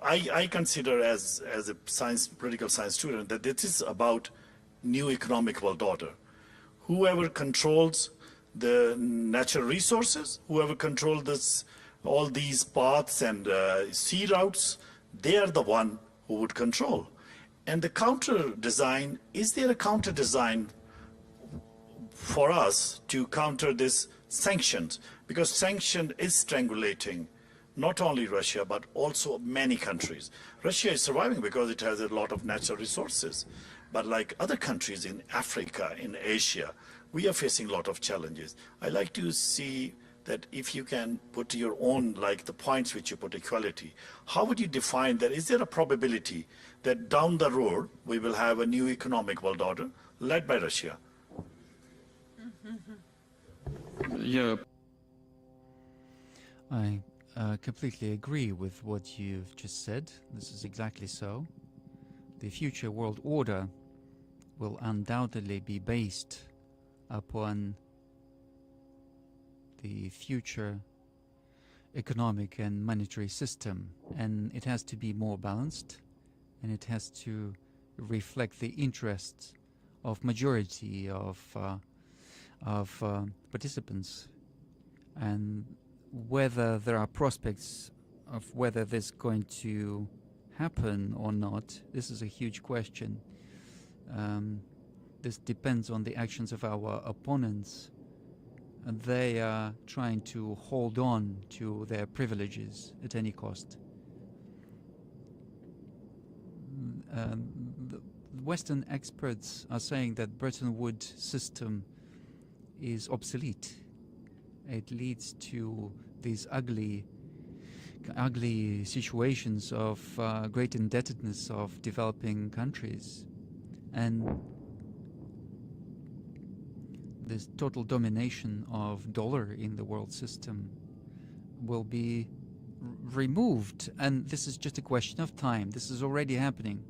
I consider, as a political science student, that this is about new economic world order. Whoever controls the natural resources, whoever controls all these paths and sea routes, they are the one who would control. And the counter design, is there a counter design for us to counter this sanctions? Because sanction is strangulating not only Russia, but also many countries. Russia is surviving because it has a lot of natural resources. But like other countries in Africa, in Asia, we are facing a lot of challenges. I like to see that if you can put your own, like the points which you put, equality, how would you define that? Is there a probability that down the road we will have a new economic world order led by Russia? Yeah. I completely agree with what you've just said. This is exactly so. The future world order will undoubtedly be based upon the future economic and monetary system, and it has to be more balanced, and it has to reflect the interests of majority of participants, and whether there are prospects of whether this is going to happen or not. This is a huge question. This depends on the actions of our opponents. And they are trying to hold on to their privileges at any cost. The Western experts are saying that Bretton Woods system is obsolete. It leads to these ugly situations of great indebtedness of developing countries, and this total domination of dollar in the world system will be removed, and this is just a question of time. This is already happening.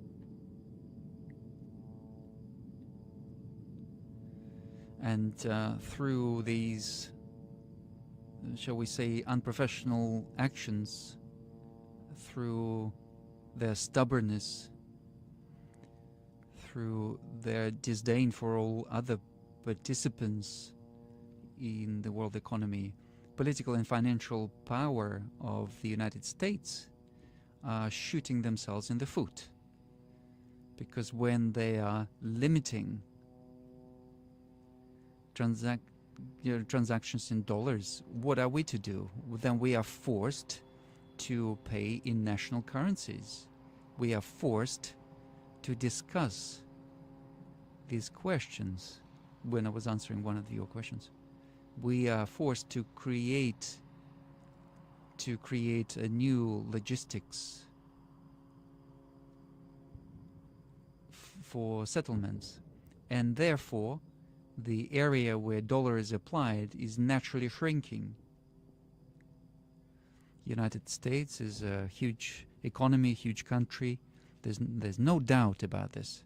And through these, shall we say, unprofessional actions, through their stubbornness, through their disdain for all other participants in the world economy, political and financial power of the United States are shooting themselves in the foot. Because when they are limiting transactions in dollars, what are we to do? Then we are forced to pay in national currencies. We are forced to discuss these questions. When I was answering one of your questions, we are forced to create a new logistics for settlements, and therefore the area where dollar is applied is naturally shrinking. United States is a huge economy, huge country. There's no doubt about this.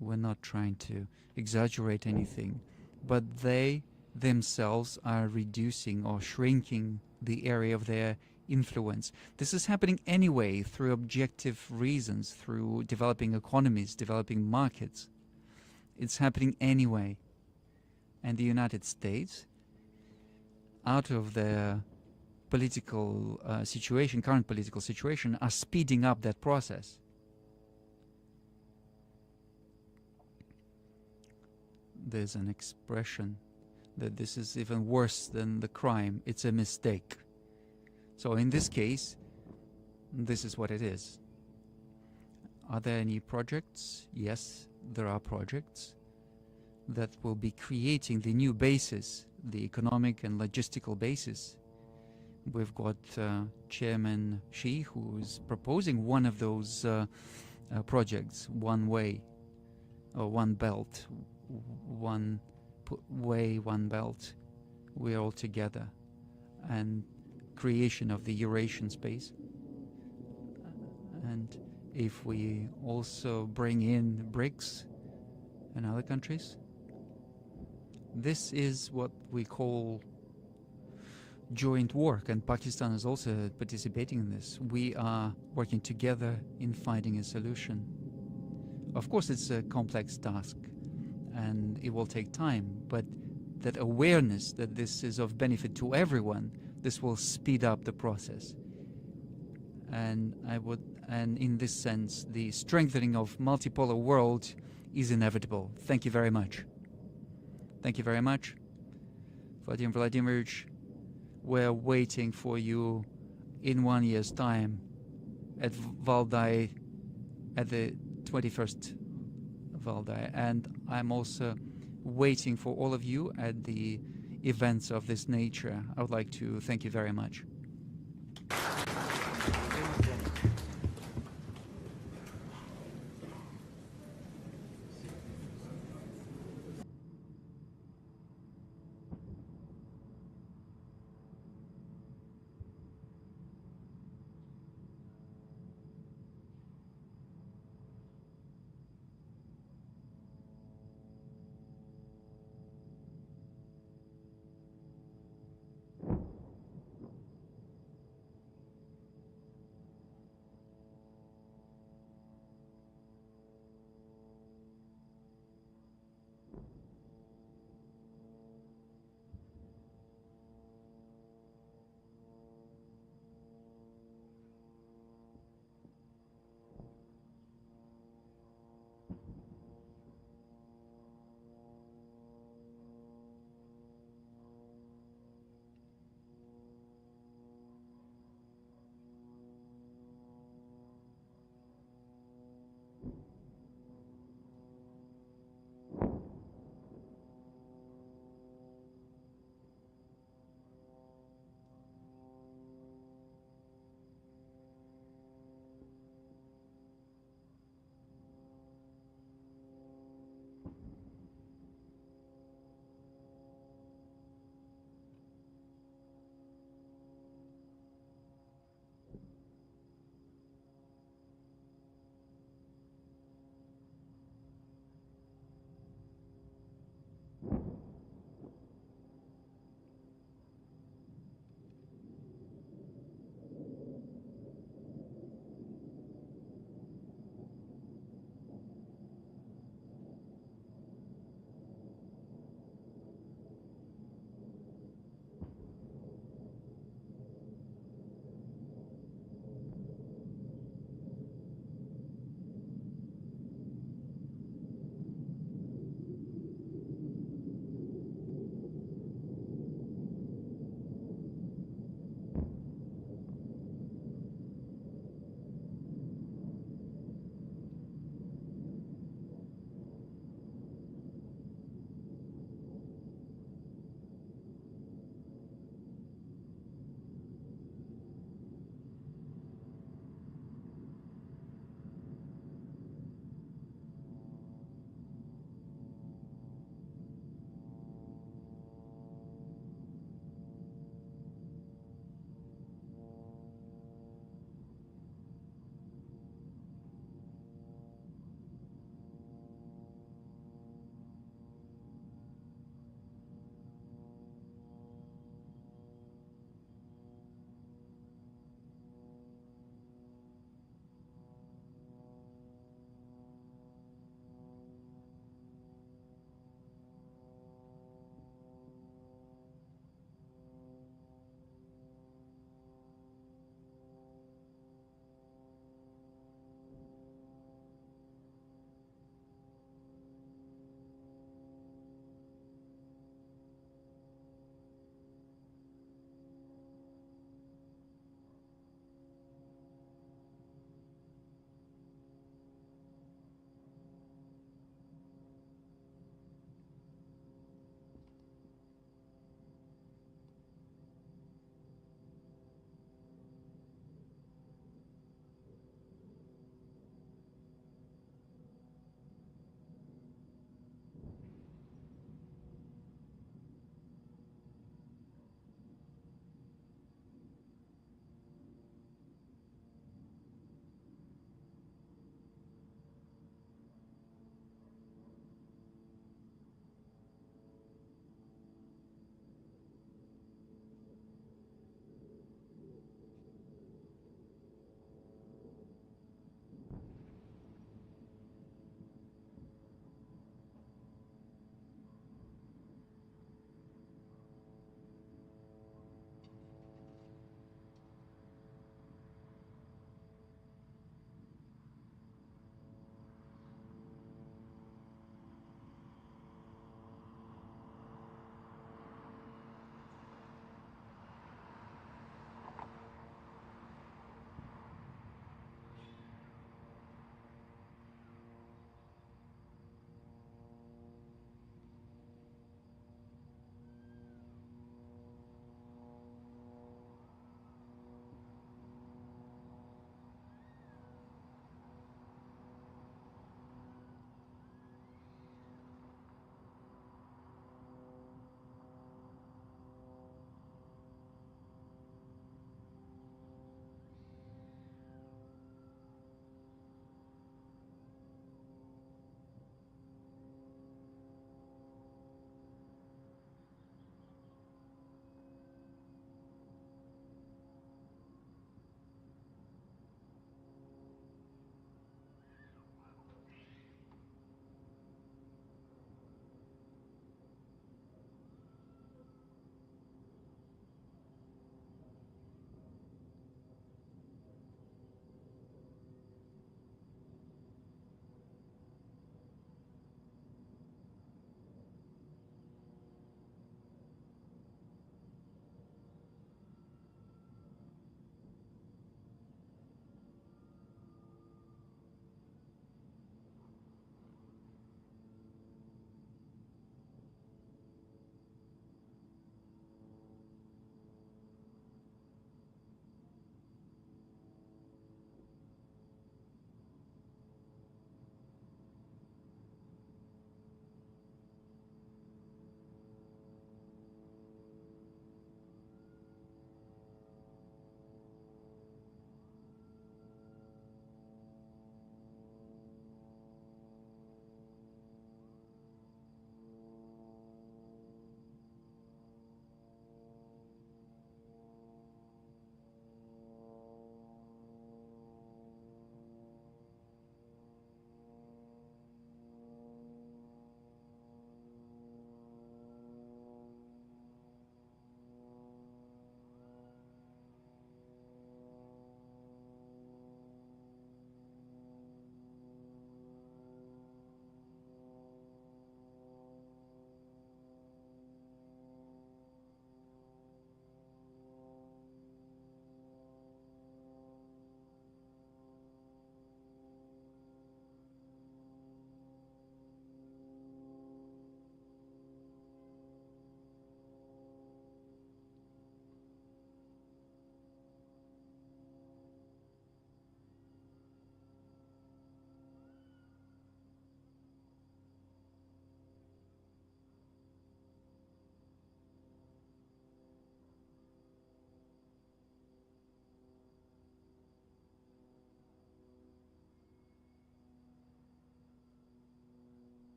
We're not trying to exaggerate anything, but they themselves are reducing or shrinking the area of their influence. This is happening anyway through objective reasons, through developing economies, developing markets. It's happening anyway. And the United States, out of their political situation, current political situation, are speeding up that process. There's an expression that this is even worse than the crime. It's a mistake. So in this case, this is what it is. Are there any projects? Yes, there are projects that will be creating the new basis, the economic and logistical basis. We've got Chairman Xi, who is proposing one of those projects, one way, or one belt, one way, one belt. We're all together, and creation of the Eurasian space. And if we also bring in BRICS and other countries, this is what we call joint work, and Pakistan is also participating in this. We are working together in finding a solution. Of course, it's a complex task, and it will take time, but that awareness that this is of benefit to everyone, this will speed up the process. And in this sense, the strengthening of multipolar world is inevitable. Thank you very much. Thank you very much. Vladimir Vladimirovich, we're waiting for you in 1 year's time at Valdai, at the 21st Valdai. And I'm also waiting for all of you at the events of this nature. I would like to thank you very much.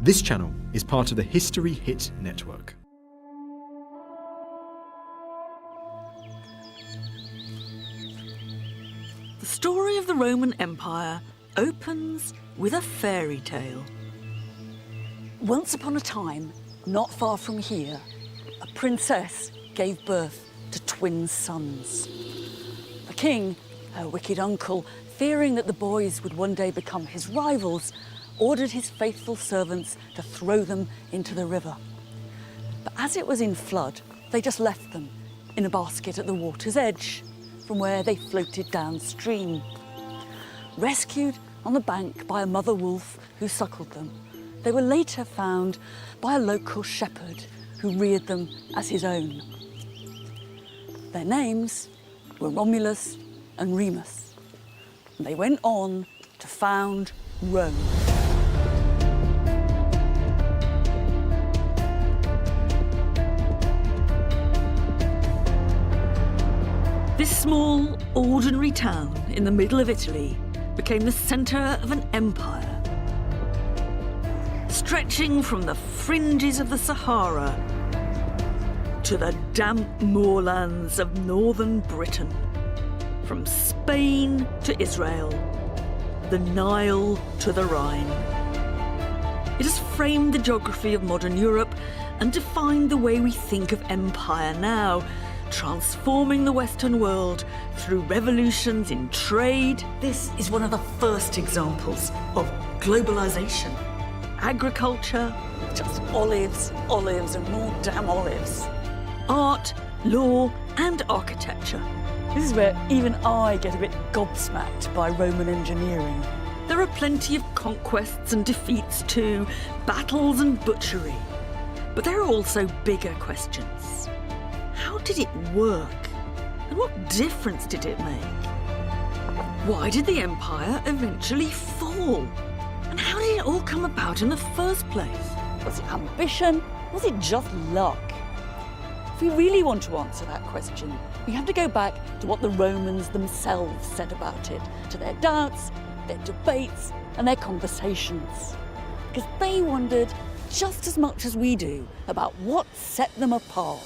This channel is part of the History Hit network. The story of the Roman Empire opens with a fairy tale. Once upon a time, not far from here, a princess gave birth to twin sons. The king, her wicked uncle, fearing that the boys would one day become his rivals, ordered his faithful servants to throw them into the river. But as it was in flood, they just left them in a basket at the water's edge, from where they floated downstream. Rescued on the bank by a mother wolf who suckled them, they were later found by a local shepherd who reared them as his own. Their names were Romulus and Remus, and they went on to found Rome. This small, ordinary town in the middle of Italy became the centre of an empire, stretching from the fringes of the Sahara to the damp moorlands of northern Britain, from Spain to Israel, the Nile to the Rhine. It has framed the geography of modern Europe and defined the way we think of empire now, transforming the Western world through revolutions in trade. This is one of the first examples of globalization. Agriculture, just olives, olives and more damn olives. Art, law and architecture. This is where even I get a bit gobsmacked by Roman engineering. There are plenty of conquests and defeats too, battles and butchery. But there are also bigger questions. How did it work? And what difference did it make? Why did the empire eventually fall? And how did it all come about in the first place? Was it ambition? Was it just luck? If we really want to answer that question, we have to go back to what the Romans themselves said about it, to their doubts, their debates, and their conversations. Because they wondered just as much as we do about what set them apart.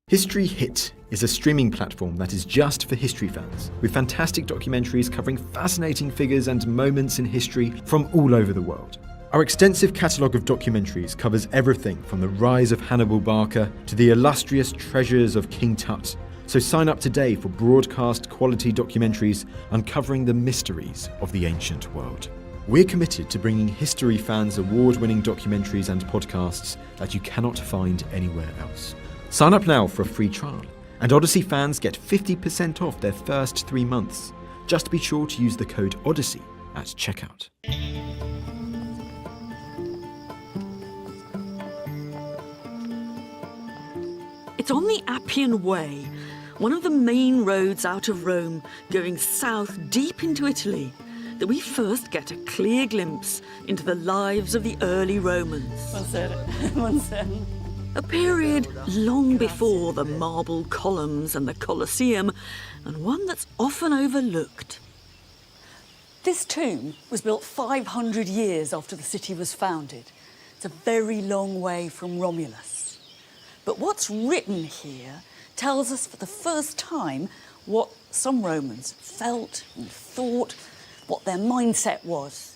History Hit is a streaming platform that is just for history fans, with fantastic documentaries covering fascinating figures and moments in history from all over the world. Our extensive catalogue of documentaries covers everything from the rise of Hannibal Barca to the illustrious treasures of King Tut. So sign up today for broadcast quality documentaries uncovering the mysteries of the ancient world. We're committed to bringing history fans award-winning documentaries and podcasts that you cannot find anywhere else. Sign up now for a free trial, and Odyssey fans get 50% off their first 3 months. Just be sure to use the code Odyssey at checkout. It's on the Appian Way, one of the main roads out of Rome going south deep into Italy, that we first get a clear glimpse into the lives of the early Romans. One second. A period long before the marble columns and the Colosseum, and one that's often overlooked. This tomb was built 500 years after the city was founded. It's a very long way from Romulus. But what's written here tells us for the first time what some Romans felt and thought, what their mindset was.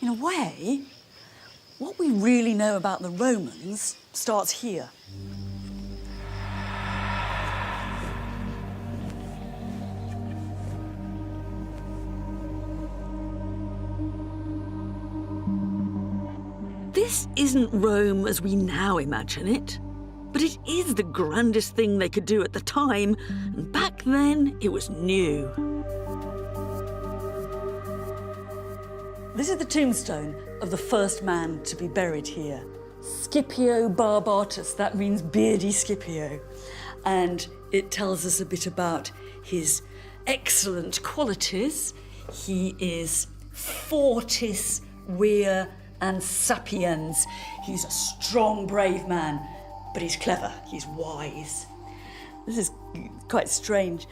In a way, what we really know about the Romans starts here. This isn't Rome as we now imagine it, but it is the grandest thing they could do at the time, and back then it was new. This is the tombstone of the first man to be buried here. Scipio Barbatus, that means beardy Scipio. And it tells us a bit about his excellent qualities. He is fortis, vir and sapiens. He's a strong, brave man, but he's clever, he's wise. This is quite strange.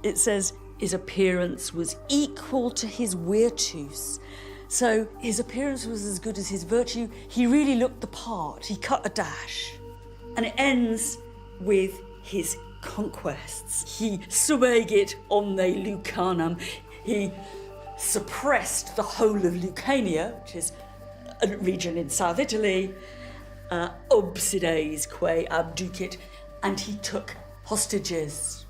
It says his appearance was equal to his virtus. So his appearance was as good as his virtue. He really looked the part. He cut a dash. And it ends with his conquests. He subegit omne Lucanam. He suppressed the whole of Lucania, which is a region in South Italy, obsides quae abducit, and he took hostages.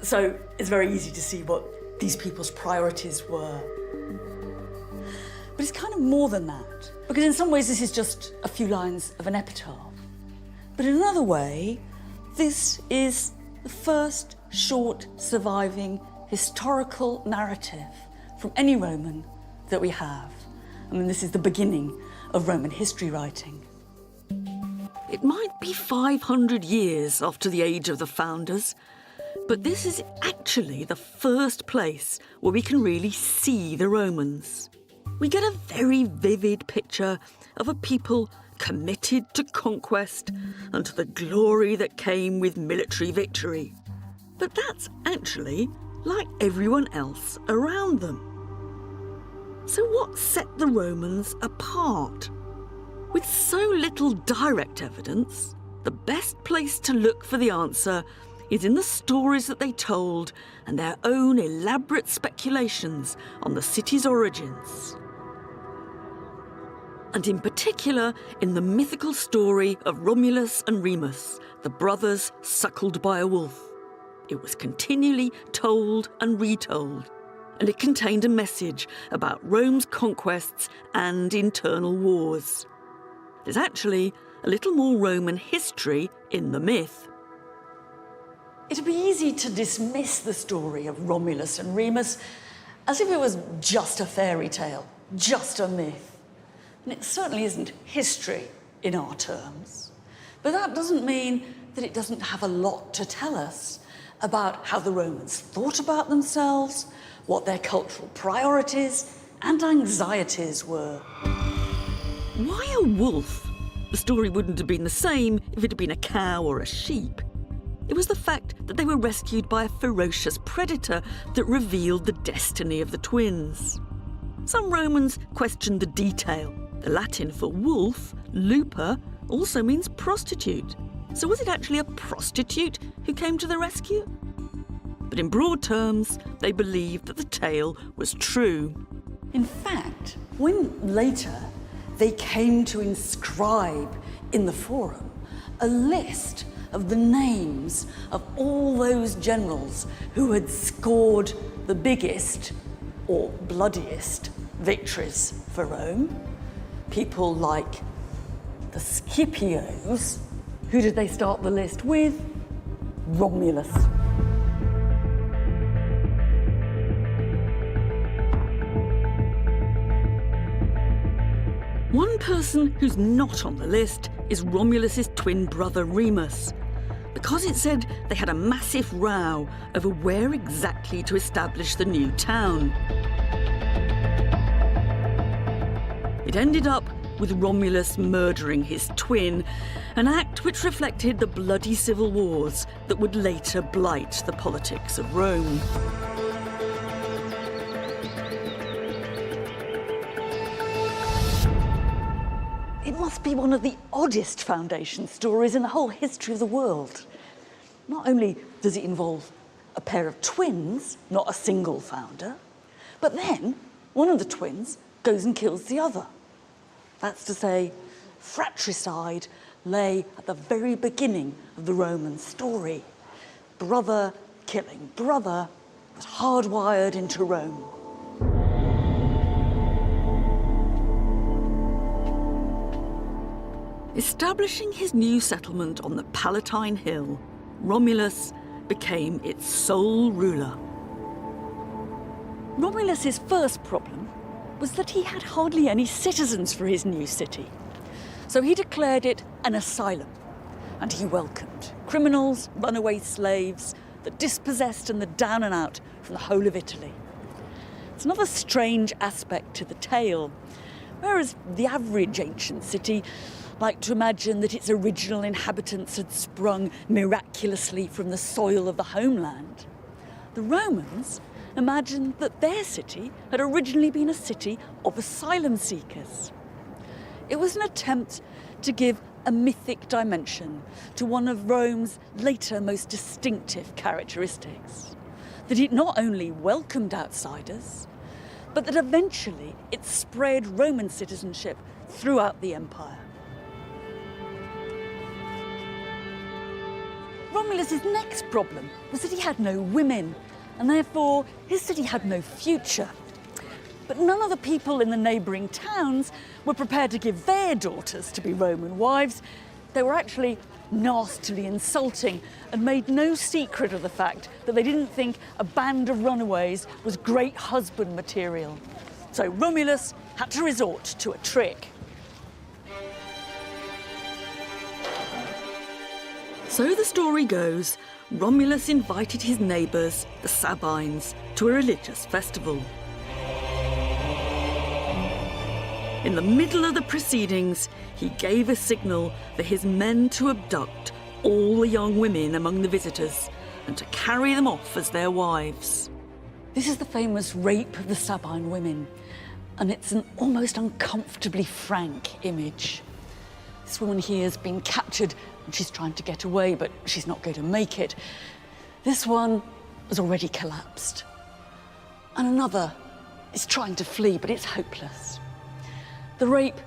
So it's very easy to see what these people's priorities were. But it's kind of more than that, because in some ways this is just a few lines of an epitaph. But in another way, this is the first short surviving historical narrative from any Roman that we have. I mean, this is the beginning of Roman history writing. It might be 500 years after the age of the founders, but this is actually the first place where we can really see the Romans. We get a very vivid picture of a people committed to conquest and to the glory that came with military victory. But that's actually like everyone else around them. So what set the Romans apart? With so little direct evidence, the best place to look for the answer is in the stories that they told and their own elaborate speculations on the city's origins. And in particular, in the mythical story of Romulus and Remus, the brothers suckled by a wolf. It was continually told and retold, and it contained a message about Rome's conquests and internal wars. There's actually a little more Roman history in the myth. It'd be easy to dismiss the story of Romulus and Remus as if it was just a fairy tale, just a myth. And it certainly isn't history in our terms. But that doesn't mean that it doesn't have a lot to tell us about how the Romans thought about themselves, what their cultural priorities and anxieties were. Why a wolf? The story wouldn't have been the same if it had been a cow or a sheep. It was the fact that they were rescued by a ferocious predator that revealed the destiny of the twins. Some Romans questioned the detail. The Latin for wolf, lupa, also means prostitute. So was it actually a prostitute who came to the rescue? But in broad terms, they believed that the tale was true. In fact, when later they came to inscribe in the Forum a list of the names of all those generals who had scored the biggest or bloodiest victories for Rome, people like the Scipios. Who did they start the list with? Romulus. One person who's not on the list is Romulus's twin brother Remus, because it said they had a massive row over where exactly to establish the new town. It ended up with Romulus murdering his twin, an act which reflected the bloody civil wars that would later blight the politics of Rome. It must be one of the oddest foundation stories in the whole history of the world. Not only does it involve a pair of twins, not a single founder, but then one of the twins goes and kills the other. That's to say, fratricide lay at the very beginning of the Roman story. Brother killing brother was hardwired into Rome. Establishing his new settlement on the Palatine Hill, Romulus became its sole ruler. Romulus's first problem was that he had hardly any citizens for his new city. So he declared it an asylum, and he welcomed criminals, runaway slaves, the dispossessed and the down and out from the whole of Italy. It's another strange aspect to the tale. Whereas the average ancient city liked to imagine that its original inhabitants had sprung miraculously from the soil of the homeland, the Romans imagined that their city had originally been a city of asylum seekers. It was an attempt to give a mythic dimension to one of Rome's later most distinctive characteristics, that it not only welcomed outsiders, but that eventually it spread Roman citizenship throughout the empire. Romulus's next problem was that he had no women, and therefore his city had no future. But none of the people in the neighbouring towns were prepared to give their daughters to be Roman wives. They were actually nastily insulting and made no secret of the fact that they didn't think a band of runaways was great husband material. So Romulus had to resort to a trick. So the story goes, Romulus invited his neighbours, the Sabines, to a religious festival. In the middle of the proceedings, he gave a signal for his men to abduct all the young women among the visitors and to carry them off as their wives. This is the famous rape of the Sabine women, and it's an almost uncomfortably frank image. This woman here has been captured and she's trying to get away, but she's not going to make it. This one has already collapsed. And another is trying to flee, but it's hopeless. The rape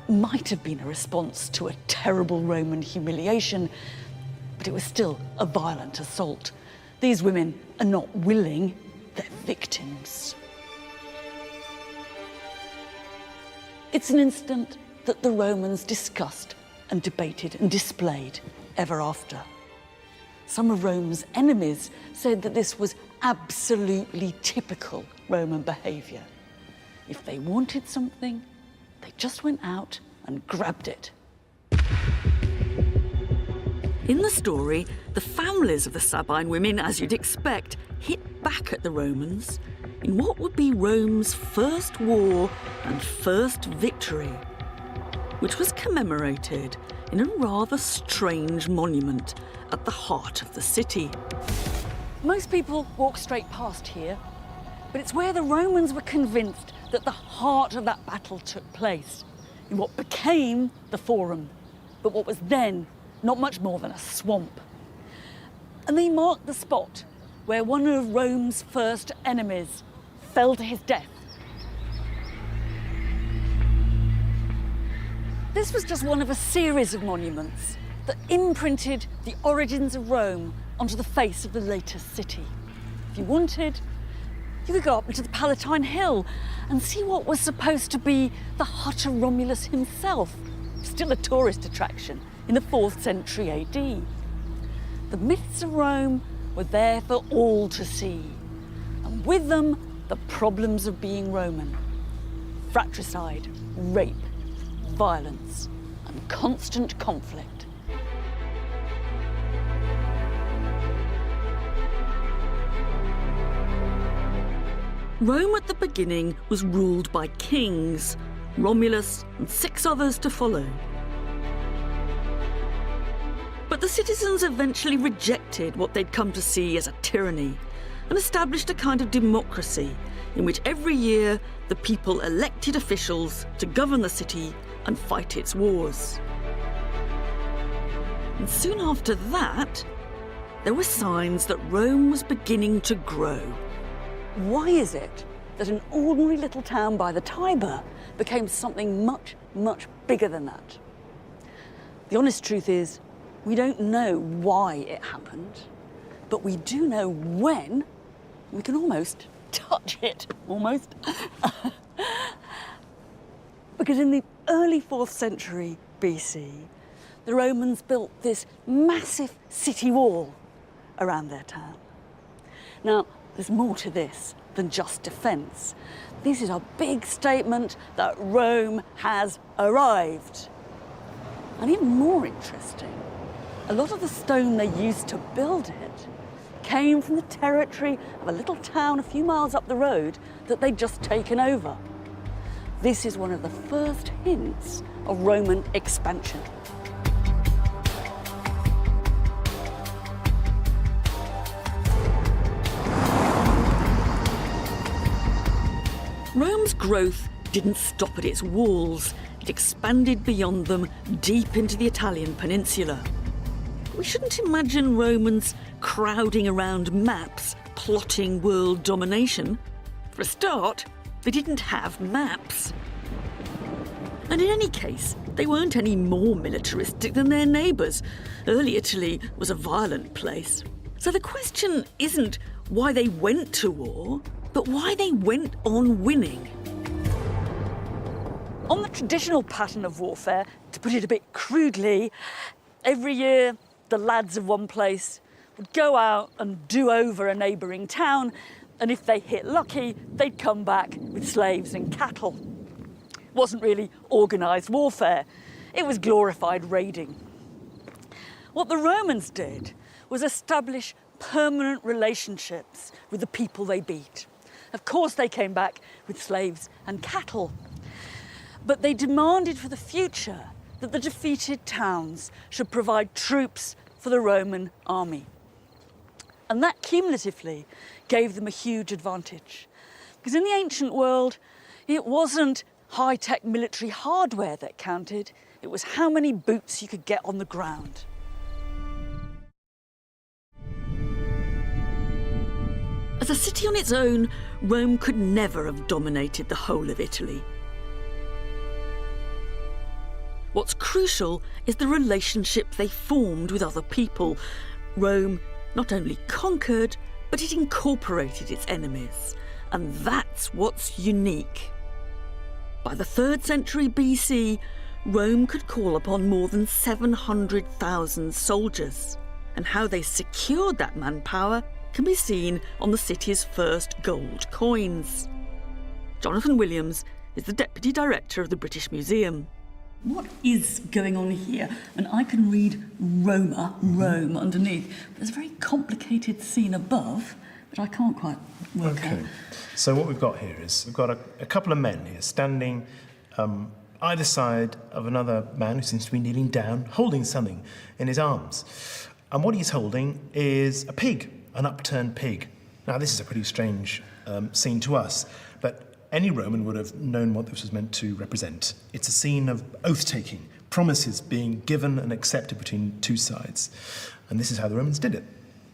might have been a response to a terrible Roman humiliation, but it was still a violent assault. These women are not willing, they're victims. It's an incident that the Romans discussed and debated and displayed ever after. Some of Rome's enemies said that this was absolutely typical Roman behaviour. If they wanted something, they just went out and grabbed it. In the story, the families of the Sabine women, as you'd expect, hit back at the Romans in what would be Rome's first war and first victory, which was commemorated in a rather strange monument at the heart of the city. Most people walk straight past here, but it's where the Romans were convinced that the heart of that battle took place, in what became the Forum, but what was then not much more than a swamp. And they marked the spot where one of Rome's first enemies fell to his death. This was just one of a series of monuments that imprinted the origins of Rome onto the face of the latest city. If you wanted, you could go up into the Palatine Hill and see what was supposed to be the hut of Romulus himself, still a tourist attraction in the 4th century AD. The myths of Rome were there for all to see, and with them, the problems of being Roman. Fratricide, rape, violence, and constant conflict. Rome at the beginning was ruled by kings, Romulus and 6 others to follow. But the citizens eventually rejected what they'd come to see as a tyranny and established a kind of democracy in which every year the people elected officials to govern the city and fight its wars. And soon after that, there were signs that Rome was beginning to grow. Why is it that an ordinary little town by the Tiber became something much, much bigger than that? The honest truth is, we don't know why it happened, but we do know when. We can almost touch it, almost. Because in the early 4th century BC, the Romans built this massive city wall around their town. Now, there's more to this than just defence. This is a big statement that Rome has arrived. And even more interesting, a lot of the stone they used to build it came from the territory of a little town a few miles up the road that they'd just taken over. This is one of the first hints of Roman expansion. Rome's growth didn't stop at its walls. It expanded beyond them, deep into the Italian peninsula. We shouldn't imagine Romans crowding around maps, plotting world domination. For a start, they didn't have maps. And in any case, they weren't any more militaristic than their neighbours. Early Italy was a violent place. So the question isn't why they went to war, but why they went on winning. On the traditional pattern of warfare, to put it a bit crudely, every year the lads of one place would go out and do over a neighbouring town, and if they hit lucky, they'd come back with slaves and cattle. It wasn't really organised warfare, it was glorified raiding. What the Romans did was establish permanent relationships with the people they beat. Of course, they came back with slaves and cattle, but they demanded for the future that the defeated towns should provide troops for the Roman army. And that cumulatively gave them a huge advantage. Because in the ancient world, it wasn't high-tech military hardware that counted, it was how many boots you could get on the ground. As a city on its own, Rome could never have dominated the whole of Italy. What's crucial is the relationship they formed with other people. Rome not only conquered, but it incorporated its enemies. And that's what's unique. By the 3rd century BC, Rome could call upon more than 700,000 soldiers. And how they secured that manpower can be seen on the city's first gold coins. Jonathan Williams is the Deputy Director of the British Museum. What is going on here? And I can read Roma, Rome, underneath. But there's a very complicated scene above, but I can't quite work out. So what we've got here is we've got a couple of men here standing either side of another man who seems to be kneeling down, holding something in his arms. And what he's holding is a pig, an upturned pig. Now, this is a pretty strange scene to us, but any Roman would have known what this was meant to represent. It's a scene of oath-taking, promises being given and accepted between two sides. And this is how the Romans did it.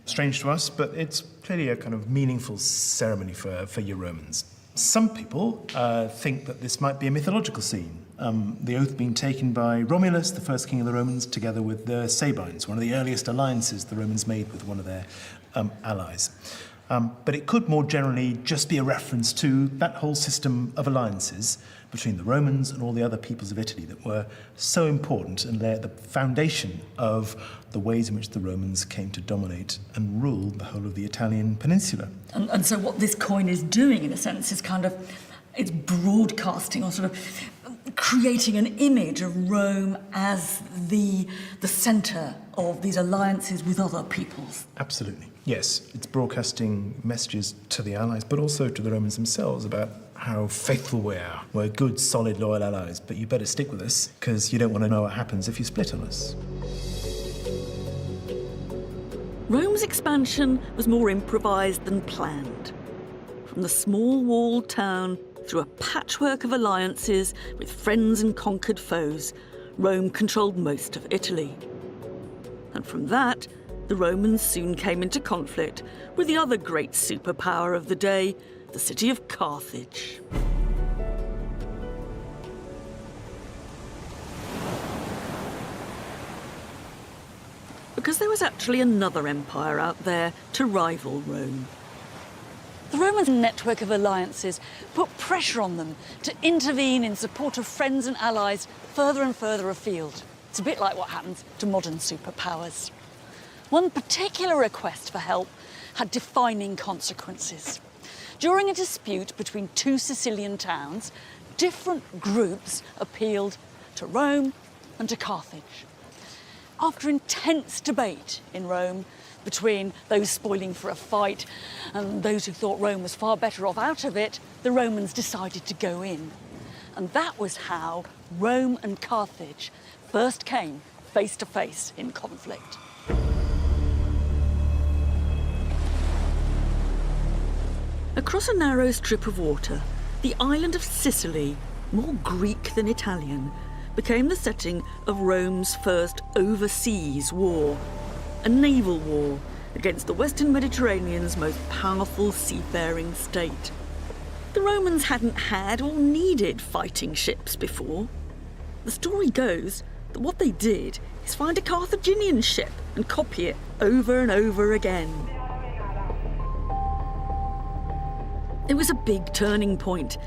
Strange to us, but it's clearly a kind of meaningful ceremony for your Romans. Some people think that this might be a mythological scene, the oath being taken by Romulus, the first king of the Romans, together with the Sabines, one of the earliest alliances the Romans made with one of their allies. But it could more generally just be a reference to that whole system of alliances between the Romans and all the other peoples of Italy that were so important, and they're the foundation of the ways in which the Romans came to dominate and rule the whole of the Italian peninsula. And so what this coin is doing, in a sense, is it's broadcasting or sort of creating an image of Rome as the centre of these alliances with other peoples. Absolutely. Yes, it's broadcasting messages to the allies, but also to the Romans themselves about how faithful we are. We're good, solid, loyal allies, but you better stick with us, because you don't want to know what happens if you split on us. Rome's expansion was more improvised than planned. From the small walled town through a patchwork of alliances with friends and conquered foes, Rome controlled most of Italy. And from that, the Romans soon came into conflict with the other great superpower of the day, the city of Carthage. Because there was actually another empire out there to rival Rome. The Romans' network of alliances put pressure on them to intervene in support of friends and allies further and further afield. It's a bit like what happens to modern superpowers. One particular request for help had defining consequences. During a dispute between two Sicilian towns, different groups appealed to Rome and to Carthage. After intense debate in Rome between those spoiling for a fight and those who thought Rome was far better off out of it, the Romans decided to go in. And that was how Rome and Carthage first came face to face in conflict. Across a narrow strip of water, the island of Sicily, more Greek than Italian, became the setting of Rome's first overseas war, a naval war against the Western Mediterranean's most powerful seafaring state. The Romans hadn't had or needed fighting ships before. The story goes that what they did is find a Carthaginian ship and copy it over and over again. It was a big turning point,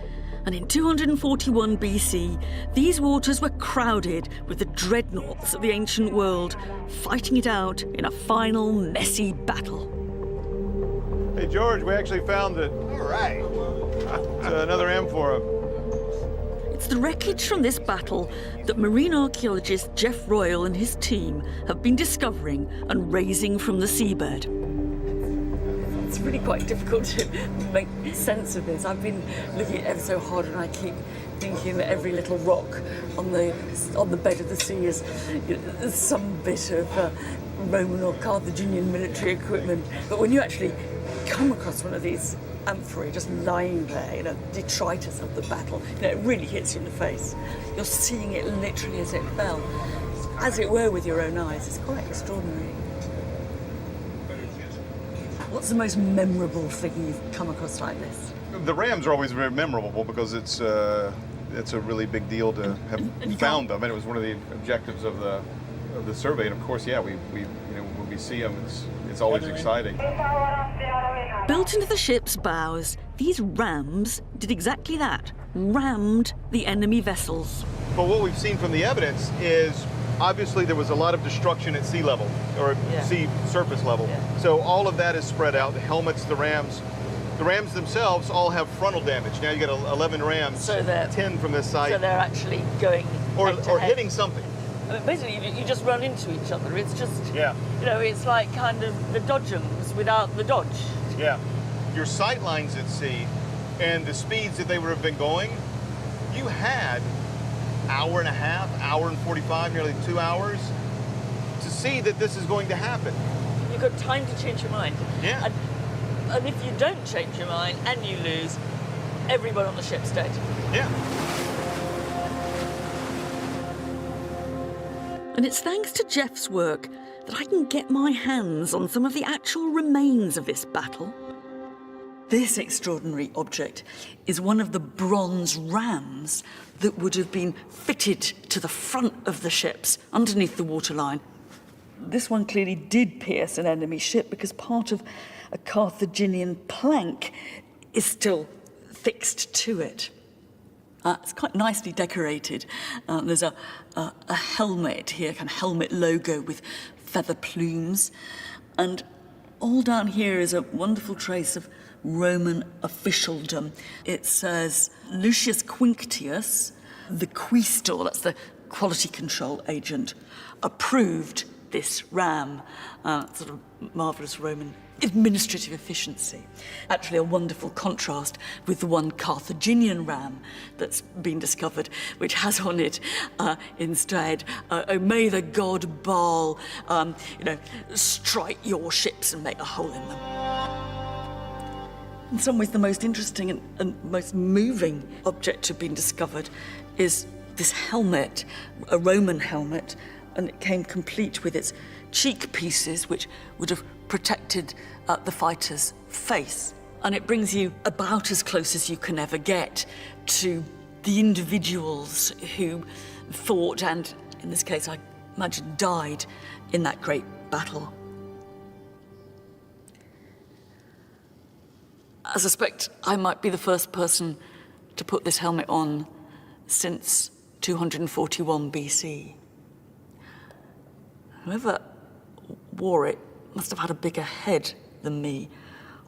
and in 241 BC, these waters were crowded with the dreadnoughts of the ancient world, fighting it out in a final, messy battle. Hey, George, we actually found it. All right. It's another amphora. It's the wreckage from this battle that marine archaeologist Jeff Royal and his team have been discovering and raising from the seabed. It's really quite difficult to make sense of this. I've been looking at it ever so hard, and I keep thinking that every little rock on the bed of the sea is some bit of Roman or Carthaginian military equipment. But when you actually come across one of these amphorae just lying there, detritus of the battle, it really hits you in the face. You're seeing it literally as it fell, as it were, with your own eyes. It's quite extraordinary. What's the most memorable thing you've come across like this? The rams are always very memorable because it's a really big deal to have found them, and it was one of the objectives of the survey. And of course, yeah, we when we see them, it's always exciting. Built into the ship's bows, these rams did exactly that, rammed the enemy vessels. But what we've seen from the evidence is obviously there was a lot of destruction at sea level, or sea surface level. Yeah. So all of that is spread out. The helmets, the rams themselves all have frontal damage. Now you got 11 rams, so 10 from this site. So they're actually going or hitting something. I mean, basically, you just run into each other. It's just, it's like kind of the dodgems without the dodge. Yeah. Your sight lines at sea and the speeds that they would have been going, you had hour and a half, hour and 45, nearly 2 hours to see that this is going to happen. You've got time to change your mind. Yeah. And if you don't change your mind and you lose, everyone on the ship's dead. Yeah. And it's thanks to Jeff's work that I can get my hands on some of the actual remains of this battle. This extraordinary object is one of the bronze rams that would have been fitted to the front of the ships underneath the waterline. This one clearly did pierce an enemy ship because part of a Carthaginian plank is still fixed to it. It's quite nicely decorated. There's a helmet here, kind of helmet logo with feather plumes. And all down here is a wonderful trace of Roman officialdom. It says Lucius Quinctius, the quaestor, that's the quality control agent, approved this ram. Sort of marvellous Roman administrative efficiency. Actually a wonderful contrast with the one Carthaginian ram that's been discovered, which has on it instead, oh, may the god Baal, strike your ships and make a hole in them. In some ways, the most interesting and most moving object to have been discovered is this helmet, a Roman helmet, and it came complete with its cheek pieces, which would have protected the fighter's face. And it brings you about as close as you can ever get to the individuals who fought and, in this case, I imagine, died in that great battle. I suspect I might be the first person to put this helmet on since 241 BC. Whoever wore it must have had a bigger head than me,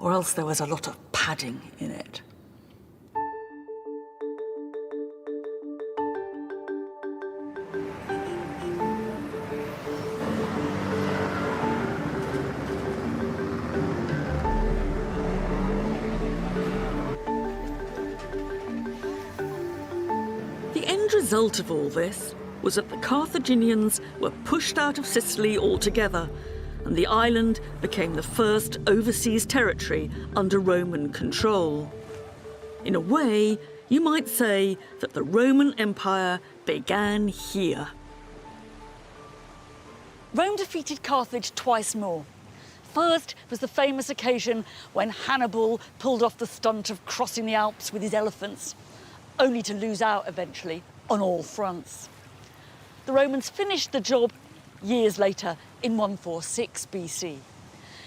or else there was a lot of padding in it. The end result of all this was that the Carthaginians were pushed out of Sicily altogether, and the island became the first overseas territory under Roman control. In a way, you might say that the Roman Empire began here. Rome defeated Carthage twice more. First was the famous occasion when Hannibal pulled off the stunt of crossing the Alps with his elephants, only to lose out eventually on all fronts. The Romans finished the job years later in 146 BC.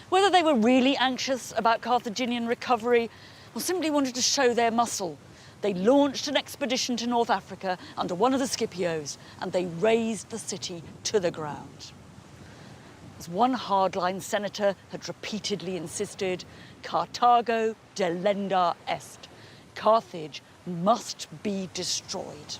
Whether they were really anxious about Carthaginian recovery or simply wanted to show their muscle, they launched an expedition to North Africa under one of the Scipios, and they razed the city to the ground. As one hardline senator had repeatedly insisted, Carthago delenda est. Carthage must be destroyed.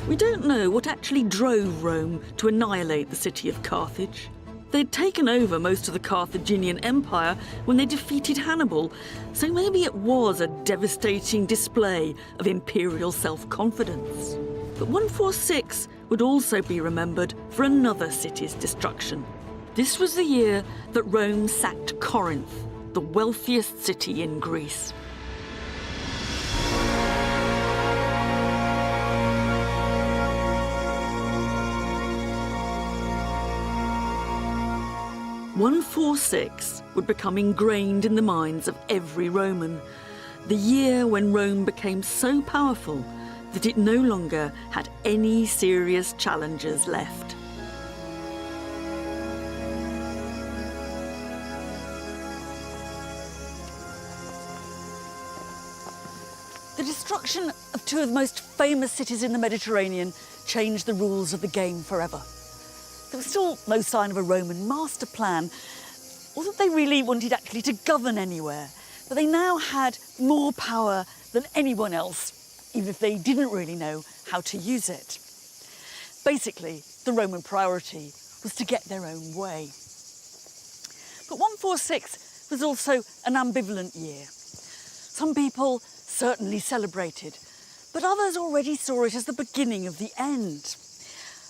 We don't know what actually drove Rome to annihilate the city of Carthage. They'd taken over most of the Carthaginian Empire when they defeated Hannibal, so maybe it was a devastating display of imperial self-confidence. But 146 would also be remembered for another city's destruction. This was the year that Rome sacked Corinth, the wealthiest city in Greece. "146 would become ingrained in the minds of every Roman, the year when Rome became so powerful that it no longer had any serious challengers left. The destruction of two of the most famous cities in the Mediterranean changed the rules of the game forever. There was still no sign of a Roman master plan, or that they really wanted actually to govern anywhere. But they now had more power than anyone else, even if they didn't really know how to use it. Basically, the Roman priority was to get their own way. But 146 was also an ambivalent year. Some people certainly celebrated, but others already saw it as the beginning of the end.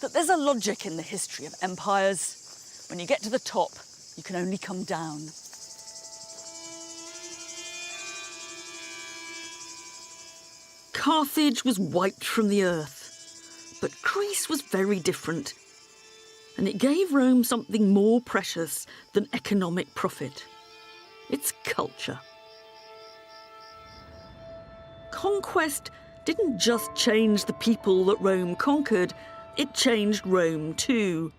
That there's a logic in the history of empires. When you get to the top, you can only come down. Carthage was wiped from the earth, but Greece was very different, and it gave Rome something more precious than economic profit: its culture. Conquest didn't just change the people that Rome conquered, it changed Rome too.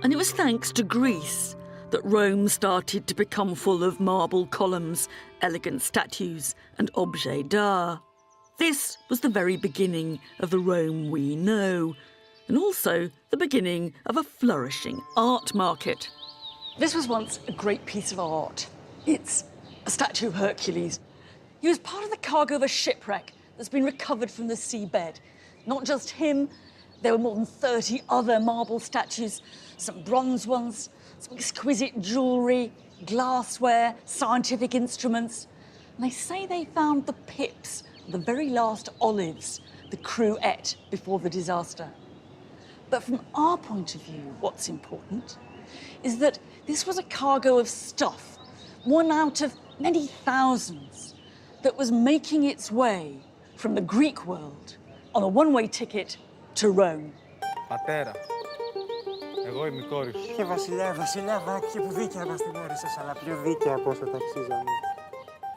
And it was thanks to Greece that Rome started to become full of marble columns, elegant statues and objets d'art. This was the very beginning of the Rome we know, and also the beginning of a flourishing art market. This was once a great piece of art. It's a statue of Hercules. He was part of the cargo of a shipwreck that's been recovered from the seabed. Not just him, there were more than 30 other marble statues, some bronze ones, some exquisite jewellery, glassware, scientific instruments. And they say they found the pips of the very last olives the crew ate before the disaster. But from our point of view, what's important is that this was a cargo of stuff, one out of many thousands, that was making its way from the Greek world on a one-way ticket to Rome. Πατέρα, εγώ είμαι η κόρη σου. Και βασιλιά, και που δίκαια μας την όρισες, αλλά πιο δίκαια από όσο ταξίζαμε.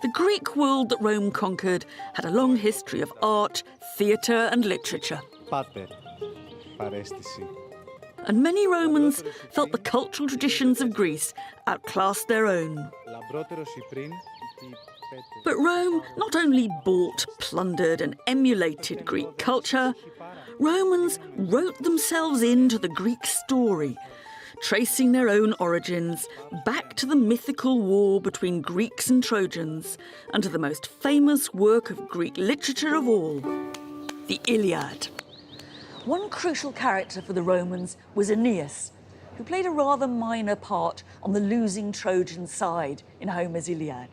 The Greek world that Rome conquered had a long history of art, theatre and literature. Πάτερ, παρέστηση. And many Romans felt the cultural traditions of Greece outclassed their own. Λαμπρότερος ή πριν, But Rome not only bought, plundered and emulated Greek culture, Romans wrote themselves into the Greek story, tracing their own origins back to the mythical war between Greeks and Trojans and to the most famous work of Greek literature of all, the Iliad. One crucial character for the Romans was Aeneas, who played a rather minor part on the losing Trojan side in Homer's Iliad.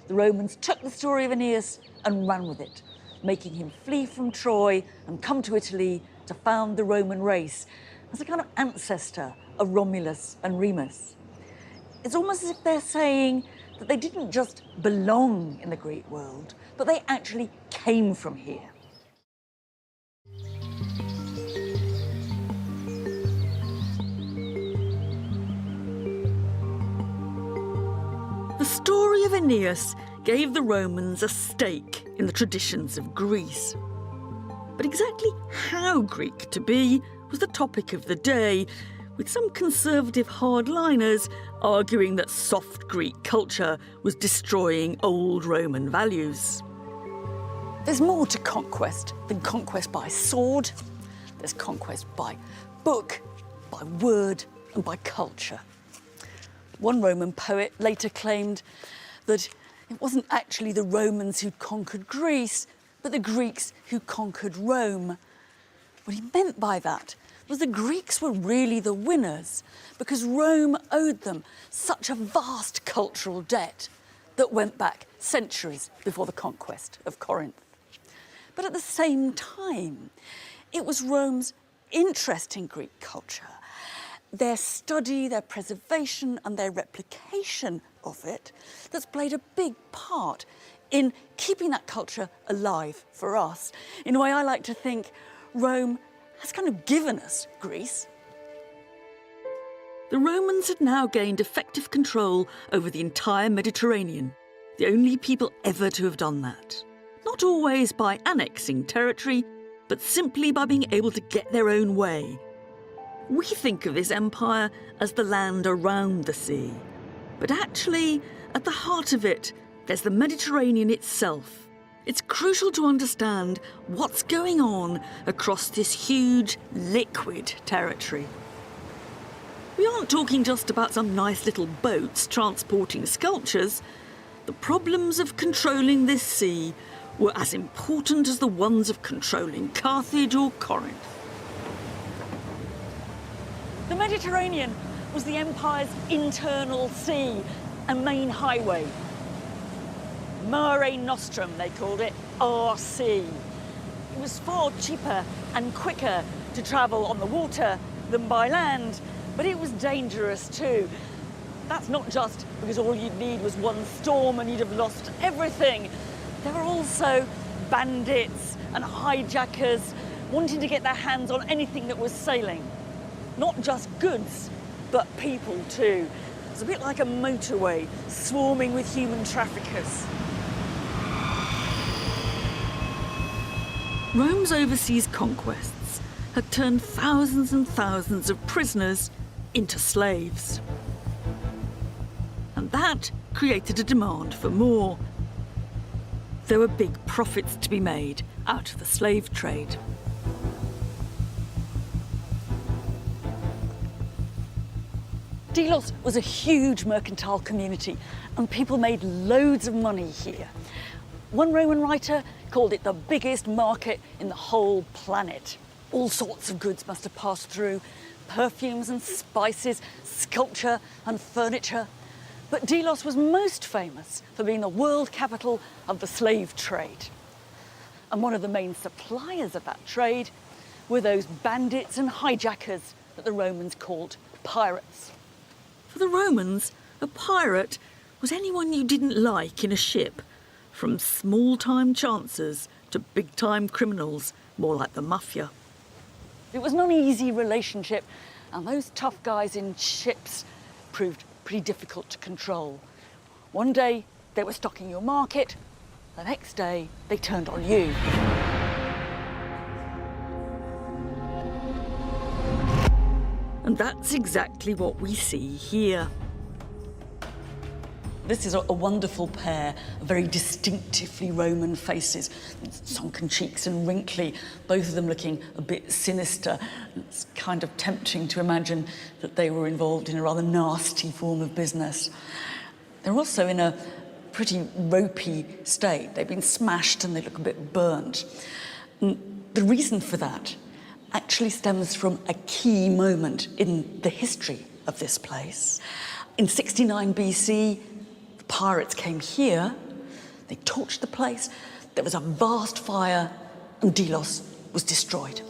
The Romans took the story of Aeneas and ran with it, making him flee from Troy and come to Italy to found the Roman race as a kind of ancestor of Romulus and Remus. It's almost as if they're saying that they didn't just belong in the Greek world, but they actually came from here. The story of Aeneas gave the Romans a stake in the traditions of Greece. But exactly how Greek to be was the topic of the day, with some conservative hardliners arguing that soft Greek culture was destroying old Roman values. There's more to conquest than conquest by sword. There's conquest by book, by word, and by culture. One Roman poet later claimed, that it wasn't actually the Romans who'd conquered Greece, but the Greeks who conquered Rome. What he meant by that was the Greeks were really the winners because Rome owed them such a vast cultural debt that went back centuries before the conquest of Corinth. But at the same time, it was Rome's interest in Greek culture, their study, their preservation and their replication of it that's played a big part in keeping that culture alive for us. In a way, I like to think Rome has kind of given us Greece. The Romans had now gained effective control over the entire Mediterranean, the only people ever to have done that. Not always by annexing territory, but simply by being able to get their own way. We think of this empire as the land around the sea, but actually, at the heart of it, there's the Mediterranean itself. It's crucial to understand what's going on across this huge, liquid territory. We aren't talking just about some nice little boats transporting sculptures. The problems of controlling this sea were as important as the ones of controlling Carthage or Corinth. The Mediterranean was the empire's internal sea and main highway. Mare Nostrum, they called it, RC. It was far cheaper and quicker to travel on the water than by land, but it was dangerous too. That's not just because all you'd need was one storm and you'd have lost everything. There were also bandits and hijackers wanting to get their hands on anything that was sailing. Not just goods, but people too. It's a bit like a motorway swarming with human traffickers. Rome's overseas conquests had turned thousands and thousands of prisoners into slaves. And that created a demand for more. There were big profits to be made out of the slave trade. Delos was a huge mercantile community and people made loads of money here. One Roman writer called it the biggest market in the whole planet. All sorts of goods must have passed through, perfumes and spices, sculpture and furniture. But Delos was most famous for being the world capital of the slave trade. And one of the main suppliers of that trade were those bandits and hijackers that the Romans called pirates. For the Romans, a pirate was anyone you didn't like in a ship, from small-time chancers to big-time criminals, more like the mafia. It was not an easy relationship, and those tough guys in ships proved pretty difficult to control. One day, they were stocking your market. The next day, they turned on you. And that's exactly what we see here. This is a wonderful pair of very distinctively Roman faces, sunken cheeks and wrinkly, both of them looking a bit sinister. It's kind of tempting to imagine that they were involved in a rather nasty form of business. They're also in a pretty ropey state. They've been smashed and they look a bit burnt. And the reason for that actually stems from a key moment in the history of this place. In 69 BC, the pirates came here, they torched the place, there was a vast fire, and Delos was destroyed.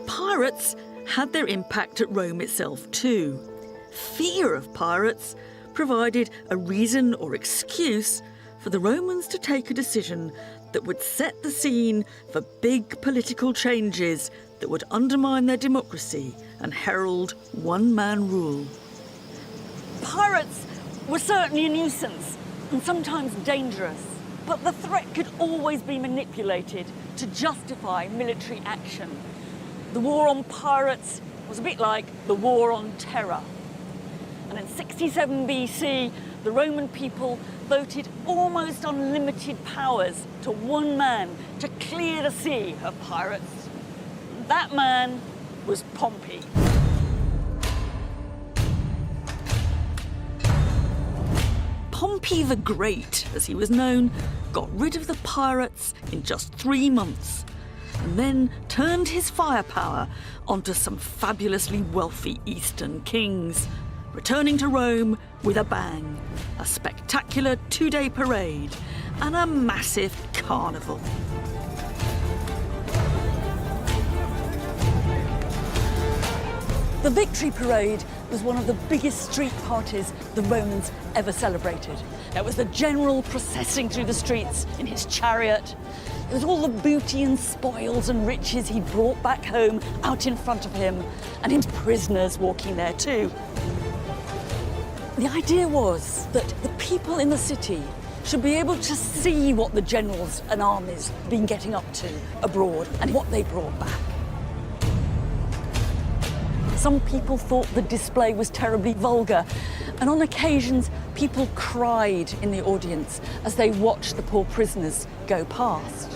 Pirates had their impact at Rome itself too. Fear of pirates provided a reason or excuse for the Romans to take a decision that would set the scene for big political changes that would undermine their democracy and herald one-man rule. Pirates were certainly a nuisance and sometimes dangerous, but the threat could always be manipulated to justify military action. The war on pirates was a bit like the war on terror. And in 67 BC, the Roman people voted almost unlimited powers to one man to clear the sea of pirates. That man was Pompey. Pompey the Great, as he was known, got rid of the pirates in just 3 months, and then turned his firepower onto some fabulously wealthy Eastern kings, returning to Rome with a bang, a spectacular 2-day parade, and a massive carnival. The Victory Parade was one of the biggest street parties the Romans ever celebrated. It was the general processing through the streets in his chariot. It was all the booty and spoils and riches he brought back home out in front of him, and his prisoners walking there too. The idea was that the people in the city should be able to see what the generals and armies had been getting up to abroad and what they brought back. Some people thought the display was terribly vulgar, and on occasions people cried in the audience as they watched the poor prisoners go past.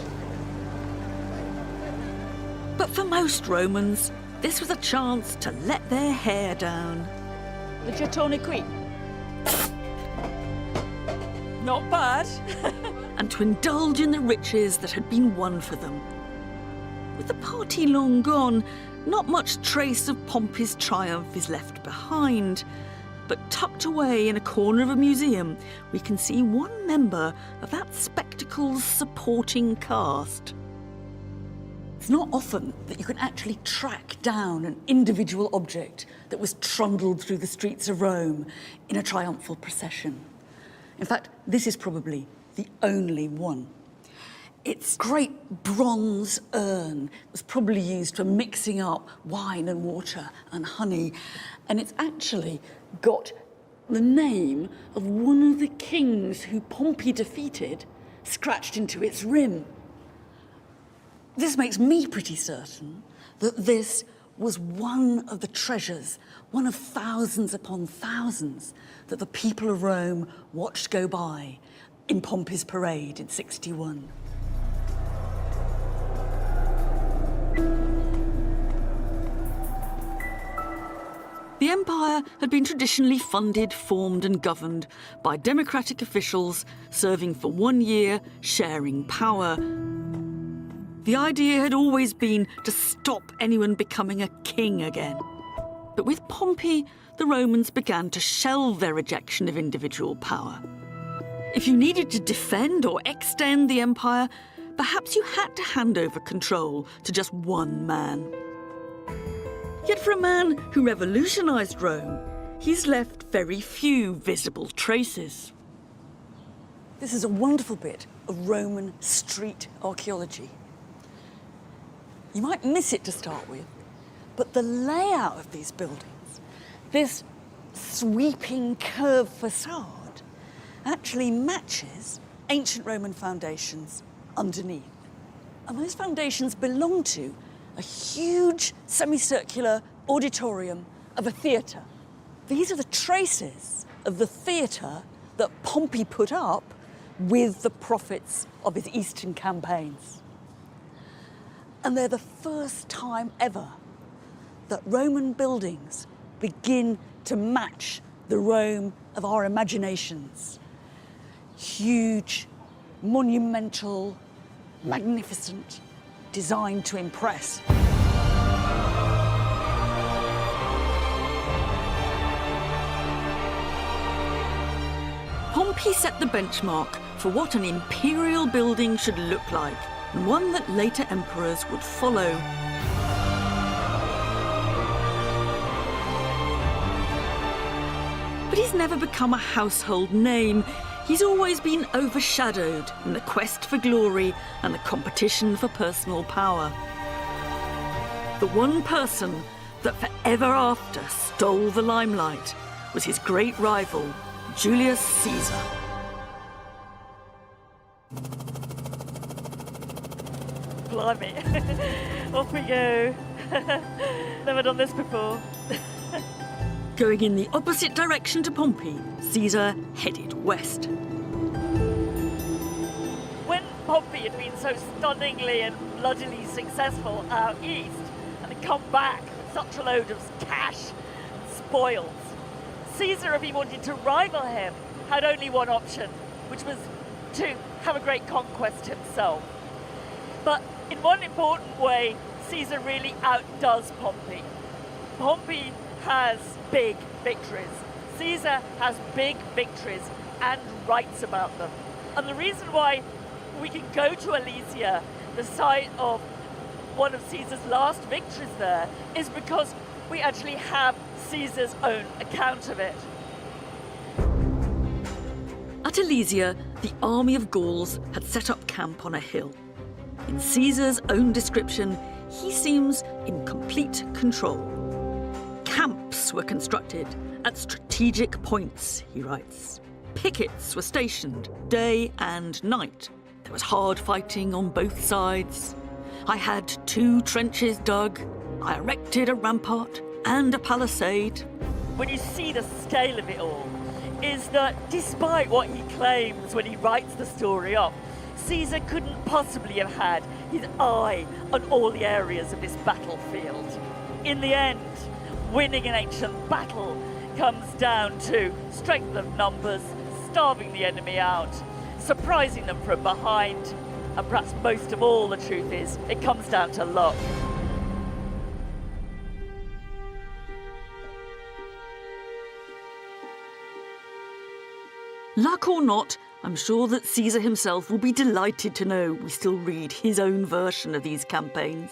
But for most Romans, this was a chance to let their hair down. The Giorgione qui. Not bad. And to indulge in the riches that had been won for them. With the party long gone, not much trace of Pompey's triumph is left behind. But tucked away in a corner of a museum, we can see one member of that spectacle's supporting cast. It's not often that you can actually track down an individual object that was trundled through the streets of Rome in a triumphal procession. In fact, this is probably the only one. Its great bronze urn was probably used for mixing up wine and water and honey, and it's actually got the name of one of the kings who Pompey defeated scratched into its rim. This makes me pretty certain that this was one of the treasures, one of thousands upon thousands that the people of Rome watched go by in Pompey's parade in 61. The empire had been traditionally funded, formed and governed by democratic officials serving for 1 year, sharing power. The idea had always been to stop anyone becoming a king again. But with Pompey, the Romans began to shelve their rejection of individual power. If you needed to defend or extend the empire, perhaps you had to hand over control to just one man. Yet for a man who revolutionised Rome, he's left very few visible traces. This is a wonderful bit of Roman street archaeology. You might miss it to start with, but the layout of these buildings, this sweeping curved facade, actually matches ancient Roman foundations underneath. And those foundations belong to a huge semicircular auditorium of a theatre. These are the traces of the theatre that Pompey put up with the profits of his eastern campaigns. And they're the first time ever that Roman buildings begin to match the Rome of our imaginations. Huge, monumental, magnificent, designed to impress. Pompey set the benchmark for what an imperial building should look like, and one that later emperors would follow. But he's never become a household name. He's always been overshadowed in the quest for glory and the competition for personal power. The one person that forever after stole the limelight was his great rival, Julius Caesar. Blimey, off we go. Never done this before. Going in the opposite direction to Pompey, Caesar headed west. When Pompey had been so stunningly and bloodily successful out east, and had come back with such a load of cash and spoils, Caesar, if he wanted to rival him, had only one option, which was to have a great conquest himself. But in one important way, Caesar really outdoes Pompey. Pompey has big victories. Caesar has big victories and writes about them. And the reason why we can go to Alesia, the site of one of Caesar's last victories there, is because we actually have Caesar's own account of it. At Alesia, the army of Gauls had set up camp on a hill. In Caesar's own description, he seems in complete control. Camps were constructed at strategic points, he writes. Pickets were stationed day and night. There was hard fighting on both sides. I had 2 trenches dug. I erected a rampart and a palisade. When you see the scale of it all, is that despite what he claims when he writes the story up, Caesar couldn't possibly have had his eye on all the areas of this battlefield. In the end, winning an ancient battle comes down to strength of numbers, starving the enemy out, surprising them from behind, and perhaps most of all, the truth is, it comes down to luck. Luck or not, I'm sure that Caesar himself will be delighted to know we still read his own version of these campaigns.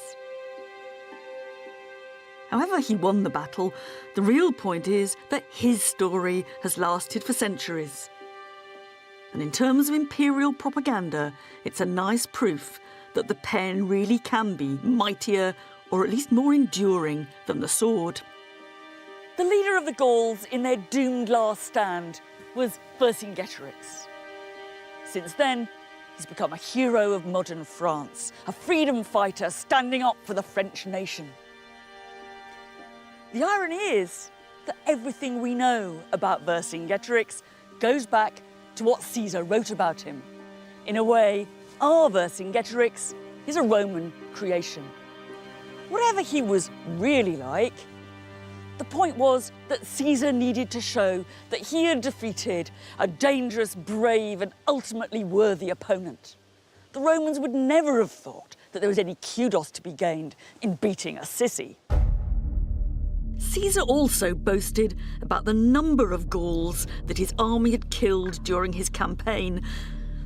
However he won the battle, the real point is that his story has lasted for centuries. And in terms of imperial propaganda, it's a nice proof that the pen really can be mightier, or at least more enduring, than the sword. The leader of the Gauls in their doomed last stand was Vercingetorix. Since then, he's become a hero of modern France, a freedom fighter standing up for the French nation. The irony is that everything we know about Vercingetorix goes back to what Caesar wrote about him. In a way, our Vercingetorix is a Roman creation. Whatever he was really like, the point was that Caesar needed to show that he had defeated a dangerous, brave, and ultimately worthy opponent. The Romans would never have thought that there was any kudos to be gained in beating a sissy. Caesar also boasted about the number of Gauls that his army had killed during his campaign.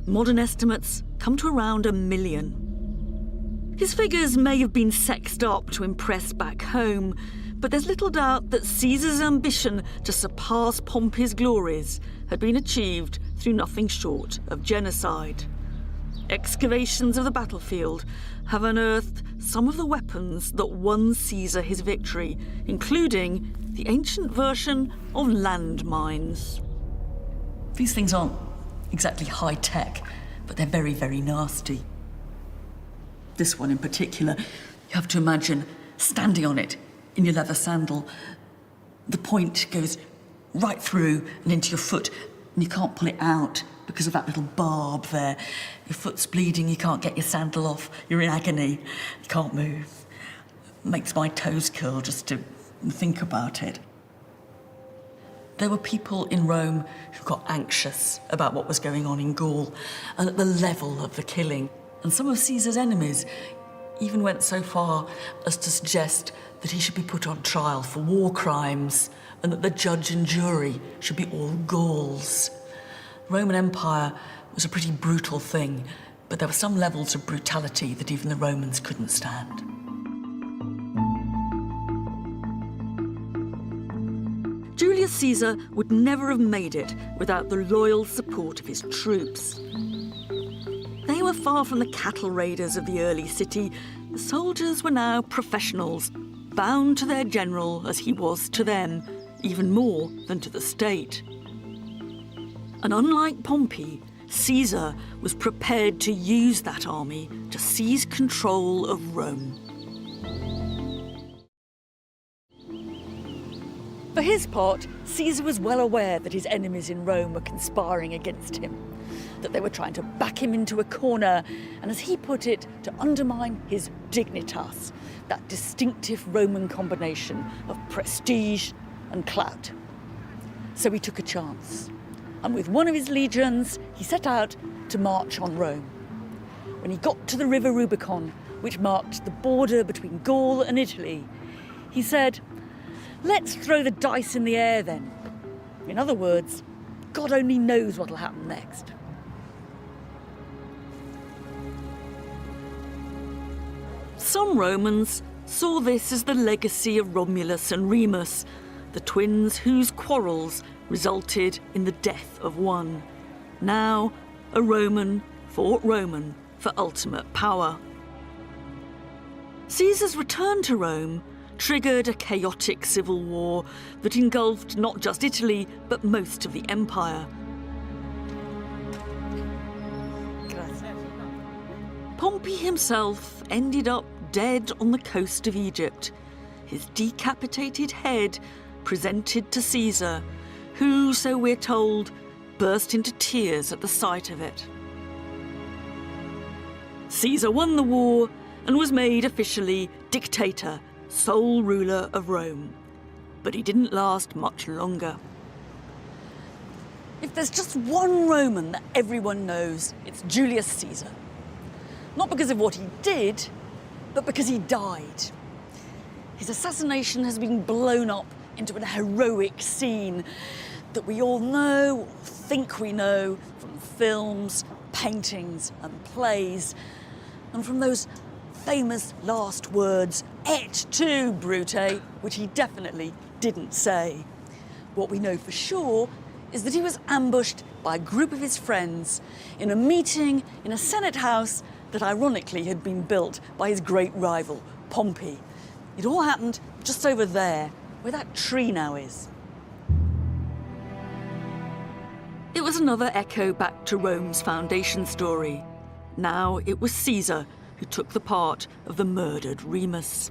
Modern estimates come to around 1 million. His figures may have been sexed up to impress back home, but there's little doubt that Caesar's ambition to surpass Pompey's glories had been achieved through nothing short of genocide. Excavations of the battlefield have unearthed some of the weapons that won Caesar his victory, including the ancient version of landmines. These things aren't exactly high-tech, but they're very, very nasty. This one in particular, you have to imagine standing on it in your leather sandal. The point goes right through and into your foot, and you can't pull it out because of that little barb there. Your foot's bleeding, you can't get your sandal off, you're in agony, you can't move. It makes my toes curl just to think about it. There were people in Rome who got anxious about what was going on in Gaul and at the level of the killing. And some of Caesar's enemies even went so far as to suggest that he should be put on trial for war crimes and that the judge and jury should be all Gauls. The Roman Empire was a pretty brutal thing, but there were some levels of brutality that even the Romans couldn't stand. Julius Caesar would never have made it without the loyal support of his troops. They were far from the cattle raiders of the early city. The soldiers were now professionals, bound to their general as he was to them, even more than to the state. And unlike Pompey, Caesar was prepared to use that army to seize control of Rome. For his part, Caesar was well aware that his enemies in Rome were conspiring against him, that they were trying to back him into a corner, and as he put it, to undermine his dignitas, that distinctive Roman combination of prestige and clout. So he took a chance. and with one of his legions, he set out to march on Rome. When he got to the river Rubicon, which marked the border between Gaul and Italy, he said, "Let's throw the dice in the air then." In other words, God only knows what'll happen next. Some Romans saw this as the legacy of Romulus and Remus, the twins whose quarrels resulted in the death of one. Now, a Roman fought Roman for ultimate power. Caesar's return to Rome triggered a chaotic civil war that engulfed not just Italy, but most of the empire. Pompey himself ended up dead on the coast of Egypt, his decapitated head presented to Caesar, who, so we're told, burst into tears at the sight of it. Caesar won the war and was made officially dictator, sole ruler of Rome. But he didn't last much longer. If there's just one Roman that everyone knows, it's Julius Caesar. Not because of what he did, but because he died. His assassination has been blown up into a heroic scene that we all know, or think we know, from films, paintings and plays, and from those famous last words, "Et tu, Brute," which he definitely didn't say. What we know for sure is that he was ambushed by a group of his friends in a meeting in a Senate house that ironically had been built by his great rival, Pompey. It all happened just over there, where that tree now is. It was another echo back to Rome's foundation story. Now it was Caesar who took the part of the murdered Remus.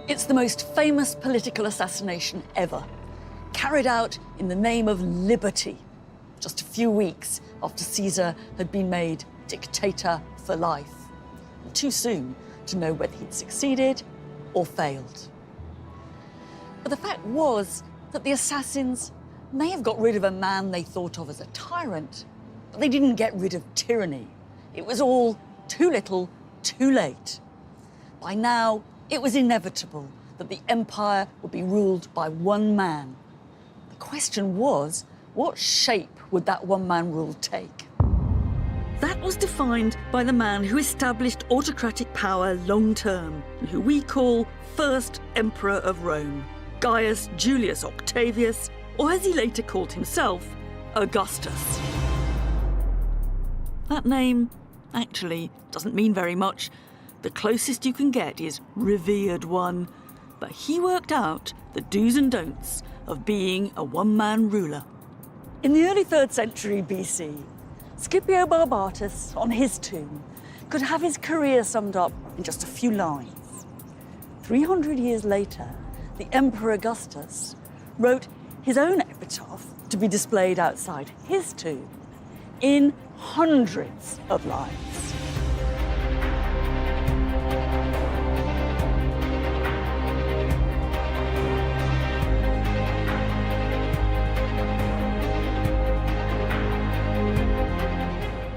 It's the most famous political assassination ever, carried out in the name of liberty, just a few weeks after Caesar had been made dictator for life. Too soon to know whether he'd succeeded or failed. But the fact was that the assassins may have got rid of a man they thought of as a tyrant, but they didn't get rid of tyranny. It was all too little, too late. By now, it was inevitable that the empire would be ruled by one man. The question was, what shape would that one-man rule take? That was defined by the man who established autocratic power long-term, and who we call First Emperor of Rome, Gaius Julius Octavius, or as he later called himself, Augustus. That name actually doesn't mean very much. The closest you can get is revered one, but he worked out the do's and don'ts of being a one-man ruler. In the early 3rd century BC, Scipio Barbatus, on his tomb, could have his career summed up in just a few lines. 300 years later, the Emperor Augustus wrote his own epitaph to be displayed outside his tomb in hundreds of lines.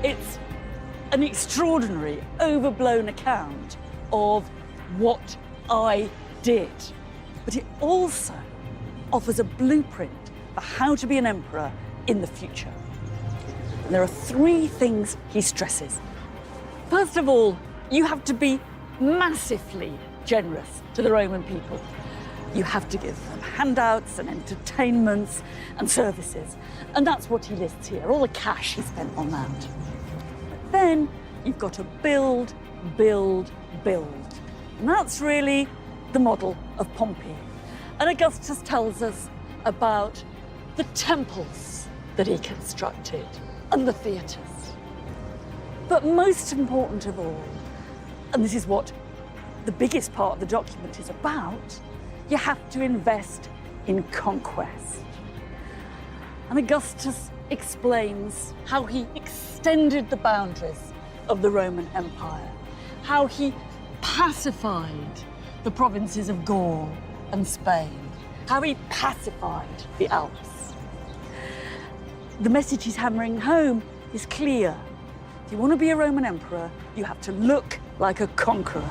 It's an extraordinary, overblown account of what I did. But it also offers a blueprint for how to be an emperor in the future. And there are 3 things he stresses. First of all, you have to be massively generous to the Roman people. You have to give them handouts and entertainments and services. And that's what he lists here, all the cash he spent on that. But then you've got to build, build, build. And that's really the model of Pompey. And Augustus tells us about the temples that he constructed and the theatres. But most important of all, and this is what the biggest part of the document is about, you have to invest in conquest. And Augustus explains how he extended the boundaries of the Roman Empire, how he pacified the provinces of Gaul and Spain, how he pacified the Alps. The message he's hammering home is clear. If you want to be a Roman emperor, you have to look like a conqueror.